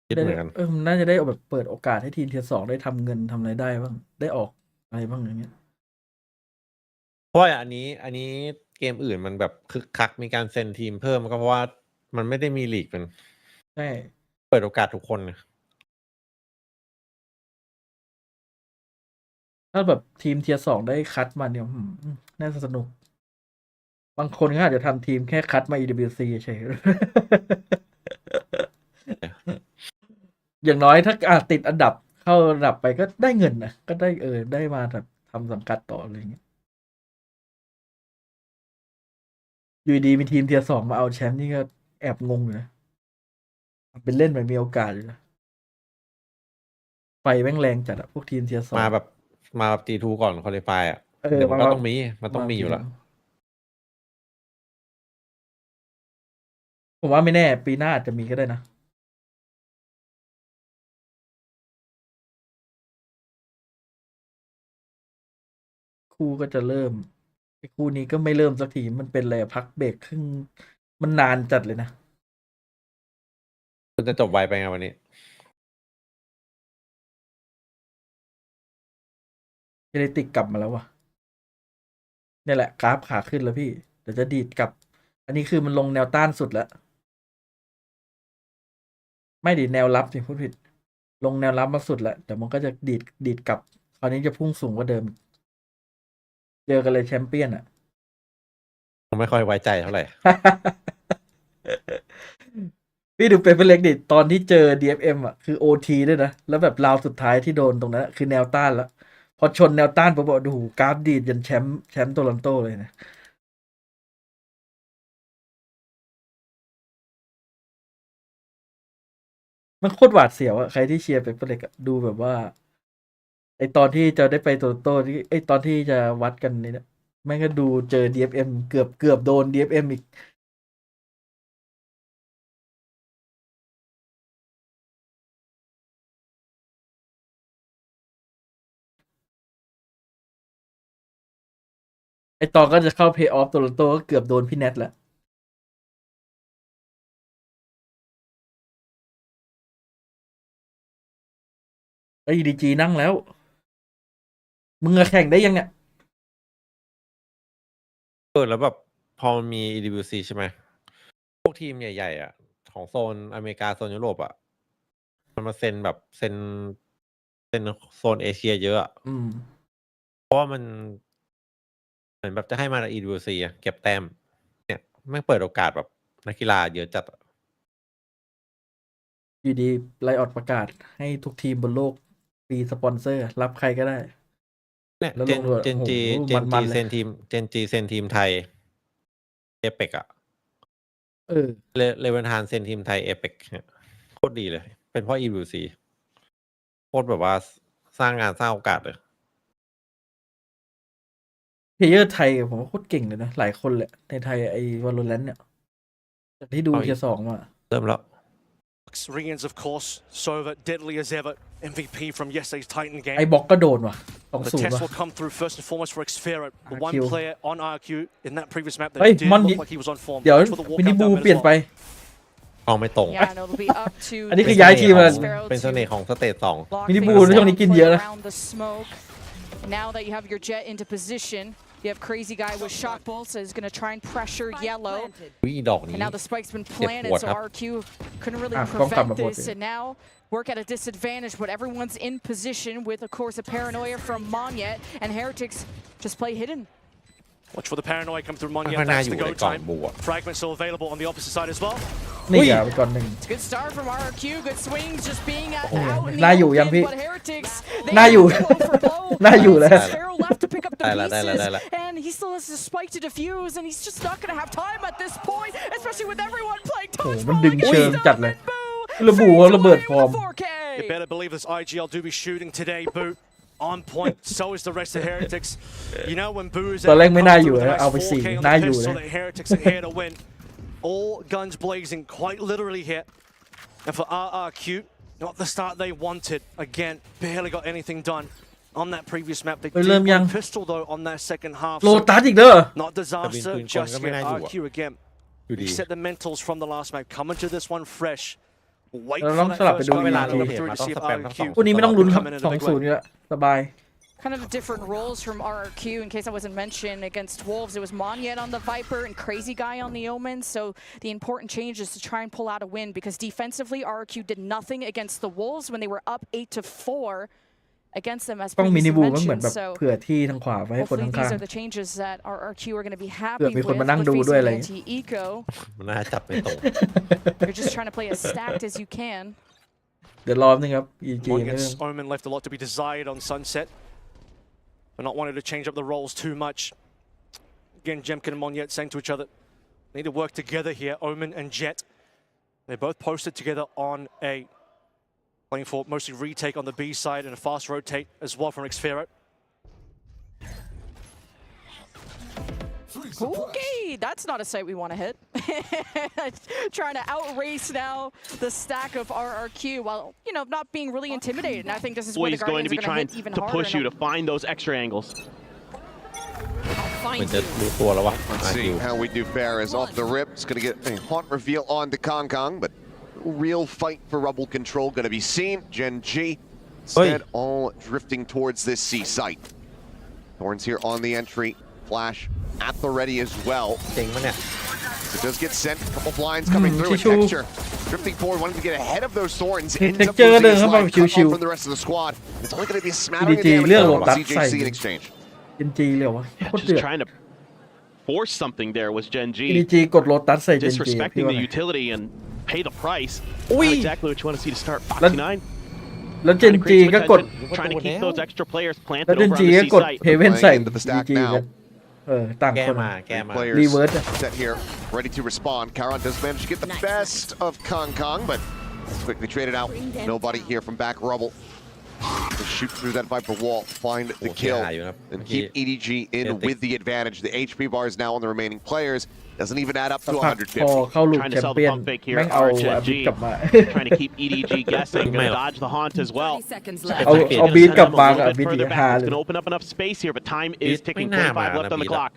คิดเหมือนกัน มันน่าจะได้แบบเปิดโอกาสให้ทีมเทียร์2ได้ทำเงินทำอะไรได้บ้าง ได้ออกอะไรบ้างอย่างเงี้ย เพราะว่าอันนี้เกมอื่นมันแบบคึกคักมีการเซ็นทีมเพิ่มก็เพราะว่ามันไม่ได้มีลีกมัน ใช่ เปิดโอกาสทุกคนนะ ถ้าแบบทีมเทียร์2ได้คัดมาเนี่ยน่าจะสนุก บางคนก็อาจจะทำทีมแค่คัดมา EWC เฉย อย่างน้อยถ้าติดอันดับเข้าอันดับไปก็ได้เงินนะก็ได้ได้มาแบบทำสังกัดต่ออะไรอย่างเงี้ยอยู่ดีมีทีมเทียร์2มาเอาแชมป์นี่ก็แอบงงอยู่นะเป็นเล่นแบบมีโอกาสอยู่นะไฟแม่งแรงจัดอะพวกทีมเทียร์2มาแบบตีทูก่อนคอลิฟายอ่ะเดี๋ยวมันก็ต้องมีอยู่แล้วผมว่าไม่แน่ปีหน้าอาจจะมีก็ได้นะคู่ก็จะเริ่มคู่นี้ก็ไม่เริ่มสักทีมันเป็นอะไรพักเบรกครึ่งมันนานจัดเลยนะคุณจะจบไวไปไงวันนี้เจเนติกกลับมาแล้ววะนี่แหละกราฟขาขึ้นแล้วพี่เดี๋ยวจะดีดกลับอันนี้คือมันลงแนวต้านสุดแล้วไม่ดีแนวรับสิพูดผิดลงแนวรับมาสุดแล้วแต่มันก็จะดีดกลับคราวนี้จะพุ่งสูงกว่าเดิมเจอกันเลยแชมเปี้ยนอ่ะผมไม่ค่อยไว้ใจเท่าไหร่ พี่ดูเป็นเล็กดิตอนที่เจอ DFM อ่ะคือ OT ด้วยนะแล้วแบบราวสุดท้ายที่โดนตรงนั้นคือแนวต้านแล้วพอชนแนวต้านผมบอกดูกราฟดีดยันแชมป์โตลอนโตเลยนะมันโคตรหวาดเสียวอะใครที่เชียร์เป็นเล็กอะดูแบบว่าไอตอนที่จะได้ไปโตลอนโตที่ไอตอนที่จะวัดกันนี่นะแม่งก็ดูเจอ DFM เกือบโดน DFM อีกไอตอนก็จะเข้าเพย์ออฟโตลอนโตก็เกือบโดนพี่แนทแล้วไอEDGนั่งแล้วมึงแข่งได้ยังเนี่ยแล้วแบบพอมันมี EWC ใช่ไหมพวกทีมใหญ่ๆอ่ะของโซนอเมริกาโซนยุโรปอ่ะมันมาเซ็นแบบเซ็นโซนเอเชียเยอะอ่ะเพราะว่ามันเหมือนแบบจะให้มา EWC อ่ะเก็บแต้มเนี่ยไม่เปิดโอกาสแบบนักกีฬาเยอะจัดอยู่ดีไลออดประกาศให้ทุกทีมบนโลกปีสปอนเซอร์รับใครก็ได้เนี่ยเจนจีเซนทีมไทยเอเปกอ่ะเลเวนทานเซนทีมไทยเอเปกเนี่ยโคตรดีเลยเป็นเพราะ EWC โคตรแบบว่าสร้างงานสร้างโอกาสเลยเพลเยอร์ไทยผมว่าโคตรเก่งเลยนะหลายคนแหละในไทยไอ้ Valorant เนี่ยจากที่ดูเทียร์2มาเริ่มแล้ว Reans of course Sova deadly as ever MVP from yesterday's Titan game ไอ้บ็อกก็โดนว่ะ2-0 The test ว่ะ will come through first and foremost for Xfera the one player on RQ in that previous map that เฮ้ย did มอน look like he was on form เดี๋ยวมินิบูเปลี่ยนไปไม่ตรง อันนี้คือย้ายทีมมาเป็นเสน่ห์ของสเตจ2มินิบูช่วงนี้กินเยอะนะ Now that you have your jet into position, you have Crazy Guy with shock bolts is going to try and pressure yellow. ดอกนี้ And now the spike's been planted, so RQ couldn't really prevent this. And now work at a disadvantage, but everyone's in position with, of course, a paranoia from Monyet, and Heretics just play hidden. Watch for the paranoia come through Monyet. That's the go time. Fragments still available on the opposite side as well. นี่อ่ะไปก่อนหนึ่ง Good start from RQ. Good swings, just being out in the น่าอยู่ยัง open, พี่ but Heretics น่าอยู่ น่าอยู่แล้ว Sparrow left to pick up the ได้ pieces, ละ and he still has a spike to defuse, and he's just not going to have time at this point, especially with everyone playing โอ้ Touch มันดึงเชิงจัดเลย Boo. ระบุระเบิดฟอร์ม You better believe this IGL do be shooting today, Boot. On point, so is the rest of Heretics. You know when Boo is ตอนแรกไม่น่าอยู่นะเอาไป4น่าอยู่ so นะ that Heretics are here to win. All guns blazing, quite literally here. And for RRQ, not the start they wanted. Again, barely got anything done on that previous map. They did one pistol though on that second half. โลตัสอีกเด้อ Not disaster, just yet. RQ again. Reset the mentals from the last map. Come into this one fresh. Wait for that first คู่นี้ไม่ต้องลุ้นครับ 2-0 นี่แหละสบาย kind of different roles from RRQ. In case I wasn't mentioned, against Wolves, it was Monyet on the Viper and Crazy Guy on the Omen. So the important change is to try and pull out a win because defensively, RRQ did nothing against the Wolves when they were up 8-4 against them as ต้องมินิ previously บูมันเหมือน mentioned. แบบ So เผื่อที่ทางขวาไว้ให้คน hopefully ข้าง these are the changes that RRQ are going to be ๆ happy เผื่อ with มีคนมานั่ง with ดูด้วย facing อะไร an อย่างเงี้ย anti-eco. มันน่าจับไม่ตรง You're just trying to play as stacked as you can. เดี๋ยวรอบนึงครับ EG เรื่อง Against Omen left a lot to be desired on Sunset. But not wanting to change up the roles too much. Again, Jemkin and Monyet saying to each other, they need to work together here, Omen and Jet. They both posted together on A. Playing for mostly retake on the B side and a fast rotate as well from Xfero. Okay, that's not a site we want to hit. Trying to outrace now the stack of RRQ while, you know, not being really intimidated. And I think this is where the Always going to Guardians be are going trying to hit even to harder. push you to find those extra angles. เหมือนจะรู้ตัวแล้วว่า Let's see how we do fare as off the rip. It's going to get a haunt reveal on the Kong Kong, but real fight for rubble control going to be seen. Gen G instead all drifting towards this C site. Thorns here on the entry. Flash at the ready as well. เจ๋งมั้ยเนี่ย It does get sent. A couple blinds coming through. And Texture drifting forward, wanting to get ahead of those thorns. Ends up losing his life, cut off from the rest of the squad. It's only going to be a smattering of damage from CJC in exchange. EG เลยวะโคตร Just เดือด trying to force something there was Gen G. EG กดโลตัสใส่ Gen G พี่ Disrespecting ว่า the ไง utility and pay the price. Ui. Not exactly what you want to see to start Foxy 9. แล้ว Gen G ก็กด Trying to keep those extra players แล้ว planted Gen over G on ก็ the C กด site. เฮเว่นใส่ into the stack EG now. กันต่าง แก้ คน มาแก้มา Players Reverse. set here, ready to respond. Karan does manage to get the best of Kong Kong, but quickly traded out. Nobody here from back rubble. To shoot through that Viper wall, find the kill, and keep EDG in with the advantage. The HP bar is now on the remaining players. Doesn't even add up สั to กพักพอ 150. เข้าลูก Trying แช to ม sell เปี้ the ยน pump fake here. แม่งเอา RNG บิดกลับมา trying to keep EDG guessing. Gonna dodge the haunt as well. เอาบีทกลับมากับบิด Further ฮา back. เล It's ย going to open up enough space here, but time is ticking.ไม่น่ามา 25 left on theนะ clock.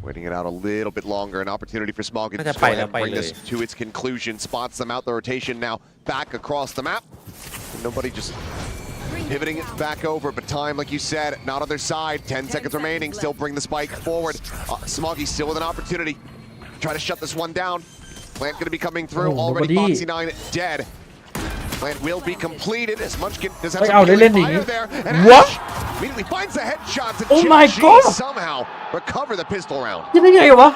Waiting it out a little bit longer. An opportunity for Smoggy to น่าจะ go ไป ahead แล้ว and ไป bring เล this ย to its conclusion. Spots them out. The rotation now back across the map. Nobody just pivoting it back over, but time, like you said, not on their side. 10 seconds remaining. Still bring the spike forward. Smoggy still with an opportunity. Try to shut this one down. Plant going to be coming through. Already Foxy 9 dead. Plant will be completed as Munchkin does have some fire there. And What? Ash immediately finds the headshots and Oh my Gen G God. somehow recover the pistol round. ยังไงวะ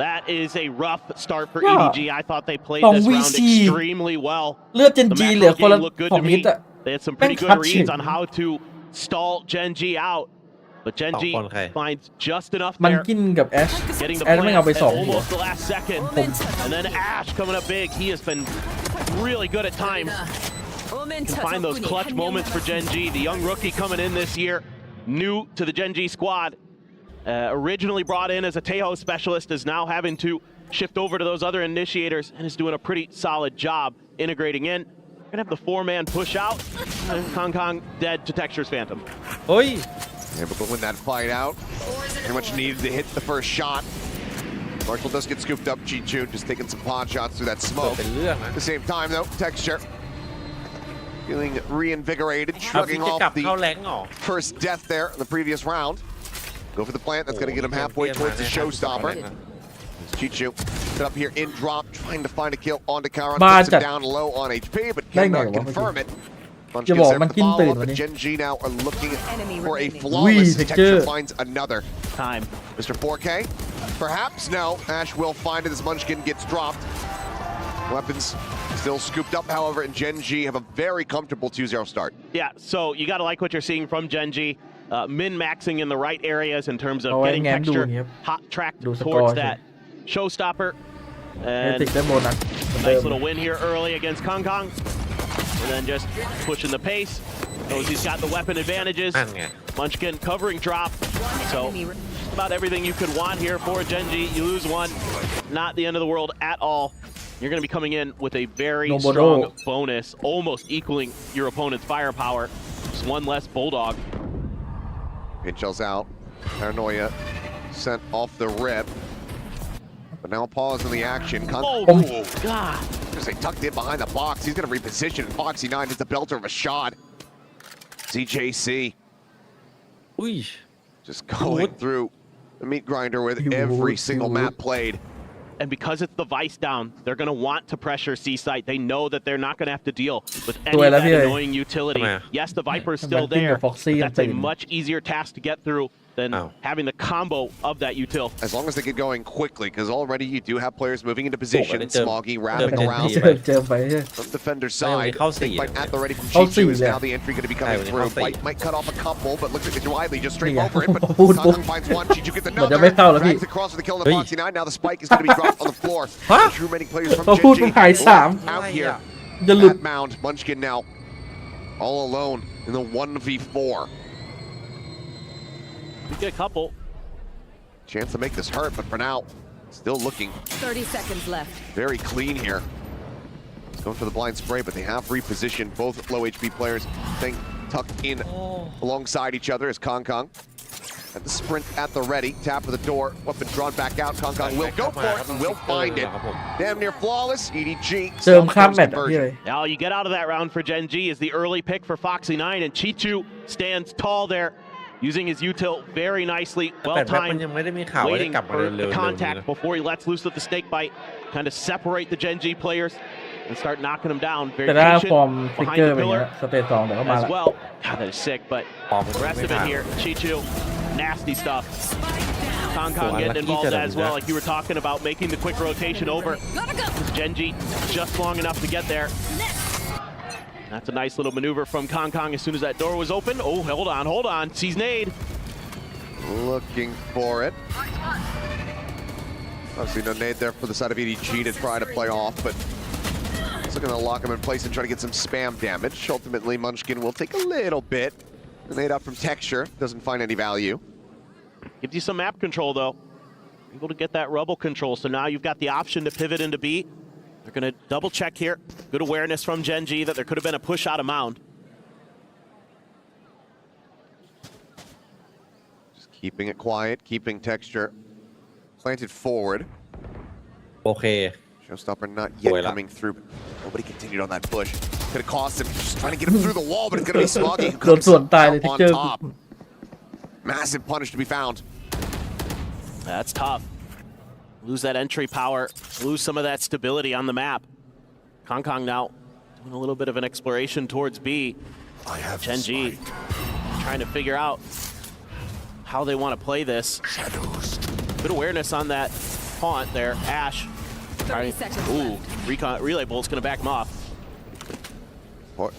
That is a rough start for Yeah. EDG. I thought they played From this round VC. extremely well. เลือด Gen G The เหลือ macro คนละ game looked good สอ to งฮิต me. อะ They had some แม่ง pretty คั good ด reads on how to stall Gen G out. But Gen G สองคนใคร finds just enough มัน there. กินกับแอช Getting the แอชไม่ plant เอาไป at 2 หัว almost the last second. And then Ash coming up big. He has been really good at times. Can find those clutch moments for Gen G. The young rookie coming in this year, new to the Gen G squad. Originally brought in as a Tejo specialist, is now having to shift over to those other initiators and is doing a pretty solid job integrating in. We're gonna have the 4-man push out. Kong Kong dead to Texture's Phantom. เฮ้ย Able to win that fight out. Pretty much needed to hit the first shot. Marshall does get scooped up. Chichu just taking some pod shots through that smoke. เป็นเรื่องนะ At the same time, though, Texture feeling reinvigorated, เอา shrugging จะ off กลับเข้า the แรงเหรอ first death there in the previous round. Go for the plant. That's going to get him halfway towards the showstopper. Chichu set up here in drop, trying to find a kill onto Karan. Puts him down low on HP, but cannot confirm it.อย่าบอกมันกินตื่นวันนี้ Gen G now are looking for a flawless. Texture finds another time. Mr. 4K, perhaps no. Ash will find it as Munchkin gets dropped. Weapons still scooped up, however, and Gen G have a very comfortable 2-0 start. Yeah, so you got to like what you're seeing from Gen G. Min-maxing in the right areas in terms of เอาไว้ getting แง้มดู Texture อย่างเงี้ย hot tracked ดูสกอร์ towards ใช่ that showstopper. เอ And ติกได้โบนัสเหมือนเดิ nice ม little win here early against Kong Kong. And then just pushing the pace. Knows he's got the weapon advantages. นั่นไง Munchkin covering drop. So about everything you could want here for Gen G. You lose one, not the end of the world at all. You're going to be coming in with a very strong bonus, almost equaling your opponent's firepower. Just one less Bulldog. Pinch shells out. Paranoia sent off the rip. But now a pause in the action. Oh, God. Just tucked in behind the box. He's going to reposition. And Foxy 9 hits the belter of a shot. CJC. Uy. Just going through the meat grinder with every single map played. And because it's the Vice down, they're going to want to pressure C-Site. They know that they're not going to have to deal with any of that annoying utility. Yes, the Viper is still there, but that's a much easier task to get through than having the combo of that util. As long as they get going quickly, because already you do have players moving into position. Smoggy wrapping around from defender's side. Big fight at the ready from Chichu is now the entry going to be coming through. White might cut off a couple, but looks like it's widely just straight over it. But Kong finds one, Chichu gets another. Drags across for the kill on the Foxy 9. Now the spike is going to be dropped on the floor. True many players from Genji out here at Mound. Munchkin now all alone in the 1v4. We get a couple. Chance to make this hurt, but for now, still looking 30 seconds left. Very clean here. Going for the blind spray, but they have repositioned both low HP players. Staying tucked in alongside each other as Kong at the sprint at the ready. Tap of the door, weapon drawn back out. Kong will go for it and will find it. Damn near flawless. EDG. All you get out of that round for Genji is the early pick for Foxy 9, and Chichu stands tall there, using his util very nicely, well timed, waiting for the contact before he lets loose with the snake bite, kind of separate the Genji players and start knocking them down. Very patient behind the pillar as well. God, that is sick, but the rest of it here, Chichu, nasty stuff. Kong getting involved as well, like you were talking about, making the quick rotation over. Genji just long enough to get there. That's a nice little maneuver from Kong as soon as that door was open. Oh, hold on. Sees nade. Looking for it. Obviously no nade there for the side of EDG to try to play off, but it's going to lock him in place and try to get some spam damage. Ultimately, Munchkin will take a little bit. The nade up from Texture. Doesn't find any value. Gives you some map control, though. Able to get that rubble control, so now you've got the option to pivot into B. They're going to double check here. Good awareness from Genji that there could have been a push out of Mound. Just keeping it quiet, keeping Texture planted forward. Okay. Showstopper not yet coming through. Nobody continued on that push. Could have cost him. Just trying to get him through the wall, but it's going to be Smoggy who comes up on top. Massive punish to be found. That's tough. Lose that entry power, lose some of that stability on the map. Kong now doing a little bit of an exploration towards B. Genji trying to figure out how they want to play this. Good awareness on that taunt there. Ash. 30 seconds left. Relay bolt's going to back him off.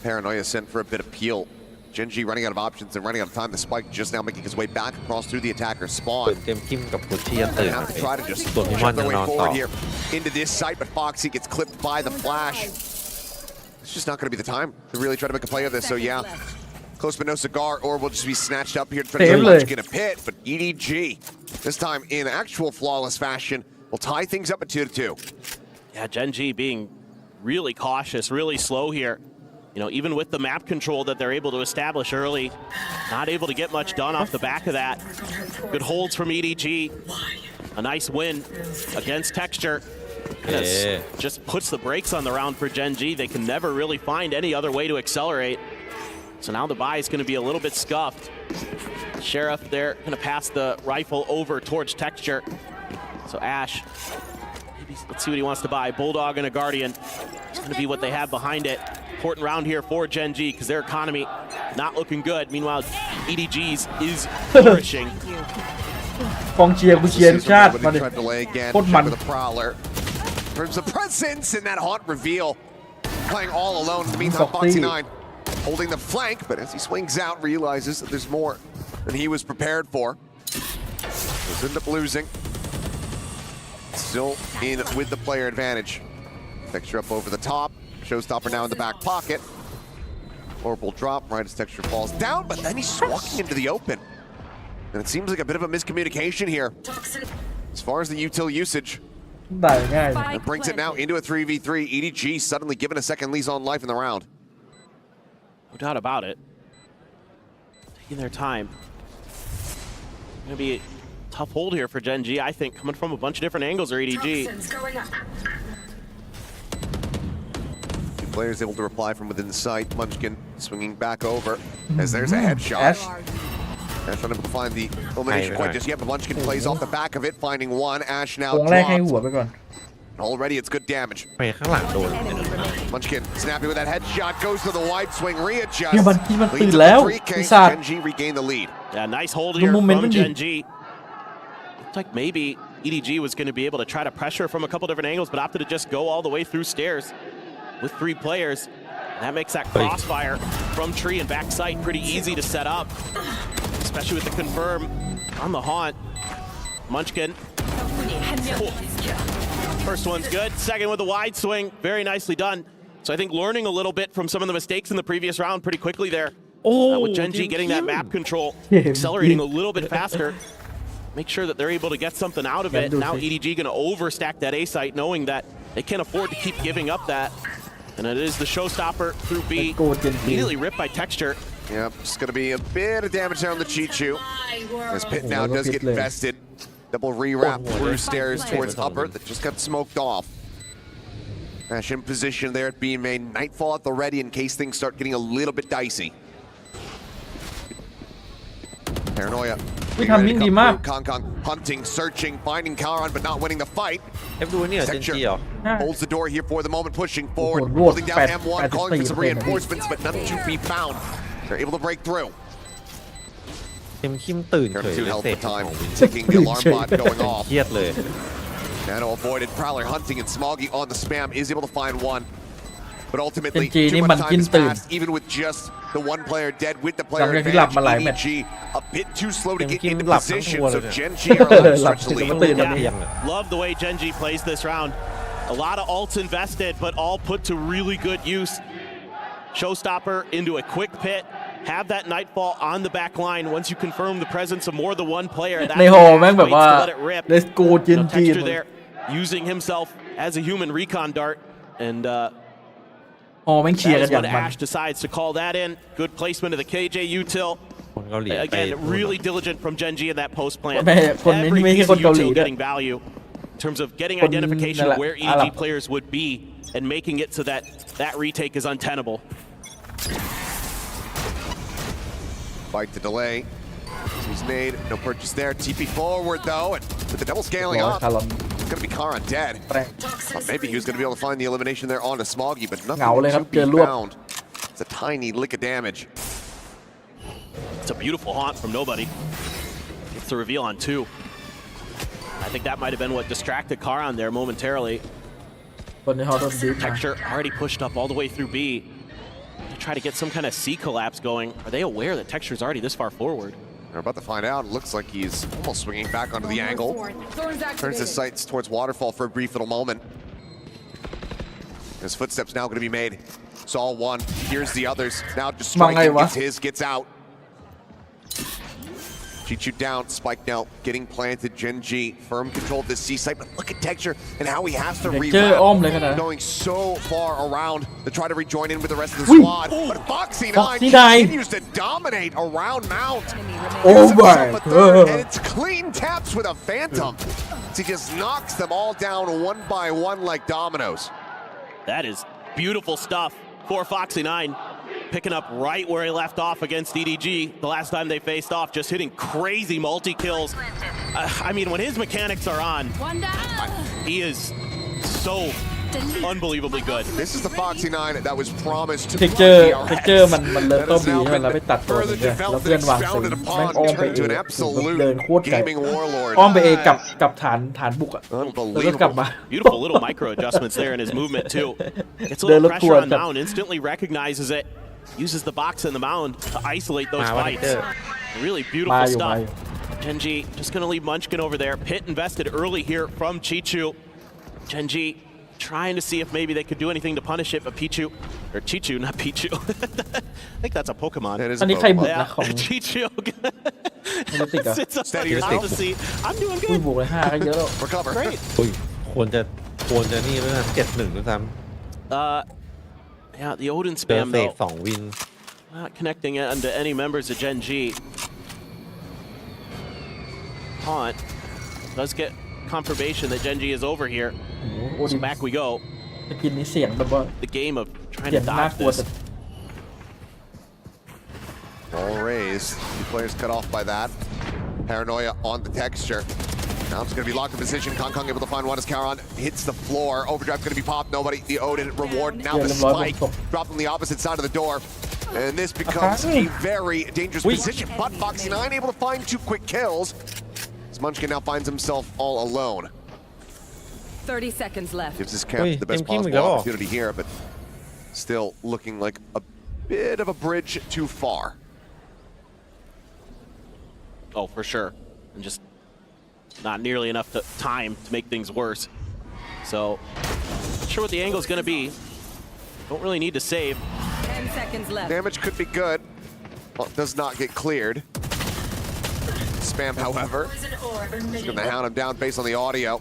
Paranoia sent for a bit of peel. Genji running out of options and running out of time. The spike just now making his way back across through the attacker's spawn. They have to try to just shut their way forward here into this site, but Foxy gets clipped by the flash. It's just not going to be the time to really try to make a play of this, so yeah. Close but no cigar, or we'll just be snatched up here to try to get a pit, but EDG, this time in actual flawless fashion, will tie things up at 2-2. Yeah, Genji being really cautious, really slow here. You know, even with the map control that they're able to establish early, not able to get much done off the back of that. Good holds from EDG. A nice win against Texture. Just puts the brakes on the round for Genji. They can never really find any other way to accelerate. So now the buy is going to be a little bit scuffed. Sheriff there going to pass the rifle over towards Texture. So Ash, maybe let's see what he wants to buy. Bulldog and a Guardian. It's going to be what they have behind it. Important round here for Genji because their economy not looking good. Meanwhile, EDG's is flourishing. กองเชียร์กูเชียร์ทุกชาติมาดิโคตรมัน There's the presence in that haunt reveal. Playing all alone. In the meantime, Foxy 9 holding the flank, but as he swings out, realizes that there's more than he was prepared for. He'll end up losing. Still in with the player advantage. Texture up over the top. Showstopper now in the back pocket. Horrible drop right as Texture falls down, but then he's just walking into the open. And it seems like a bit of a miscommunication here as far as the util usage. It brings it now into a 3v3. EDG suddenly given a second lease on life in the round. No doubt about it. Taking their time. Gonna be a tough hold here for Genji, I think, coming from a bunch of different angles or EDG. Players able to reply from within sight. Munchkin swinging back over as there's a headshot. Ash unable to find the elimination point just yet, but Munchkin plays off the back of it, finding one. Ash now วงแรกให้หัว dropped. ไปก่อน Already it's good damage. ไปข้างหลังโดน Munchkin snapping with that headshot, goes to the wide swing, readjusts. เนี่ยมันตื่น Leads up แล้ว to 3K. ปีศาจ Genji regain the lead. Yeah, nice hold The here momentum from did. Genji. Looked like maybe EDG was going to be able to try to pressure from a couple different angles, but opted to just go all the way through stairs with 3 players. That makes that crossfire from tree and back sight pretty easy to set up, especially with the confirm on the haunt. Munchkin. First one's good. Second with the wide swing. Very nicely done. So I think learning a little bit from some of the mistakes in the previous round pretty quickly there. With Genji getting that map control, accelerating a little bit faster. Make sure that they're able to get something out of it. Now EDG going to overstack that A site, knowing that they can't afford to keep giving up that. And it is the showstopper through B. Immediately ripped by Texture. Yep, it's going to be a bit of damage there on the Chichu. As Pit now does get invested. Double re-wrap through stairs towards upper that just got smoked off. Ash in position there at B main. Nightfall at the ready in case things start getting a little bit dicey. Paranoia. ทำมิ่งดีมาก Kong hunting, searching, finding Karan, but not winning the fight. เอฟดูนี่เหรอเจนจีเหรอ Holds the door here for the moment, pushing forward, โอ้โห holding down แปด M1, calling for some reinforcements, but none to be found. They're able to break through. คิมตื่นเฉย Turn 2 เลย held เสร็จ the time, ticking the alarm bot going off. เครียดเลย Nano avoided Prowler hunting, and Smoggy on the spam is able to find one. But ultimately, Genji too นี่ much มัน time กิน has ตื่น passed, even with just the one player dead with the player หลังจากที่หลับ advantage. มาหลายแมตช์ EDG a bit too slow to get into หลับทั้ง position, ตัวเล so ยเนี่ย Genji are allowed to หลับ stretch ถึ the ง lead. ก็ตื่นแล้วนี่ Love the way Genji plays this round. A lot of ults invested, but all put to really good use. Showstopper into a quick pit. Have that nightfall on the back line once you confirm the presence of more than one player. ในฮอลแม่งแบบว่า let's go Genji Texture there, using himself as a human recon dart, and ฮอลแม่งเชียร์ that กัน is อย่าง what มัน Ash decides to call that in. Good placement of the KJ util. คนเกาหลีไป Again, really diligent from Genji in that post plant. ไม่คนนี้ Every ไม่ใช่ piece ค of นเกาหลี util ด้วย getting value in terms of getting คน identification นั่นแห of ละ where อาหรั EDG บ players would be and making it so that that retake is untenable. Fight to delay. He's made no purchase there. TP forward though, and with the double scaling up, it's going to be Karan dead. Maybe he was going to be able to find the elimination there on a Smoggy, but nothing เหงาเลยครับ to เจอ be รวบ found. It's a tiny lick of damage. It's a beautiful haunt from nobody. Gets the reveal on 2. I think that might have been what distracted Karan there momentarily. คนในฮอลโดนดิฟมา Texture already pushed up all the way through B to try to get some kind of C collapse going. Are they aware that Texture's already this far forward? We're about to find out. It looks like he's almost swinging back onto the angle. Turns his sights towards Waterfall for a brief little moment. His footsteps now going to be made. Saw one. Here's the others. Now just striking. Gets his. Gets out. Chichu down. Spike now getting planted. Genji firm control of this C site. But look at Texture and how he has to re-wrap. Going so far around to try to rejoin in with the rest of the squad. But Foxy9 continues to dominate around Mount. Oh my God. And it's clean taps with a Phantom. He just knocks them all down one by one like dominoes. That is beautiful stuff for Foxy9. Picking up right where he left off against EDG the last time they faced off, just hitting crazy multi-kills. I mean, when his mechanics are on, he is so unbelievably good. This is the Foxy9 that was promised to Texture มันเริ่มต้นดีใช่ไหมแล้วไปตัดตัวนึงแล้วเพื่อนวางสีแม่งอ้อมไปเอเดินโคตรไกลอ้อมไปเอกับฐานบุกอะแล้วก็กลับมา Beautiful little micro adjustments there in his movement too. Gets a little pressure on Mound, instantly recognizes it, uses the box and the mound to isolate those fights. Really beautiful stuff. Genji just going to leave Munchkin over there. Pit invested early here from Chichu. Genji trying to see if maybe they could do anything to punish it, but Pichu, or Chichu, not Pichu. I think that's a Pokemon. That is a Pokemon. Yeah. Chichu. Sits up on the seat. I'm doing good. Recover. Great. ควรจะนี่ด้วยนะ7-1ด้วยซ้ำ Yeah, the Odin spam though. 2 วิน Not connecting it onto any members of Gen G. Haunt does get confirmation that Gen G is over here. So back we go. สกินนี้เสียงแบบว่า the game of trying เสีย to งน่า dodge กลัว this. แต่ Ball raised. Two players cut off by that. Paranoia on the texture. Now it's going to be locked in position. Kong able to find one as Karon hits the floor. Overdrive's going to be popped. Nobody. The Odin reward. Now the spike dropped on the opposite side of the door. And this becomes a very dangerous position. But Foxy 9 able to find 2 quick kills. As Munchkin now finds himself all alone. 30 seconds left. Gives his camp the best possible opportunity here, but still looking like a bit of a bridge too far. Oh, for sure. And just not nearly enough time to make things worse. So, not sure what the angle is going to be. Don't really need to save. 10 seconds left. Damage could be good. Well, does not get cleared. Spam, however, is going to hound him down based on the audio.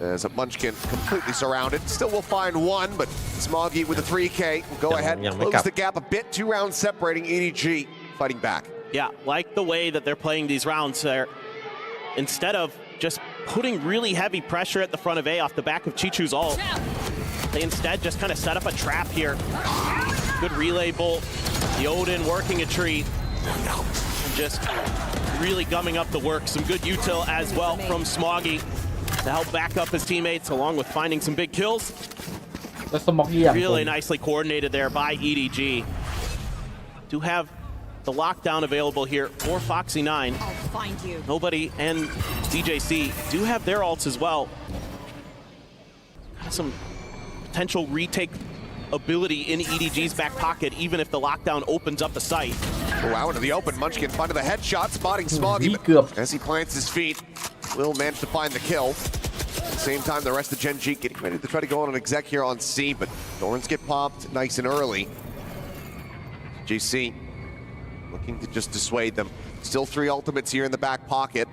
As a Munchkin completely surrounded. Still will find one, but Smoggy with a 3K will go ahead and close the gap a bit. 2 rounds separating EDG fighting back. Yeah, like the way that they're playing these rounds there. Instead of just putting really heavy pressure at the front of A off the back of Chichu's ult, they instead just kind of set up a trap here. Good relay bolt. The Odin working a tree. And just really gumming up the work. Some good util as well from Smoggy to help back up his teammates, along with finding some big kills. Really nicely coordinated there by EDG. Do have the lockdown available here for Foxy 9. I'll find you. Nobody and DJC do have their ults as well. Got some potential retake ability in EDG's back pocket, even if the lockdown opens up the site. Oh, out into the open. Munchkin finding the headshot, spotting Smoggy, but as he plants his feet, will manage to find the kill. At the same time, the rest of Gen G getting ready to try to go on an exec here on C, but Thorns get popped nice and early. JC looking to just dissuade them. Still 3 ultimates here in the back pocket.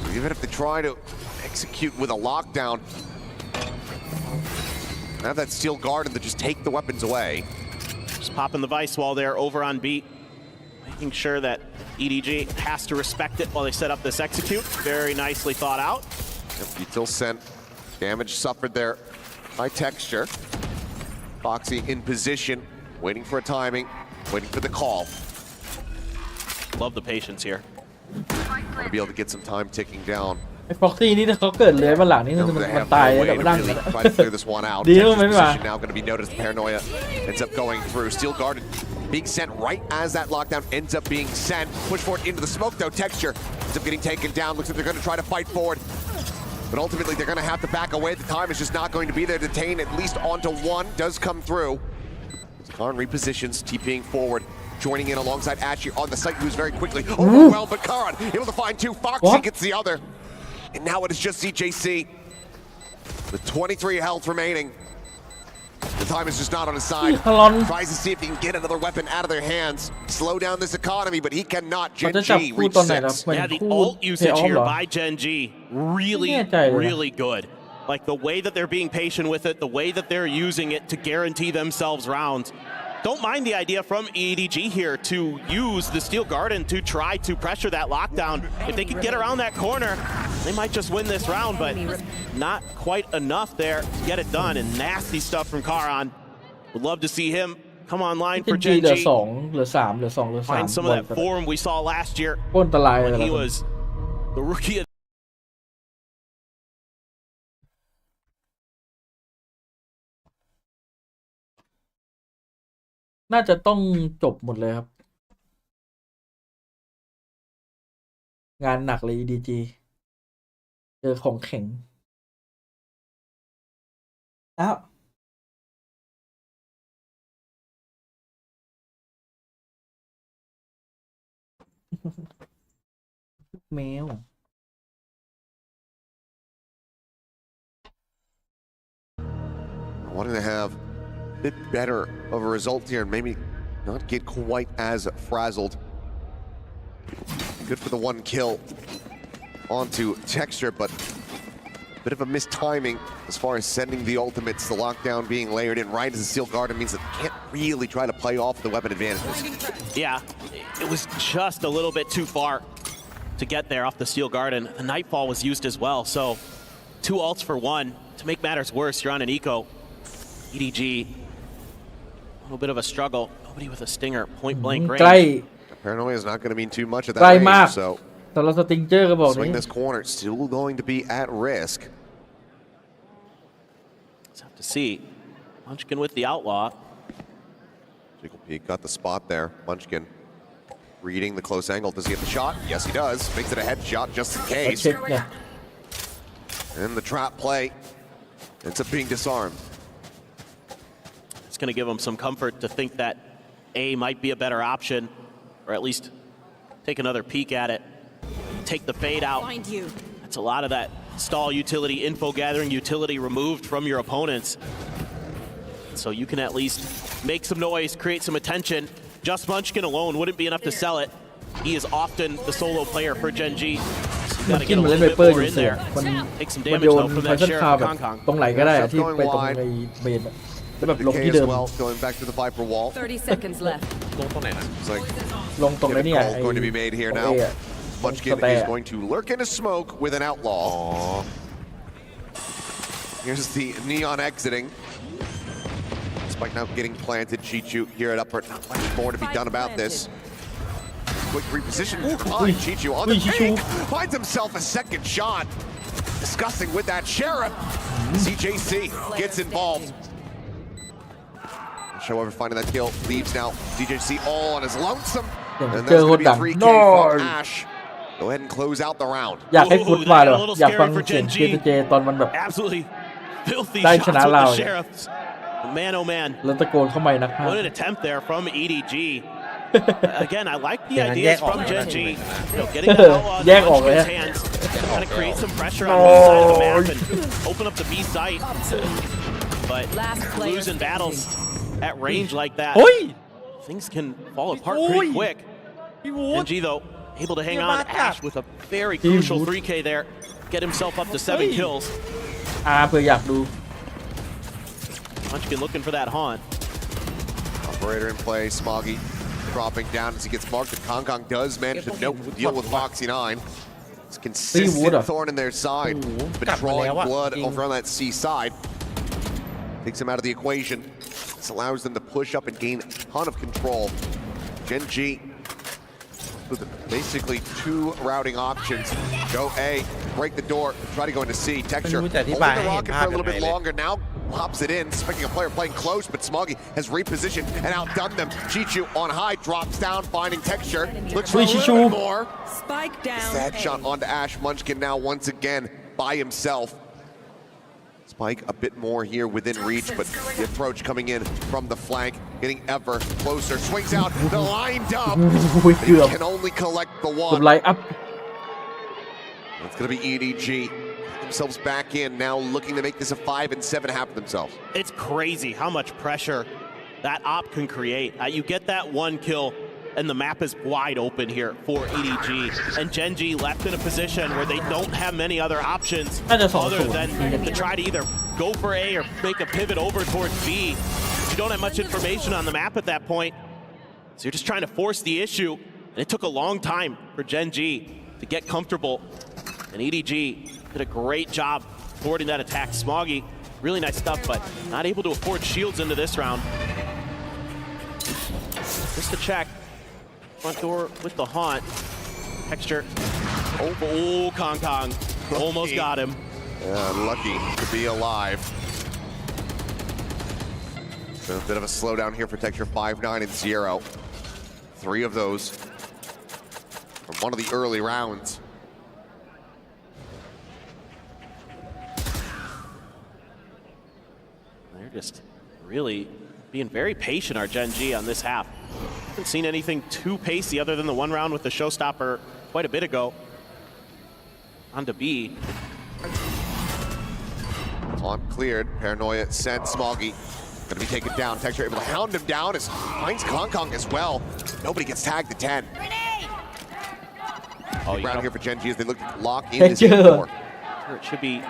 So even if they try to execute with a lockdown, have that steel guard and to just take the weapons away. Just popping the Vice Wall there over on beat. Making sure that EDG has to respect it while they set up this execute. Very nicely thought out. Util sent. Damage suffered there by texture. Foxy in position, waiting for a timing, waiting for the call. Love the patience here. Want to be able to get some time ticking down. ไอ้ฟ็อกซี่นี่ถ้าเขาเกิดเลื้อยมาหลังนี่มันตายแล้วแบบนั่ง Try to clear this one out. ดีมั้ย Position now going to be noticed. Paranoia ends up going through. Steel guarded, being sent right as that lockdown ends up being sent. Push forward into the smoke though. Texture ends up getting taken down. Looks like they're going to try to fight forward, but ultimately they're going to have to back away. The time is just not going to be there. Detain at least onto one. Does come through. Karn repositions, TPing forward. Joining in alongside Ashy on the site, who's very quickly overwhelmed, but Karan able to find 2. Foxy gets the other. And now it is just CJC with 23 health remaining. The time is just not on his side. Tries to see if he can get another weapon out of their hands. Slow down this economy, but he cannot. Gen G reach 6. Yeah, the ult usage here by Gen G, really good. Like the way that they're being patient with it, the way that they're using it to guarantee themselves rounds. Don't mind the idea from EDG here to use the Steel Garden to try to pressure that lockdown. If they can get around that corner, they might just win this round, but not quite enough there to get it done. And nasty stuff from Karan. Would love to see him come online for Gen G. Find some of that form we saw last year when he was the rookie ofน่าจะต้องจบหมดเลยครับงานหนักเลย EDG เจอของแข็งแล้วแมว I wanted to have a bit better of a result here and maybe not get quite as frazzled. Good for the 1 kill onto texture, but a bit of a missed timing as far as sending the ultimates, the lockdown being layered in right as the Steel Garden means that they can't really try to play off the weapon advantages. Yeah, it was just a little bit too far to get there off the Steel Garden. The Nightfall was used as well, so 2 ults for 1. to make matters worse, you're on an eco. EDG, a little bit of a struggle. Nobody with a stinger, point blank ใกล้ range. Paranoia is not going to mean too much at ใกล้ that มาก range, so แต่เราสติงเจอร์ก็บอก swing นี้ this corner, still going to be at risk. Let's have to see. Munchkin with the outlaw. Jiggle Peak got the spot there. Munchkin reading the close angle. Does he get the shot? Yes, he does. Makes it a headshot just in case. เช็คเนี่ย And the trap play ends up being disarmed. It's going to give him some comfort to think that A might be a better option, or at least take another peek at it. Take the fade out. That's a lot of that stall utility, info gathering utility removed from your opponents. So you can at least make some noise, create some attention. Just Munchkin alone wouldn't be enough to sell it. He is often the solo player for Gen G. So you got to กิ get น a เหมือนเล่น little ไว bit เปอร์อ more ยู่ in เสีย there. มัน Take some มัน damage โยน though from ไพ that ทัน share คา of แบบ Kong Kong. ตรงไหนก็ได้อะที่ไปตรง Going ในเบนอะแล้วแบบลง K ที่ as เดิม well, going back to the Viper wall. 30 seconds left. ลงตรงไหนนะ It's like ลงตรงไหนเนี่ย call going to be made here now. Munchkin is going to lurk in a smoke with an outlaw. Here's the Neon exiting. Spike now getting planted. Chichu here at upper. Not much more to be done about this. Quick reposition behind Chichu on the peak. Finds himself a second shot. Discussing with that sheriff. CJC gets involved. However, finding that kill leaves now CJC all on his lonesome. And that's going to be a 3K from Ash. Go ahead and close out the round. อยากให้ฟุตมาเลยอยากฟังเสียงเจตอนมันแบบ Absolutely filthy ได้ shots ชนะ with เรา the sheriffs. Man, oh man. แล้วตะโกนเข้าไปนักพาก What an attempt there from EDG. Again, I like the อย่างนั้น ideas แยกออก from เลย Gen นะ G. You know, getting the outlaw แยกออกเลย Munchkin's hands, trying to create some pressure on one side of the map and open up the B site. But losing battles at range like that, เฮ้ย things can fall apart pretty quick. Gen G though, able to hang on. Ash with a very crucial 3K there. Get himself up to 7 kills. เผื่ออยากดู Munchkin looking for that haunt. Operator in play. Smoggy dropping down as he gets marked. And Kong Kong does manage to deal with Foxy 9. It's consistent thorn in their side. Been drawing blood over on that C side. Takes him out of the equation. This allows them to push up and gain a ton of control. Gen G with basically 2 routing options. Go A, break the door, try to go into C. Texture holding the rocket for a little bit longer. Now pops it in, expecting a player playing close, but Smoggy has repositioned and outdone them. Chichu on high, drops down, finding Texture. Looks for a little bit more. Spike down. Sad shot onto Ash. Munchkin now once again by himself. Spike a bit more here within reach, but the approach coming in from the flank, getting ever closer. Swings out, the lined up. He can only collect the one. It's going to be EDG. Themselves back in, now looking to make this a 5 and 7 half of themselves. It's crazy how much pressure that op can create. You get that 1 kill, and the map is wide open here for EDG. And Gen G left in a position where they don't have many other options other than to try to either go for A or make a pivot over towards B. You don't have much information on the map at that point, so you're just trying to force the issue. And it took a long time for Gen G to get comfortable. And EDG did a great job thwarting that attack. Smoggy, really nice stuff, but not able to afford shields into this round. Just to check. Front door with the haunt. Texture. Oh, Kong Kong. Almost got him. Yeah, lucky to be alive. A bit of a slowdown here for Texture. 5, 9, and 0. 3 of those from one of the early rounds. They're just really being very patient, our Gen G, on this half. Haven't seen anything too pacey other than the 1 round with the showstopper quite a bit ago. On to B. On cleared. Paranoia sent Smoggy. Gonna be taken down. Texture able to hound him down as finds Kong Kong as well. Nobody gets tagged to 10. Round here for Gen G as they look to lock in this door. It should be.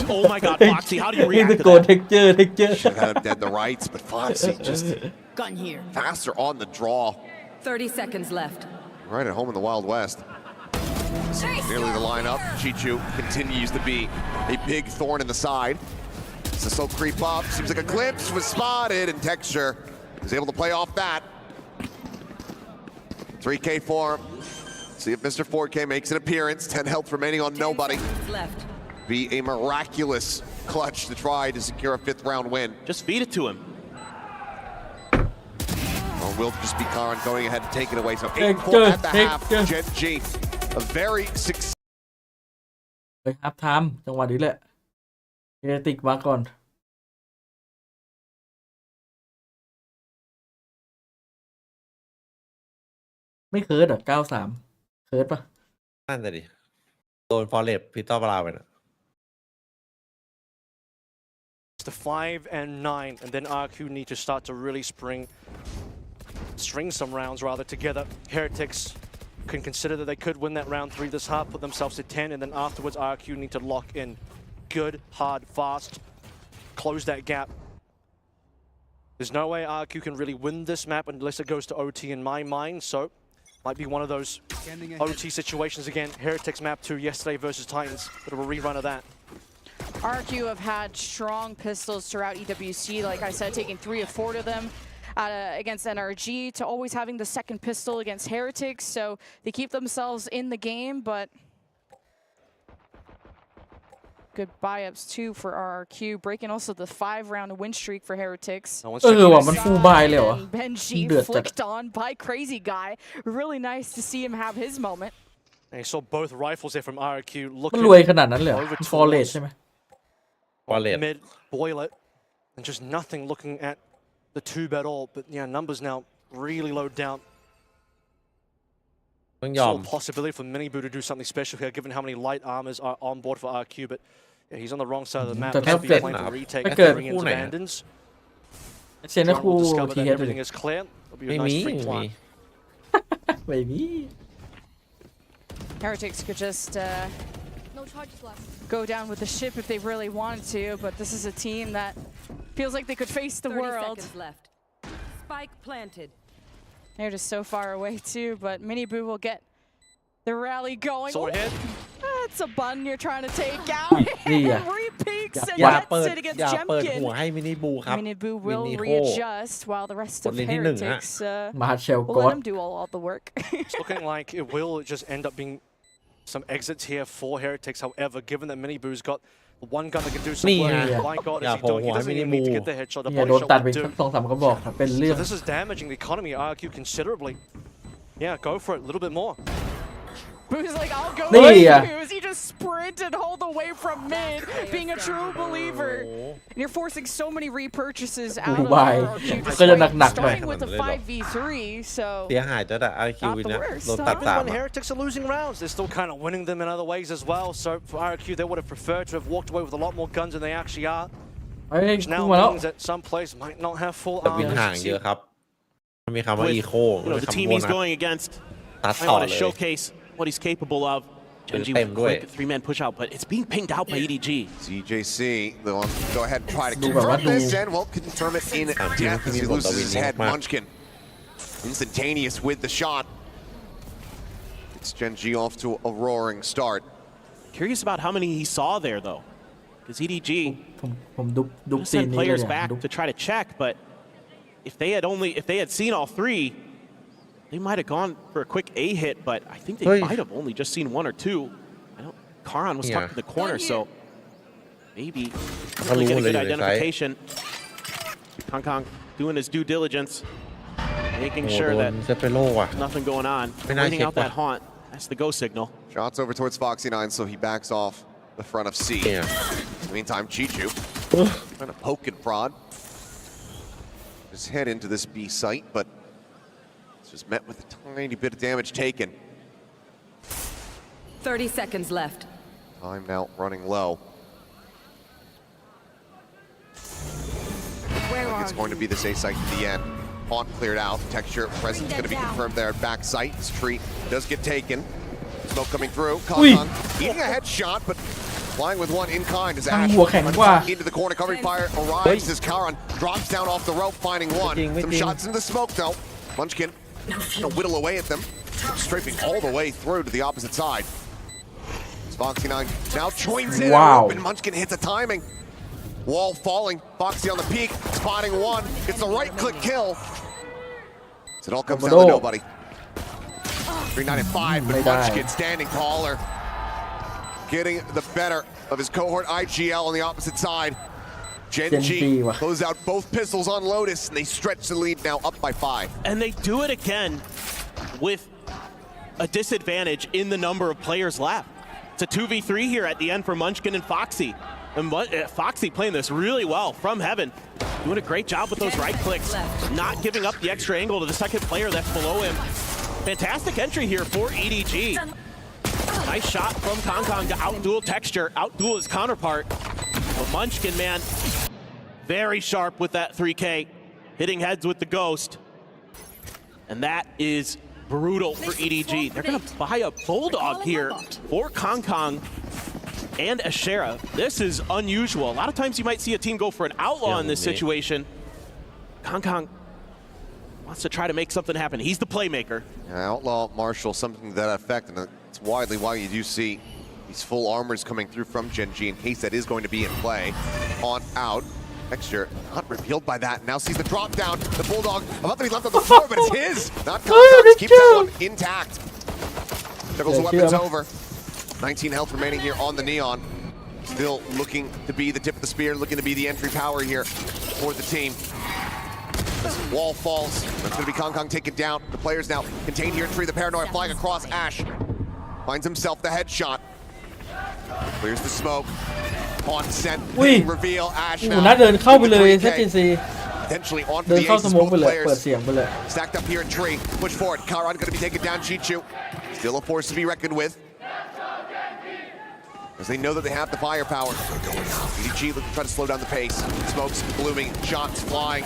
Oh my God, Foxy! How do you react to that? Should have had him dead the rights, but Foxy just Gun here. faster on the draw. 30 seconds left. Right at home in the Wild West. Nearly the lineup. Chichu continues to be a big thorn in the side. As the slow creep up, seems like a glimpse was spotted, and Texture is able to play off that. 3K for him. See if Mr. 4K makes an appearance. 10 health remaining on nobody. Be a miraculous clutch to try to secure a 5th round win. Just feed it to him. Or will just be Karan going ahead and taking away. So 8-4 at the half. Gen G, a very successful. เลยครับไทม์จังหวะนี้แหละเอติกมาก่อนไม่เคิร์ดอ่ะ93เคิร์ดปะนั่นแต่ดิโดนฟอร์เรสพิทอปลาไปนะ The 5 and 9, and then RQ need to start to really string some rounds rather together. Heretics can consider that they could win that round 3 this half, put themselves to 10, and then afterwards RQ need to lock in good, hard, fast, close that gap. There's no way RQ can really win this map unless it goes to OT in my mind, so might be one of those OT situations again. Heretics map 2 yesterday versus Titans, bit of a rerun of that. RQ have had strong pistols throughout EWC, like I said, taking 3 of 4 to them against NRG, to always having the second pistol against Heretics, so they keep themselves in the game, but good buy-ups too for RRQ, breaking also the 5-round win streak for Heretics. ว่ะมันฟูลบายเลยเหรอ Benji flicked on by Crazy Guy. Really nice to see him have his moment. And you saw both rifles there from RRQ มัน looking รวยขนาดนั้นเลยฟอร์เรสใช่ไหม mid, boil it, and just nothing looking at the tube at all. But yeah, numbers now really low down. ต้องยอม Still a possibility for Miniboo to do something special here, given how many light armors are on board for RQ. But yeah, he's on the wrong side of the map. แต่ถ้า He'll be เกิด playing for retake ถ้าเกิด bring in abandons. เชนนะครู We'll discover ที that เฮดเลย everything is clear. It'll be ไม่ a มี nice free ไม่มี fly. ไม่มี Heretics could just go down with the ship if they really wanted to, but this is a team that feels like they could face the 30 world. seconds left. Spike planted. They're just so far away too, but Miniboo will get the rally going. Sword hit. That's a bun you're trying to take out. นี่อ่ะ And re-peeks and อย่า gets เปิด it against อย่าเปิด Jemkin. หัวให้มินิบูครับ Miniboo มิ will นิโค readjust while the rest of คนเล่นที่หนึ่งอะ Heretics มาเชล will กอ let ด them do all the work. It's looking like it will just end up being some exits here for Heretics. However, given that Miniboo's got one gun that can do some Ni work, à. my God, Dạ, is he doing? He phổ doesn't even Minibu. need to get the headshot. The เนี่ย body โดน shot ตัดไป will สั do. ก2-3กระบอกครับเป็นเรื่อง So this is damaging the economy of RQ considerably. Yeah, go for it a little bit more. Boo's like, I'll go Ni with à. you. He just sprinted all the way from mid, being a true believer. And you're forcing so many repurchases out of Bye. RQ, ก็จะหนักๆหน่อย starting with a 5v3, so เสียหายจะได้ไอคิว not the เนี่ย worst, โดนตัด huh? สาม When Heretics are losing rounds, they're still kind of winning them in other ways as well. So for RQ, they would have preferred to have walked away with a lot more guns than they actually are. เฮ้ย Which พุ่ง now มาแล้ว means that some players might not have full แต่วิน armors. ห่างเยอะครับมันมีคำว่า With, อีโค you know, the คำ team โบ he's นัส going against. ตัด I ต่อ want เล to ย showcase what he's capable of. Genji Tem with a ด้วย quick 3-man push out, but it's being pinged out by EDG. CJC, they'll go ahead and try to ดูแบบว่า confirm ดู this, and well, confirm it in death as he loses his head. Munchkin, instantaneous with the shot. It's Gen G off to a roaring start. Curious about how many he saw there, though. Because EDG ผมดุ just ซีน sent นี้เลย players เนี่ย back ดุ to try to check, but if they had seen all three, they might have gone for a quick A hit, but I think they Hey. might have only just seen 1 or 2. I know Karan was stuck Yeah. in the corner, so maybe How really get a long good will they identification. Kong Kong doing his due diligence, making โอ้ sure โด that นเซเปโร่ว่ะ nothing going on, Very nice waiting out hit, that haunt. That's the go signal. Shots over towards Foxy 9, so he backs off the front of C. Yeah. In the meantime, Chichu trying to poke and prod. Just head into this B site, but it's just met with a tiny bit of damage taken. 30 seconds left. Time now running low. where are It's going to be this A site to the end. Haunt cleared out. Texture presence going to be confirmed there at back site. This tree does get taken. Smoke coming through. Kong eating a headshot, but flying with one in kind as Ash หัวแข็งกว่า into the corner. Covering fire arrives as Karan drops down off the rope, finding one. Some shots into the smoke though. Munchkin gonna whittle away at them, strafing all the way through to the opposite side. Foxy 9 now joins in. Wow. Open. Munchkin hits the timing. Wall falling. Foxy on the peak, spotting one. It's the right-click kill. So it all comes down to nobody. 395, but Munchkin standing taller, getting the better of his cohort IGL on the opposite side. Gen G close out both pistols on Lotus, and they stretch the lead now up by 5. And they do it again with a disadvantage in the number of players left. It's a 2v3 here at the end for Munchkin and Foxy. And Foxy playing this really well from heaven. Doing a great job with those right clicks. Not giving up the extra angle to the second player that's below him. Fantastic entry here for EDG. Nice shot from Kong to outduel Texture, outduel his counterpart. But Munchkin, man, very sharp with that 3K. Hitting heads with the Ghost. And that is brutal for EDG. They're going to buy a Bulldog here for Kong and Ashera. This is unusual. A lot of times you might see a team go for an Outlaw in this situation. Kong wants to try to make something happen. He's the playmaker. Outlaw, Marshall, something to that effect, and it's widely why you do see these full armors coming through from Gen G in case that is going to be in play. On out. Texture not revealed by that. Now sees the drop down. The Bulldog about to be left on the floor, but it's his. Not Kong's. Keeps that one intact. Juggles the weapons over. 19 health remaining here on the Neon. Still looking to be the tip of the spear, looking to be the entry power here for the team. This wall falls. That's going to be Kong taken down. The players now contained here in tree. The Paranoia flying across Ash. Finds himself the headshot. Clears the smoke. On scent. Reveal. Ash now. น่าเดินเข้าไปเลยเซตจีซี Potentially on เดิน the เข้า ace ส of โมก both ไปเลย players. เปิดเสียงไปเลย Stacked up here in tree. Push forward. Karan going to be taken down. Chichu. Still a force to be reckoned with. As they know that they have the firepower. EDG looking to try to slow down the pace. Smokes blooming. Shots flying.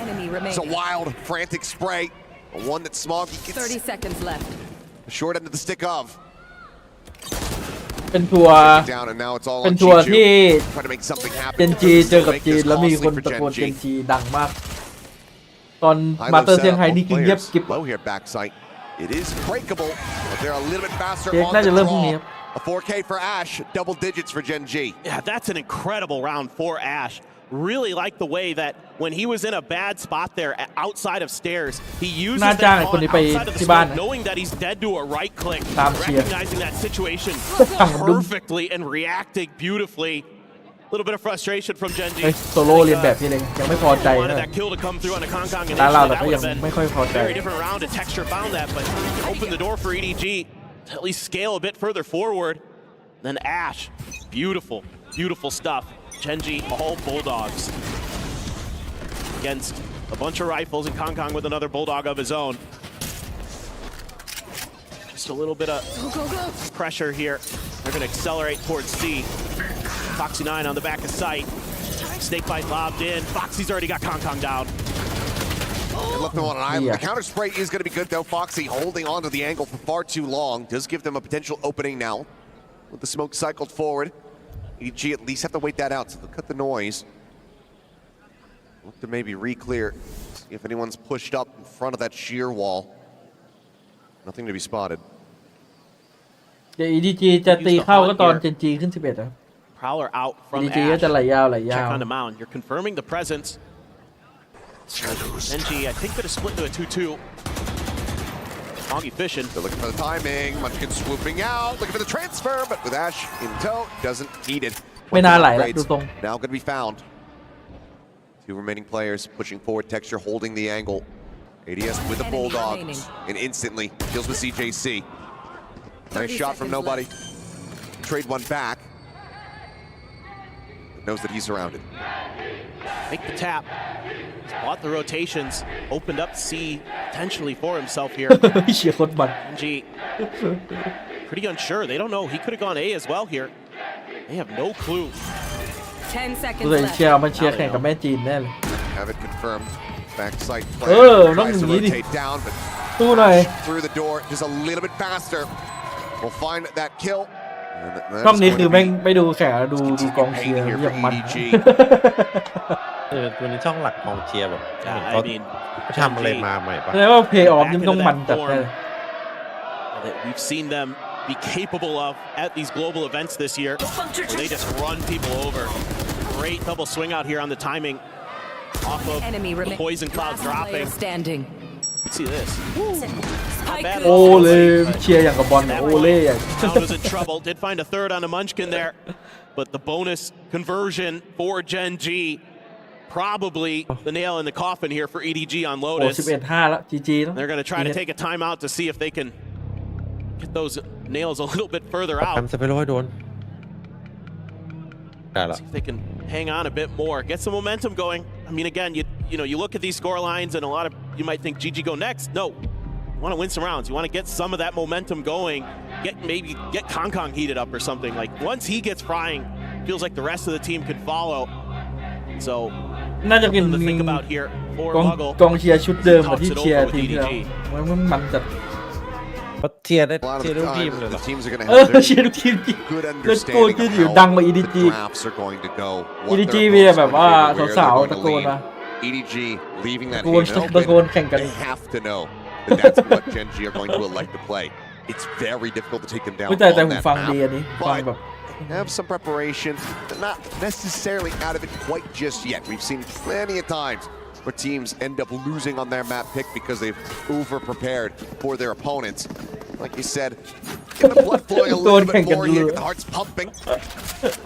It's a wild, frantic spray. One that Smog gets 30 seconds left. the short end of the stick of. เป็นทัวร์ Down and now it's all เป็น on ทัวร์ที่ Chichu. Trying to make something happen. เจนจีเจอกับจีนแล้วมีคนตะโกนเจนจีดังมาก ตอนมาเตอร์เซี่ยงไฮ้นี่คือเงียบกิ๊บ Low here backside. It is breakable, but they're a little bit faster เจ๊ on น่า the จะเริ่มพรุ่งนี้ draw. A 4K for Ash, double digits for Gen G. Yeah, that's an incredible round for Ash. Really like the way that when he was in a bad spot there outside of stairs, he uses น่า that จ้าง on ไอ้คนนี้ไป outside of the ที่บ้าน smoke, นะ knowing that he's dead to a right click, ตามเชียร์ recognizing that situation สั่งดุ้ม perfectly and reacting beautifully. A little bit of frustration from Gen G. เฮ้ยโซโล่เรียนแบบพี่เลยยังไม่พอใจ Wanted เลย that kill to come through on a Kong ร้านเรา initially. แต่ That ก็ would ยัง have been ไม่ค่อยพอใจ very different round, and Texture found that, but opened the door for EDG to at least scale a bit further forward. Then Ash, beautiful, beautiful stuff. Gen G, all Bulldogs against a bunch of rifles, and Kong with another Bulldog of his own. Just a little bit of pressure here. They're going to accelerate towards C. Foxy 9 on the back of sight. Snakebite lobbed in. Foxy's already got Kong down. They left them on an island. The counter spray is going to be good, though. Foxy holding on to the angle for far too long. Does give them a potential opening now. With the smoke cycled forward. EG at least have to wait that out, so they'll cut the noise. Look to maybe re-clear. See if anyone's pushed up in front of that sheer wall. Nothing to be spotted. เดี๋ยว EDG จะตีเข้าก็ตอนเจนจีขึ้น 11 ครับ Prowler out from EDG ก็ Ash. จะไหลยาว Check on the mound. You're confirming the presence. NG, I think gonna split into a 2-2. Foggy fishing. They're looking for the timing. Munchkin swooping out, looking for the transfer, but with Ash in tow, doesn't need it. ไม่น่าไหลแล้วดูตรง Now going to be found. Two remaining players pushing forward. Texture holding the angle. ADS with the Bulldog, and instantly deals with CJC. Nice shot from nobody. Trade one back. Knows that he's surrounded. Make the tap. Bought the rotations. Opened up C potentially for himself here. เชียร์โคตรมัน NG pretty unsure. They don't know. He could have gone A as well here. They have no clue. 10 seconds เลย left. เชียร์มันเชียร์แข่งกับแม่จีนแน่เลย Have it confirmed. Backside play. ต้องอ Tries ย่า to งนี้ดิ rotate down, but สู้หน่อย through the door just a little bit faster. We'll find that kill. ช่องนี้คือแม่งไม่ดูแข่งแล้วดูกองเชียร์อย่างมัน วันนี้ช่องหลักกองเชียร์แบบ Yeah, เขา I mean, ทำอะไรมาใหม่ปะ แสดงว่าเพย์ออฟนี่ต้องมันจัดแน่ We've seen them be capable of at these global events this year, where they just run people over. Great double swing out here on the timing off of the poison cloud dropping. See this. Bad โอเล่เชียร์อย่างกับบอลโอเล่อย่าง Town was in trouble. Did find a third on a Munchkin there, but the bonus conversion for Gen G, probably the nail in the coffin here for EDG on โอ้ Lotus. 11-5 แล้ว GG แล้ว They're going to try to take a timeout to see if they can get those nails a little bit further แอม out. สเปโร่ให้โดนได้ละ See if they can hang on a bit more, get some momentum going. I mean, again, you know, you look at these score lines, and a lot of you might think GG go next. No, you want to win some rounds. You want to get some of that momentum going. Maybe get Kong Kong heated up or something. Like once he gets frying, feels like the rest of the team could follow. So น่าจะเป็น something to think about here for กอง Muggle. กองเชียร์ชุดเดิมกับที่ Talks it เชียร์ over ทีม with ที่แล้ว EDG. มันจัด เพราะเชียร์ได้ A lot of เชียร์ the ทุกทีม time, เลยเหร the อ teams are going to เออ have เชียร์ทุกทีม very good แล้วโกน understanding ที่อยู่ of ดังมา how EDG the drafts are going to go. what EDG their มี opponents แบบ are ว่า going to do, where สาว they're ๆตะ going โก to น lean. มา EDG leaving that ตะโกน haven ตะโกน open. แข่งกัน They have to know that that's what Gen G are going to elect to play. It's very difficult to take them down แต่ on หู that ฟังดี map. อันนี้ฟังแบบ Have some preparation, but not necessarily out of it quite just yet. We've seen plenty of times where teams end up losing on their map pick because they've over-prepared for their opponents. Like you said, get the blood flowing a little bit more here, get the hearts pumping.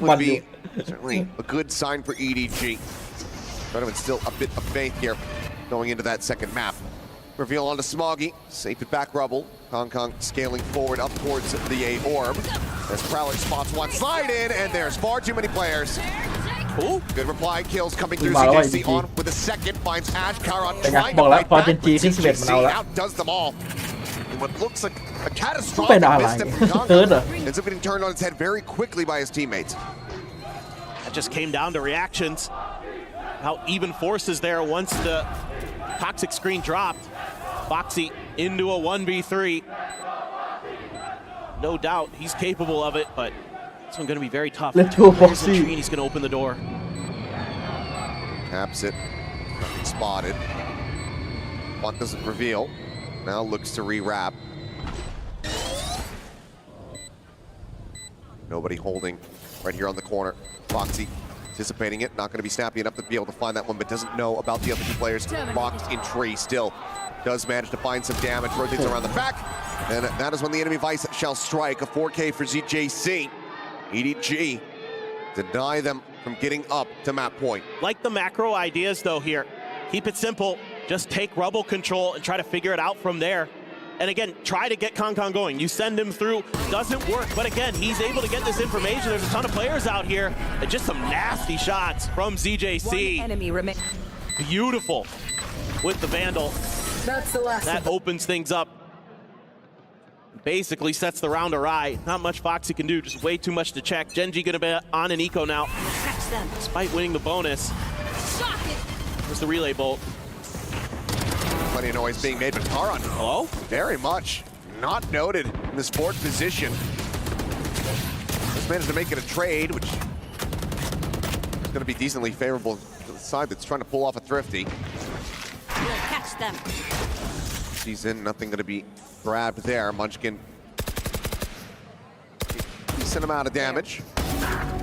Would be certainly a good sign for EDG. Trying to instill a bit of faith here going into that second map. Reveal onto Smoggy, safe at back rubble. Hong Kong scaling forward up towards the A orb. As Prowler spots one slide in, and there's far too many players. Ooh, good reply, kills coming through. CJC on with a second, finds Ash Karon trying to fight back, but CJC outdoes them all. In what looks like a catastrophic misstep from Hong Kong. Ends up getting turned on its head very quickly by his teammates. That just came down to reactions. How even forces there once the toxic screen dropped. Foxy into a 1v3. No doubt he's capable of it, but this one's going to be very tough. Let's go, Foxy. He's going to open the door. Taps it. Spotted. Bot doesn't reveal. Now looks to rewrap. Nobody holding right here on the corner. Foxy anticipating it, not going to be snappy enough to be able to find that one, but doesn't know about the other two players. Locked in tree still. Does manage to find some damage, rotates around the back, and that is when the enemy vice shall strike. A 4K for ZJC. EDG deny them from getting up to map point. Like the macro ideas though here. Keep it simple. Just take rubble control and try to figure it out from there. And again, try to get Kong Kong going. You send him through, doesn't work. But again, he's able to get this information. There's a ton of players out here. And just some nasty shots from ZJC. Beautiful with the Vandal. That's the last. That opens things up. Basically sets the round awry. Not much Foxy can do, just way too much to check. Gen G gonna be on an eco now. Despite winning the bonus. There's the relay bolt. Plenty of noise being made, but Taran, hello? Very much not noted in this fourth position. Just managed to make it a trade, which is going to be decently favorable to the side that's trying to pull off a thrifty. We'll catch them. She's in, nothing going to be grabbed there. Munchkin, decent amount of damage.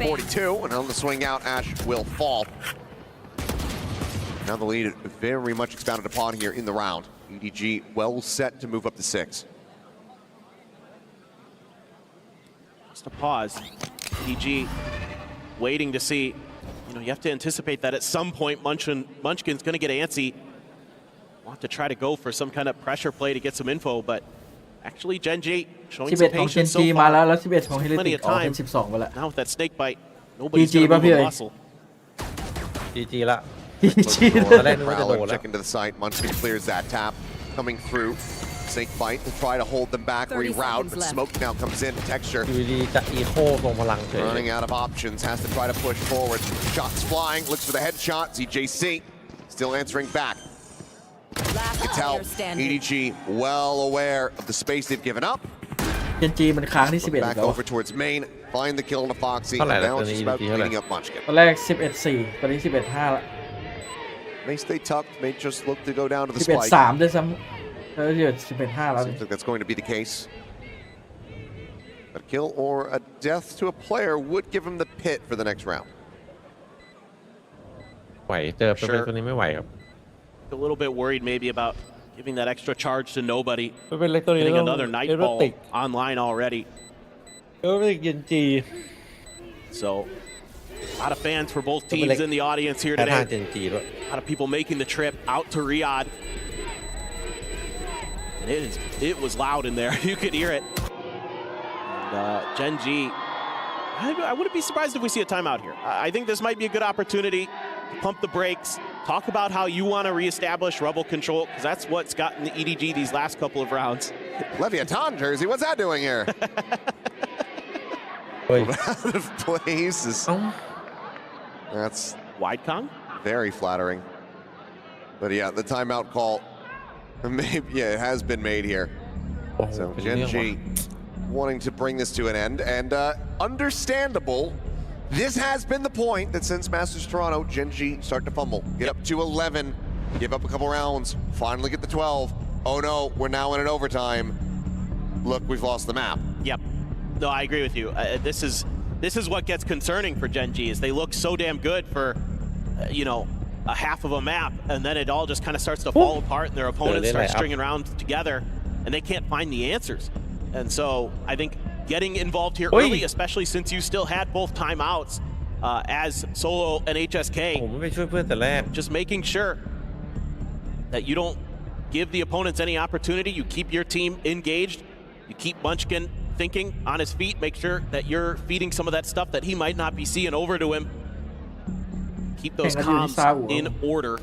42, and on the swing out, Ash will fall. Now the lead very much expounded upon here in the round. EDG well set to move up to 6. Just a pause. EDG waiting to see. You know, you have to anticipate that at some point Munchkin's going to get antsy. Want to try to go for some kind of pressure play to get some info, but actually Gen G showing some patience so far. มาแล้วแล้ว11ของเฮลิ Plenty ติ of กออกเป็น time. 12ไปแล้ว Now with that snake bite, nobody's going to move a muscle. GG ละ Check into the site. Munchkin clears that tap. Coming through. Snake bite to try to hold them back, reroute, but smoke now comes in. Texture. อยู่ดีๆจะอีโคทรงพลังเฉย Running out of options. Has to try to push forward. Shots flying. Looks for the headshot. ZJC still answering back. You can tell EDG well aware of the space they've given up. Gen G มันค้างที่11 Back แล้ว over towards main. Find the kill on the Foxy. เท่าไหร่ Now ตอน it's นี้ just about EDG เท่าไหร่ cleaning up Munchkin. ตอนแรก 11-4 ตอนนี้ 11-5 แล้ว May stay tucked. May just look to go down to the spike. 11-3 ด้วยซ้ำแล้ว11-5 แล้ว Seems like that's going to be the case. A kill or a death to a player would give him the pit for the next round. ไหวเจอเป็นตัวนี้ไม่ไหวครับ A little bit worried maybe about giving that extra charge to nobody. เป็นเล็กตัวนี้ Getting another nightball online already. เออเย็นจี So a lot of fans for both teams in the audience here today. A lot of people making the trip out to Riyadh. And it was loud in there. You could hear it. And Gen.G, I wouldn't be surprised if we see a timeout here. I think this might be a good opportunity to pump the brakes, talk about how you want to reestablish rebel control, because that's what's gotten the EDG these last couple of rounds. Leviathan jersey, what's that doing here? Out of place is... That's wide Kong. Very flattering. But yeah, the timeout call, maybe it has been made here. So Gen.G wanting to bring this to an end, and understandable. This has been the point that since Masters Toronto, Gen.G start to fumble, get up to 11, give up a couple rounds, finally get the 12. Oh no, we're now in an overtime. Look, we've lost the map. Yep. No, I agree with you. This is what gets concerning for Gen.G is they look so damn good for, a half of a map, and then it all just kind of starts to fall apart, and their opponents start stringing around together, and they can't find the answers. And so I think getting involved here early, especially since you still had both timeouts as Solo and HSK, just making sure that you don't give the opponents any opportunity. You keep your team engaged. You keep Munchkin thinking on his feet. Make sure that you're feeding some of that stuff that he might not be seeing over to him. Keep those comms in order.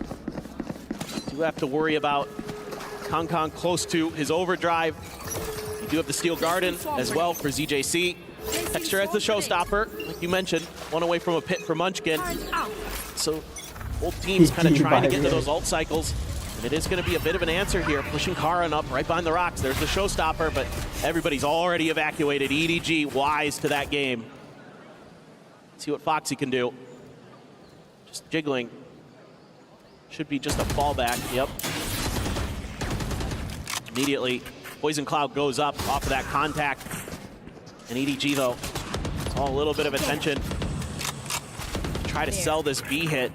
You have to worry about Kong Kong close to his overdrive. You do have the Steel Garden as well for ZJC. Texture as the showstopper, like you mentioned, one away from a pit for Munchkin. So both teams kind of trying to get to those ult cycles. And it is going to be a bit of an answer here, pushing Karan up right behind the rocks. There's the showstopper, but everybody's already evacuated. EDG wise to that game. See what Foxy can do. Just jiggling. Should be just a fallback. Yep. Immediately, Poison Cloud goes up off of that contact. And EDG, though, it's all a little bit of attention. Try to sell this B hit.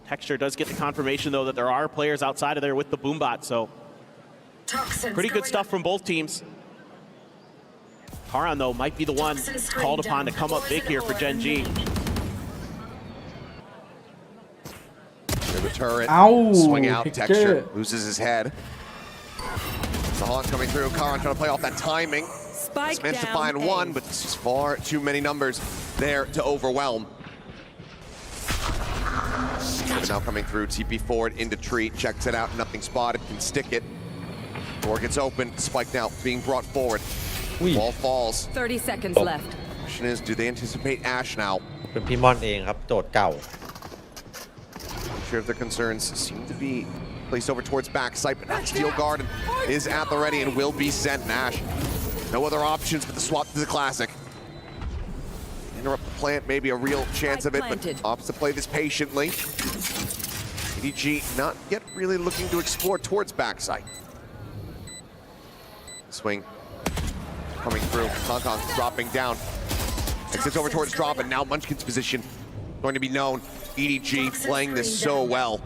Texture does get the confirmation, though, that there are players outside of there with the Boombot, so pretty good stuff from both teams. Karan, though, might be the one called upon to come up big here for Gen.G. The turret, swing out, Texture loses his head. Sahant coming through, Karan trying to play off that timing. He's managed to find one, but this is far too many numbers there to overwhelm. Now coming through, TP forward into tree, checks it out, nothing spotted, can stick it. Door gets open, spike now being brought forward. Wall falls. 30 seconds left. Question is, do they anticipate Ash now? เป็นพี่มอนเองครับโจทย์เก่า I'm sure if their concerns seem to be placed over towards backside, but that Steel Garden is at the ready and will be sent. Ash, no other options but the swap to the Classic. Interrupt the plant, maybe a real chance of it, but opts to play this patiently. EDG not yet really looking to explore towards backside. Swing coming through, Kong Kong dropping down. Exits over towards drop, and now Munchkin's position going to be known. EDG playing this so well.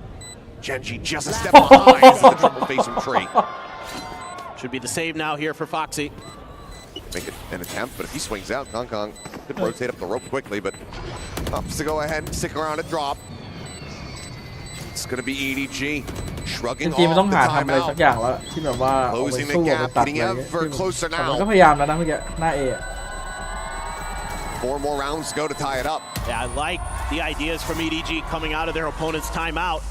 Gen.G just a step behind as the triple face from tree. Should be the save now here for Foxy. Make it an attempt, but if he swings out, Kong Kong could rotate up the rope quickly, but opts to go ahead and stick around and drop. It's going to be EDG shrugging off the timeout. Closing the gap, getting ever closer now. ก็พยายามแล้วนะเมื่อกี้หน้าเอ 4 more rounds to go to tie it up. Yeah, I like the ideas from EDG coming out of their opponent's timeout.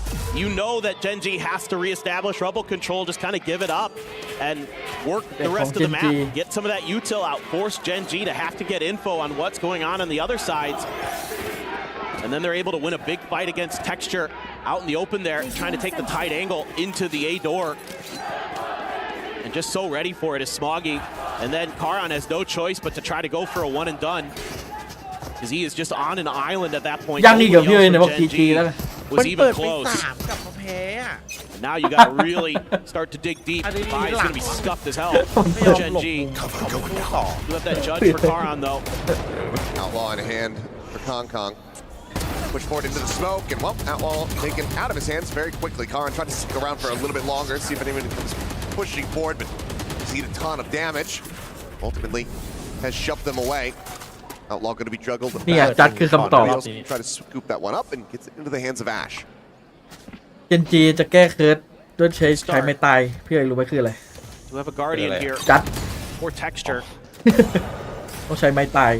You know that Gen.G has to reestablish rebel control, just kind of give it up and work the rest of the map. Get some of that util out, force Gen.G to have to get info on what's going on the other sides. And then they're able to win a big fight against Texture out in the open there, trying to take the tight angle into the A door. And just so ready for it is Smoggy. And then Karan has no choice but to try to go for a one and done. Because he is just on an island at that point. ยังอีกกับพี่เอ๋เนี่ยบอก GG แล้ว was even close. And now you got to really start to dig deep. Vi is going to be scuffed as hell. Gen G. You have that judge for Karan though. Outlaw in hand for Kong Kong. Push forward into the smoke, and well, Outlaw taken out of his hands very quickly. Karan tried to stick around for a little bit longer, see if anyone comes pushing forward, but he's eaten a ton of damage. Ultimately, has shoved them away. Outlaw going to be juggled. นี่จัดคือคำตอบ Try to scoop that one up and gets it into the hands of Ash. เจนจีจะแก้เคิร์ดด้วยใช้ไม่ตายพี่อะไรรู้ไหมคืออะไร You have a guardian here. จัด More texture. ต้องใช้ไม้ตาย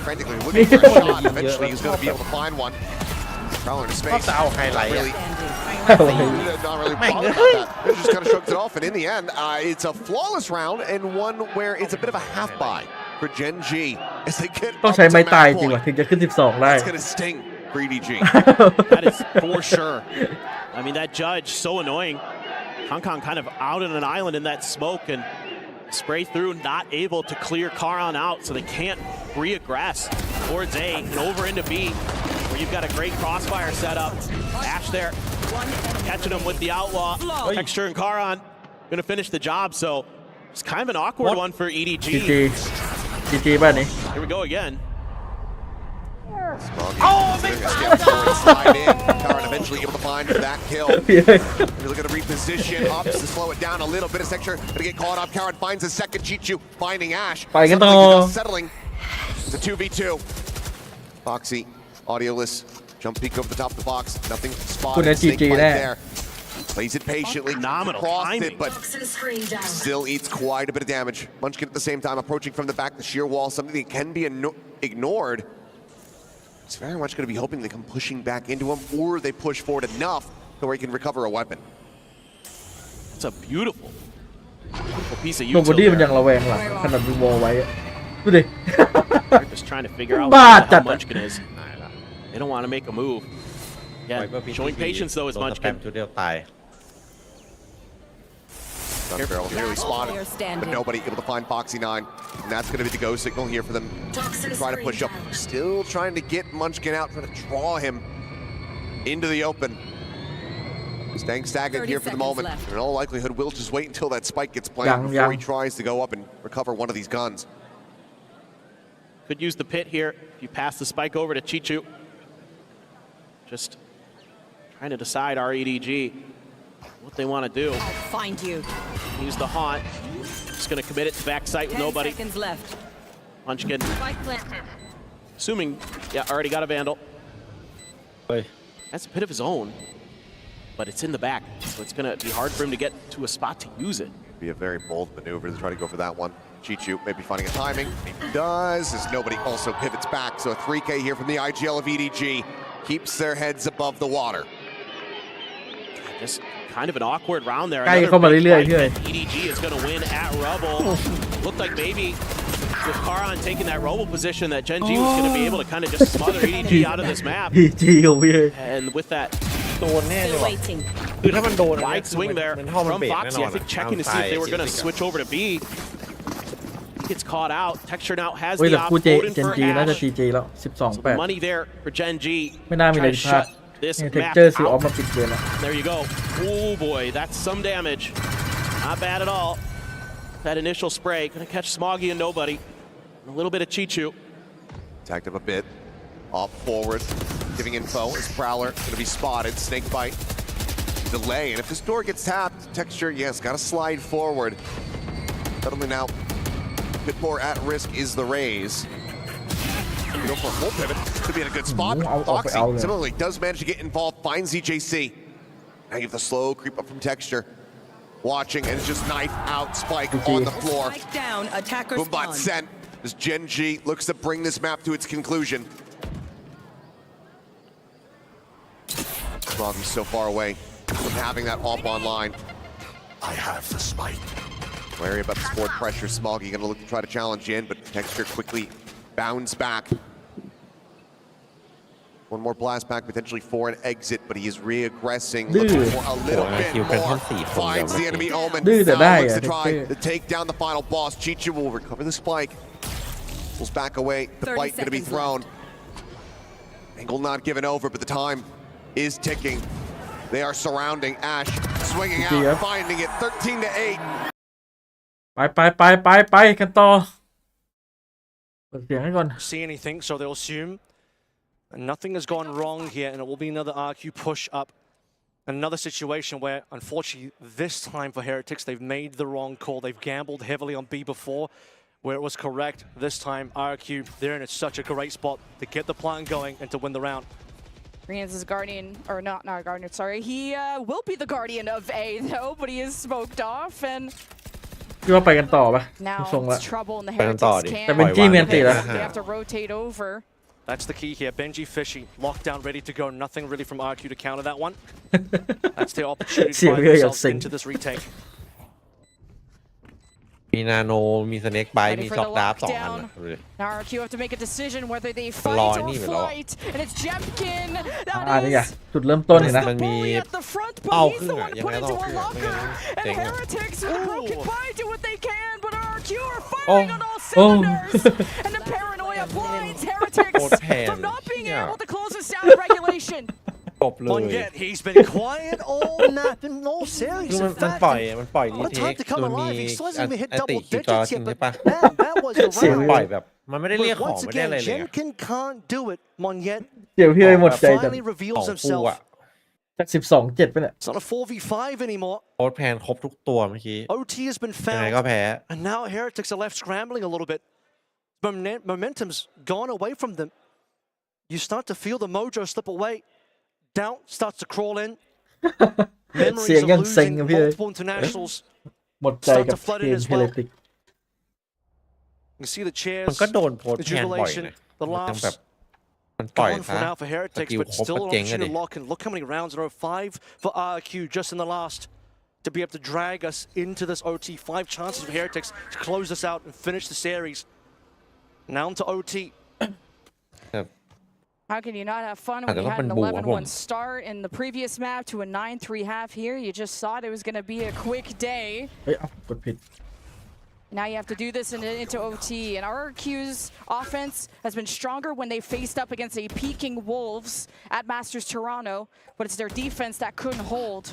Frantically looking for a shot. Eventually, he's going to be able to find one. Prowler into space. Really, not really bothered about that. They just kind of shrugged it off, and in the end, it's a flawless round and one where it's a bit of a half buy for Gen G as they get. ต้องใช้ไม้ตายจริงว่ะถึงจะขึ้น12ได้ It's going to sting Greedy G. That is for sure. I mean, that judge so annoying. Hong Kong kind of out on an island in that smoke and spray through, not able to clear Karan out, so they can't re-aggress towards A and over into B, where you've got a great crossfire set up. Ash there, catching him with the outlaw. Texture and Karan gonna finish the job, so it's kind of an awkward one for EDG. GG บ้านนี้ Here we go again. Slide in. Karan eventually able to find that kill. He's looking to reposition, opts to slow it down a little bit of sector. Gonna get caught up. Karan finds his second Chichu, finding Ash. Settling. It's a 2v2. Foxy, audioless, jump peek over the top of the box. Nothing spotted. Snake bite there. Plays it patiently. Phenomenal crossed it, timing. but still eats quite a bit of damage. Munchkin at the same time approaching from the back, the sheer wall, something that can be ignored. It's very much going to be hoping they come pushing back into him, or they push forward enough to where he can recover a weapon. It's a beautiful piece of โนบอดี้มันยัง utility. ระแวงหลังขนาดดูวอลไว้ดูดิ They're just trying to figure out Bah, what the hell that- Munchkin is. They don't want to make a move. Yeah, showing patience though is Munchkin. ชุดเดียวตาย Gun barrel nearly spotted, but nobody able to find Foxy 9. And that's going to be the go signal here for them. Try to push up. Still trying to get Munchkin out, trying to draw him into the open. Staying stagnant here for the moment. In all likelihood, we'll just wait until that spike gets planted before he tries to go up and recover one of these guns. Could use the pit here if you pass the spike over to Chichu. Just trying to decide REDG what they want to do. I'll find you. Use the haunt. Just going to commit it to back sight with nobody. 10 seconds left. Munchkin. Spike planted. Assuming, yeah, already got a Vandal. Hey. That's a pit of his own, but it's in the back, so it's going to be hard for him to get to a spot to use it. Be a very bold maneuver to try to go for that one. Chichu maybe finding a timing. He does, as nobody also pivots back. So a 3K here from the IGL of EDG keeps their heads above the water. Just kind of an awkward round there. ใกล้เข้ามาเรื่อยๆพี่ EDG is going to win at Rubble. Looked like maybe with Karan taking that Rubble position that Gen G was going to be able to kind of just smother EDG out of this map. GG ของพี่ And with that โดนแน่เลย Still ว่ะ waiting. คือถ้ามันโดน wide swing there มันห้องมัน from เบรกแน่ Foxy, นอ I น think checking to see if they were going to switch over to B. He gets caught out. Texture now has เฮ้ย the แต่ op คู่เจ Odin เจน for จีน่าจะ Ash. GG แล้ว So 12-8 money there for Gen G. ไม่น่ามีอะไร Try to พลาด shut this เท็ก map เจอร์ซื้อออฟ out. มาปิดเกมแล้ว There you go. Oh boy, that's some damage. Not bad at all. That initial spray gonna catch Smoggy and nobody. A little bit of Chichu. Tagged up a bit. Off forward. Giving info. Is Prowler gonna be spotted? Snake bite. Delay. And if this door gets tapped, Texture, yes, gotta slide forward. Suddenly now, a bit more at risk is the raise. Go for a full pivot. Could be in a good spot. Foxy similarly does manage to get involved. Finds EJC. Now you have the slow creep up from Texture. Watching, and it's just knife out, Spike on the floor. Spike down, attacker Boombot spawn. sent as Gen G looks to bring this map to its conclusion. Smoggy's so far away from having that op online. I have the spike. Wary about the forward pressure. Smoggy gonna look to try to challenge in, but Texture quickly bounds back. One more blast back, potentially for an exit, but he is re-aggressing, looking for a little bit more. Finds the enemy Omen. Now looks to try to take down the final boss. Chichu will recover the spike. Pulls back away. The bite gonna be thrown. Angle not given over, but the time is ticking. They are surrounding Ash, swinging out, finding it 13-8. ไปกันต่อเปิดเสียงให้ก่อน See anything, so they'll assume nothing has gone wrong here, and it will be another RQ push up. Another situation where, unfortunately, this time for Heretics, they've made the wrong call. They've gambled heavily on B before, where it was correct. This time, RQ, they're in such a great spot to get the plan going and to win the round. Rian's is guardian, or not guardian, sorry. He will be the guardian of A, though, but he is smoked off, and คิดว่าไปกันต่อปะ now ทรงละ it's trouble in the ไปกันต่อ Heretics ดิ camp. แต่เป็นจี้เมียนตีแล้ว They have to rotate over. That's the key here. Benji Fishy, locked down, ready to go. Nothing really from RQ to counter that one. That's their opportunity to find themselves into this retake. มีนาโนมีสเน็กไบท์มีช็อกดาร์ฟ2 อัน Now RQ have to make a decision whether they fight or flight, and it's Jemkin. นี่ไงจุดเริ่มต้นเห็นนะ มันมี At the front, but he's the one put into a locker. And Heretics, broken by, do what they can, but RQ are firing on all cylinders. And the paranoia blinds Heretics from not being able to close this out regulation. จบเลย Yet he's been quiet all map and all series. คือ In มัน fact, ปล่อยรีเทค to come มันมี alive. He still hasn't even hit อันติ double คิวจอ digits จริ yet, ง but ใช่ปะ man, that was the ปล่อย round. แบบมันไม่ได้เรียก But ของ once ไม่ได้ again, อะไรเลย Jemkin can't do it. Monyet เดี๋ยวพี่หมดใจจัง finally ข reveals องฟูอ่ะ himself. จาก12-7ไปเนี่ย It's not a 4v5 anymore. โค้ดแพนครบทุกตัวเมื่อกี้ OT has been ยังไง found. ก็แพ้ And now Heretics are left scrambling a little bit. Momentum's gone away from them. You start to feel the mojo slip away. Doubt starts to crawl in. เสียง Memories ยัง of เซ็ง losing อะพี่เอ้ย multiple internationals. หมดใจกับเกมเฮเลติก You see the cheers, มันก็โดนโพส the แพนบ่อย jubilation, นะ the มันยัง laughs. แบบมันปล่อย Gone ซะ for now for ส Heretics, กิล but ครบ still ก็ an เจ๊งอะ opportunity ดิ to lock in. Look how many rounds in a row. 5 for RQ just in the last to be able to drag us into this OT. 5 chances for Heretics to close this out and finish the series. Now into OT. How can you not have fun when you had an 11-1 start in the previous map to a 9-3 half here? You just thought it was going to be a quick day. เฮ้ยกดผิด Now you have to do this into OT, and RQ's offense has been stronger when they faced up against a peaking Wolves at Masters Toronto, but it's their defense that couldn't hold,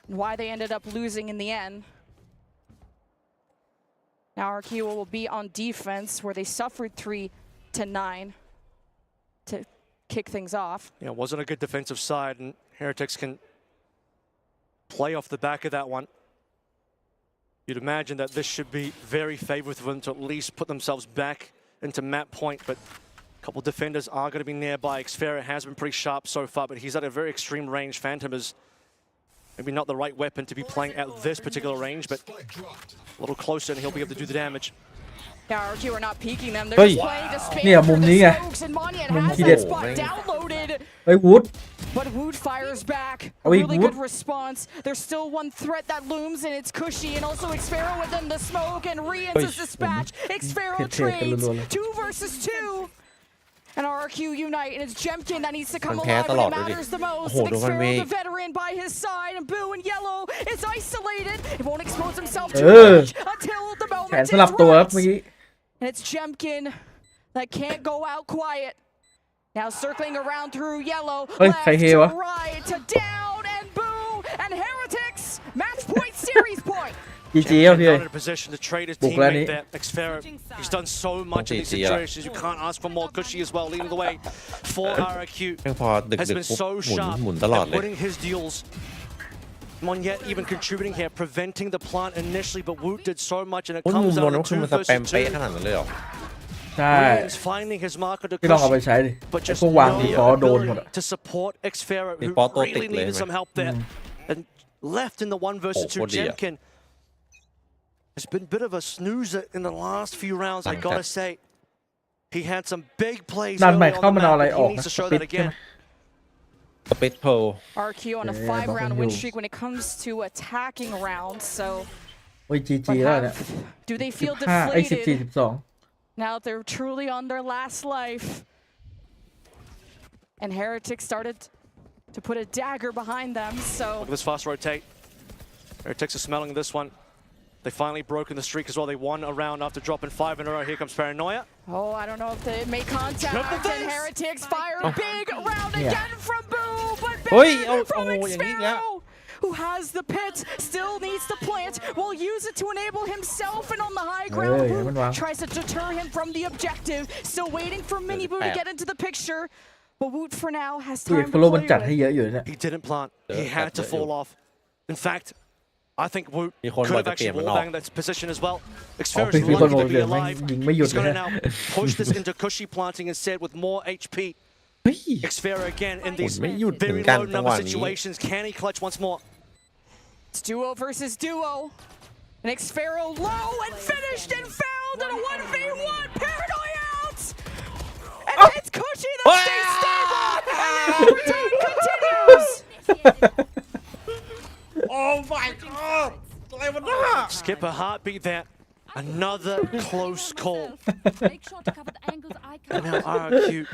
and why they ended up losing in the end. Now RQ will be on defense, where they suffered 3-9 to kick things off. Yeah, it wasn't a good defensive side, and Heretics can play off the back of that one. You'd imagine that this should be very favourable for them to at least put themselves back into map point, but a couple defenders are going to be nearby. Xfera has been pretty sharp so far, but he's at a very extreme range. Phantom is maybe not the right weapon to be playing at this particular range, but a little closer and he'll be able to do the damage. Now RQ are not peeking them. They're just playing to spam เนี่ยมุมนี้ไง smokes, and Monyet มุม has ที่เด็ด that spot downloaded. เฮ้ยวูด But Wood fires back. A Oh, he really would- good response. There's still one threat that looms, and it's Cushy, and also Xfero within the smoke, and Rian's is dispatch. Xfero trades 2 versus 2. And RQ unite, and it's Jemkin that needs to come alive when it matters the most. And Xfero, the veteran, by his side, and Boo and Yellow is isolated. He won't expose himself too much until the แขน moment สลับ is ตัวครับเมื่อ right. กี้ And it's Jemkin that can't go out quiet. Now circling around through Yellow, left to right to down, and Boo, and Heretics, match point, series point. GG ครับ Jemkin พี่ not in a position to trade his teammate there. Xfera, he's done so much in these situations. You can't ask for more. Cushy as well, leading the way for RQ. แม่งพอดึก Has ๆ been ปุ๊บ so หมุน sharp หมุนตลอด at เลย winning his deals. Monyet even contributing here, preventing the plant initially, but Woot did so much, and it มุม comes โด down น to ก็คือ 2 มันสแปม versus เป๊ะ 2. ขนาดนั้นเลยเหรอ ใช่ Rian's finding his marker to พี่ลองเอาไป Cushy, ใช้ดิ but ไอ้ just พวกวางดี no ฟอโดนหมด ability to support Xfera, who ดีฟอตัวติด really เลย needed ใช่ some ไหม help there. And left in the 1 versus 2, โอ้โหดีอะ Jemkin has been a bit of a snoozer in the last few rounds, I gotta say. He had some big plays ดันใหม่ early เข้า on มา the เอา map, อะไร but อ he อก needs นะ to ส show ปิ that ดใช่ไหม again. สปิดเพล RQ on a 5-round win streak when it comes to attacking rounds, so โอ้ย GG แล้วเนี่ย do they feel 15ไอ้ deflated 14-12 now that they're truly on their last life? And Heretics started to put a dagger behind them, so Look at this fast rotate. Heretics are smelling this one. They finally broken the streak as well. They won a round after dropping 5 in a row. Here comes Paranoia. Oh, I don't know if they make contact. And Heretics fire a big round again from Boo, but big from Xfero, who has the pit, still needs to plant, will use it to enable himself, and on the high ground, Boo tries to deter him from the objective. Still waiting for Mini Boo to get into the picture, but Woot for now has time to play. He didn't plant. He had to fall off. In fact, I think Woot could have actually wallbanged that position as well. Xfero's lucky to be alive. He's going to now push this into Cushy planting instead with more HP. Xfero again in these very low number situations. Can he clutch once more? It's duo versus duo. And Xfero low and finished and found in a 1v1. Paranoia out! And it's Cushy that stays stable! And the overtime continues! Oh my god! Skip a heartbeat there. Another close call. And now RRQ,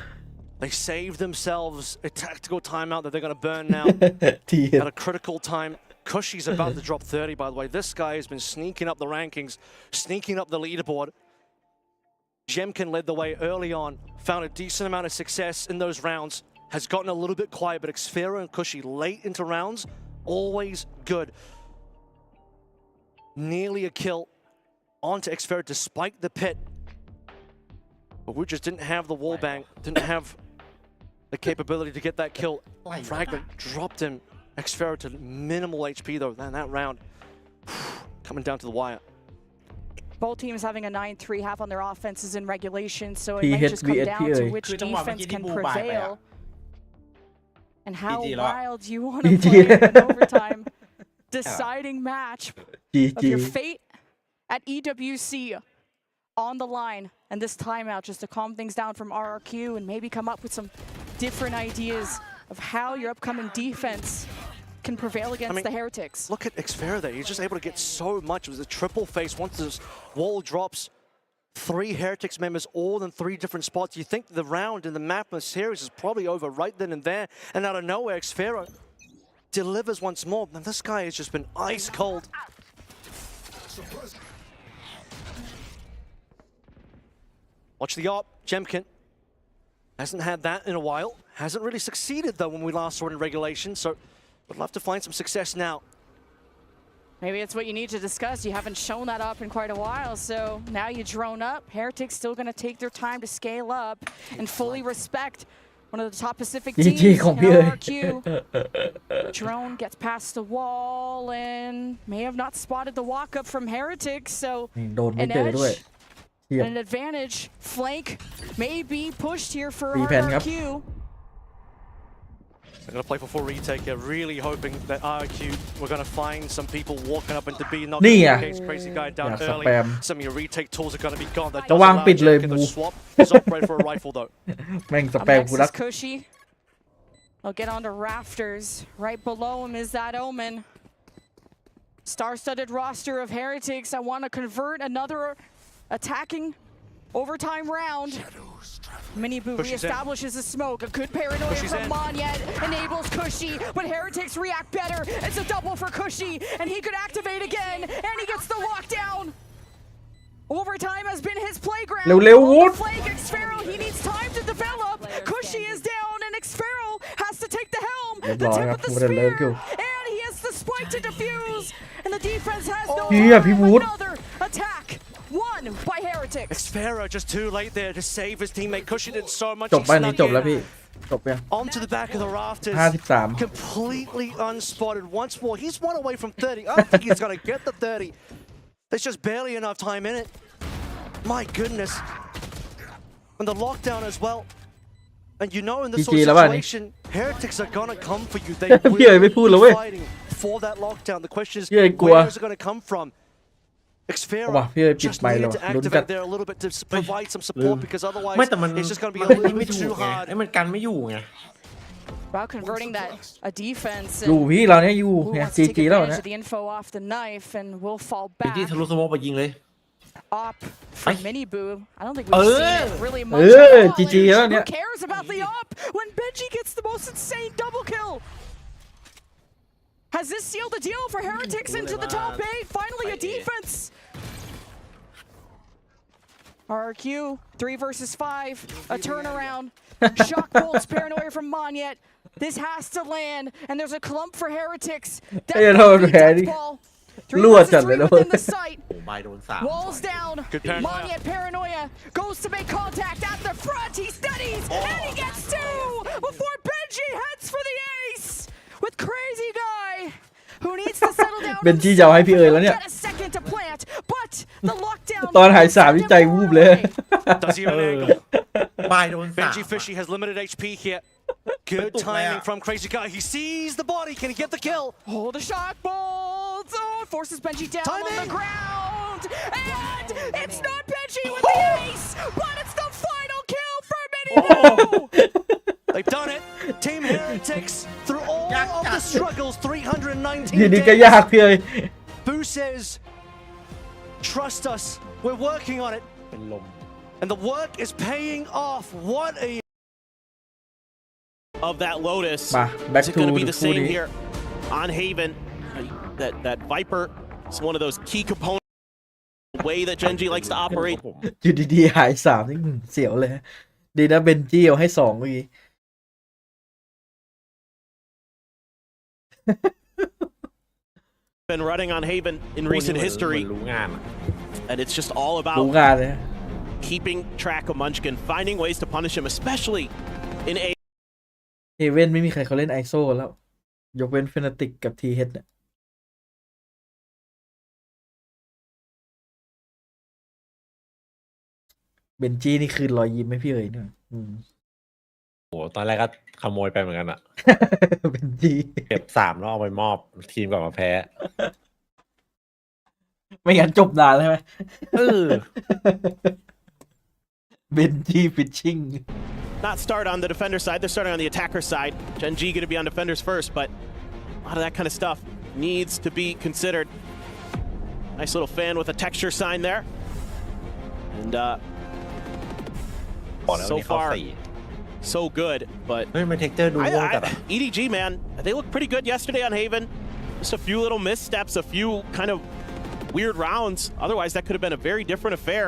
they save themselves a tactical timeout that they're going to burn now at a critical time. Cushy's about to drop 30, by the way. This guy has been sneaking up the rankings, sneaking up the leaderboard. Jemkin led the way early on, found a decent amount of success in those rounds, has gotten a little bit quiet, but Xfero and Cushy late into rounds, always good. Nearly a kill onto Xfero despite the pit. But we just didn't have the wall bang, didn't have the capability to get that kill. Fragment dropped him. Xfero to minimal HP though in that round. Coming down to the wire. Both teams having a 9-3 half on their offenses in regulation, so it might just come down to which defense can prevail. And how wild you want to play in an overtime deciding match of your fate at EWC on the line. And this timeout just to calm things down from RRQ and maybe come up with some different ideas of how your upcoming defense can prevail against the Heretics. Look at Xfero there. He's just able to get so much. It was a triple face. Once this wall drops, 3 Heretics members all in 3 different spots. You think the round in the map of the series is probably over right then and there. And out of nowhere, Xfero delivers once more. And this guy has just been ice cold. Watch the op. Jemkin hasn't had that in a while. Hasn't really succeeded though when we last saw it in regulation. So would love to find some success now. Maybe it's what you need to discuss. You haven't shown that up in quite a while, so now you drone up. Heretics still going to take their time to scale up and fully respect one of the top Pacific teams in RRQ. Drone gets past the wall and may have not spotted the walk up from Heretics, so an edge and an advantage. Flank may be pushed here for RRQ. They're going to play for full retake here, really hoping that RRQ, we're going to find some people walking up into B, not going to case crazy guy down early. Some of your retake tools are going to be gone. That does allow Jemkin to swap his operator for a rifle though. Next Cushy. They'll get onto rafters. Right below him is that Omen. Star-studded roster of Heretics. I want to convert another attacking overtime round. Mini Boo reestablishes the smoke. A good paranoia from Monyet enables Cushy, but Heretics react better. It's a double for Cushy, and he could activate again, and he gets the lockdown. Overtime has been his playground. Flank Xfero, he needs time to develop. Cushy is down, and Xfero has to take the helm. The tip of the spear, and he has the spike to defuse, and the defense has no time. Another attack. Won by Heretics. Xfero just too late there to save his teammate. Cushy did so much. Onto the back of the rafters. Completely unspotted once more. He's 1 away from 30. I don't think he's going to get the 30. There's just barely enough time in it. My goodness. And the lockdown as well. And you know in this sort of situation, Heretics are going to come for you. They will be fighting for that lockdown. The question is, where is it going to come from? Xfero just needed to activate there a little bit to provide some support because otherwise it's just going to be a little bit too hard. About converting that a defense. Who wants to take advantage of the info off the knife and will fall back. Op from Mini Boo. I don't think we've seen it really much. Who cares about the op when Benji gets the most insane double kill? Has this sealed the deal for Heretics into the top 8? Finally a defense. RQ 3 versus 5, a turnaround. Shock bolts, paranoia from Monyet. This has to land, and there's a clump for Heretics. Death ball. 3 versus 3 within the site. โอ้ใบโดนสาม Walls down. Monyet paranoia goes to make contact at the front. He studies, and he gets 2 before Benji heads for the ace with Crazy Guy, who needs to settle down. เบนจี้จะเอาให้พี่เอ๋ยแล้วเนี่ย Get a second to plant, but the lockdown. ตอนหายสามนี่ใจวูบเลย Does he have an angle? ใบโดนสาม Benji Fishy has limited HP here. Good timing from Crazy Guy. He sees the body. Can he get the kill? Oh, the shock bolts! Oh, it forces Benji down on the ground! And it's not Benji with the ace, but it's the final kill for Mini. They've done it. Team Heretics, through all of the struggles, 319 ทีนี้ก็ยากพี่เอ๋ย Boo says, trust us. We're working on it. เป็นลม And the work is paying off. What a... Of that Lotus. มา back Is it to going to be the the คู่ same นี้ here on Haven? That Viper is one of those key components. The way that Genji likes to operate. อยู่ดีๆหายสามนี่เสียวเลยดีนะเบนจี้เอาให้2เมื่อกี้ Been running on Haven in recent history, รู้งานอะ and it's just all รู้ about งานเลย keeping track of Munchkin, finding ways to punish him, especially in A. เฮเว่นไม่มีใครเขาเล่นไอโซแล้ว ยกเว้นเฟนาติกกับทีเฮดเนี่ยเบนจี้นี่คืนรอยยิ้มให้พี่เอ๋ยเนี่ยโหตอนแรกก็ขโมยไปเหมือนกันอะ เบนจี้ เก็บ3แล้วเอาไปมอบทีมก่อนมาแพ้ ไม่งั้นจบนานเลยไหมเบนจี้ฟิชชิ่ง Not start on the defender side, they're starting on the attacker side. Genji going to be on defenders first, but a lot of that kind of stuff needs to be considered. Nice little fan with a texture sign there. And so far, so good, but เฮ้ยมันเทคเจอร์ดูโง่จัดอะ EDG, man, they looked pretty good yesterday on Haven. Just a few little missteps, a few kind of weird rounds. Otherwise, that could have been a very different affair.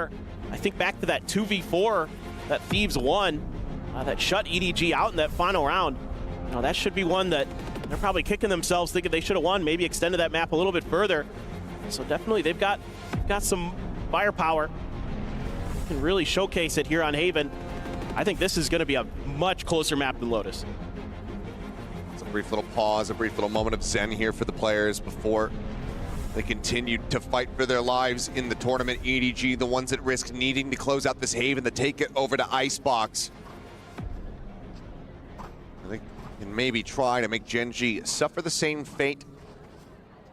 I think back to that 2v4 that Thieves won, that shut EDG out in that final round. You know, that should be one that they're probably kicking themselves, thinking they should have won, maybe extended that map a little bit further. So definitely, they've got some firepower. Can really showcase it here on Haven. I think this is going to be a much closer map than Lotus. It's a brief little pause, a brief little moment of zen here for the players before they continued to fight for their lives in the tournament. EDG, the ones at risk needing to close out this Haven, to take it over to Icebox. They can maybe try to make Genji suffer the same fate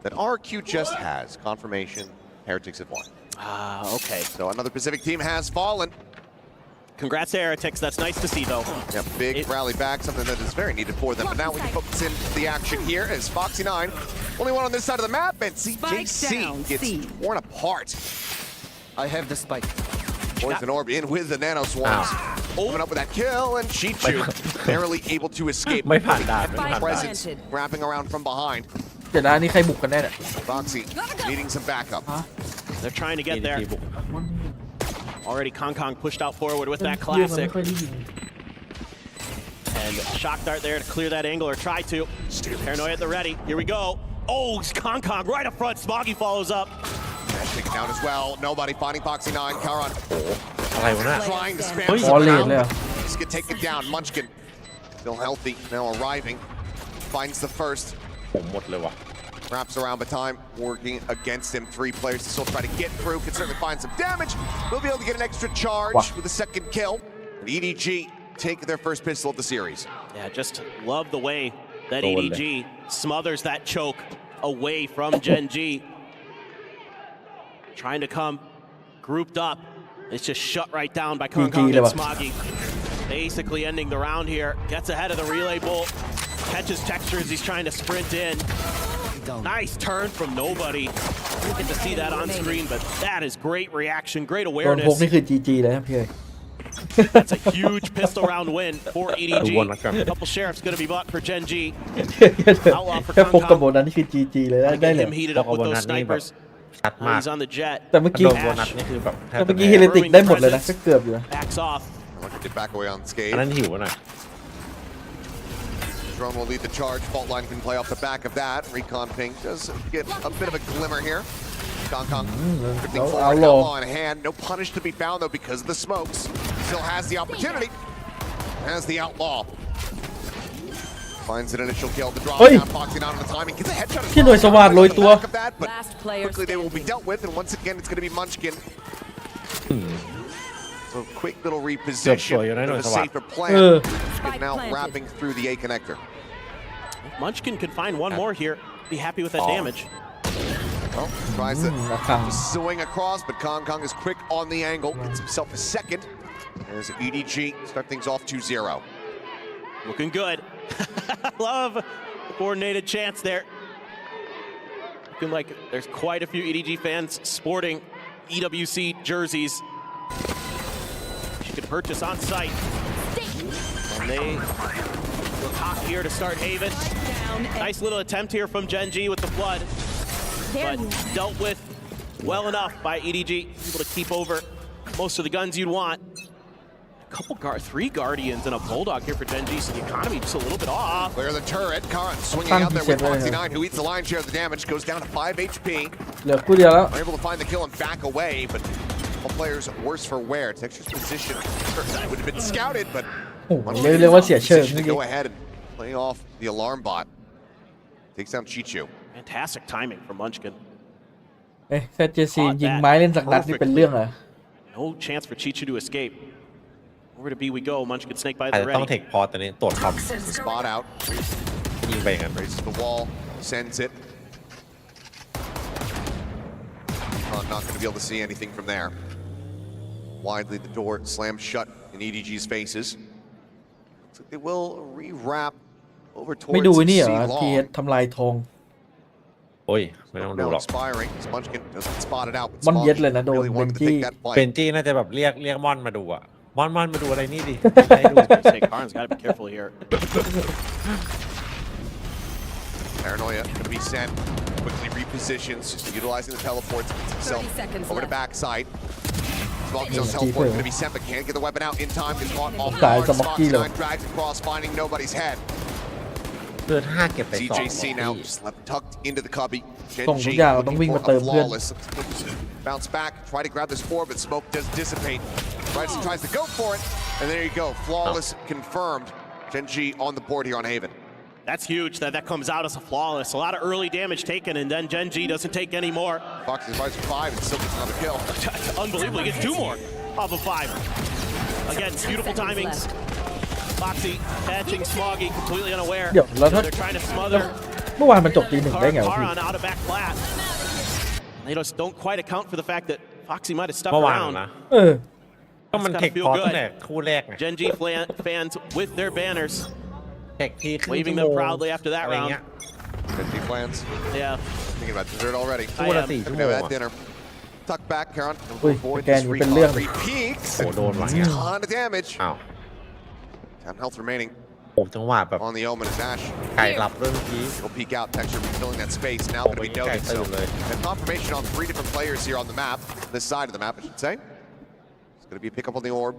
that RQ just has. Confirmation, Heretics have won. Okay. So another Pacific team has fallen. Congrats to Heretics. That's nice to see, though. Yeah, big rally back, something that is very needed for them. But now we can focus in the action here as Foxy9, only one on this side of the map, and CJC gets torn apart. I have the spike. Poison Orb in with the Nano Swarms. Coming up with that kill, and Chichu barely able to escape. ไม่ผ่านด่าน Presence wrapping around from behind. เดี๋ยวนะนี่ใครบุกกันแน่เนี่ย Foxy needing some backup. They're trying to get there. Already Kong pushed out forward with that classic. And Shock Dart there to clear that angle, or try to. Paranoia at the ready. Here we go. Oh, Kong right up front. Smoggy follows up. That's taken down as well. Nobody finding Foxy9. Karan อะไรวะเนี่ย trying to spam บอลเลน some เลยเหรอ around. Just get taken down. Munchkin still healthy. Now arriving. Finds the first. ผมหมดเลยว่ะ Wraps around, but time working against him. 3 players to still try to get through. Can certainly find some damage. We'll be able to get an extra charge with a second kill. And EDG take their first pistol of the series. Yeah, just love the way that EDG smothers that choke away from Genji. Trying to come grouped up. It's just shut right down by Kong and Smoggy. Basically ending the round here. Gets ahead of the relay bolt. Catches texture as he's trying to sprint in. Nice turn from nobody. Didn't get to see that on screen, but that is great reaction, great โดน awareness. พกนี่คือ GG เลยนะพี่เอ๋ย That's a huge pistol round win for EDG. A couple sheriffs going to be bought for Gen G. Outlaw for แค่พกกระ Kong บอก นั้นนี่คือ GG เลยได้ Get เลย him heated up with those snipers. ชัดมาก He's on the jet. แต่เมื่อกี้ โดนโบนัสนี่คือแบบแทบ แต่ จะ เมื่อกี้ แพ้ เฮเลติกได้หมดเลยนะก็เกือบอยู่นะ Backs off. Look to get back away on อัน skate. นั้นหิวหน่อย Drone will lead the charge. Fault line can play off the back of that. Recon ping does get a bit of a glimmer here. Kong drifting forward, outlaw in hand. No punish to be found though because of the smokes. Still has the opportunity. Has the outlaw. Finds an initial kill. The drop down, boxing out on the timing. Gets a headshot. ที่หน่วยสวัสดิ์โรยตัว But quickly they will be dealt with, and once again it's going to be Munchkin. So quick little reposition. A safer plan. And now wrapping through the A connector. If Munchkin can find one more here, be happy with that damage. Well, tries to swing across, but Kong is quick on the angle. Gets himself a second. There's EDG. Start things off 2-0. Looking good. Love the coordinated chance there. Looking like there's quite a few EDG fans sporting EWC jerseys. She could purchase on site. And they look hot here to start Haven. Nice little attempt here from Gen G with the flood. But dealt with well enough by EDG. Able to keep over most of the guns you'd want. Three Guardians and a Bulldog here for Gen G, so the economy just a little bit off. Clear the turret. Karan swinging out there with Foxy9, who eats the lion's share of the damage, goes down to 5 HP. เหลือคู่เดียวแล้ว Able to find the kill and back away, but all players worse for wear. Texture's position would have been scouted, but โอ้โหเรียกว่าเสียเชิง position เมื่อ to กี้ go ahead and play off the alarm bot. Takes down Chichu. Fantastic timing from Munchkin. เอ๊ะแค่เจซียิงไม้เล่นสักนัดนี่เป็นเรื่องเหรอ No chance for Chichu to escape. Over to B we go. Munchkin snake by อาจ the จะต้อง ready. เทคพอตอนนี้ตรวจคอม Spot out. ยิงไปอย่างนั้น Raises the wall. Sends it. Not going to be able to see anything from there. Widely the door slams shut in EDG's faces. Looks like they will re-wrap over ไม่ดู towards นี่เหรอ C ที long. ทำลายทอง โอ้ยไม่ต้องดู Now หรอก expiring. Munchkin doesn't spot it out. But มันเย็ด Smog เลยนะโดน really เบน wanted to จี้ take that เบ fight. นจี้น่าจะแบบเรียกม่อนมาดูอะม่อนมาดูอะไรนี่ดิ Say Karan's got to be careful here. Paranoia going to be sent. Quickly repositions, just utilizing the teleports. Himself over to backside. Smog's on teleport going to be sent, but can't get the weapon out in time. Gets caught off guard. Foxy9 drags across, finding nobody's head. เกิน5เก็บไป2 CJC now just left tucked into the cubby. Gen ส่ง G ทุกอย่างเราต้องวิ่งมาเติมเพื่อน flawless. Bounce back, try to grab this four, but smoke does dissipate. Tries to go for it, and there you go. Flawless confirmed. Gen G on the board here on Haven. That's huge that comes out as a flawless. A lot of early damage taken, and then Gen G doesn't take any more. Fox is for 5 and still gets another kill. Unbelievable. He gets 2 more off of 5. Again, beautiful timings. Foxy catching Smoggy completely unaware. เดี๋ยวแล้วถ้า They're trying to smother เมื่อวานมันจบตีหนึ่งได้ไงวะพี่ Karan out of back flat. They just don't quite account for the fact that Foxy might have stuck เมื่อวาน around. นะ เออ ก็มันเทคพอตตั้งแต่คู่แรกไง Gen G fans with their banners เทคทีครึ่ง waving ชั่ว them โมง proudly after that อะไร round. เงี้ย Gen G plans. Yeah. Thinking about dessert already. คู่ละ4 ชั่วโมง Have อะ at dinner. Tuck back, Karan. อุ้ย Avoid แกน this นี่เป็นเรื่อง recon. Peaks. โอ้โดนว่ะ Ton of damage. อ้าว 10 health remaining ผมจังหวะแบบ on the Omen as Ash. ไก่หลับด้วยเมื่อกี้ He'll peek out. Texture refilling that space. Now going to be noted. So, and confirmation on 3 different players here on the map. This side of the map, I should say. It's going to be a pickup on the orb.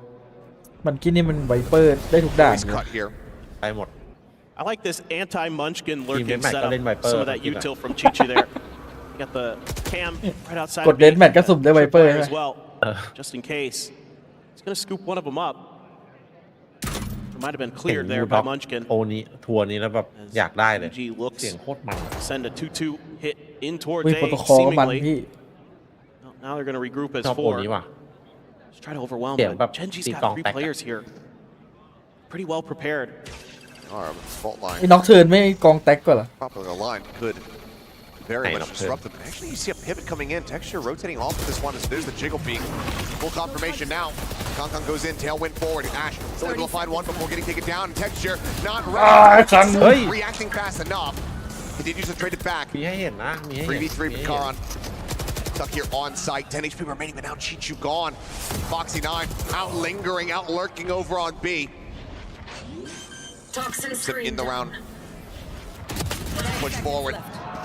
มันกินนี่มันไวเปอร์ได้ทุกด่าน Nice cut here. ไปหมด I like this anti-Munchkin lurking Mac setup. Allen Viper. Some of that util from Chichu there. Got the cam right outside กด of เดนแมทก็สุ่มได้ไวเปอร์ Tripwire ใช่ไหม as well, just in case. He's going to scoop one of them up. It might have been เห็น cleared ยู there ด็อ by ก Munchkin. โอนี้ทัวร์นี้แล้วแบบอยากได้เลย G looks เสียงโคตรมัน send a 2-2 hit in towards อุ้ย A โปรโตคอลมัน seemingly. พี่ Now they're going to regroup as ชอบโอ 4. นี้ว่ะ Just try to overwhelm เสียงแบบ but Gen G's ตี got กลอง 3 แตก players here. Pretty well prepared. All right, fault line. ไอ้น็อกเทิร์นไม่กองแท็กก่อนเหรอ Popping the line could very Hey, much not disrupt them. Actually, you see a pivot coming in. Texture rotating off of this one. As there's the jiggle peak. Full confirmation now. Kong goes in, tailwind forward. Ash still able to find one before getting taken down. Texture not ready. Reacting fast enough. Continues to trade it back. มีให้เห็นนะมีให้เห็น 3v3 with Karan. stuck here on site. 10 HP remaining, but now Chichu gone. Foxy 9 out lingering, out lurking over on B. In the round. Push forward.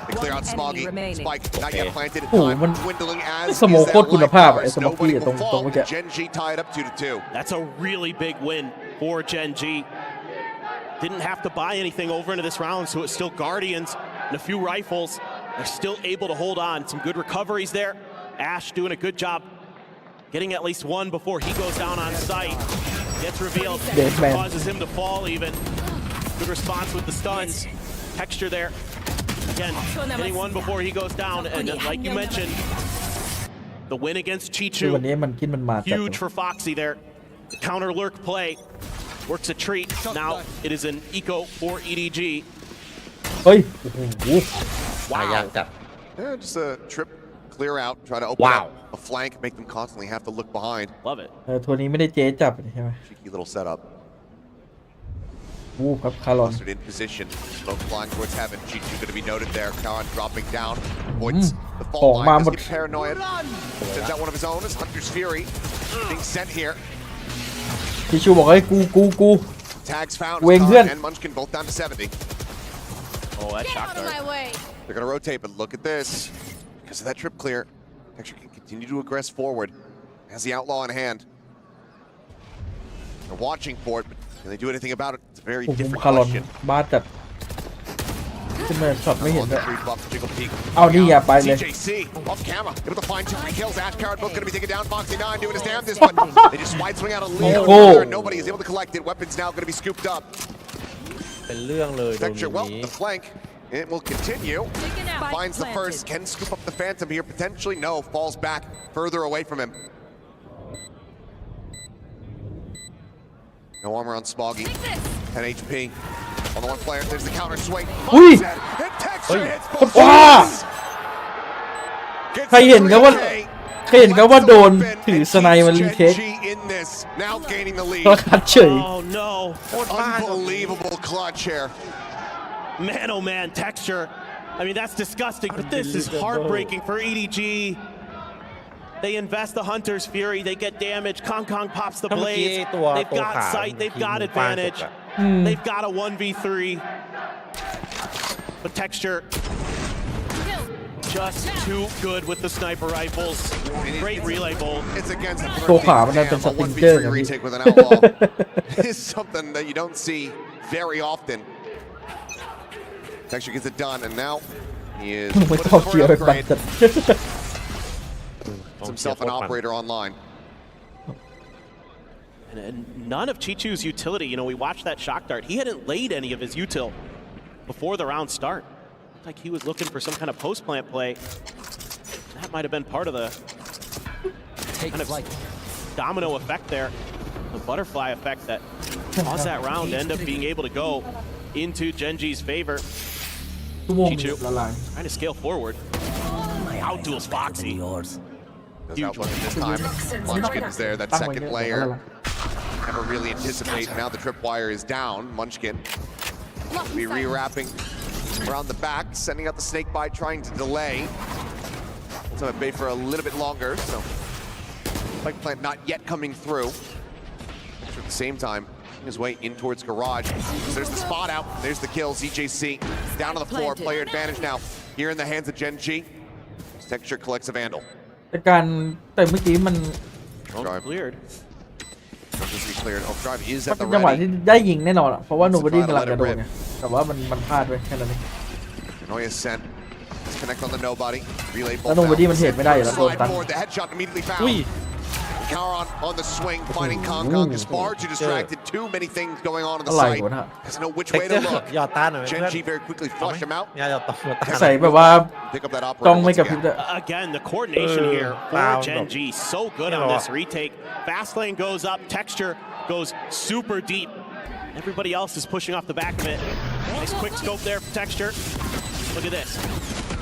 They clear out Smoggy. Spike not yet planted. Time dwindling as สโมโคตรคุณภาพไอ้สโมกี้ nobody ตรง will ตรง fall. เมื่อกี้ Gen G tied up 2-2. That's a really big win for Gen G. Didn't have to buy anything over into this round, so it's still Guardians and a few rifles. They're still able to hold on. Some good recoveries there. Ash doing a good job getting at least one before he goes down on site. Gets revealed. Causes him to fall even. Good response with the stuns. Texture there. Again, getting one before he goes down. And like you mentioned, the win against วันนี้ Chichu. มันกินมันมาจัด Huge for Foxy there. The counter lurk play. Works a treat. Now it is an eco for EDG. เฮ้ยโอ้โห ตายยากจัด Yeah, just a trip clear out, try to open up a flank, make them constantly have to look behind. Love it. ทัวร์นี้ไม่ได้เจ๊จับใช่ไหม Cheeky little setup. วูบครับคารอน Mustard in position. Smoke flying towards heaven. Chichu going to be noted there. Karan dropping down. Avoids the fault line. Does get paranoid. Sends out one of his own. Is Hunter's Fury being sent here. ชิชูบอกให้กู Tags found. Karan and Munchkin both down to 70. Oh, that shot there. They're going to rotate, but look at this. Because of that trip clear, Texture can continue to aggress forward. Has the outlaw in hand. They're watching for it, but can they do anything about it? It's a very โอ้โห different คารอน question. บ้าจัดขึ้นมาช็อตไม่เห็นเลย Jiggle peek. เอานี่อย่าไปเลย CJC off camera, able to find 2 free kills. Ash Carrot both going to be taken down. Foxy 9 doing his damnedest, but they just wide swing out a lead. Nobody is able to collect it. Weapons now going to be scooped up. เป็นเรื่องเลยโดน Texture, well, นี้ the flank. It will continue. Finds the first. Can scoop up the Phantom here. Potentially, no. Falls back further away from him. No armor on Smoggy. 10 HP. On the one player. There's the counter swing. Ui. And Texture hits both ว้า sides. ใครเห็นกันว่าใครเห็นกันว่าโดนถือสไนมารีเทค Gen G in this. Now gaining the lead. ก็คัดเฉย Oh no. Unbelievable clutch here. Man, oh man, Texture. I mean, that's disgusting, but this is heartbreaking for EDG. They invest the Hunter's Fury, they get damage. Kong Kong pops the blades. They've got sight, they've got advantage. They've got a 1v3. But Texture, just too good with the sniper rifles. Great relay bolt. It's against the ตัวขวามันน่าเป็นสติงเกอร์นะ 1v3 พี่ retake with an outlaw is something that you don't see very often. Texture gets it done, and now he is ไม่ put ต้อง for เชีย an ร์ไปปัด upgrade. จัด Gets himself an operator online. And none of Chichu's utility. You know, we watched that shock dart. He hadn't laid any of his util before the round start. Looked like he was looking for some kind of post-plant play. That might have been part of the kind of domino effect there. The butterfly effect that caused that round to end up being able to go into Gen G's favor. ชั่วโมง Chichu ละลาย trying to scale forward. Outduels Foxy. Does outlook this time. Munchkin is there, that second layer. Never really anticipate. Now the tripwire is down. Munchkin will be rewrapping around the back, sending out the snake bite, trying to delay. So it bay for a little bit longer. So spike plant not yet coming through. At the same time, his way in towards garage. So there's the spot out. There's the kill. ZJC down on the floor. Player advantage now here in the hands of Gen G. Texture collects a vandal. แต่เมื่อกี้มัน Cleared. Cleared. Overdrive is มัน at เป็ the นจังหวะ ready. ที่ได้ยิงแน่นอนอ่ะเพราะว่าโนบอดี้กำลังจะโดนไงแต่ว่ามันพลาดไปแค่นั้นเอง Noya sent. Disconnect on the nobody. Relay แล้วโนบอดี้มันเห็นไม่ได้อยู่แล้วโดนตัน The headshot immediately found. Karan on the swing, finding Kong Kong is far too distracted. Too many things going on the side. Doesn't know which way to look. หยอดตาหน่อย Gen G very quickly flushed him out. หยอดตา ใส่แบบว่า Pick up that จ้อง operator ไม่ once กับพริบ again. เลย Again, the coordination here for Gen G. So good on this retake. Fast lane goes up. Texture goes super deep. Everybody else is pushing off the back of it. Nice quick scope there for Texture. Look at this.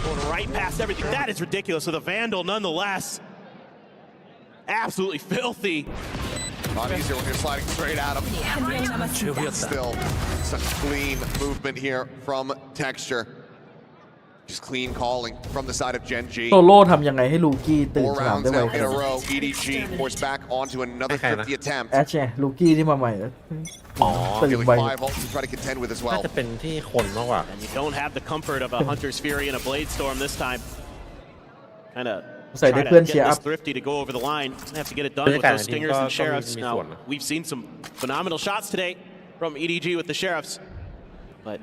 Going right past everything. That is ridiculous. So the Vandal nonetheless. Absolutely filthy. A lot easier when you're sliding straight at him. Still, such clean movement here from Texture. Just clean calling from the side of Gen G. โซโล่ทำยังไงให้ลูกี้ตื่น Four สนาม rounds ได้ไว now ข in นาด a นี้ row. EDG forced back onto another 50 attempt. แอชไงลูกี้ที่มาใหม่แล้ว อ๋อ ตื่น Feeling ไว 5 ults to try to contend with as น่า well. จะเป็นที่คนมากกว่า And you don't have the comfort of a Hunter's Fury and a Blade Storm this time. Kind of ใส่ได้ try เพื่อน to เชีย get ร์อัพ this Thrifty to go over the line. Gonna have to get it done with those Stingers and Sheriffs. Now, we've seen some phenomenal shots today from EDG with the Sheriffs, but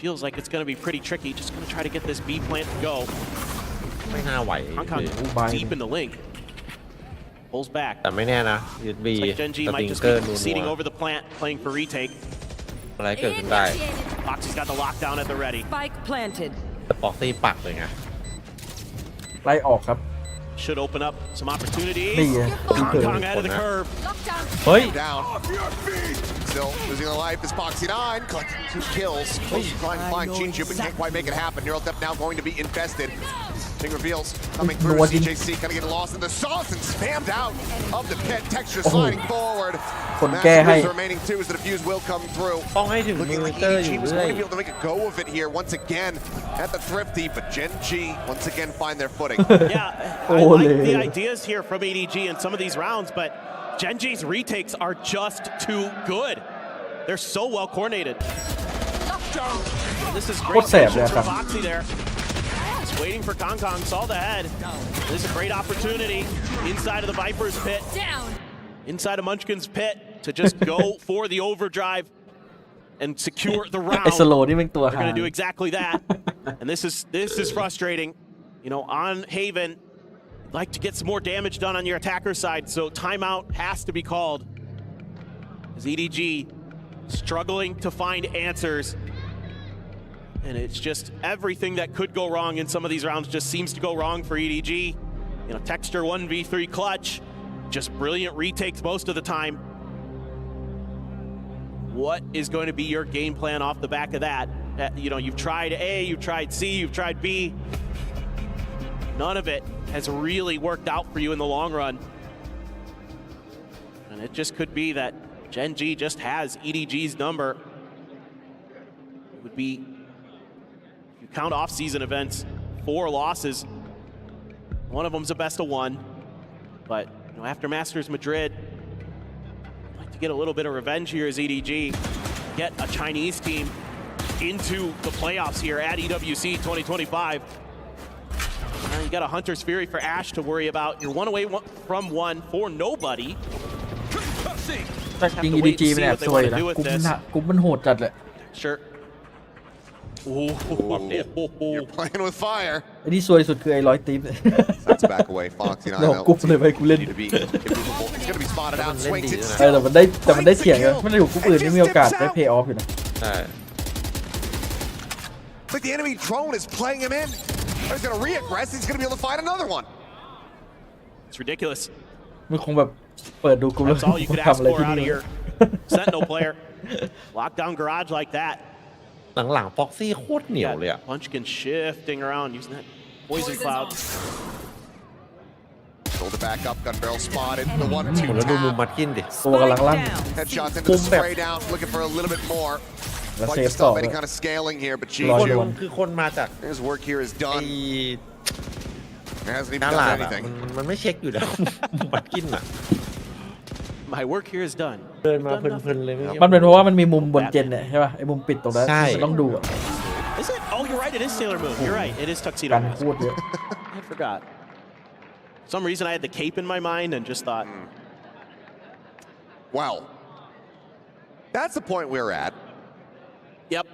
feels like it's going to be pretty tricky. Just going to try to get this B plant to go. ไม่น่าไหว Hong Kong deep in the link. Pulls back. แต่ไม่แน่นะยืดบี Looks like Gen G ส might ติง just เกอร์ be นั seeding ว over the plant, playing for retake. ๆอะไรเกิดขึ้นได้ Foxy's got the lockdown at the ready. Spike planted. แต่ปอกซี่ปักเลยไง ไล่ออกครับ Should open up some opportunities. นี่ไง Hong Kong out of the curve. เฮ้ย Down. Still losing a life is Foxy9, collecting 2 kills. Close to trying to find Jinju, but can't quite make it happen. Neural Theft now going to be infested. Big reveals coming through. CJC kind of getting lost in the sauce and spammed out of the pit. Texture sliding forward. คนแก้ให้ The remaining 2 as the defuse will come through. ต้องให้ถึงมือ Looking like เตอร์อ EDG ยู่ was เรื่อย going to be able to make a go of it here once again at the Thrifty, but Gen G once again find their footing. Yeah, I like the ideas here from EDG in some of these rounds, but Gen G's retakes are just too good. They're so well coordinated. And this is great patience from Foxy there. Just waiting for Kong Kong, saw the head. This is a great opportunity inside of the Viper's pit. Inside of Munchkin's pit to just go for the overdrive and secure the round. ไอ้สโลนี่เป็นตัว They're หา going to do exactly that. And this is frustrating. You know, on Haven, like to get some more damage done on your attacker side, so timeout has to be called. As EDG struggling to find answers. And it's just everything that could go wrong in some of these rounds just seems to go wrong for EDG. You know, Texture 1v3 clutch, just brilliant retakes most of the time. What is going to be your game plan off the back of that? You know, you've tried A, you've tried C, you've tried B. None of it has really worked out for you in the long run. And it just could be that Gen G just has EDG's number. It would be, if you count off-season events, 4 losses. One of them's a best of 1. But you know, after Masters Madrid, I'd like to get a little bit of revenge here as EDG. Get a Chinese team into the playoffs here at EWC 2025. You got a Hunter's Fury for Ash to worry about. You're 1 away from 1 for nobody. แต่จริง EDG มันแอบซวยนะกุ๊บมันโหดจัดเลย Sure. You're playing with fire. ไอ้ที่ซวยสุดคือไอ้ร้อยติ๊บ That's back away. Foxy9 เรากุ๊บเลยไปกูเล่น need to be immovable. It's going to be spotted out. Swings it. แต่มันได้เถียงกันไม่ได้ถูกกุ๊บอื่นไม่มีโอกาสได้ pay off อยู่นะ ใช่ It's like the enemy drone is playing him in. He's going to re-aggress. He's going to be able to find another one. It's ridiculous. มันคงแบบเปิดดูกุ๊บแล้ว That's all you could ทำ ask อะไร for ที่ out of นี่ your Sentinel player. Lockdown garage like that. หลังๆฟ็อกซี่โคตรเหนียวเลยอะ Munchkin shifting around using that poison cloud. Hold it back up. Gun barrel spotted. The 1-2 แล้วดูมุม tap. มัดกินดิ ตัวกำลังลั่น Headshots into the spray down. Looking for a little bit more. แล้ว Like เซ to ฟต่อ stop any kind of scaling here, but รอ Jinju, โดน คือคนมาจาก his work here is ไอ้ done. It hasn't even ต done ลาดอะ anything. มันไม่เช็คอยู่แล้ว มัดกินอะ My work here is done. เดินมาเพลินๆเลย มันเป็นเพราะว่ามันมีมุมบนเจนเนี่ยใช่ป่ะไอ้มุมปิดตรงนั้น ใช่ มันต้องดูอ่ะ Is it? Oh, you're right. It is Sailor Moon. You're right. It is Tuxedo กัน Mask. โคตรเยอะ I forgot. For some reason I had the cape in my mind and just thought. Well, that's the point we're at. Yep.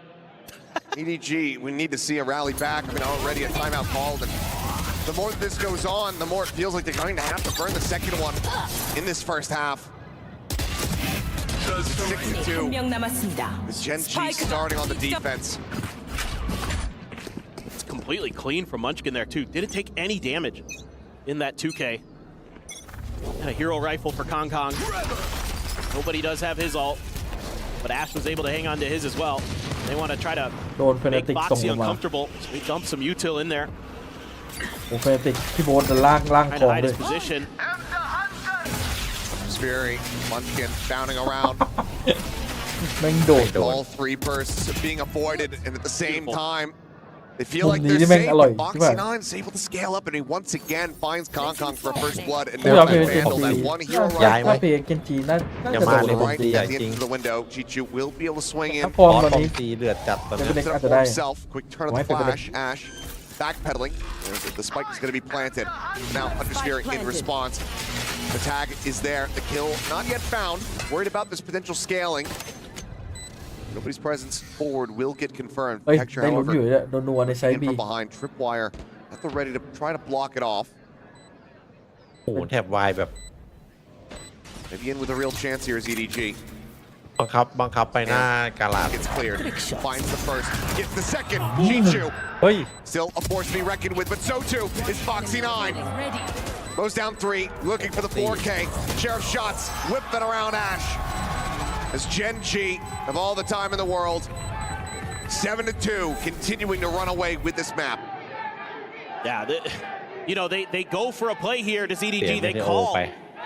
EDG, we need to see a rally back. I mean, already a timeout called, and the more this goes on, the more it feels like they're going to have to burn the second one in this first half. 6-2. Is Gen G starting on the defense? It's completely clean from Munchkin there too. Didn't take any damage in that 2K. And a hero rifle for Kong Kong. Nobody does have his ult, but Ash was able to hang on to his as well. They want to try to โดนเฟน make ติกส่ง Foxy ลงมา uncomfortable, so we dump some util in there. โอ้เฟนติกพี่โบ๊ทล่าง Trying ค to อง hide เลย his position. Fury, Munchkin bounding around. แม่งโดด All 3 bursts being avoided, and at the same time, They feel like they're safe, but Foxy9 is able to scale up, and he once again finds Kong Kong for first blood, and now they handle that one hero right ถ้าเพย์เกนจีน่าจะโดน right at the end of the window. Chichu will be able to swing in. ถ้าฟอร์มตอนนี้ ตีเดือดจัดตอนนี้ เป็นเด็ก Set อา up จจะ for ได้ himself. Quick turn of the flash. Ash backpedaling. The spike is going to be planted. Now Undersphere in response. The tag is there. The kill not yet found. Worried about this potential scaling. Nobody's presence forward will get confirmed. เฮ้ย Texture, ได้ลุ้น however, อยู่เนี่ยโดนนัวในไซ in ด์บี from behind. Tripwire at the ready to try to block it off. โอ้โหแถบวายแบบ Maybe in with a real chance here is EDG. บังคับไปหน้ากาลาด Gets cleared. Finds the first. Gets the second. Chichu. เฮ้ย Still a force to be reckoned with, but so too is Foxy9. Goes down 3, looking for the 4K. Share of shots, whipping around Ash. As Gen G have all the time in the world. 7-2, continuing to run away with this map. Yeah, they go for a play here to EDG. They call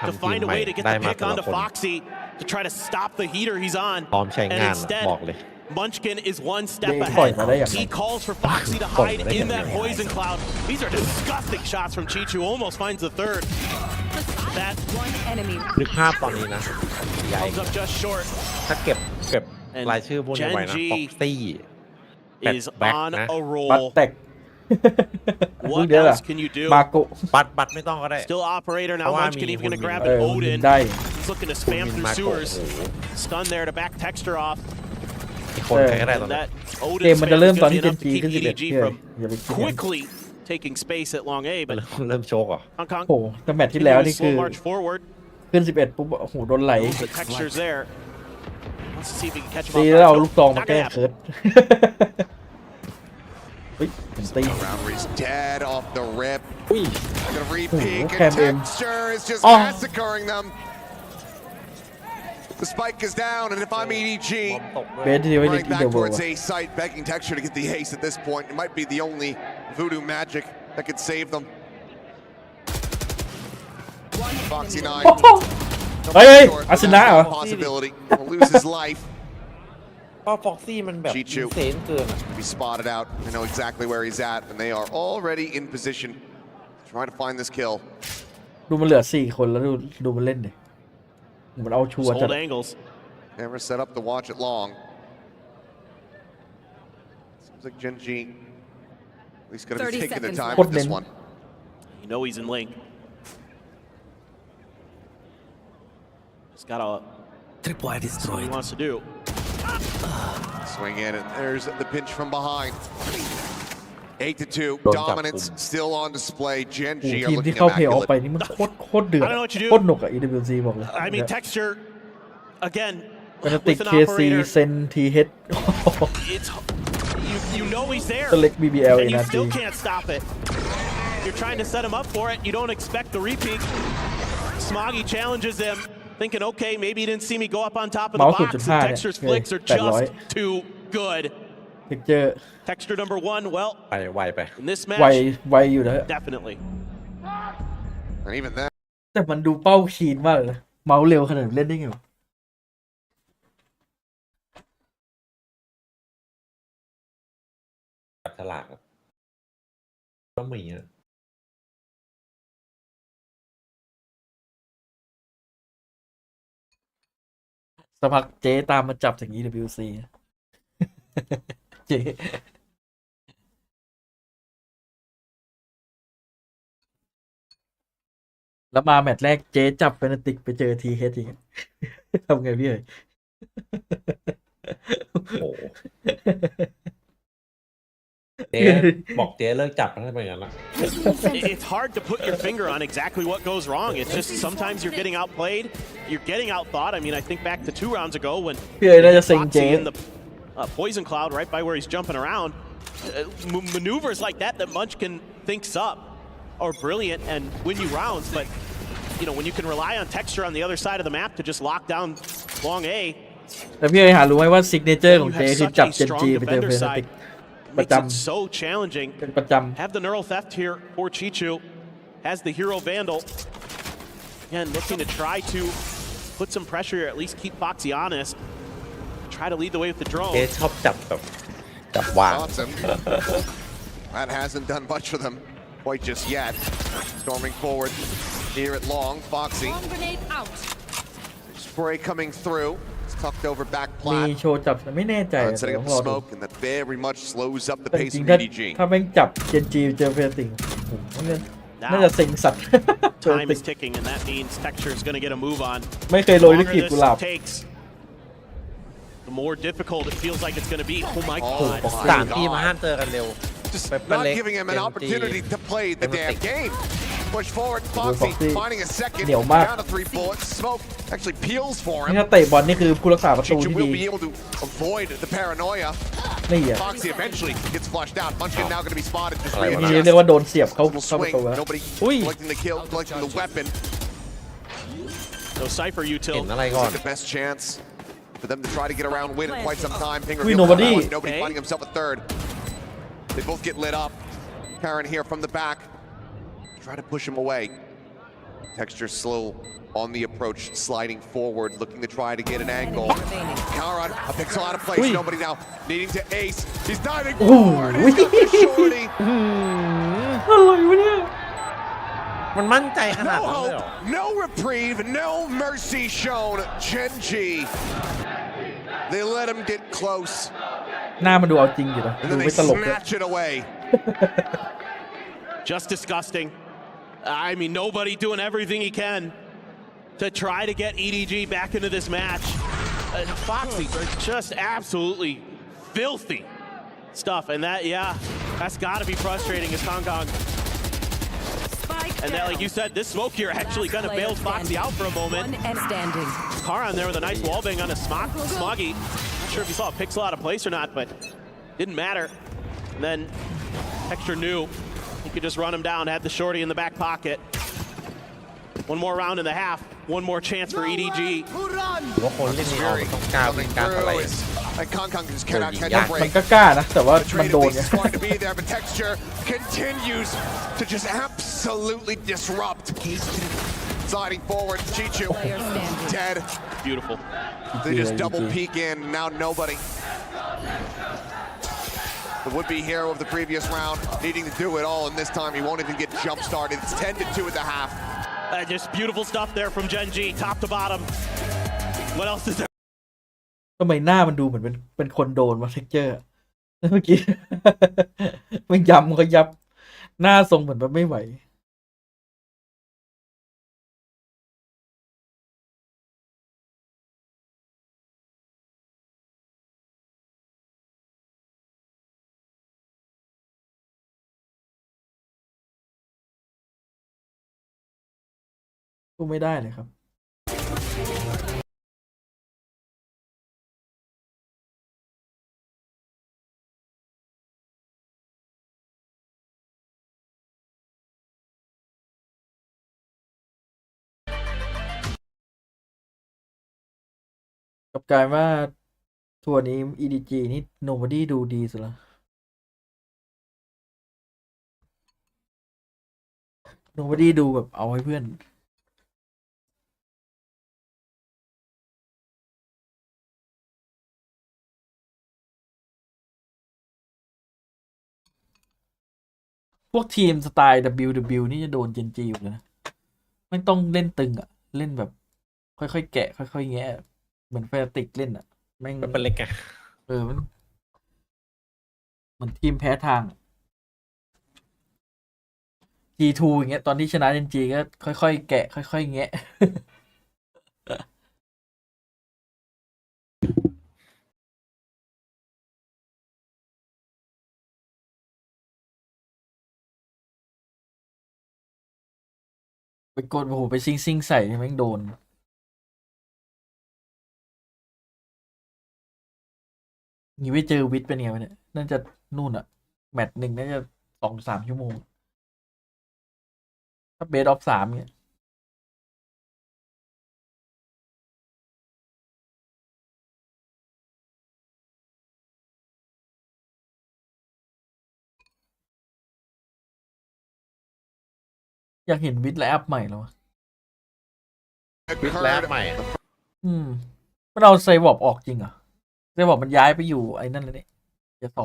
to find a way to get the pick onto Foxy to try to stop the heater he's on. พร้อมใช้ And งาน instead, บอกเลย Munchkin is one step ปล่อย ahead. มาได้อย่างไร He calls for Foxy to hide in that poison cloud. These are disgusting shots from Chichu. Almost finds the third. That One enemy. นึกภาพตอนนี้นะใหญ่ comes up just short. ถ้าเก็บรายชื่อพวกนี้ไว้นะ Gen G ฟ็อกซี่ is แบ็ค on นะ a บัต roll. แตก What เดี๋ยวล่ะ else can you do? มาโก บัตไม่ต้องก็ได้ Still operator now. Munchkin even gonna grab เอ an อมัน Odin. ได้ He's looking to spam through Marco. sewers. Stun there to back Texture off. อีกคนใครก็ได้ตอน And นี้ that เกม Odin มันจะ spam เริ่ม is ตอน gonna ที่ be เจน enough to จีขึ้น keep 11 EDG เพื่อ from อย่าไปคิด quickly taking space at long A. But เริ่มโชกเหรอ Hong Kong โอ้โหแต่แมตช์ที่แล้วนี่คือ slow march forward. ขึ้น 11 ปุ๊บโอ้โหโดนไหล The Texture's there. Let's see if we can catch him ตี off แล้วเอา guard. ลูกซอง Nope, มา not แก้ gonna happen. เคิร์ดเฮ้ยผมตี Roundry's dead off the rip. อุ้ย Gonna repeat, Ooh, and Cam M. Texture is just Oh. massacring them. The spike is down, and if I'm EDG, เบสที่ไว้ใน running ที่ back เดียว towards A site, begging Texture to get the ace at this point. It might be the only voodoo magic that could save them. Foxy9. เฮ้ยอาร์เซนอลเหรอ Possibility. Will lose his life. เพราะฟ็อกซี่มันแบบอินเซนเกินอะ Be spotted out. They know exactly where he's at, and they are already in position trying to find this kill. ดูมันเหลือ 4 คนแล้วดูมันเล่นดิมันเอาชัวร์จัด Hold angles. Camera set up to watch it long. Seems like Gen G at least gonna be 30 taking their seconds time left. with this one. You know he's in link. He's got a Tripwire what he destroyed. wants to do. Swing in, and there's the pinch from behind. 8-2, dominance still on display. Gen โอ้ G โห are ทีมที่ looking เข้าเพย์ออฟ immaculate. ไปนี่มันโคตรเดือด I don't know what you do. โคตรหนุกอะ EWC บอกเลย I mean, Texture, again, มันจะติด with an KC operator, เซนทีเฮด it's you know he's there, ตัวเล็ก BBL เอ and ง you นะจริ still ง can't stop it. You're trying to set him up for it. You don't expect the repeat. Smoggy challenges him, thinking, okay, maybe he didn't see me go up on top of the เมาส์ box. And 0.5 Texture's เนี่ย flicks are 800 just too good. เทคเจอร์ Texture number 1, well, ไปไวไป in this ไว match, อยู่นะ definitely. And even then, แต่มันดูเป้าคีนมากเลยนะเมาส์เร็วขนาดนี้เล่นได้ไงวะ จับฉลากอะก็มีอะ สักพักเจ๊ตามมาจับถึง EWC เจ๊แล้วมาแมตช์แรกเจ๊จับเฟนติกไปเจอทีเฮดอีก ทำไงพี่เอ๋ย โอ้โหเจ๊บอกเจ๊เลิกจับมันให้เป็นอย่างนั้นละ It's hard to put your finger on exactly what goes wrong. It's just sometimes you're getting outplayed, you're getting outthought. I mean, I think back to 2 rounds ago when พี่เอ๋ยน่าจะเซ็งเจ๊ in the poison cloud right by where he's jumping around. Maneuvers like that Munchkin thinks up are brilliant and win you rounds, but you know when you can rely on Texture on the other side of the map to just lock down long A. แต่พี่เอ๋ยหารู้ไหมว่าซิกเนเจอร์ You ของ have เจ๊คือ such จับ a เจน strong จีไปเจอ defender เฟนติก side. ประ Makes จ it so challenging. ำเป็นประจ Have the neural theft here for Chichu. Has the hero vandal. Again, looking to try to put some pressure, or at least keep Foxy honest. Try to lead the way with the drone. เจ๊ชอบจับแบบจับวาง awesome. That hasn't done much for them quite just yet. Storming forward here at long. Foxy. Spray coming through. It's tucked over back มี plat. โชว์จับแต่ไม่แน่ใจ Setting up ร the อดู smoke, and that very much slows up the แต่จ pace ริง of ๆถ้า EDG. ถ้าแม่งจับเจนจีเจอเฟติงน่าจะเซ็งสัตว์ Time is ticking, and that means Texture is going to get a move on. ไม่เคยโรยด้วยกลีบกุหลาบ Takes, the more difficult it feels like it's going to be. Oh my Oh god. สามทีมมาห้ามเจอกันเร็ว Just แบบ not เล็ก giving him an เต็ม opportunity to play the damn game. Push forward, Foxy Foxy finding a second. เหนียวมาก Down to 3 bullets. Smoke actually peels for นี่ him. ถ้าเตะบอลนี่คือผู้รักษาประตู Chicha ที่ will ดี be able to avoid the paranoia. นี่อ่ะ Foxy eventually gets flushed out. Munchkin now going to be spotted. Just นี่เรียกว่าโดนเสียบเข้า Little ประ swing. ตูแล้ว Nobody อุ้ย collecting the kill, collecting the weapon. No Cypher เห็ util. นอะไรก่อน The best chance for them to try to get around win in quite some time. Pinger Wait, feels nobody. that one. Nobody finding himself a third. They both get lit up. Karen here from the back. Try to push him away. Texture slow on the approach, sliding forward, looking to try to get an angle. Karen picks a lot of place. Nobody now needing to ace. He's diving forward. He's got the shorty. อะไรวะเนี่ย มันมั่นใจขนาด No นั้นเลยเหรอ hope, no reprieve, no mercy shown. Gen G. They let him get close. หน้ามันดูเอาจริงอยู่นะ And ดู then ไม่ they ตลกเลย snatch it away. Just disgusting. I mean, nobody doing everything he can to try to get EDG back into this match. Foxy, just absolutely filthy stuff. And that, yeah, that's got to be frustrating as Hong Kong. And that, like you said, this smoke here actually kind of bails Foxy out for a moment. Karan there with a nice wall bang on a Smoggy. Not sure if you saw a pixel out of place or not, but didn't matter. And then Texture knew he could just run him down, had the shorty in the back pocket. One more round and a half. One more chance for EDG. ว่าคนเล่นนี้ออกมันต้องกล้าวิ่งกล้าอะไร And Kong Kong just cannot catch a มัน break. ก็กล้านะ แต่ว่ามัน Retreat โด at น least ไง is going to be there, but Texture continues to just absolutely disrupt. Sliding forward, Chichu dead. Beautiful. They just double peek in. Now nobody. The would-be hero of the previous round needing to do it all, and this time he won't even get jump-started. It's 10-2 at the half. Just beautiful stuff there from Gen G, top to bottom. What else is there? ทำไมหน้ามันดูเหมือนเป็นคนโดนวะเท็กเจอร์เมื่อกี้ มันย้ำก็ยับหน้าทรงเหมือนแบบไม่ไหวสู้ไม่ได้เลยครับกับกลายว่าทัวร์นี้ EDG นี่ nobody ดูดีสุดละ nobody ดูแบบเอาให้เพื่อนพวกทีมสไตล์ WW นี่จะโดนเจนจีอยู่เลยนะไม่ต้องเล่นตึงอ่ะเล่นแบบค่อยๆแกะค่อยๆแงะเหมือนแฟร์ติกเล่นอ่ะแม่ง มันเป็นเล็กไง มันเหมือนทีมแพ้ทาง G2 อย่างเงี้ยตอนที่ชนะ NG ก็ค่อยๆแกะค่อยๆแงะ ไปกดโอ้โหไปซิ่งใส่แม่งโดนงี้ไม่เจอวิทย์เป็นไงวะเนี่ยน่าจะนู่นอะแมตช์หนึ่งน่าจะ 2-3 ชั่วโมงถ้าเบสออฟ 3เนี่ยอยากเห็นวิทย์ไลน์อัพใหม่แล้ววิทย์แล้วใหม่ มันเอาไซวอปออกจริงเหรอไซวอปมันย้ายไปอยู่ไอ้นั่นเลยเนี่ยจะ2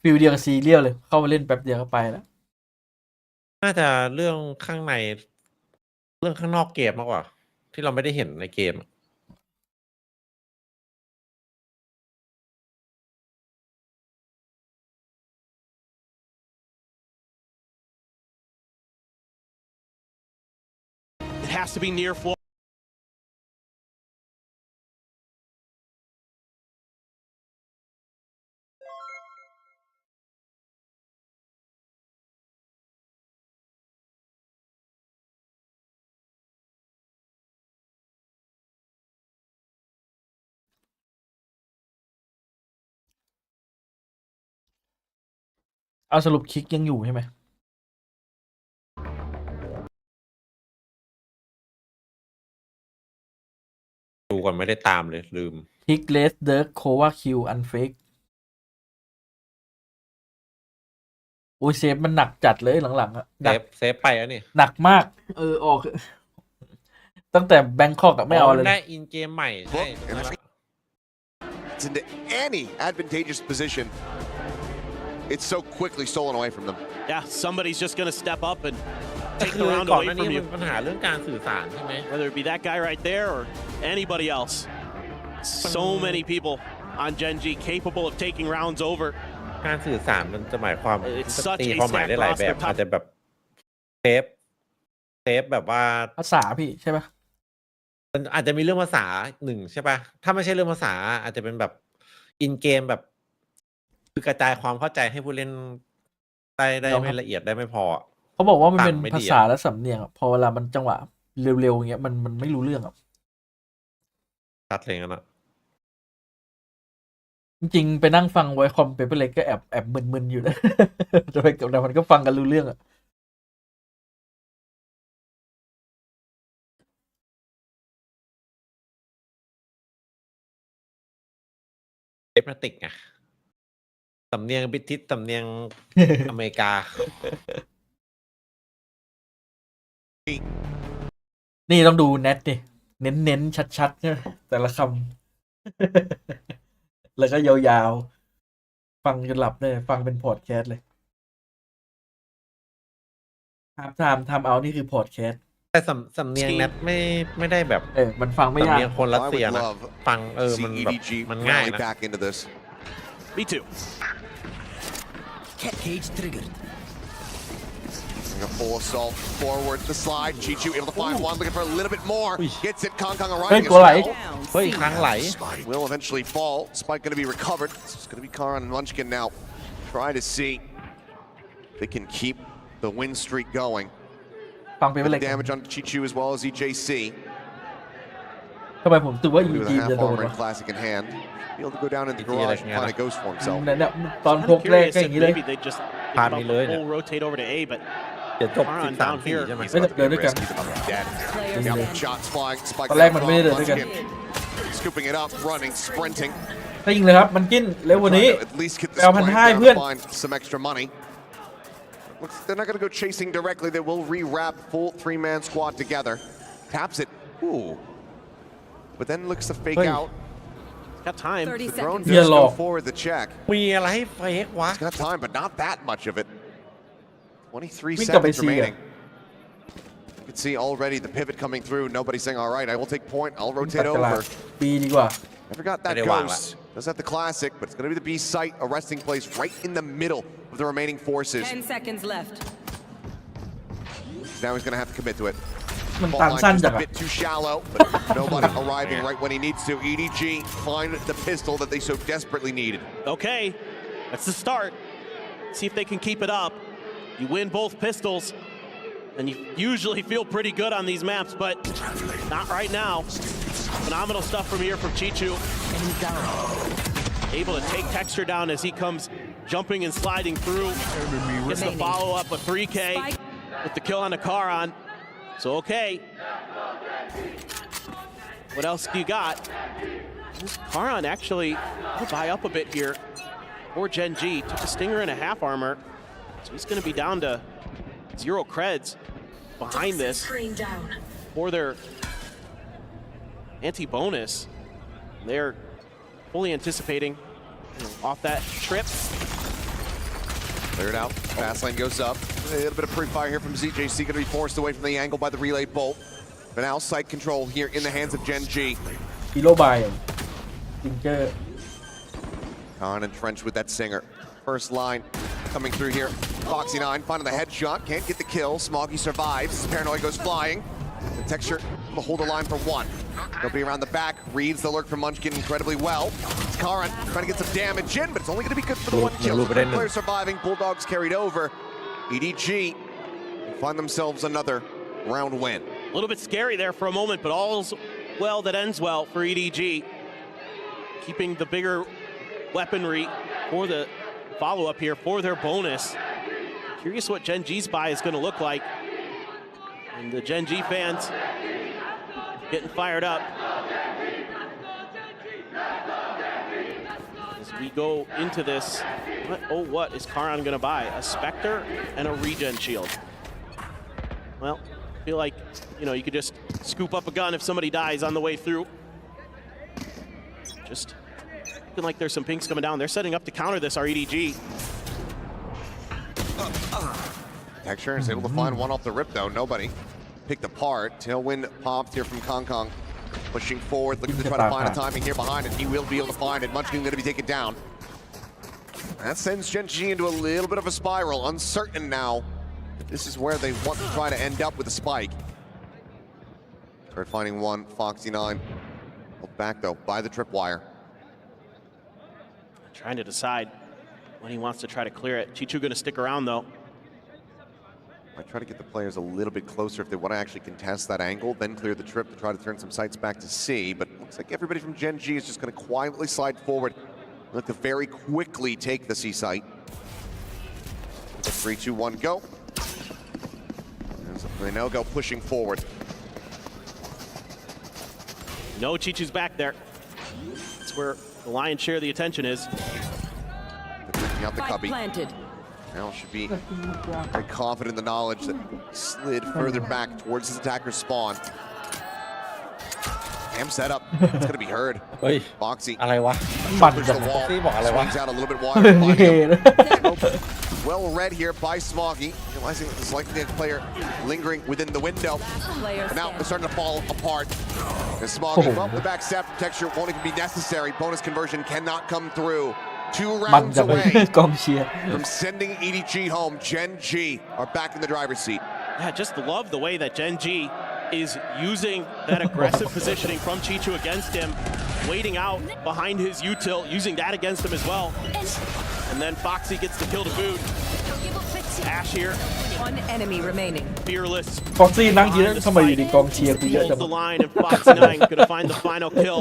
ฟิลเดียวกับซีเรียลเลยเข้ามาเล่นแป๊บเดียวก็ไปแล้วน่าจะเรื่องข้างในเรื่องข้างนอกเกมมากกว่าที่เราไม่ได้เห็นในเกม It has to be near floor. เอาสรุปคิกยังอยู่ใช่ไหมดูก่อนไม่ได้ตามเลยลืม คิกเลสเดิร์กโควาคิวอันเฟกโอ้ยเซฟมันหนักจัดเลยหลังๆอะเซฟไปแล้วนี่หนักมากออกตั้งแต่แบงคอกไม่เอาเลยได้อินเกมใหม่ใช่ It's into any advantageous position. It's so quickly stolen away from them. Yeah, somebody's just going to step up and take the คือ round ก่อน away หน้านี้ from มั you. นปัญหาเรื่องการสื่อสารใช่ไหม Whether it be that guy right there or anybody else. So many people on Gen G capable of taking rounds over. การสื่อสารมันจะหมายความ It's such ตี a ความหมายได้หลายแบบ sack อาจจะแบบเซฟแบบว่า ภาษาพี่ใช่ปะมันอาจจะมีเรื่องภาษาหนึ่งใช่ปะถ้าไม่ใช่เรื่องภาษาอาจจะเป็นแบบอินเกมแบบคือกระจายความเข้าใจให้ผู้เล่นได้ไม่ละเอียดได้ไม่พอเขาบอกว่ามันเป็นภาษาและสำเนียงพอเวลามันจังหวะเร็วๆอย่างเงี้ยมันไม่รู้เรื่องชัดเลยนะจริงๆไปนั่งฟังไว้คอมเปเปอร์เล็กก็แอบมึนๆอยู่นะแต่มันก็ฟังกันรู้เรื่องเอฟติกไงสำเนียงบิทิสสำเนียง อเมริกา นี่ต้องดูเน็ตดิเน้นชัดๆแต่ละคำแล้วก็ยาวๆฟังจนหลับเลยฟังเป็นพอดแคสต์เลยทำเอานี่คือพอดแคสต์แต่สำเนียงเน็ตไม่ได้แบบมันฟังไม่ยากสำเนียงคนรัสเซียนะฟังมันแบบมันง่ายนะ veto Cat cage triggered. A full assault forward the slide. Chichu able to find one, looking for a little bit more. Gets it. Kong arriving as well. เฮ้ยครั้งไหล Will eventually fall. Spike going to be recovered. It's going to be Karan and Munchkin now. Try to see if they can keep the win streak going. ฟังไปเลย Damage on Chichu as well as EJC. ทำไมผมตื่นว่า EG จะโดนวะ Classic in hand. Be able to go down in the garage and find a ghost for himself. เนี่ยตอนพกแรกก็อย่างนี้เลย ผ่านไปเลยเนี่ย rotate over to A, but เดี๋ยวจบ13-4ใช่ไหม ไม่เดินด้วยกัน Shots flying. Spike ตอนแรกมันไม่ได้เดินด้วยกัน Scooping it up, running, sprinting. ถ้ายิงเลยครับมันกินเร็วกว่านี้ At least get the 1,500 เพื่อน find some extra money. Looks they're not going to go chasing directly. They will re-wrap full three-man squad together. Taps it. Ooh. But then looks to fake out. Got time. The drone does go forward the check. มีอะไรให้เฟกวะ It's got time, but not that much of it. 23 seconds remaining. You can see already the pivot coming through. Nobody saying, all right, I will take point. I'll rotate over. B ดีกว่า Never got that ghost. Does have the classic, but it's going to be the B site, a resting place right in the middle of the remaining forces. 10 seconds left. Now he's going to have to commit to it. มันตันสั้นจัง A bit too shallow, but nobody arriving right when he needs to. EDG find the pistol that they so desperately needed. Okay, that's the start. See if they can keep it up. You win both pistols, and you usually feel pretty good on these maps, but not right now. Phenomenal stuff from here from Chichu. Able to take Texture down as he comes jumping and sliding through. Gets the follow-up of 3K with the kill on the Karan. So, okay. What else do you got? Karan actually will buy up a bit here. Poor Gen G took a stinger and a half armor. So he's going to be down to 0 creds behind this for their anti-bonus. They're fully anticipating off that trip. Cleared out. Fast lane goes up. A little bit of pre-fire here from ZJC. Going to be forced away from the angle by the relay bolt. But now sight control here in the hands of Gen G. Hero by Ginger. Khan entrenched with that Singer. First line coming through here. Foxy9 finding the headshot. Can't get the kill. Smoggy survives. Paranoid goes flying. The Texture will hold the line for one. They'll be around the back. Reads the lurk from Munchkin incredibly well. It's Karan trying to get some damage in, but it's only going to be good for the one kill. Players surviving. Bulldogs carried over. EDG find themselves another round win. A little bit scary there for a moment, but all's well that ends well for EDG. Keeping the bigger weaponry for the follow-up here for their bonus. Curious what Gen G's buy is going to look like. And the Gen G fans getting fired up as we go into this. What is Karan going to buy? A Spectre and a regen shield. Well, I feel like, you could just scoop up a gun if somebody dies on the way through. Just looking like there's some pinks coming down. They're setting up to counter this, our EDG. Texture is able to find one off the rip, though. Nobody picked apart. Tailwind popped here from Kong. Pushing forward, looking to try to find a timing here behind it. He will be able to find it. Munchkin going to be taken down. That sends Gen G into a little bit of a spiral. Uncertain now. This is where they want to try to end up with a spike. Start finding one. Foxy9 pulled back, though, by the tripwire. Trying to decide when he wants to try to clear it. Chichu going to stick around, though. Might try to get the players a little bit closer if they want to actually contest that angle, then clear the trip to try to turn some sights back to C. But looks like everybody from Gen G is just going to quietly slide forward. Look to very quickly take the C site. 3, 2, 1, go. They now go pushing forward. No, Chichu's back there. That's where the lion's share of the attention is. Taking out the cubby. Planted. Now should be very confident in the knowledge that slid further back towards his attacker's spawn. Cam setup. It's going to be heard. Boxy. อะไรวะ Pushes the wall. Swings out a little bit wider. Well read here by Smoggy, realizing that there's likely a player lingering within the window. But now they're starting to fall apart. And Smoggy, well, the back step Texture won't even be necessary. Bonus conversion cannot come through. 2 rounds away from sending EDG home. Gen G are back in the driver's seat. Yeah, just love the way that Gen G is using that aggressive positioning from Chichu against him, waiting out behind his util, using that against him as well. And then Foxy gets the kill to boot. Ash here. One enemy remaining. Fearless. Foxy นั่งยืนทำไมอยู่ในกองเชียร์กูเยอะจัง Holds the line and Foxy9 gonna find the final kill.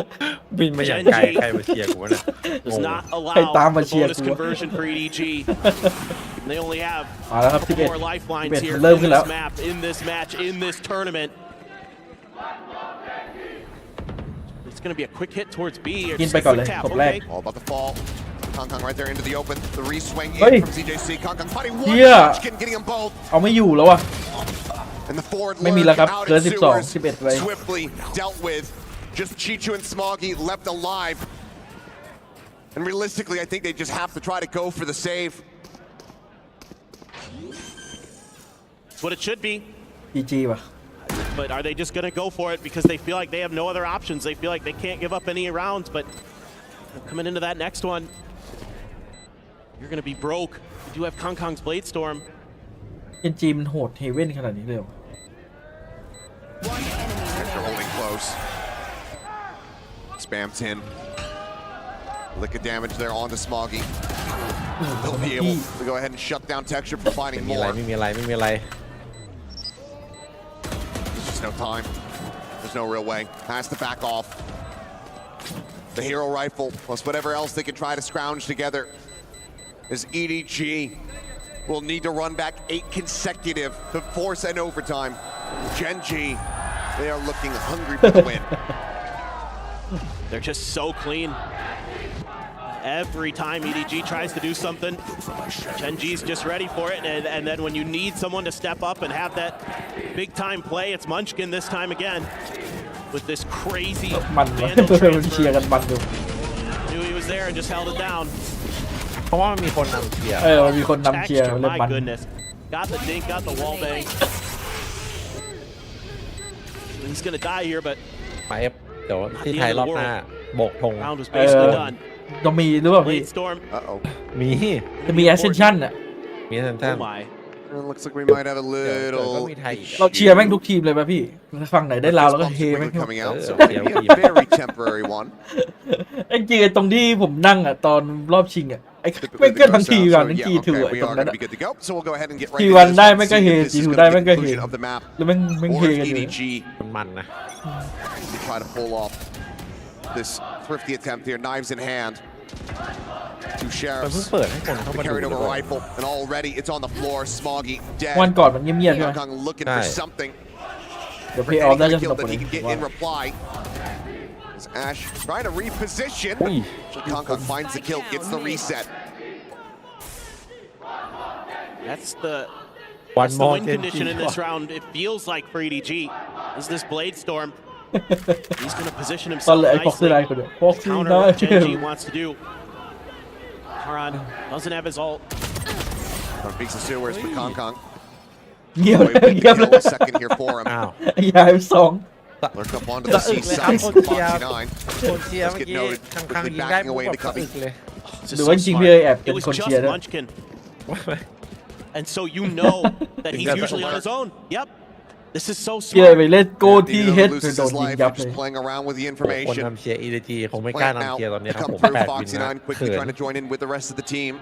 บินมาอย่างไกลใครมาเชียร์กูวะเนี่ย Does not allow ใครตามมา the เชียร์ bonus กู conversion for EDG. They only have มาแล้วครับ a couple more lifelines here เริ่ม in ขึ้นแล้ว this map, in this match, in this tournament. It's going to be a quick hit towards B. กินไปก่อนเลยจบแรก All about the fall. Kong right there into the open. The re-swing in from ZJC. Kong fighting one. Munchkin getting them both. เอาไม่อยู่แล้วอ่ะ And the forward ไม่มีแล้ว lurk ครับ out เหลือ in 12 sewers. 11เลย Swiftly dealt with. Just Chichu and Smoggy left alive. And realistically, I think they just have to try to go for the save. It's what it should be. GG ว่ะ But are they just going to go for it because they feel like they have no other options? They feel like they can't give up any rounds. But coming into that next one, you're going to be broke. You do have Kong's Blade Storm. NG มันโหดเฮเว่นขนาดนี้เลยเหรอ They're holding close. Spams in. Lick of damage there onto Smoggy. They'll be able to go ahead and shut down Texture for finding ไม่มีอะไร more. ไม่มีอะไรไม่มีอะไร There's just no time. There's no real way. Has to back off. The hero rifle plus whatever else they can try to scrounge together. As EDG will need to run back 8 consecutive to force an overtime. Gen G, they are looking hungry for the win. They're just so clean. Every time EDG tries to do something, Gen G's just ready for it. And then when you need someone to step up and have that big time play, it's Munchkin this time again with this crazy มัน Vandal เชียร์กันมันอยู่ Knew he was there and just held it down. เขา ราะว่ามันมีคนนำเชียร์ มันมีคนนำเชียร์ Texture, เลย my มัน goodness. Got the dink, got the wall bang. He's gonna die here, but มาเอฟเดี๋ยวที่ไทยรอบหน้าโบกธง round was basically done. จะมีหรือเปล่าพี่ Blade storm. มี จะมี Ascension อ่ะ มีแซนตัน Oh my. It looks like we might have a เดี๋ยวก็ little มีไทยอีก เราเชียร์แม่งทุกทีมเลยป่ะพี่ฝั่งไหนได้ลาวแล้วก็เฮแม่ง coming out, so Yeah, maybe a very temporary one. ไอ้จริงตรงที่ผมนั่งอ่ะตอนรอบชิงอ่ะไอ้ไม่เกินทั้งทีวันทั้ง G2 อ่ะตรงนั้นอ่ะ T1 ได้แม่งก็เฮ G2 ได้แม่งก็เฮแล้วแม่งเฮกันเลย มันนะ They try to pull off this thrifty attempt here, knives in hand. Two มันเพิ่ง sheriffs เปิดให้คนเข้ามาดู carried over a rifle, and already it's on the floor. Smoggy dead. วันก่อนมันเงียบๆใช่ไหม Kong looking for something. เดี๋ยวเพย์ออฟน่าจะส Kill นุกกว่า that he นี้ can get in reply. As Ash trying to reposition. Kong finds the kill, gets the reset. That's the One that's the more win condition in this round. It feels like for EDG. Is this blade storm? He's going to position ตอน himself เลยไอ้ฟ็อกซี่ nicely. ไลน์คนเดียวฟ็อกซี่ Counter ไล what น์ Genji wants to do. Haran doesn't have his ult. Beats the sewers for Kong. เงียบ Boy, เลย we เงียบ can เลย kill a second here for him. อ้าว ยายสอง Lurk up onto the C เลยครับ side. คนเชียร์ 69. คนเชียร์ Let's เมื่อ get กี้ noted. ข้าง Quickly ๆยิงได้ backing ปุ๊บ away แบ into บอึ cubby. กเลย This is หรือ so ว่าจริง smart. พี่แอบเป็ It น was คนเชี just ยร์ด้วย Munchkin. And so you know that he's usually on his own. Yep. This is so พี่เลย smart. ไปเล่นโก้ที่ Neither เฮด loses โดน his ยิง life, ยับเลย just playing around with the คน information. นำเชียร์ EDG คงไม่กล้านำเชียร์ตอนนี้ครับ Come ผม through 8 วิน Foxy นะ 9 quickly เขิน trying to join in with the rest of the team.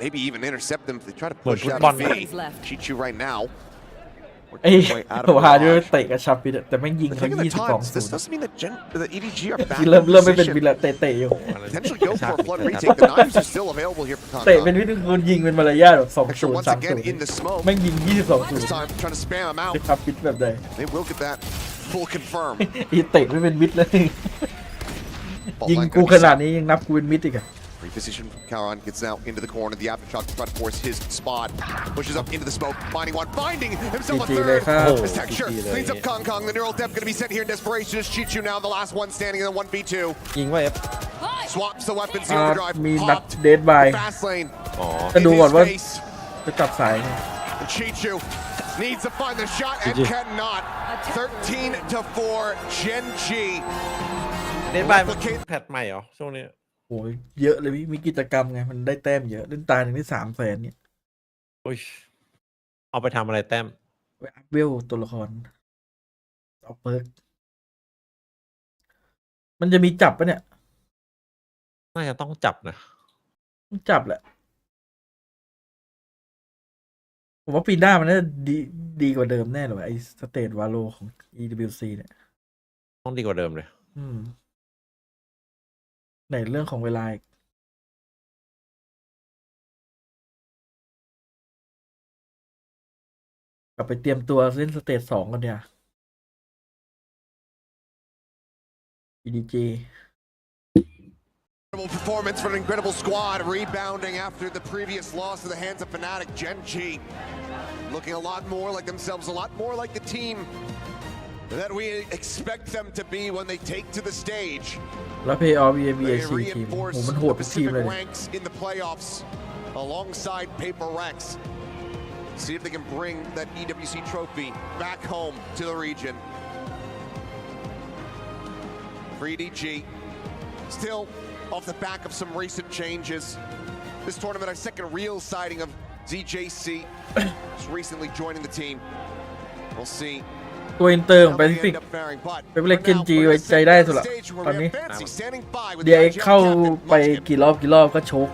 Maybe even intercept them if they try to เหมือน push ฟุต out บอล V. นะ Cheat you right now. ไอ้ Way out ผม of หาด้วย barrage. เตะกระชับไปแต่แม่งยิง The เขา thing of the 22 times, this 0 doesn't mean that EDG are back เริ่ม in ไม่เป็น position. วิลเตะอยู่ Potentially go for a flood retake. The knives are still available here for เตะเป็น Kong. วิธีคุณยิงเป็นมารยาทแบบ Extra 2-0 once again in the 3-0 smoke. แม่งยิง 22 This 0 time trying to spam him out. ครับปิดแบบใด They will get that full confirm. อีเตะไม่เป็นมิดเลย ยิงกูขนาดนี้ยังนับกูเป็นมิดอีกอะ Reposition. Kauron gets now into the corner. The aftershock to try to force his spot. Pushes up into the smoke. Finding one. Finding himself a GG third. เลยครับ This texture cleans up Kong. The neural depth going to be sent here in desperation. Just cheat you now. The last one standing in the 1v2. ยิงว่า F Swaps the weapon. Zero drive. มีนัด Popped. เดดบาย Fast lane. อ๋อ จะ In ดู his ก่อนว่า face. จะจับสายไง And Chichu needs to find the shot and GG. cannot. 13-4. Gen G. เดนบายมันแพทใหม่เหรอช่วงนี้ โอ้ยเยอะเลยพี่มีกิจกรรมไงมันได้แต้มเยอะเล่นตาหนึ่งได้300,000เนี่ย โอ้ยเอาไปทำอะไรแต้ม ไปอัพเวลตัวละครเอาเปิร์กมันจะมีจับปะเนี่ย น่าจะต้องจับนะ ต้องจับแหละผมว่าปีหน้ามันน่าจะดีกว่าเดิมแน่เลยไอ้สเตทวาโลของ EWC เนี่ย ต้องดีกว่าเดิมเลย ในเรื่องของเวลาอีกกลับไปเตรียมตัวเล่นสเตจ2กันเดี๋ยว EDG Incredible performance from an incredible squad, rebounding after the previous loss to the hands of Fnatic. Gen G looking a lot more like themselves, a lot more like the team that we expect them to be when they take to the stage. แล้ว Play Off They EWC ทีมโห reinforce มันโห the ดทุกทีม Pacific เลย ranks in the playoffs alongside Paper Rex. See if they can bring that EWC trophy back home to the region. For EDG, still off the back of some recent changes. This tournament, our second real sighting of ZJC, just recently joining the team. We'll see ตัวอินเตอร์ของ how แป they ซิฟิก end up faring. But เป็นเล็ก for เกน now, จี we're ไว้ gonna ใจ sit ได้ back สุด on ละ stage where ตอน we นี้ have Fancy standing by with เดีย the เข้า captain, ไป Munchkin. กี่รอบก็โชก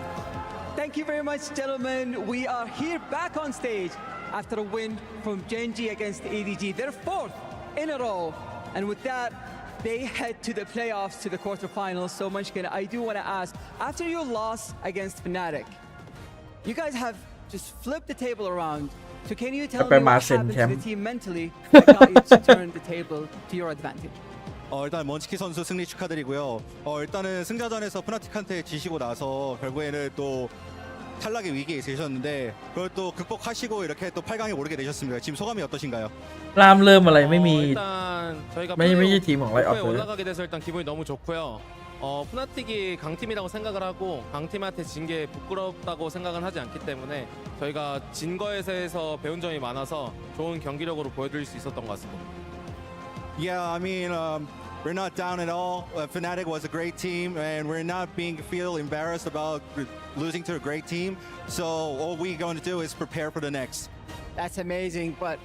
Thank you very much, gentlemen. We are here back on stage after a win from Gen G against EDG. Their fourth in a row. And with that, they head to the playoffs, to the quarterfinals. So, Munchkin, I do want to ask, after your loss against Fnatic, you guys have just flipped the table around. So can you tell me what happened to the team mentally that got you to turn the table to your advantage? 일단 먼치키 선수 승리 축하드리고요. 일단은 승자전에서 푸나틱한테 지시고 나서 결국에는 또 탈락의 위기에 계셨는데 그걸 또 극복하시고 이렇게 또 8강에 오르게 되셨습니다. 지금 소감이 어떠신가요? รามเริ่มอะไรไม่มี 일단 저희가 ไม่ใช่ทีมของไลออฟ 플레이오프에 เลย 올라가게 돼서 일단 기분이 너무 좋고요. 푸나틱이 강팀이라고 생각을 하고 강팀한테 진 게 부끄럽다고 생각은 하지 않기 때문에 저희가 진 거에서 배운 점이 많아서 좋은 경기력으로 보여드릴 수 있었던 것 같습니다. Yeah, I mean, we're not down at all. Fnatic was a great team, and we're not feel embarrassed about losing to a great team. So all we're going to do is prepare for the next. That's amazing, but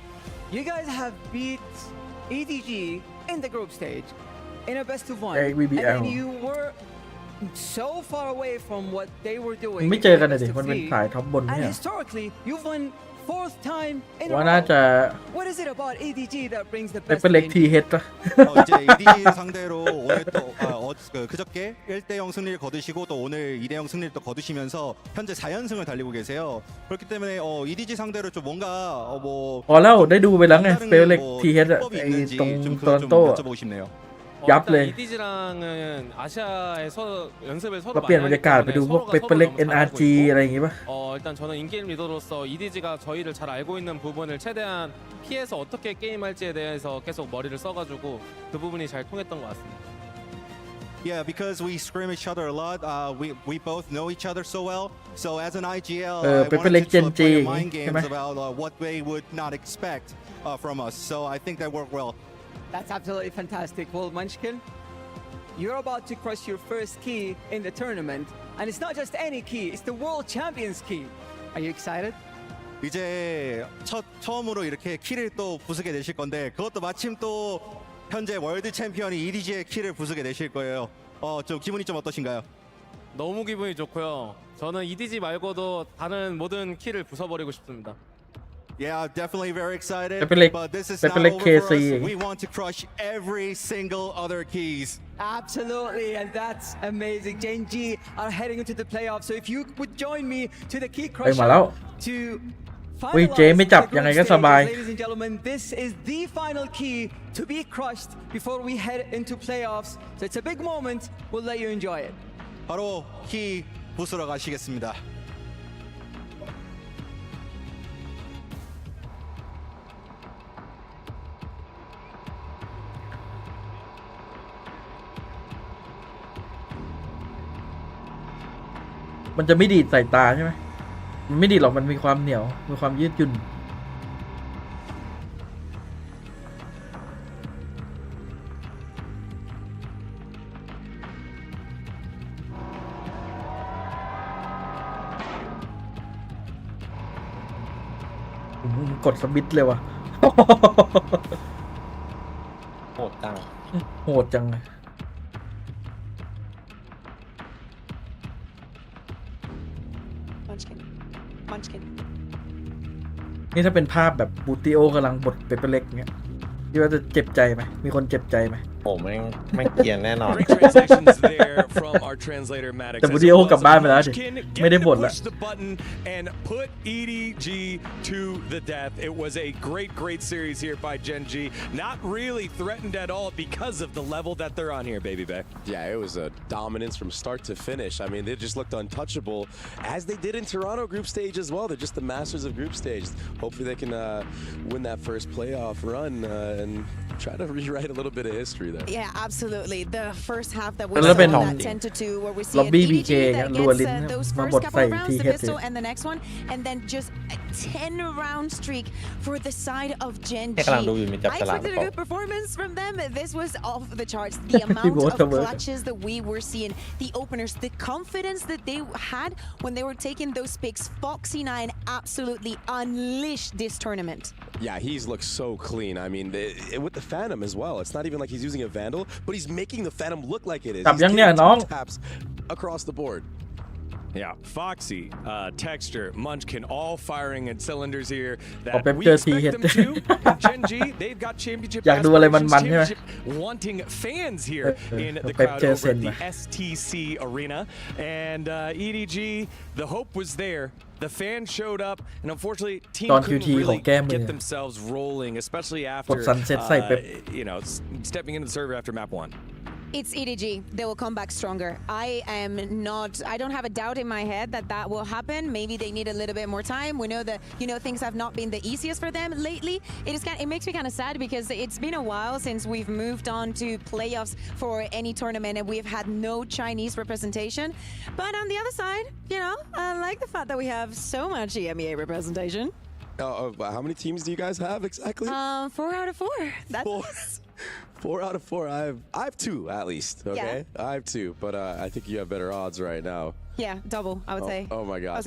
you guys have beat EDG in the group stage in a best of one, and then you were so far away from what they were doing. ไม่เจอกันเลยดิมันเป็นสายท็อปบน And เนี่ย historically, you've won 4th time in a ว่าน่า row. จะ What is it about EDG that brings the เป็น best เป็นเล็ก in? ทีเฮดปะ 이제 EDG 상대로 오늘 또 그저께 1대0 승리를 거두시고 또 오늘 2대0 승리를 또 거두시면서 현재 4연승을 달리고 계세요. 그렇기 때문에 EDG 상대로 좀 뭔가 พอแล้วได้ดูไปแล้วไงเป็นเล็กทีเฮดอะ 법이 ไอ้ 있는지 ตรง 좀 โตร 그거 อน 좀 โตอะ 여쭤보고 싶네요. 얍เลย EDG랑은 아시아에서 연습을 서로 เราเปลี่ยน 많이 บรร 하기 ยากาศไป 때문에 ดูพวก 서로가 เปเปอร์เล็ก 서로를 너무 잘 알고 NRG 있고 อะไรอย่างงี้ปะ 일단 저는 인게임 리더로서 EDG가 저희를 잘 알고 있는 부분을 최대한 피해서 어떻게 게임할지에 대해서 계속 머리를 써가지고 그 부분이 잘 통했던 것 같습니다. Yeah, because we scrim each other a lot. We both know each other so well. So as an IGL, I Pepper wanted Lake to Gen play G, mind games ใช่ไหม about what they would not expect from us. So I think that worked well. That's absolutely fantastic. Well, Munchkin, you're about to crush your first key in the tournament, and it's not just any key; it's the World Champions key. Are you excited? 이제 처음으로 이렇게 키를 또 부수게 되실 건데 그것도 마침 또 현재 월드 챔피언이 EDG의 키를 부수게 되실 거예요. 좀 기분이 좀 어떠신가요? 너무 기분이 좋고요. 저는 EDG 말고도 다른 모든 키를 부숴버리고 싶습니다. Yeah, definitely very excited. Pepper Lake- But this is Pepper not Lake over for us. KC. We want to crush every single other keys. Absolutely, and that's amazing. Genji are heading into the playoffs, so if you would join me to the key เฮ้ยมาแล้ว crusher to เฮ้ย finalize เจ๊ไม่จับ the ยังไง group ก็สบาย stages, ladies and gentlemen, this is the final key to be crushed before we head into playoffs. So it's a big moment. We'll let you enjoy it. 바로 키 부수러 가시겠습니다.มันจะไม่ดีดใส่ตาใช่ไหมมันไม่ดีดหรอกมันมีความเหนียวมีความยืดหยุ่นกดสมิธเลยว่ะ โหดจัง โหดจังเลย Munchkin. นี่ถ้าเป็นภาพแบบบูติโอกำลังบดเปเปอร์เล็กเงี้ยคิดว่าจะเจ็บใจไหมมีคนเจ็บใจไหม ผมไม่เกลียนแน่นอน Great translations there from our translator Maddox. แต่บูติโอกลับบ้านไปแล้วดิไม่ได้บ่นละ Push the button and put EDG to the death. It was a great series here by Genji. Not really threatened at all because of the level that they're on here, baby Bay. Yeah, it was a dominance from start to finish. I mean, they just looked untouchable, as they did in Toronto group stage as well. They're just the masters of group stage. Hopefully they can win that first playoff run and try to rewrite a little bit of history there. Yeah, absolutely. The first half that we แล้ว saw เป็น that 10-2 where we see ล็อบ an บี้ EDG บีเค that รัวลิ้น gets those มา first บด couple ใส่ of rounds ที the เฮด pistol and the next one, and then just a 10-round streak for the side of Genji. กำลังดูอยู่มีจับ I ฉลาก expected หรือ a เปล่า good performance from them. This was off the charts. The amount of clutches that we were seeing, the openers, the confidence that they had when they were taking those picks. Foxy9 absolutely unleashed this tournament. Yeah, he's looked so clean. I mean, with the Phantom as well. It's not even like he's using a Vandal, but he's making the Phantom look like it is. จับยังเนี่ยน้อง Taps across the board. Yeah, Foxy, Texture, Munchkin, all firing at cylinders here. ขอ That เป๊ป we เจอที expect เฮด them to. And Genji, they've got championship อยากดูอะไรมันๆ aspirations, ใช่ไหม championship wanting fans here in the เป๊ป crowd เจอ over เซ็น at มา the STC Arena. And EDG, the hope was there. The fans showed up, and unfortunately, team ตอน couldn't QT ของ really แก้มือ get themselves rolling, especially กด after, sunset ใส่เป๊ป stepping into the server after map 1. It's EDG. They will come back stronger. I don't have a doubt in my head that that will happen. Maybe they need a little bit more time. We know that, things have not been the easiest for them lately. It makes me kind of sad because it's been a while since we've moved on to playoffs for any tournament and we've had no Chinese representation. But on the other side, I like the fact that we have so much EMEA representation. How many teams do you guys have exactly? 4 out of 4. That's 4 out of 4. I have 2 at least. Okay, yeah. I have 2, but I think you have better odds right now. Yeah, double, I would say. Oh my gosh.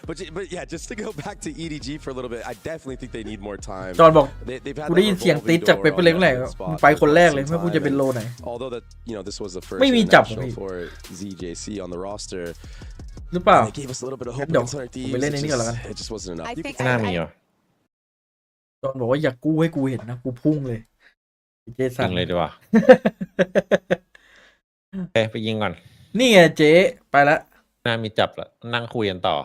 But yeah, just to go back to EDG for a little bit, I definitely think they need more time. จอห์นบอก They've had กูได้ยินเสียงติดจากเปเปอร์เล็กแหละไปคนแรกเลยไม่ว่ากูจะเป็นโลไหน Although that this was the first ไม่มีจับ international for ZJC on the roster. หรือเปล่า They gave us a little bit of hope เดี๋ยว against our ผมไป teams. เล่นในนี้ก่อนแล้วกัน It just wasn't enough. น่ามีเหรอ จอห์นบอกว่าอย่ากู้ให้กูเห็นนะกูพุ่งเลยเจสั ยิ น งเลยดีกว่า ไปยิงก่อน นี่ไงเจ๊ไปละ น่ามีจับละนั่งคุยกันต่อ